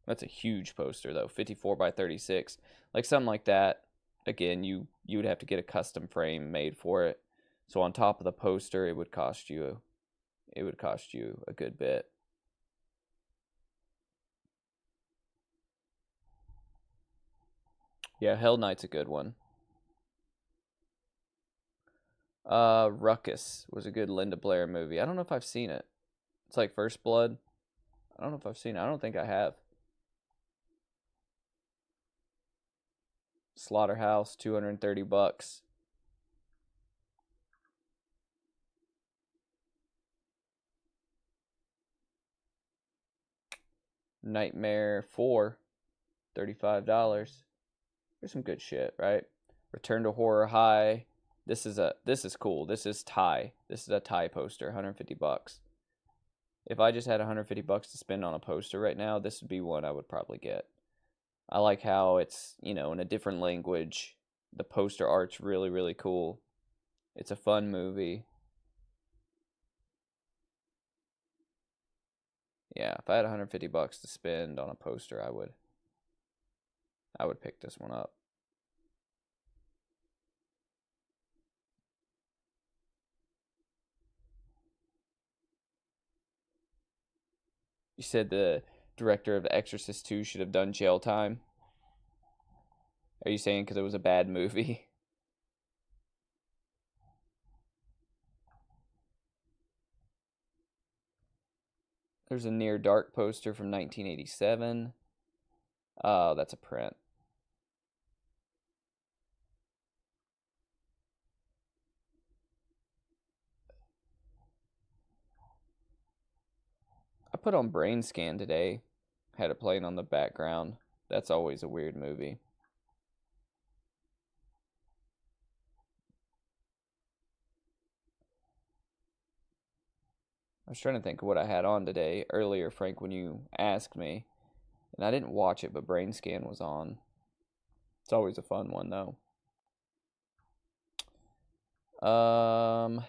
That's a huge poster, though. 54 by 36. Like, something like that, again, you would have to get a custom frame made for it. So on top of the poster, it would cost you a good bit. Yeah, Hell Knight's a good one. Ruckus was a good Linda Blair movie. I don't know if I've seen it. It's like First Blood. I don't know if I've seen it. I don't think I have. Slaughterhouse, $230. Nightmare 4, $35. There's some good shit, right? Return to Horror High. This is cool. This is Thai. This is a Thai poster, $150. If I just had $150 to spend on a poster right now, this would be one I would probably get. I like how it's, you know, in a different language. The poster art's really, really cool. It's a fun movie. Yeah, if I had $150 to spend on a poster, I would pick this one up. You said the director of The Exorcist 2 should have done jail time. Are you saying because it was a bad movie? There's a Near Dark poster from 1987. Oh, that's a print. I put on Brain Scan today. Had it playing on the background. That's always a weird movie. I was trying to think of what I had on today earlier, Frank, when you asked me. And I didn't watch it, but Brain Scan was on. It's always a fun one, though. I'm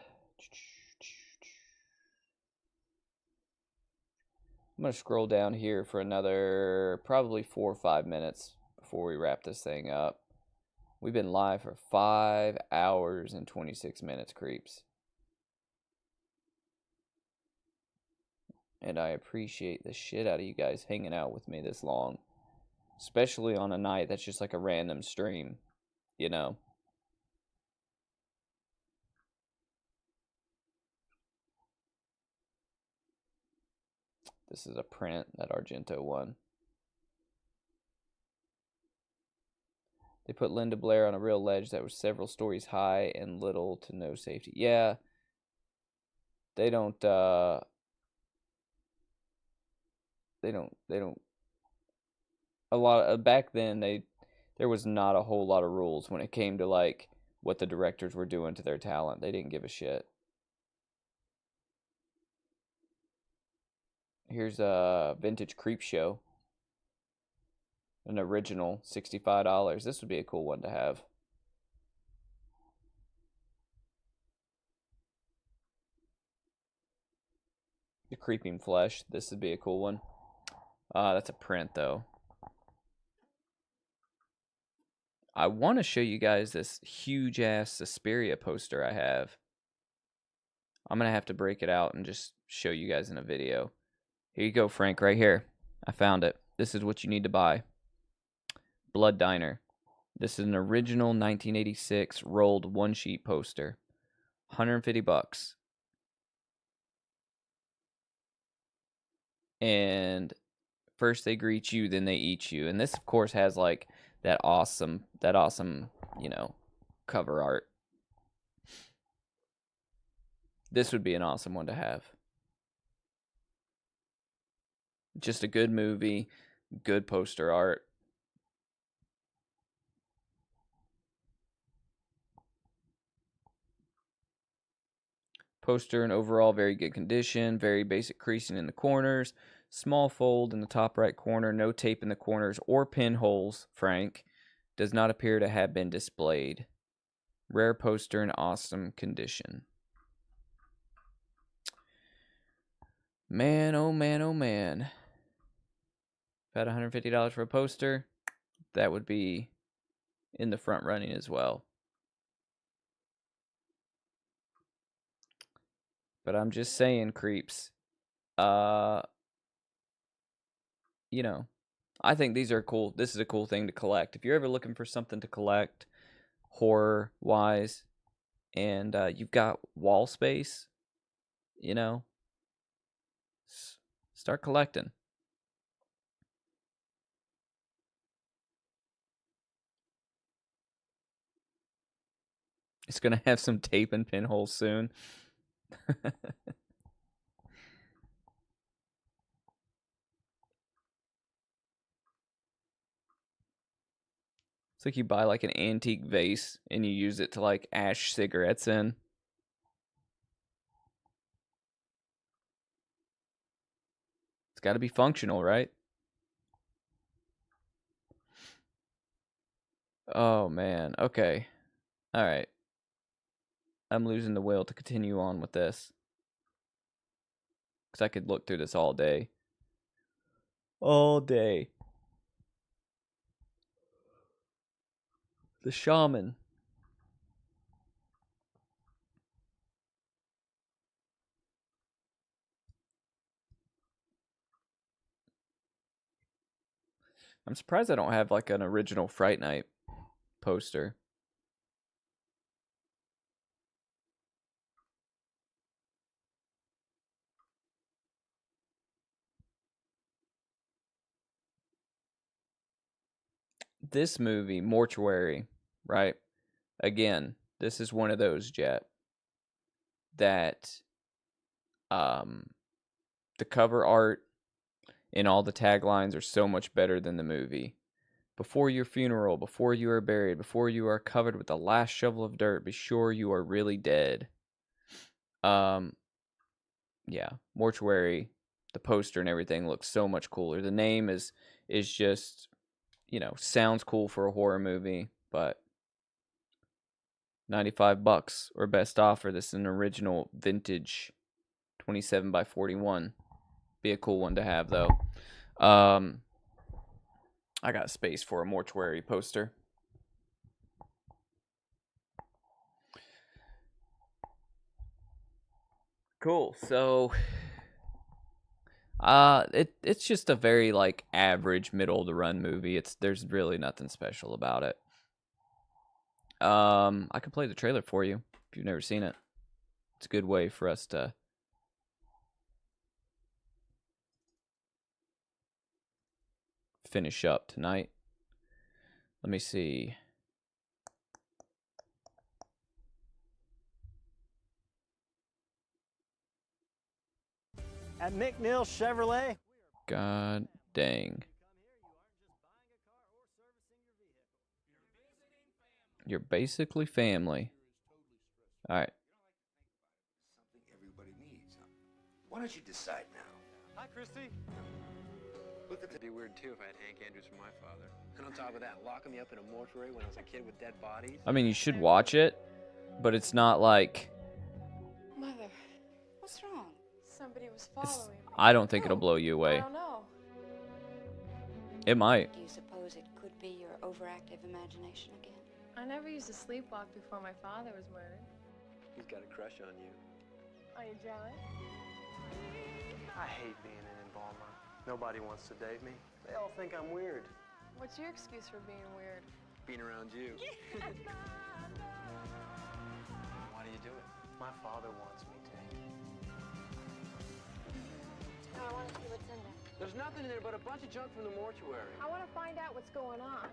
going to scroll down here for another probably 4 or 5 minutes before we wrap this thing up. We've been live for 5 hours and 26 minutes, creeps. And I appreciate the shit out of you guys hanging out with me this long. Especially on a night that's just like a random stream, you know. This is a print, that Argento one. They put Linda Blair on a real ledge that was several stories high and little to no safety. Yeah. They don't a lot of, back then there was not a whole lot of rules when it came to like what the directors were doing to their talent. They didn't give a shit. Here's a Vintage Creep Show. An original, $65. This would be a cool one to have. The Creeping Flesh. This would be a cool one. That's a print, though. I want to show you guys this huge-ass Suspiria poster I have. I'm going to have to break it out and just show you guys in a video. Here you go, Frank, right here. I found it. This is what you need to buy. Blood Diner. This is an original 1986 rolled one-sheet poster. $150. And first they greet you, then they eat you. And this, of course, has like that awesome, you know, cover art. This would be an awesome one to have. Just a good movie, good poster art. Poster in overall very good condition, very basic creasing in the corners, small fold in the top right corner, no tape in the corners or pinholes, Frank. Does not appear to have been displayed. Rare poster in awesome condition. Man, oh man, oh man. About $150 for a poster, that would be in the front running as well. But I'm just saying, creeps. You know, I think these are cool. This is a cool thing to collect. If you're ever looking for something to collect, horror-wise, and you've got wall space, you know, start collecting. It's going to have some tape and pinholes soon. It's like you buy like an antique vase and you use it to like ash cigarettes in. It's got to be functional, right? Oh man. Okay. All right. I'm losing the will to continue on with this. Because I could look through this all day. All day. The Shaman. I'm surprised I don't have like an original Fright Night poster. This movie, Mortuary, right? Again, this is one of those, Jet, that the cover art and all the taglines are so much better than the movie. Before your funeral, before you are buried, before you are covered with the last shovel of dirt, be sure you are really dead. Yeah, Mortuary, the poster and everything looks so much cooler. The name is just, sounds cool for a horror movie, but $95 or best offer. This is an original vintage 27 by 41. Be a cool one to have though. I got space for a Mortuary poster. Cool. So it's just a very like average middle of the run movie. There's really nothing special about it. I could play the trailer for you if you've never seen it. It's a good way for us to finish up tonight. Let me see. At McNeil Chevrolet. God dang. You're basically family. All right. Something everybody needs. Why don't you decide now? Hi, Christy. Look, it'd be weird too if I had Hank Andrews for my father. And on top of that, locking me up in a mortuary when I was a kid with dead bodies. I mean, you should watch it, but it's not like... Mother, what's wrong? Somebody was following me. I don't think it'll blow you away. I don't know. It might. Do you suppose it could be your overactive imagination again? I never used to sleepwalk before my father was murdered. He's got a crush on you. Are you jealous? I hate being an embalmer. Nobody wants to date me. They all think I'm weird. What's your excuse for being weird? Being around you. Why do you do it? My father wants me to. No, I want to see what's in there. There's nothing in there but a bunch of junk from the mortuary. I want to find out what's going on.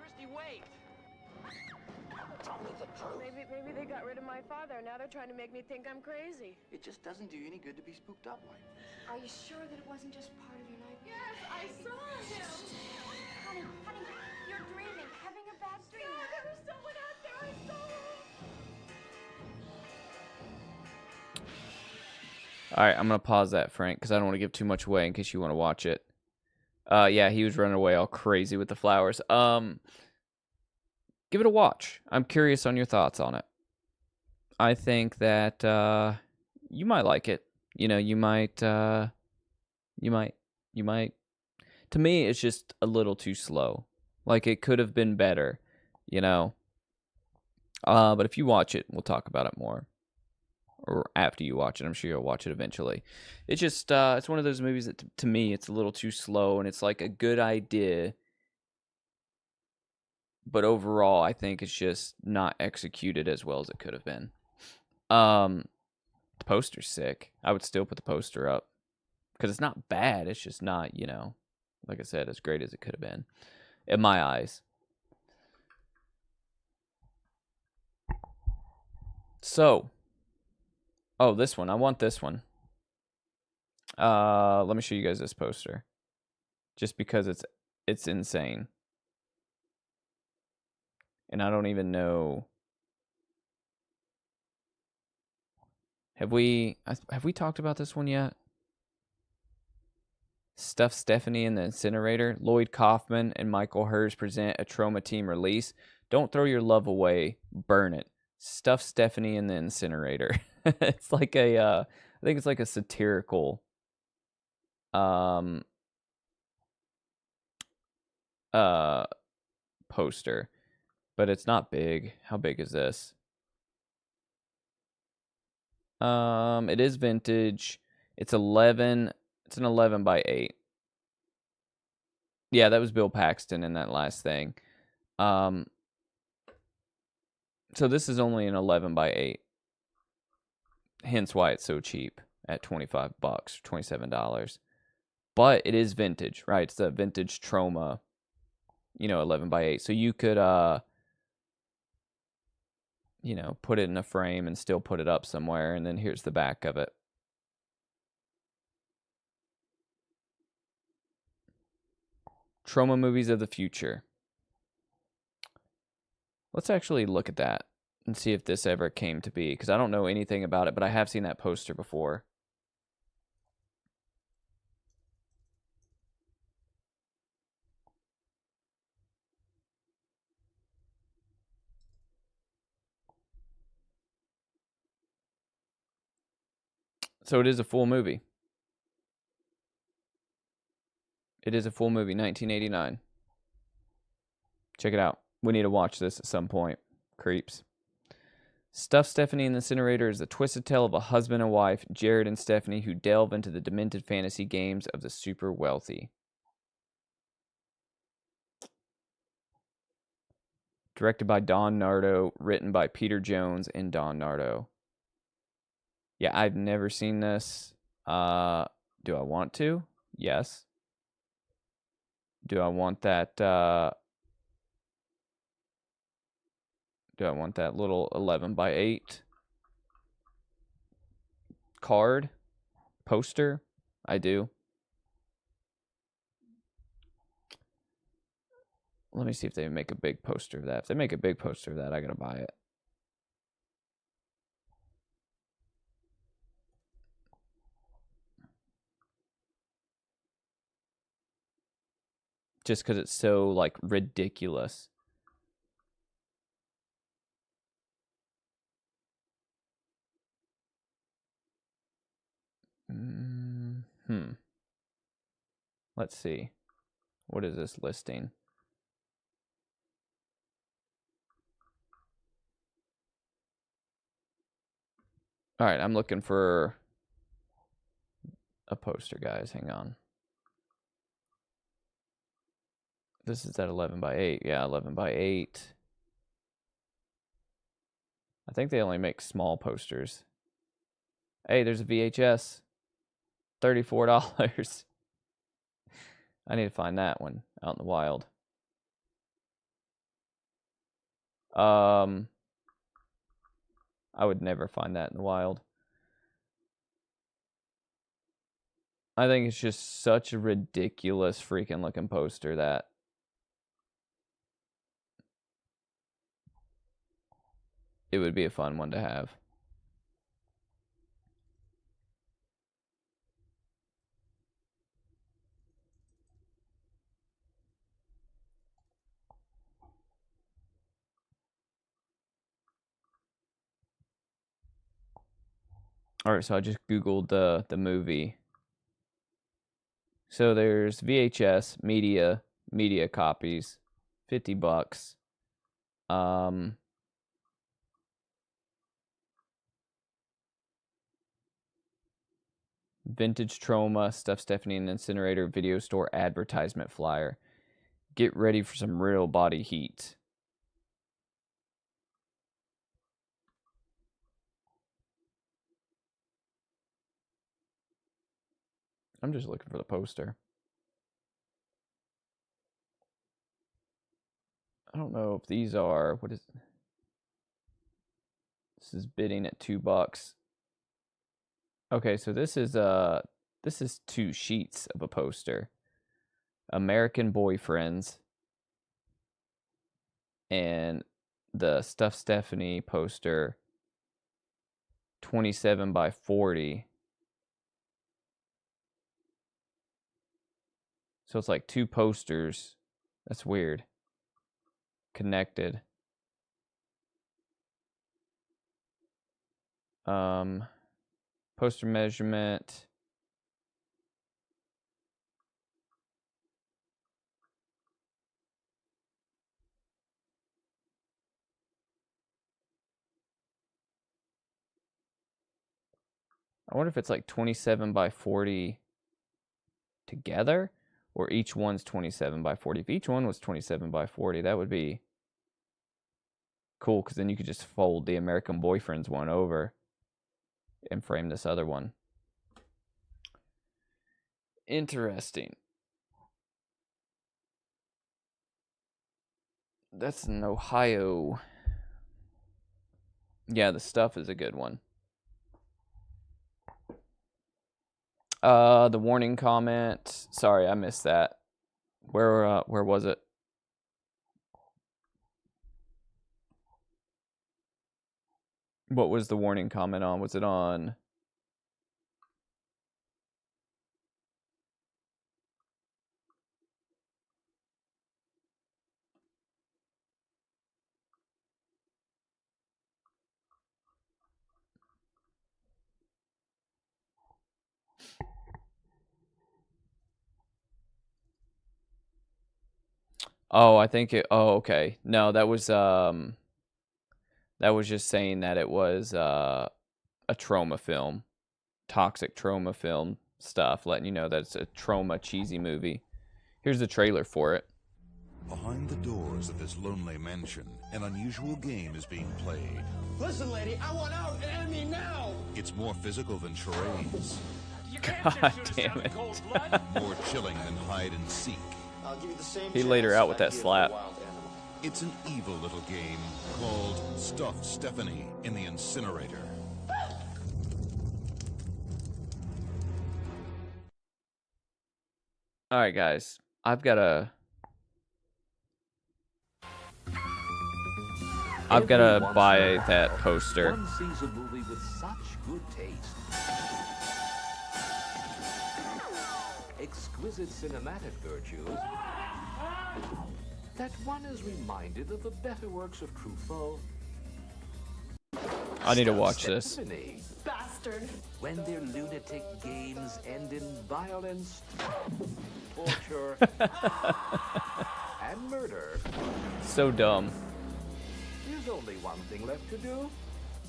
Christy, wait! Tell me the truth. Maybe they got rid of my father. Now they're trying to make me think I'm crazy. It just doesn't do you any good to be spooked up like this. Are you sure that it wasn't just part of your nightmare? Yes, I saw him. Honey, you're dreaming, having a bad dream. No, there was someone out there. I saw him. All right, I'm going to pause that, Frank, because I don't want to give too much away in case you want to watch it. Yeah, he was running away all crazy with the flowers. Give it a watch. I'm curious on your thoughts on it. I think that you might like it. You might. To me, it's just a little too slow. Like, it could have been better, But if you watch it, we'll talk about it more. Or after you watch it, I'm sure you'll watch it eventually. It's just, it's one of those movies that, to me, it's a little too slow, and it's like a good idea. But overall, I think it's just not executed as well as it could have been. The poster's sick. I would still put the poster up. Because it's not bad. It's just not, like I said, as great as it could have been. In my eyes. So. Oh, this one. I want this one. Let me show you guys this poster. Just because it's insane. And I don't even know. Have we talked about this one yet? Stuff Stephanie in the Incinerator. Lloyd Kaufman and Michael Hers present a Trauma Team release. Don't throw your love away. Burn it. Stuff Stephanie in the Incinerator. It's like I think it's like a satirical poster. But it's not big. How big is this? It is vintage. It's 11. It's an 11 by 8. Yeah, that was Bill Paxton in that last thing. So this is only an 11 by 8. Hence why it's so cheap at $25, $27. But it is vintage, right? It's the vintage Troma, 11 by 8. So you could, put it in a frame and still put it up somewhere. And then here's the back of it. Troma movies of the future. Let's actually look at that and see if this ever came to be, because I don't know anything about it, but I have seen that poster before. So it is a full movie. It is a full movie, 1989. Check it out. We need to watch this at some point. Creeps. Stuff Stephanie in the Incinerator is the twisted tale of a husband and wife, Jared and Stephanie, who delve into the demented fantasy games of the super wealthy. Directed by Don Nardo, written by Peter Jones and Don Nardo. Yeah, I've never seen this. Do I want to? Yes. Do I want that little 11 by 8 card poster? I do. Let me see if they make a big poster of that. If they make a big poster of that, I gotta buy it. Just because it's so, like, ridiculous. Let's see. What is this listing? All right, I'm looking for a poster, guys. Hang on. This is at 11 by 8. Yeah, 11 by 8. I think they only make small posters. Hey, there's a VHS. $34. I need to find that one out in the wild. I would never find that in the wild. I think it's just such a ridiculous freaking looking poster that it would be a fun one to have. All right, so I just Googled the movie. So there's VHS, media copies, $50. Vintage Troma, Stuff Stephanie in the Incinerator video store advertisement flyer. Get ready for some real body heat. I'm just looking for the poster. I don't know if these are, what is, this is bidding at $2. Okay, so this is 2 sheets of a poster. American Boyfriends and the Stuff Stephanie poster, 27 by 40. So it's like 2 posters. That's weird. Connected. Poster measurement. I wonder if it's like 27 by 40 together, Or each one's 27 by 40. If each one was 27 by 40, that would be cool, because then you could just fold the American Boyfriends one over and frame this other one. Interesting. That's in Ohio. Yeah, the stuff is a good one. The warning comment. Sorry, I missed that. Where was it? What was the warning comment on? Was it on? Oh, I think it. Oh, okay. No, that was just saying that it was a trauma film, toxic trauma film stuff, letting you know that it's a trauma cheesy movie. Here's the trailer for it. Behind the doors of this lonely mansion, an unusual game is being played. Listen, lady, I want out, and enemy now! It's more physical than charades. God damn it. More chilling than hide and seek. I'll give you the same He laid her out with that chance slap. I'd give a wild animal. It's an evil little game called Stuff Stephanie in the Incinerator. All right, guys. I've got to buy that poster. One sees a movie with such good taste. Exquisite cinematic virtues. That one is reminded of the better works of Truffaut. I need to watch this. Stephanie. Bastard. When their lunatic games end in violence, torture, and murder, So dumb. there's only one thing left to do.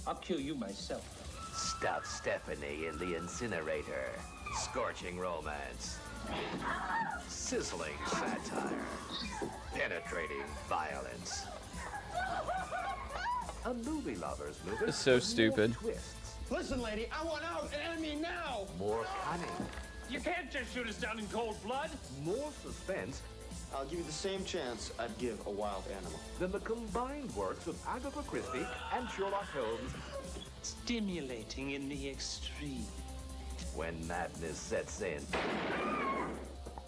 I'll kill you myself. Stuff Stephanie in the incinerator. Scorching romance. Sizzling satire. Penetrating violence. A movie lover's movie. It's so with stupid. more twists, Listen, lady, I want out, and enemy now! more cunning, You can't just shoot us down in cold blood. more suspense I'll give you the same chance I'd give a wild animal. than the combined works of Agatha Christie and Sherlock Holmes. Stimulating in the extreme. When madness sets in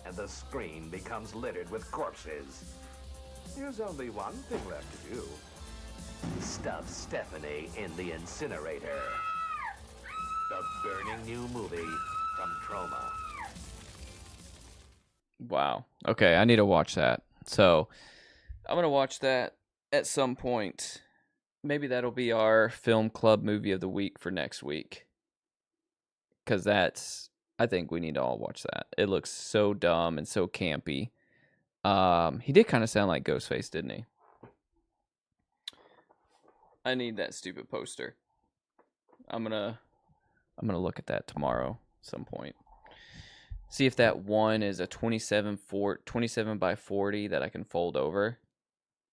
and the screen becomes littered with corpses, there's only one thing left to do. Stuff Stephanie in the incinerator. The burning new movie from Troma. Wow. Okay, I need to watch that. So, I'm going to watch that at some point. Maybe that'll be our film club movie of the week for next week. Because I think we need to all watch that. It looks so dumb and so campy. He did kind of sound like Ghostface, didn't he? I need that stupid poster. I'm gonna look at that tomorrow at some point. See if that one is a 27 by 40 that I can fold over.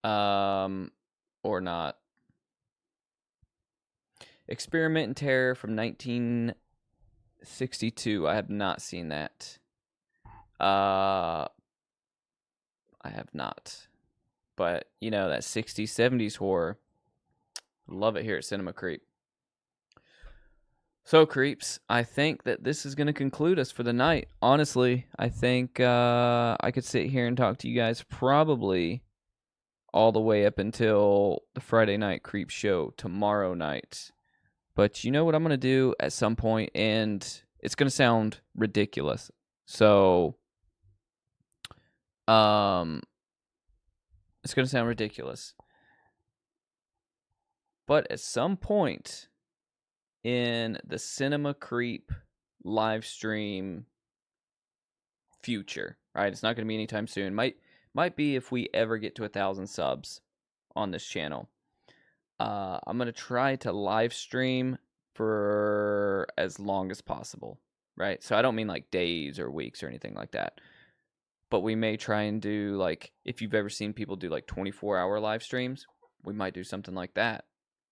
Or not. Experiment in Terror from 1962. I have not seen that. I have not. But, you know, that 60s, 70s horror. Love it here at Cinema Creep. So, creeps, I think that this is going to conclude us for the night. Honestly, I think I could sit here and talk to you guys probably all the way up until the Friday Night Creep show tomorrow night. But you know what I'm going to do at some point, and it's going to sound ridiculous. So, it's going to sound ridiculous. But at some point in the Cinema Creep live stream future, right? It's not going to be anytime soon. Might be if we ever get to 1,000 subs on this channel. I'm going to try to live stream for as long as possible, right? So I don't mean like days or weeks or anything like that. but we may try and do, like, if you've ever seen people do like 24-hour live streams, we might do something like that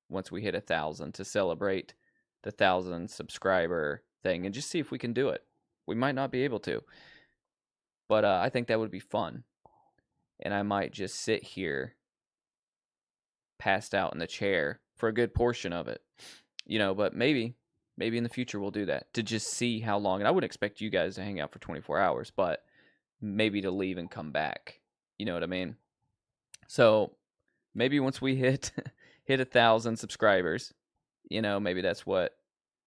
once we hit 1,000 to celebrate the 1,000 subscriber thing and just see if we can do it. We might not be able to, but I think that would be fun. And I might just sit here passed out in the chair for a good portion of it, but maybe in the future we'll do that to just see how long. And I wouldn't expect you guys to hang out for 24 hours, but maybe to leave and come back. You know what I mean? So maybe once we hit 1,000 subscribers, maybe that's one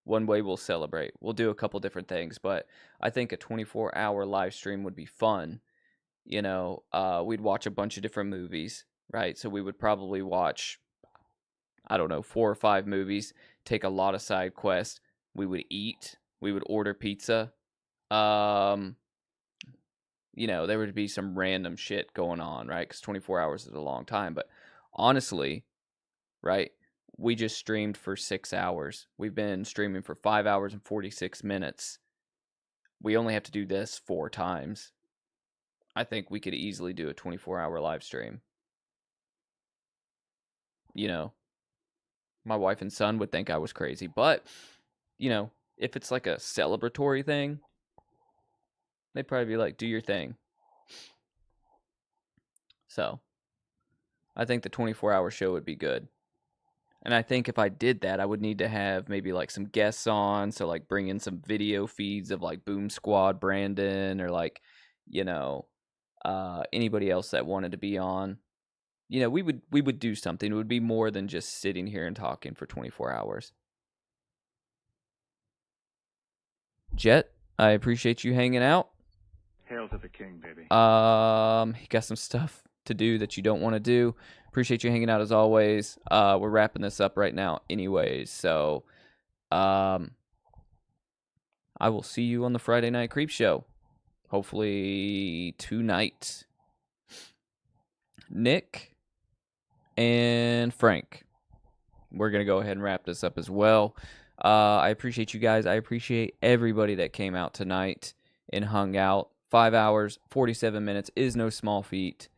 way we'll celebrate. We'll do a couple different things, but I think a 24-hour live stream would be fun. We'd watch a bunch of different movies, right? So we would probably watch, I don't know, 4 or 5 movies, take a lot of side quests. We would eat. We would order pizza. There would be some random shit going on, right? Because 24 hours is a long time. But honestly, right, we just streamed for 6 hours. We've been streaming for 5 hours and 46 minutes. We only have to do this 4 times. I think we could easily do a 24-hour live stream. My wife and son would think I was crazy. But, if it's like a celebratory thing, they'd probably be like, do your thing. So, I think the 24-hour show would be good. And I think if I did that, I would need to have maybe like some guests on. So, like, bring in some video feeds of like Boom Squad, Brandon, or like, anybody else that wanted to be on. We would do something. It would be more than just sitting here and talking for 24 hours. Jet, I appreciate you hanging out. Hail to the king, baby. You got some stuff to do that you don't want to do. Appreciate you hanging out as always. We're wrapping this up right now anyways. So, I will see you on the Friday Night Creep Show. Hopefully tonight. Nick and Frank, we're going to go ahead and wrap this up as well. I appreciate you guys. I appreciate everybody that came out tonight and hung out. 5 hours, 47 minutes is no small feat.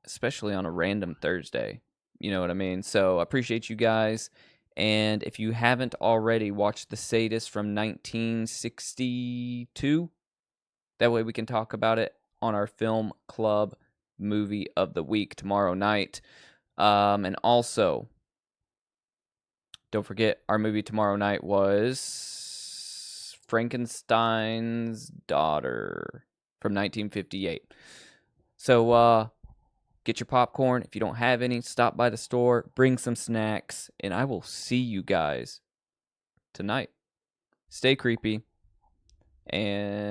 Especially on a random Thursday. You know what I mean? So I appreciate you guys. And if you haven't already watched The Sadist from 1962, that way we can talk about it on our Film Club Movie of the Week tomorrow night. And also, don't forget, our movie tomorrow night was Frankenstein's Daughter from 1958. So, get your popcorn. If you don't have any, stop by the store, bring some snacks, and I will see you guys tonight. Stay creepy, and